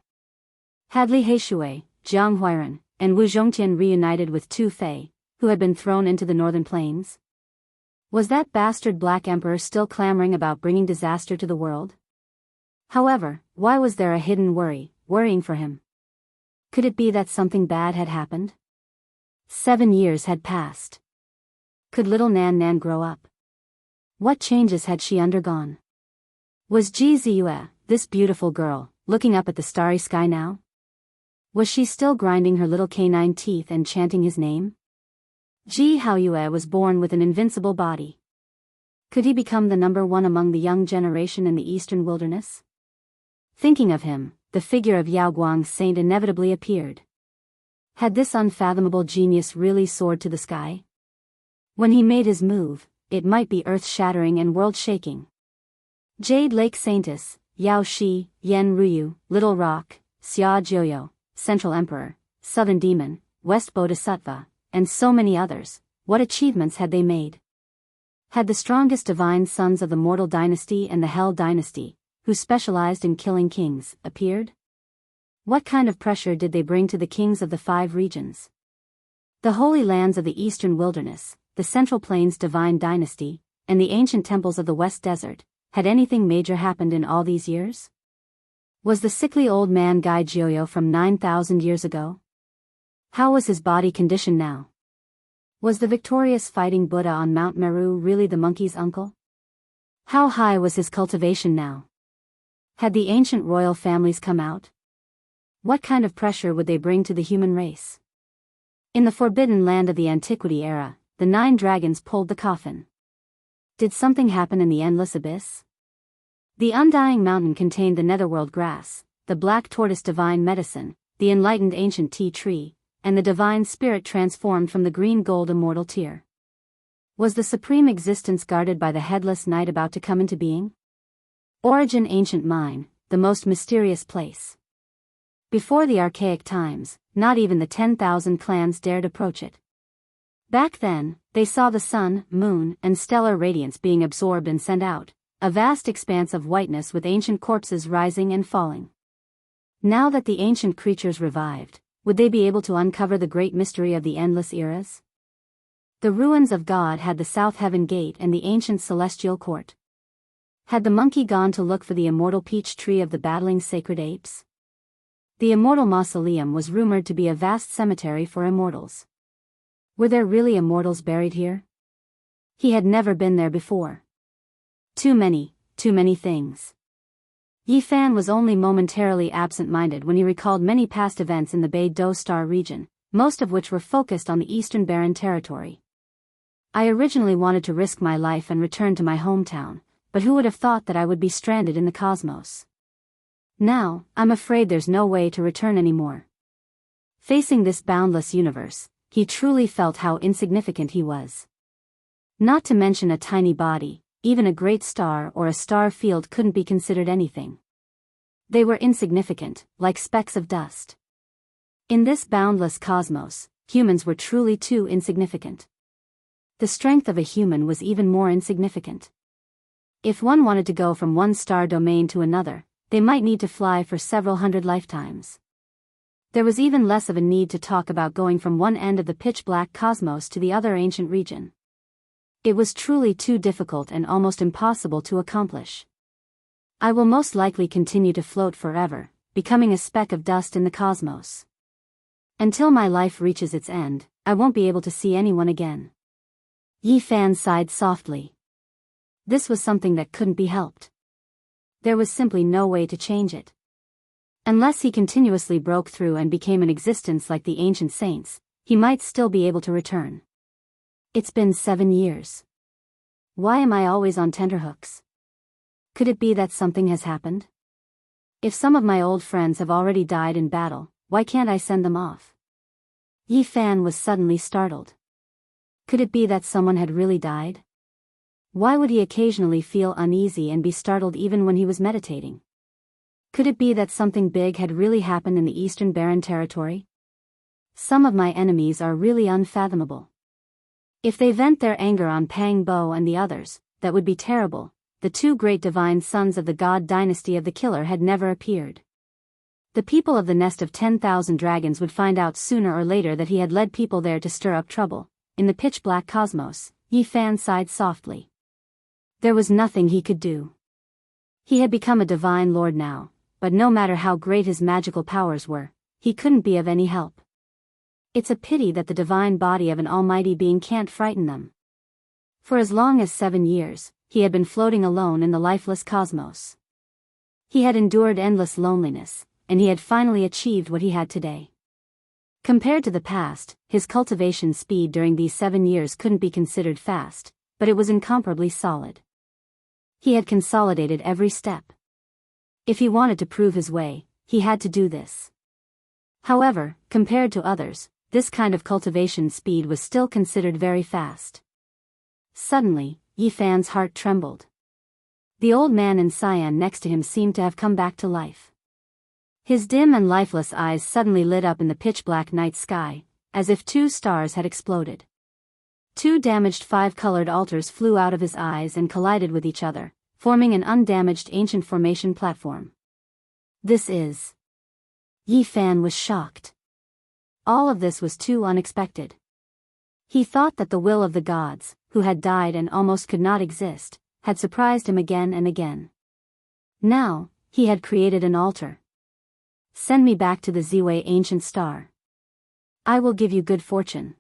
Had Li Heishui, Jiang Huiran, and Wu Zhongtian reunited with Tu Fei, who had been thrown into the northern plains? Was that bastard Black Emperor still clamoring about bringing disaster to the world? However, why was there a hidden worrying for him? Could it be that something bad had happened? 7 years had passed. Could little Nan Nan grow up? What changes had she undergone? Was Ji Ziyue, this beautiful girl, looking up at the starry sky now? Was she still grinding her little canine teeth and chanting his name? Ji Haoyue was born with an invincible body. Could he become the number one among the young generation in the eastern wilderness? Thinking of him, the figure of Yao Guang's saint inevitably appeared. Had this unfathomable genius really soared to the sky? When he made his move, it might be earth-shattering and world-shaking. Jade Lake Saintess, Yao Shi, Yen Ruyu, Little Rock, Xia Jiuyo, Central Emperor, Southern Demon, West Bodhisattva, and so many others, what achievements had they made? Had the strongest divine sons of the Mortal Dynasty and the Hell Dynasty, who specialized in killing kings, appeared? What kind of pressure did they bring to the kings of the 5 regions? The holy lands of the eastern wilderness, the Central Plains Divine Dynasty, and the ancient temples of the West Desert, had anything major happened in all these years? Was the sickly old man Gai Jiuyo from 9,000 years ago? How was his body condition now? Was the victorious fighting Buddha on Mount Meru really the monkey's uncle? How high was his cultivation now? Had the ancient royal families come out? What kind of pressure would they bring to the human race? In the forbidden land of the Antiquity era, the 9 dragons pulled the coffin. Did something happen in the endless abyss? The undying mountain contained the netherworld grass, the black tortoise divine medicine, the enlightened ancient tea tree, and the divine spirit transformed from the green gold immortal tear. Was the supreme existence guarded by the headless night about to come into being? Origin ancient mine, the most mysterious place. Before the archaic times, not even the 10,000 clans dared approach it. Back then, they saw the sun, moon, and stellar radiance being absorbed and sent out, a vast expanse of whiteness with ancient corpses rising and falling. Now that the ancient creatures revived, would they be able to uncover the great mystery of the endless eras? The ruins of God had the South Heaven Gate and the ancient celestial court. Had the monkey gone to look for the immortal peach tree of the battling sacred apes? The immortal mausoleum was rumored to be a vast cemetery for immortals. Were there really immortals buried here? He had never been there before. Too many things. Yi Fan was only momentarily absent-minded when he recalled many past events in the Beidou Star region, most of which were focused on the Eastern Barren Territory. I originally wanted to risk my life and return to my hometown, but who would have thought that I would be stranded in the cosmos? Now, I'm afraid there's no way to return anymore. Facing this boundless universe, he truly felt how insignificant he was. Not to mention a tiny body, even a great star or a star field couldn't be considered anything. They were insignificant, like specks of dust. In this boundless cosmos, humans were truly too insignificant. The strength of a human was even more insignificant. If one wanted to go from one star domain to another, they might need to fly for several hundred lifetimes. There was even less of a need to talk about going from one end of the pitch-black cosmos to the other ancient region. It was truly too difficult and almost impossible to accomplish. I will most likely continue to float forever, becoming a speck of dust in the cosmos. Until my life reaches its end, I won't be able to see anyone again. Yi Fan sighed softly. This was something that couldn't be helped. There was simply no way to change it. Unless he continuously broke through and became an existence like the ancient saints, he might still be able to return. It's been 7 years. Why am I always on tenterhooks? Could it be that something has happened? If some of my old friends have already died in battle, why can't I send them off? Yi Fan was suddenly startled. Could it be that someone had really died? Why would he occasionally feel uneasy and be startled even when he was meditating? Could it be that something big had really happened in the Eastern Barren Territory? Some of my enemies are really unfathomable. If they vent their anger on Pang Bo and the others, that would be terrible. The two great divine sons of the god dynasty of the killer had never appeared. The people of the nest of 10,000 dragons would find out sooner or later that he had led people there to stir up trouble. In the pitch-black cosmos, Yi Fan sighed softly. There was nothing he could do. He had become a divine lord now, but no matter how great his magical powers were, he couldn't be of any help. It's a pity that the divine body of an almighty being can't frighten them. For as long as 7 years, he had been floating alone in the lifeless cosmos. He had endured endless loneliness, and he had finally achieved what he had today. Compared to the past, his cultivation speed during these 7 years couldn't be considered fast, but it was incomparably solid. He had consolidated every step. If he wanted to prove his way, he had to do this. However, compared to others, this kind of cultivation speed was still considered very fast. Suddenly, Yi Fan's heart trembled. The old man in cyan next to him seemed to have come back to life. His dim and lifeless eyes suddenly lit up in the pitch-black night sky, as if 2 stars had exploded. 2 damaged 5-colored altars flew out of his eyes and collided with each other, forming an undamaged ancient formation platform. This is... Yi Fan was shocked. All of this was too unexpected. He thought that the will of the gods, who had died and almost could not exist, had surprised him again and again. Now, he had created an altar. Send me back to the Ziwei ancient star. I will give you good fortune.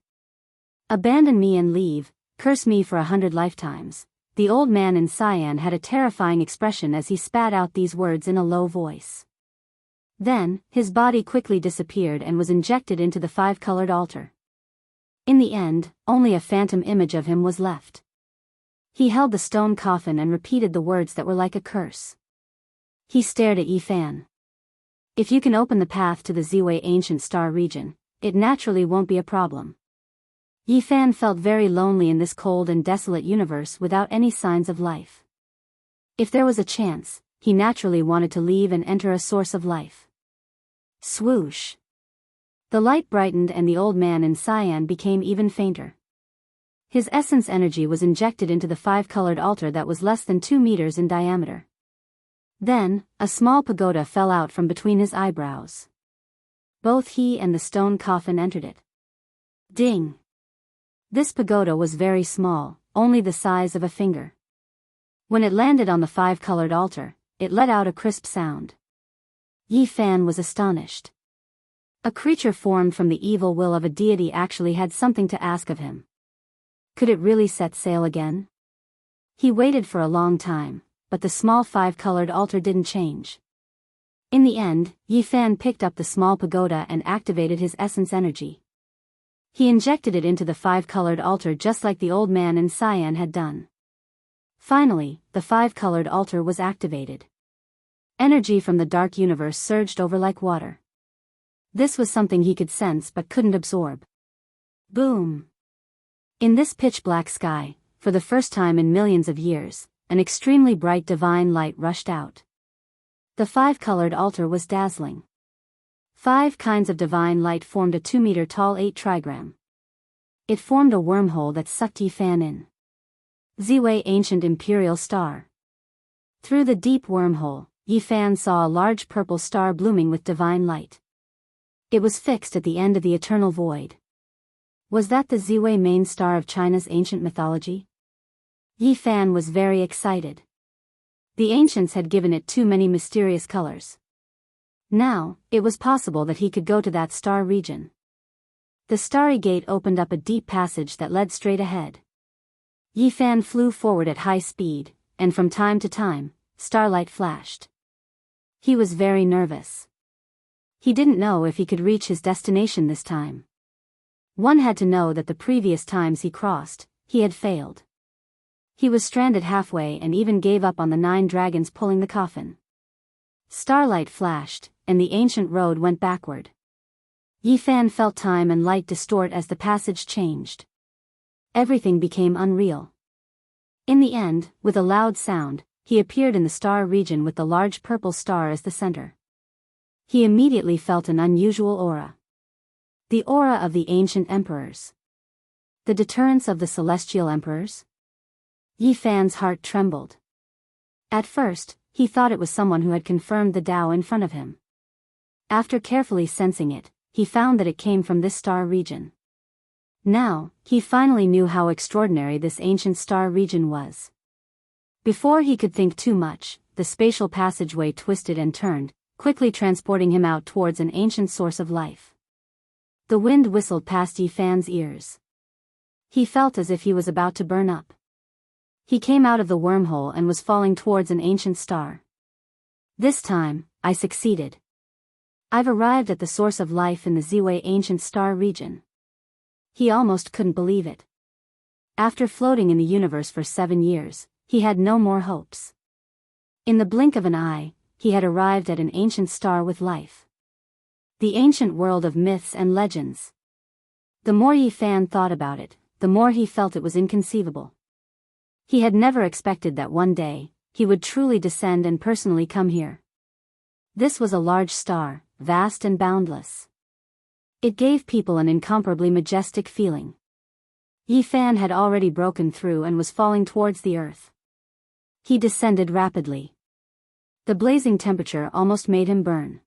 Abandon me and leave, curse me for 100 lifetimes. The old man in cyan had a terrifying expression as he spat out these words in a low voice. Then, his body quickly disappeared and was injected into the 5-colored altar. In the end, only a phantom image of him was left. He held the stone coffin and repeated the words that were like a curse. He stared at Yi Fan. If you can open the path to the Ziwei ancient star region, it naturally won't be a problem. Yi Fan felt very lonely in this cold and desolate universe without any signs of life. If there was a chance, he naturally wanted to leave and enter a source of life. Swoosh! The light brightened and the old man in cyan became even fainter. His essence energy was injected into the 5-colored altar that was less than 2 meters in diameter. Then, a small pagoda fell out from between his eyebrows. Both he and the stone coffin entered it. Ding! This pagoda was very small, only the size of a finger. When it landed on the 5-colored altar, it let out a crisp sound. Yi Fan was astonished. A creature formed from the evil will of a deity actually had something to ask of him. Could it really set sail again? He waited for a long time, but the small 5-colored altar didn't change. In the end, Yi Fan picked up the small pagoda and activated his essence energy. He injected it into the 5-colored altar just like the old man in cyan had done. Finally, the 5-colored altar was activated. Energy from the dark universe surged over like water. This was something he could sense but couldn't absorb. Boom! In this pitch-black sky, for the first time in millions of years, an extremely bright divine light rushed out. The 5-colored altar was dazzling. 5 kinds of divine light formed a 2-meter-tall 8 trigram. It formed a wormhole that sucked Yi Fan in. Ziwei ancient imperial star. Through the deep wormhole, Yi Fan saw a large purple star blooming with divine light. It was fixed at the end of the eternal void. Was that the Ziwei main star of China's ancient mythology? Yi Fan was very excited. The ancients had given it too many mysterious colors. Now, it was possible that he could go to that star region. The starry gate opened up a deep passage that led straight ahead. Yi Fan flew forward at high speed, and from time to time, starlight flashed. He was very nervous. He didn't know if he could reach his destination this time. One had to know that the previous times he crossed, he had failed. He was stranded halfway and even gave up on the 9 dragons pulling the coffin. Starlight flashed, and the ancient road went backward. Yi Fan felt time and light distort as the passage changed. Everything became unreal. In the end, with a loud sound, he appeared in the star region with the large purple star as the center. He immediately felt an unusual aura. The aura of the ancient emperors. The deterrence of the celestial emperors? Yi Fan's heart trembled. At first, he thought it was someone who had confirmed the Tao in front of him. After carefully sensing it, he found that it came from this star region. Now, he finally knew how extraordinary this ancient star region was. Before he could think too much, the spatial passageway twisted and turned, quickly transporting him out towards an ancient source of life. The wind whistled past Yi Fan's ears. He felt as if he was about to burn up. He came out of the wormhole and was falling towards an ancient star. This time, I succeeded. I've arrived at the source of life in the Ziwei ancient star region. He almost couldn't believe it. After floating in the universe for 7 years, he had no more hopes. In the blink of an eye, he had arrived at an ancient star with life. The ancient world of myths and legends. The more Yi Fan thought about it, the more he felt it was inconceivable. He had never expected that one day, he would truly descend and personally come here. This was a large star, vast and boundless. It gave people an incomparably majestic feeling. Yi Fan had already broken through and was falling towards the earth. He descended rapidly. The blazing temperature almost made him burn.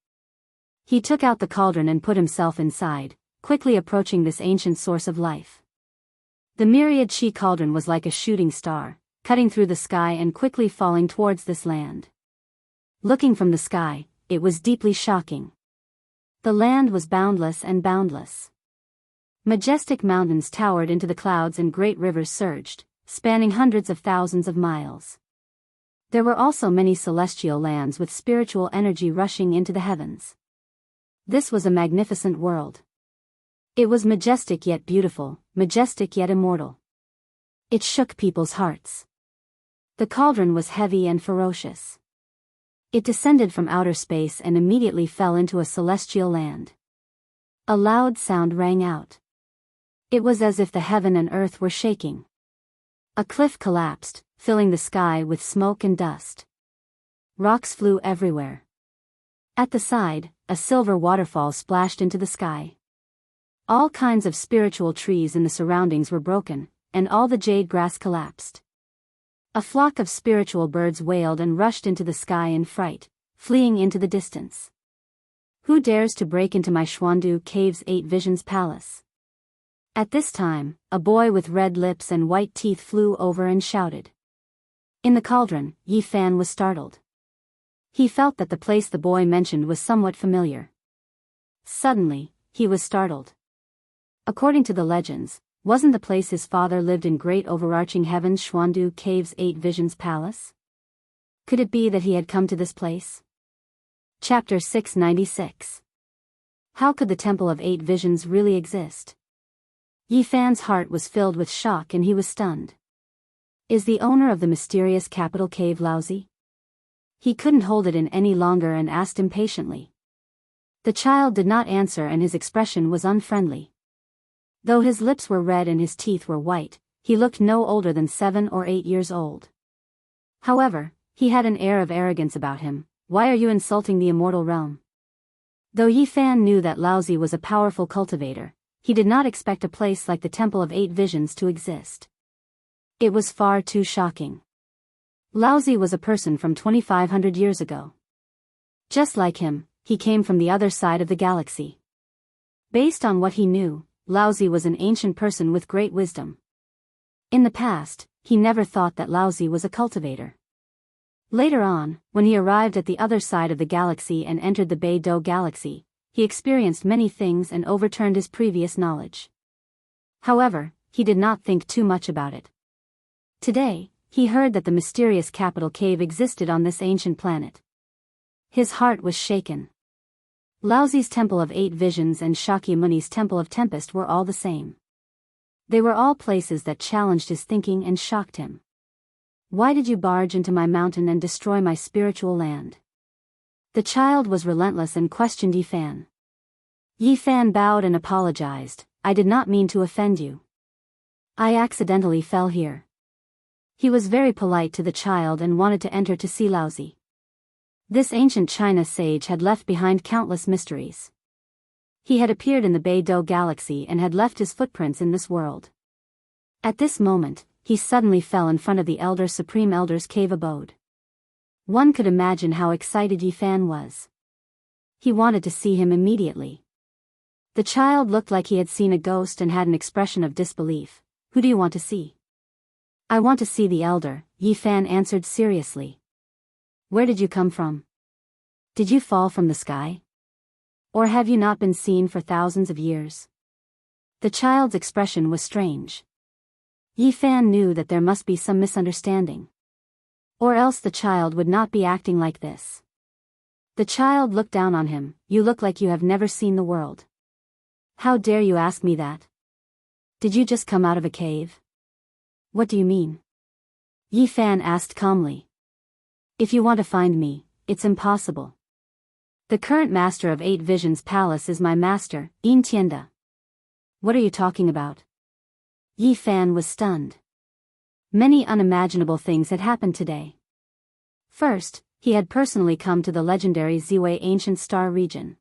He took out the cauldron and put himself inside, quickly approaching this ancient source of life. The myriad Chi cauldron was like a shooting star, cutting through the sky and quickly falling towards this land. Looking from the sky, it was deeply shocking. The land was boundless and boundless. Majestic mountains towered into the clouds and great rivers surged, spanning hundreds of thousands of miles. There were also many celestial lands with spiritual energy rushing into the heavens. This was a magnificent world. It was majestic yet beautiful, majestic yet immortal. It shook people's hearts. The cauldron was heavy and ferocious. It descended from outer space and immediately fell into a celestial land. A loud sound rang out. It was as if the heaven and earth were shaking. A cliff collapsed, filling the sky with smoke and dust. Rocks flew everywhere. At the side, a silver waterfall splashed into the sky. All kinds of spiritual trees in the surroundings were broken, and all the jade grass collapsed. A flock of spiritual birds wailed and rushed into the sky in fright, fleeing into the distance. Who dares to break into my Xuandu Cave's 8 Visions Palace? At this time, a boy with red lips and white teeth flew over and shouted. In the cauldron, Yi Fan was startled. He felt that the place the boy mentioned was somewhat familiar. Suddenly, he was startled. According to the legends, wasn't the place his father lived in great overarching heavens Xuandu Cave's 8 Visions Palace? Could it be that he had come to this place? Chapter 696. How could the Temple of 8 Visions really exist? Yi Fan's heart was filled with shock and he was stunned. Is the owner of the mysterious capital cave lousy? He couldn't hold it in any longer and asked impatiently. The child did not answer and his expression was unfriendly. Though his lips were red and his teeth were white, he looked no older than 7 or 8 years old. However, he had an air of arrogance about him. Why are you insulting the immortal realm? Though Yi Fan knew that Laozi was a powerful cultivator, he did not expect a place like the Temple of 8 Visions to exist. It was far too shocking. Laozi was a person from 2,500 years ago. Just like him, he came from the other side of the galaxy. Based on what he knew, Laozi was an ancient person with great wisdom. In the past, he never thought that Laozi was a cultivator. Later on, when he arrived at the other side of the galaxy and entered the Beidou galaxy, he experienced many things and overturned his previous knowledge. However, he did not think too much about it. Today, he heard that the mysterious capital cave existed on this ancient planet. His heart was shaken. Laozi's Temple of 8 Visions and Shakyamuni's Temple of Tempest were all the same. They were all places that challenged his thinking and shocked him. Why did you barge into my mountain and destroy my spiritual land? The child was relentless and questioned Yi Fan. Yi Fan bowed and apologized. I did not mean to offend you. I accidentally fell here. He was very polite to the child and wanted to enter to see Laozi. This ancient China sage had left behind countless mysteries. He had appeared in the Beidou galaxy and had left his footprints in this world. At this moment, he suddenly fell in front of the Supreme Elder's cave abode. One could imagine how excited Yi Fan was. He wanted to see him immediately. The child looked like he had seen a ghost and had an expression of disbelief. "Who do you want to see?" "I want to see the elder," Yi Fan answered seriously. "Where did you come from? Did you fall from the sky? Or have you not been seen for thousands of years?" The child's expression was strange. Yi Fan knew that there must be some misunderstanding. Or else the child would not be acting like this. The child looked down on him. "You look like you have never seen the world. How dare you ask me that? Did you just come out of a cave?" "What do you mean?" Yi Fan asked calmly. "If you want to find me, it's impossible. The current master of 8 Visions Palace is my master, Yin Tianda." "What are you talking about?" Yi Fan was stunned. Many unimaginable things had happened today. First, he had personally come to the legendary Ziwei ancient star region.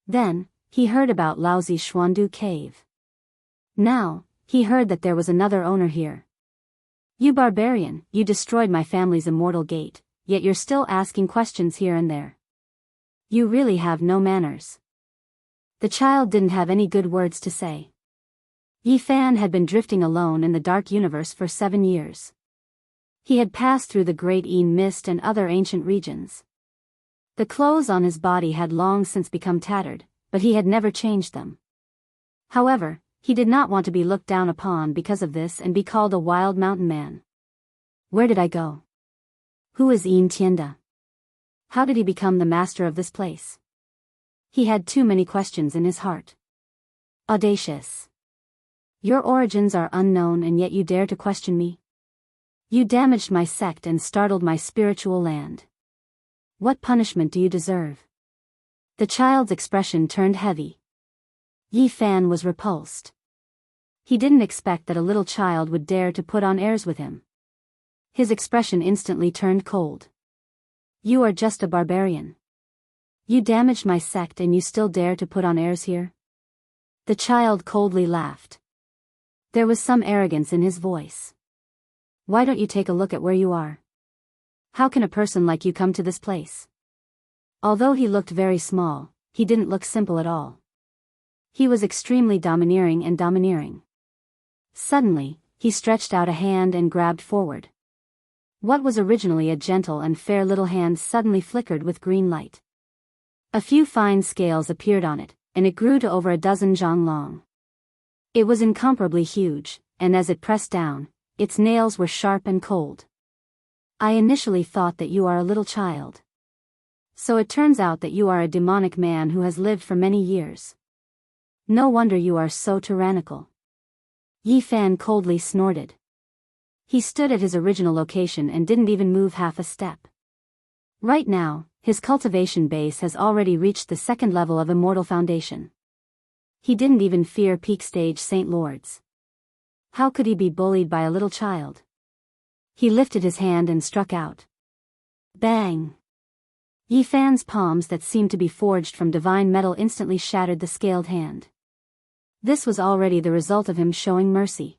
Then, he heard about Laozi Xuandu cave. Now, he heard that there was another owner here. "You barbarian, you destroyed my family's immortal gate, yet you're still asking questions here and there. You really have no manners." The child didn't have any good words to say. Yi Fan had been drifting alone in the dark universe for 7 years. He had passed through the Great Een Mist and other ancient regions. The clothes on his body had long since become tattered, but he had never changed them. However, he did not want to be looked down upon because of this and be called a wild mountain man. Where did I go? Who is Yin Tianda? How did he become the master of this place? He had too many questions in his heart. Audacious. Your origins are unknown and yet you dare to question me? You damaged my sect and startled my spiritual land. What punishment do you deserve? The child's expression turned heavy. Yi Fan was repulsed. He didn't expect that a little child would dare to put on airs with him. His expression instantly turned cold. You are just a barbarian. You damaged my sect and you still dare to put on airs here? The child coldly laughed. There was some arrogance in his voice. Why don't you take a look at where you are? How can a person like you come to this place? Although he looked very small, he didn't look simple at all. He was extremely domineering. Suddenly, he stretched out a hand and grabbed forward. What was originally a gentle and fair little hand suddenly flickered with green light. A few fine scales appeared on it, and it grew to over a dozen zhang long. It was incomparably huge, and as it pressed down, its nails were sharp and cold. I initially thought that you are a little child. So it turns out that you are a demonic man who has lived for many years. No wonder you are so tyrannical. Yi Fan coldly snorted. He stood at his original location and didn't even move half a step. Right now, his cultivation base has already reached the 2nd level of Immortal Foundation. He didn't even fear peak stage Saint Lords. How could he be bullied by a little child? He lifted his hand and struck out. Bang! Yi Fan's palms that seemed to be forged from divine metal instantly shattered the scaled hand. This was already the result of him showing mercy.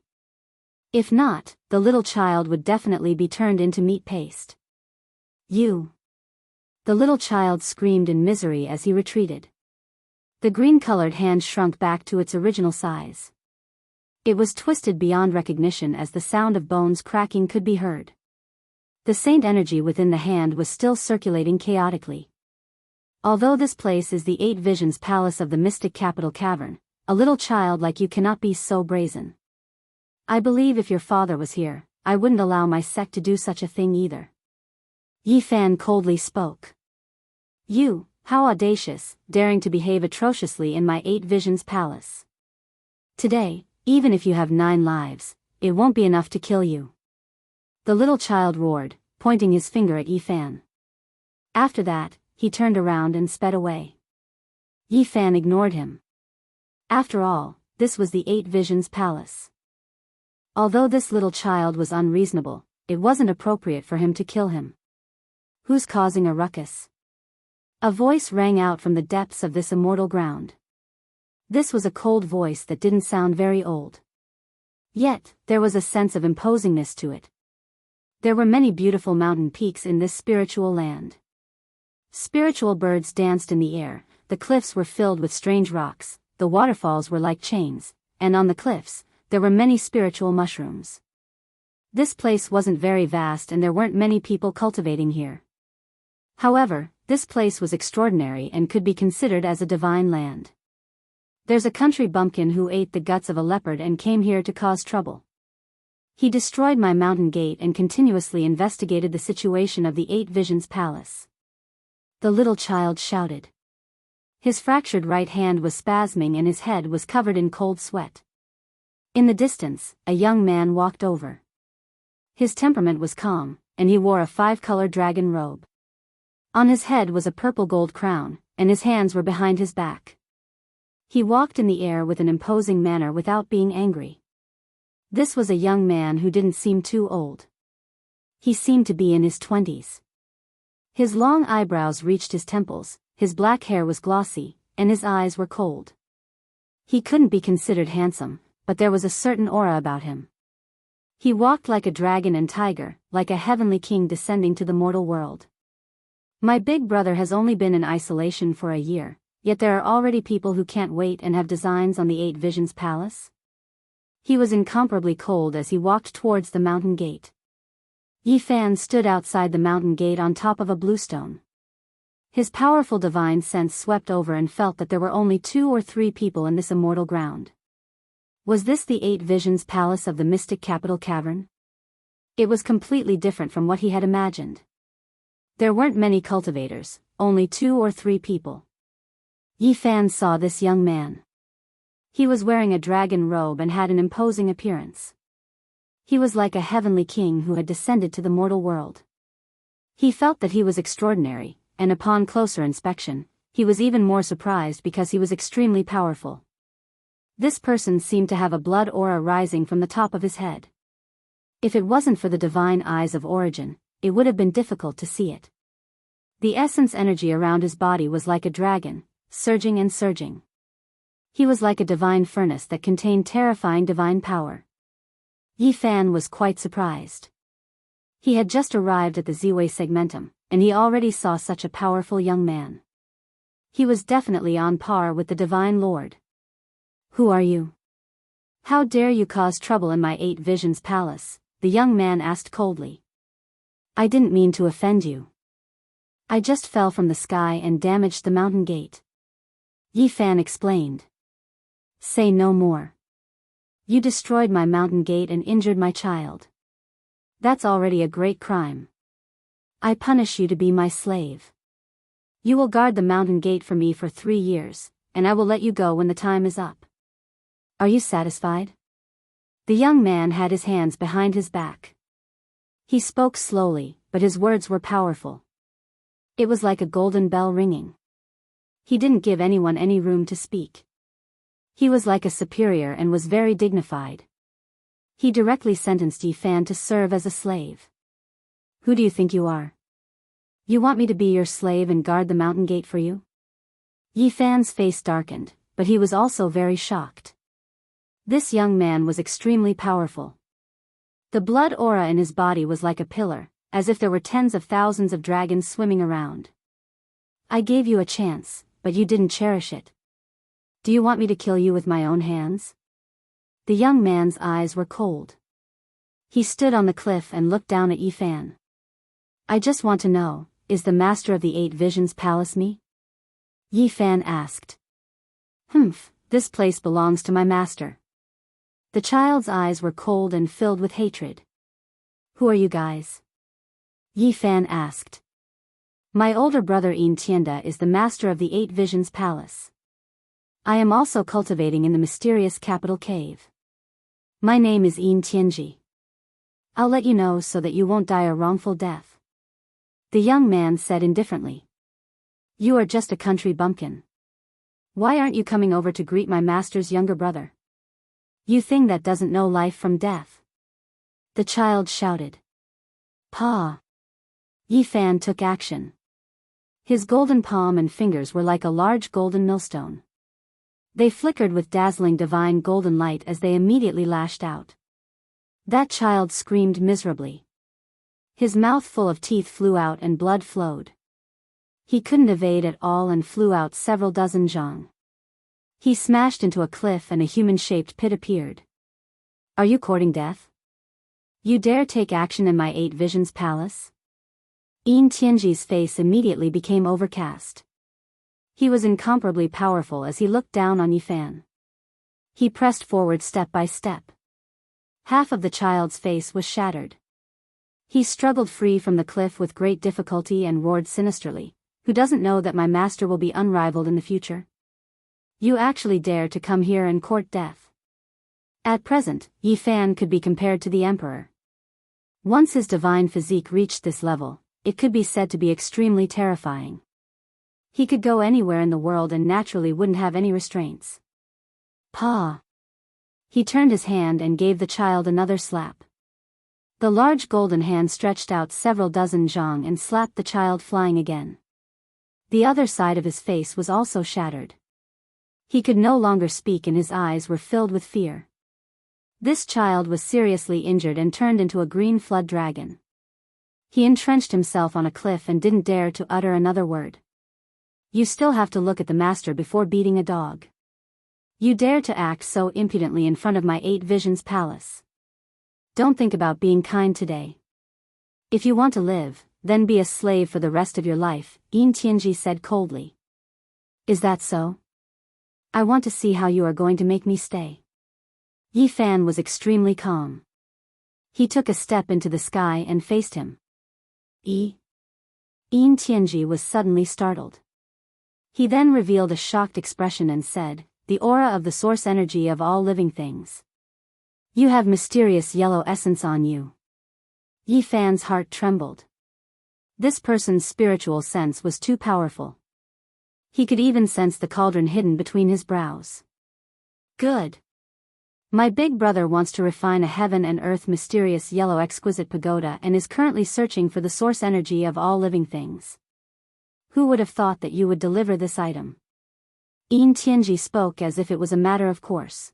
If not, the little child would definitely be turned into meat paste. You! The little child screamed in misery as he retreated. The green-colored hand shrunk back to its original size. It was twisted beyond recognition as the sound of bones cracking could be heard. The saint energy within the hand was still circulating chaotically. Although this place is the 8 Visions Palace of the Mystic Capital Cavern, a little child like you cannot be so brazen. I believe if your father was here, I wouldn't allow my sect to do such a thing either. Yi Fan coldly spoke. You, how audacious, daring to behave atrociously in my 8 Visions Palace. Today, even if you have 9 lives, it won't be enough to kill you. The little child roared, pointing his finger at Yi Fan. After that, he turned around and sped away. Yi Fan ignored him. After all, this was the 8 Visions Palace. Although this little child was unreasonable, it wasn't appropriate for him to kill him. Who's causing a ruckus? A voice rang out from the depths of this immortal ground. This was a cold voice that didn't sound very old. Yet, there was a sense of imposingness to it. There were many beautiful mountain peaks in this spiritual land. Spiritual birds danced in the air, the cliffs were filled with strange rocks, the waterfalls were like chains, and on the cliffs, there were many spiritual mushrooms. This place wasn't very vast and there weren't many people cultivating here. However, this place was extraordinary and could be considered as a divine land. There's a country bumpkin who ate the guts of a leopard and came here to cause trouble. He destroyed my mountain gate and continuously investigated the situation of the Eight Visions Palace. The little child shouted. His fractured right hand was spasming and his head was covered in cold sweat. In the distance, a young man walked over. His temperament was calm, and he wore a 5-color dragon robe. On his head was a purple gold crown, and his hands were behind his back. He walked in the air with an imposing manner without being angry. This was a young man who didn't seem too old. He seemed to be in his 20s. His long eyebrows reached his temples, his black hair was glossy, and his eyes were cold. He couldn't be considered handsome, but there was a certain aura about him. He walked like a dragon and tiger, like a heavenly king descending to the mortal world. My big brother has only been in isolation for a year, yet there are already people who can't wait and have designs on the Eight Visions Palace. He was incomparably cold as he walked towards the mountain gate. Yifan stood outside the mountain gate on top of a bluestone. His powerful divine sense swept over and felt that there were only 2 or 3 people in this immortal ground. Was this the Eight Visions Palace of the mystic capital cavern? It was completely different from what he had imagined. There weren't many cultivators, only 2 or 3 people. Yifan saw this young man. He was wearing a dragon robe and had an imposing appearance. He was like a heavenly king who had descended to the mortal world. He felt that he was extraordinary, and upon closer inspection, he was even more surprised because he was extremely powerful. This person seemed to have a blood aura rising from the top of his head. If it wasn't for the divine eyes of origin, it would have been difficult to see it. The essence energy around his body was like a dragon, surging and surging. He was like a divine furnace that contained terrifying divine power. Yifan was quite surprised. He had just arrived at the Ziwei segmentum, and he already saw such a powerful young man. He was definitely on par with the Divine Lord. Who are you? How dare you cause trouble in my Eight Visions Palace? The young man asked coldly. I didn't mean to offend you. I just fell from the sky and damaged the mountain gate. Yifan explained. Say no more. You destroyed my mountain gate and injured my child. That's already a great crime. I punish you to be my slave. You will guard the mountain gate for me for 3 years, and I will let you go when the time is up. Are you satisfied? The young man had his hands behind his back. He spoke slowly, but his words were powerful. It was like a golden bell ringing. He didn't give anyone any room to speak. He was like a superior and was very dignified. He directly sentenced Yifan to serve as a slave. Who do you think you are? You want me to be your slave and guard the mountain gate for you? Yifan's face darkened, but he was also very shocked. This young man was extremely powerful. The blood aura in his body was like a pillar, as if there were tens of thousands of dragons swimming around. I gave you a chance, but you didn't cherish it. Do you want me to kill you with my own hands? The young man's eyes were cold. He stood on the cliff and looked down at Yifan. I just want to know, is the master of the Eight Visions Palace me? Yifan asked. This place belongs to my master. The child's eyes were cold and filled with hatred. Who are you guys? Yifan asked. My older brother Yin Tianda is the master of the Eight Visions Palace. I am also cultivating in the mysterious capital cave. My name is Yin Tianji. I'll let you know so that you won't die a wrongful death. The young man said indifferently. You are just a country bumpkin. Why aren't you coming over to greet my master's younger brother? You thing that doesn't know life from death. The child shouted. Pa! Yi Fan took action. His golden palm and fingers were like a large golden millstone. They flickered with dazzling divine golden light as they immediately lashed out. That child screamed miserably. His mouth full of teeth flew out and blood flowed. He couldn't evade at all and flew out several dozen zhang. He smashed into a cliff and a human-shaped pit appeared. Are you courting death? You dare take action in my 8 Visions Palace? Yin Tianji's face immediately became overcast. He was incomparably powerful as he looked down on Yi Fan. He pressed forward step by step. Half of the child's face was shattered. He struggled free from the cliff with great difficulty and roared sinisterly, "Who doesn't know that my master will be unrivaled in the future? You actually dare to come here and court death?" At present, Yi Fan could be compared to the emperor. Once his divine physique reached this level, it could be said to be extremely terrifying. He could go anywhere in the world and naturally wouldn't have any restraints. Pa! He turned his hand and gave the child another slap. The large golden hand stretched out several dozen zhang and slapped the child flying again. The other side of his face was also shattered. He could no longer speak and his eyes were filled with fear. This child was seriously injured and turned into a green flood dragon. He entrenched himself on a cliff and didn't dare to utter another word. You still have to look at the master before beating a dog. You dare to act so impudently in front of my 8 Visions Palace. Don't think about being kind today. If you want to live, then be a slave for the rest of your life, Yin Tianji said coldly. Is that so? I want to see how you are going to make me stay. Yi Fan was extremely calm. He took a step into the sky and faced him. Yin Tianji was suddenly startled. He then revealed a shocked expression and said, "The aura of the source energy of all living things. You have mysterious yellow essence on you." Yi Fan's heart trembled. This person's spiritual sense was too powerful. He could even sense the cauldron hidden between his brows. Good. My big brother wants to refine a heaven and earth mysterious yellow exquisite pagoda and is currently searching for the source energy of all living things. Who would have thought that you would deliver this item? Yin Tianji spoke as if it was a matter of course.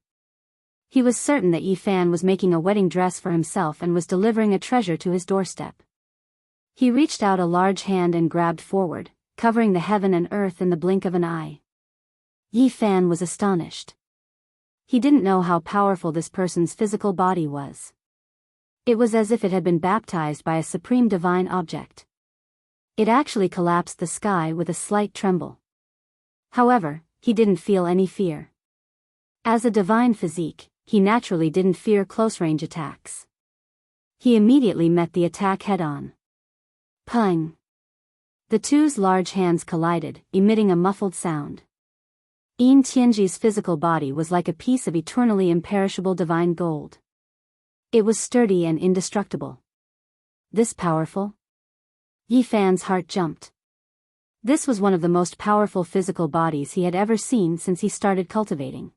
He was certain that Yi Fan was making a wedding dress for himself and was delivering a treasure to his doorstep. He reached out a large hand and grabbed forward, covering the heaven and earth in the blink of an eye. Yi Fan was astonished. He didn't know how powerful this person's physical body was. It was as if it had been baptized by a supreme divine object. It actually collapsed the sky with a slight tremble. However, he didn't feel any fear. As a divine physique, he naturally didn't fear close-range attacks. He immediately met the attack head-on. Pung! The two's large hands collided, emitting a muffled sound. Yin Tianji's physical body was like a piece of eternally imperishable divine gold. It was sturdy and indestructible. This powerful? Yi Fan's heart jumped. This was one of the most powerful physical bodies he had ever seen since he started cultivating.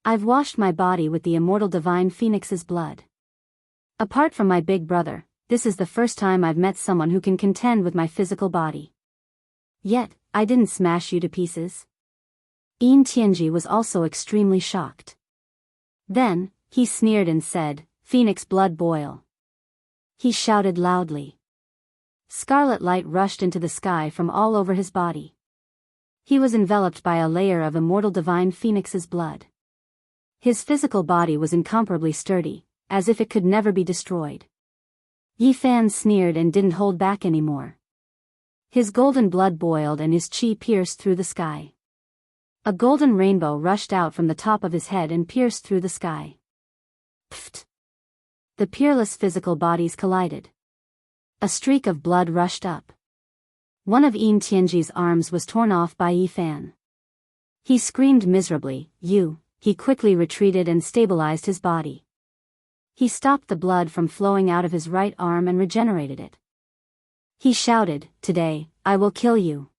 I've washed my body with the immortal divine phoenix's blood. Apart from my big brother, this is the first time I've met someone who can contend with my physical body. Yet, I didn't smash you to pieces. Yin Tianji was also extremely shocked. Then, he sneered and said, "Phoenix blood boil." He shouted loudly. Scarlet light rushed into the sky from all over his body. He was enveloped by a layer of immortal divine phoenix's blood. His physical body was incomparably sturdy, as if it could never be destroyed. Yi Fan sneered and didn't hold back anymore. His golden blood boiled and his chi pierced through the sky. A golden rainbow rushed out from the top of his head and pierced through the sky. Pfft! The peerless physical bodies collided. A streak of blood rushed up. One of Yin Tianji's arms was torn off by Yi Fan. He screamed miserably, He quickly retreated and stabilized his body. He stopped the blood from flowing out of his right arm and regenerated it. He shouted, "Today, I will kill you."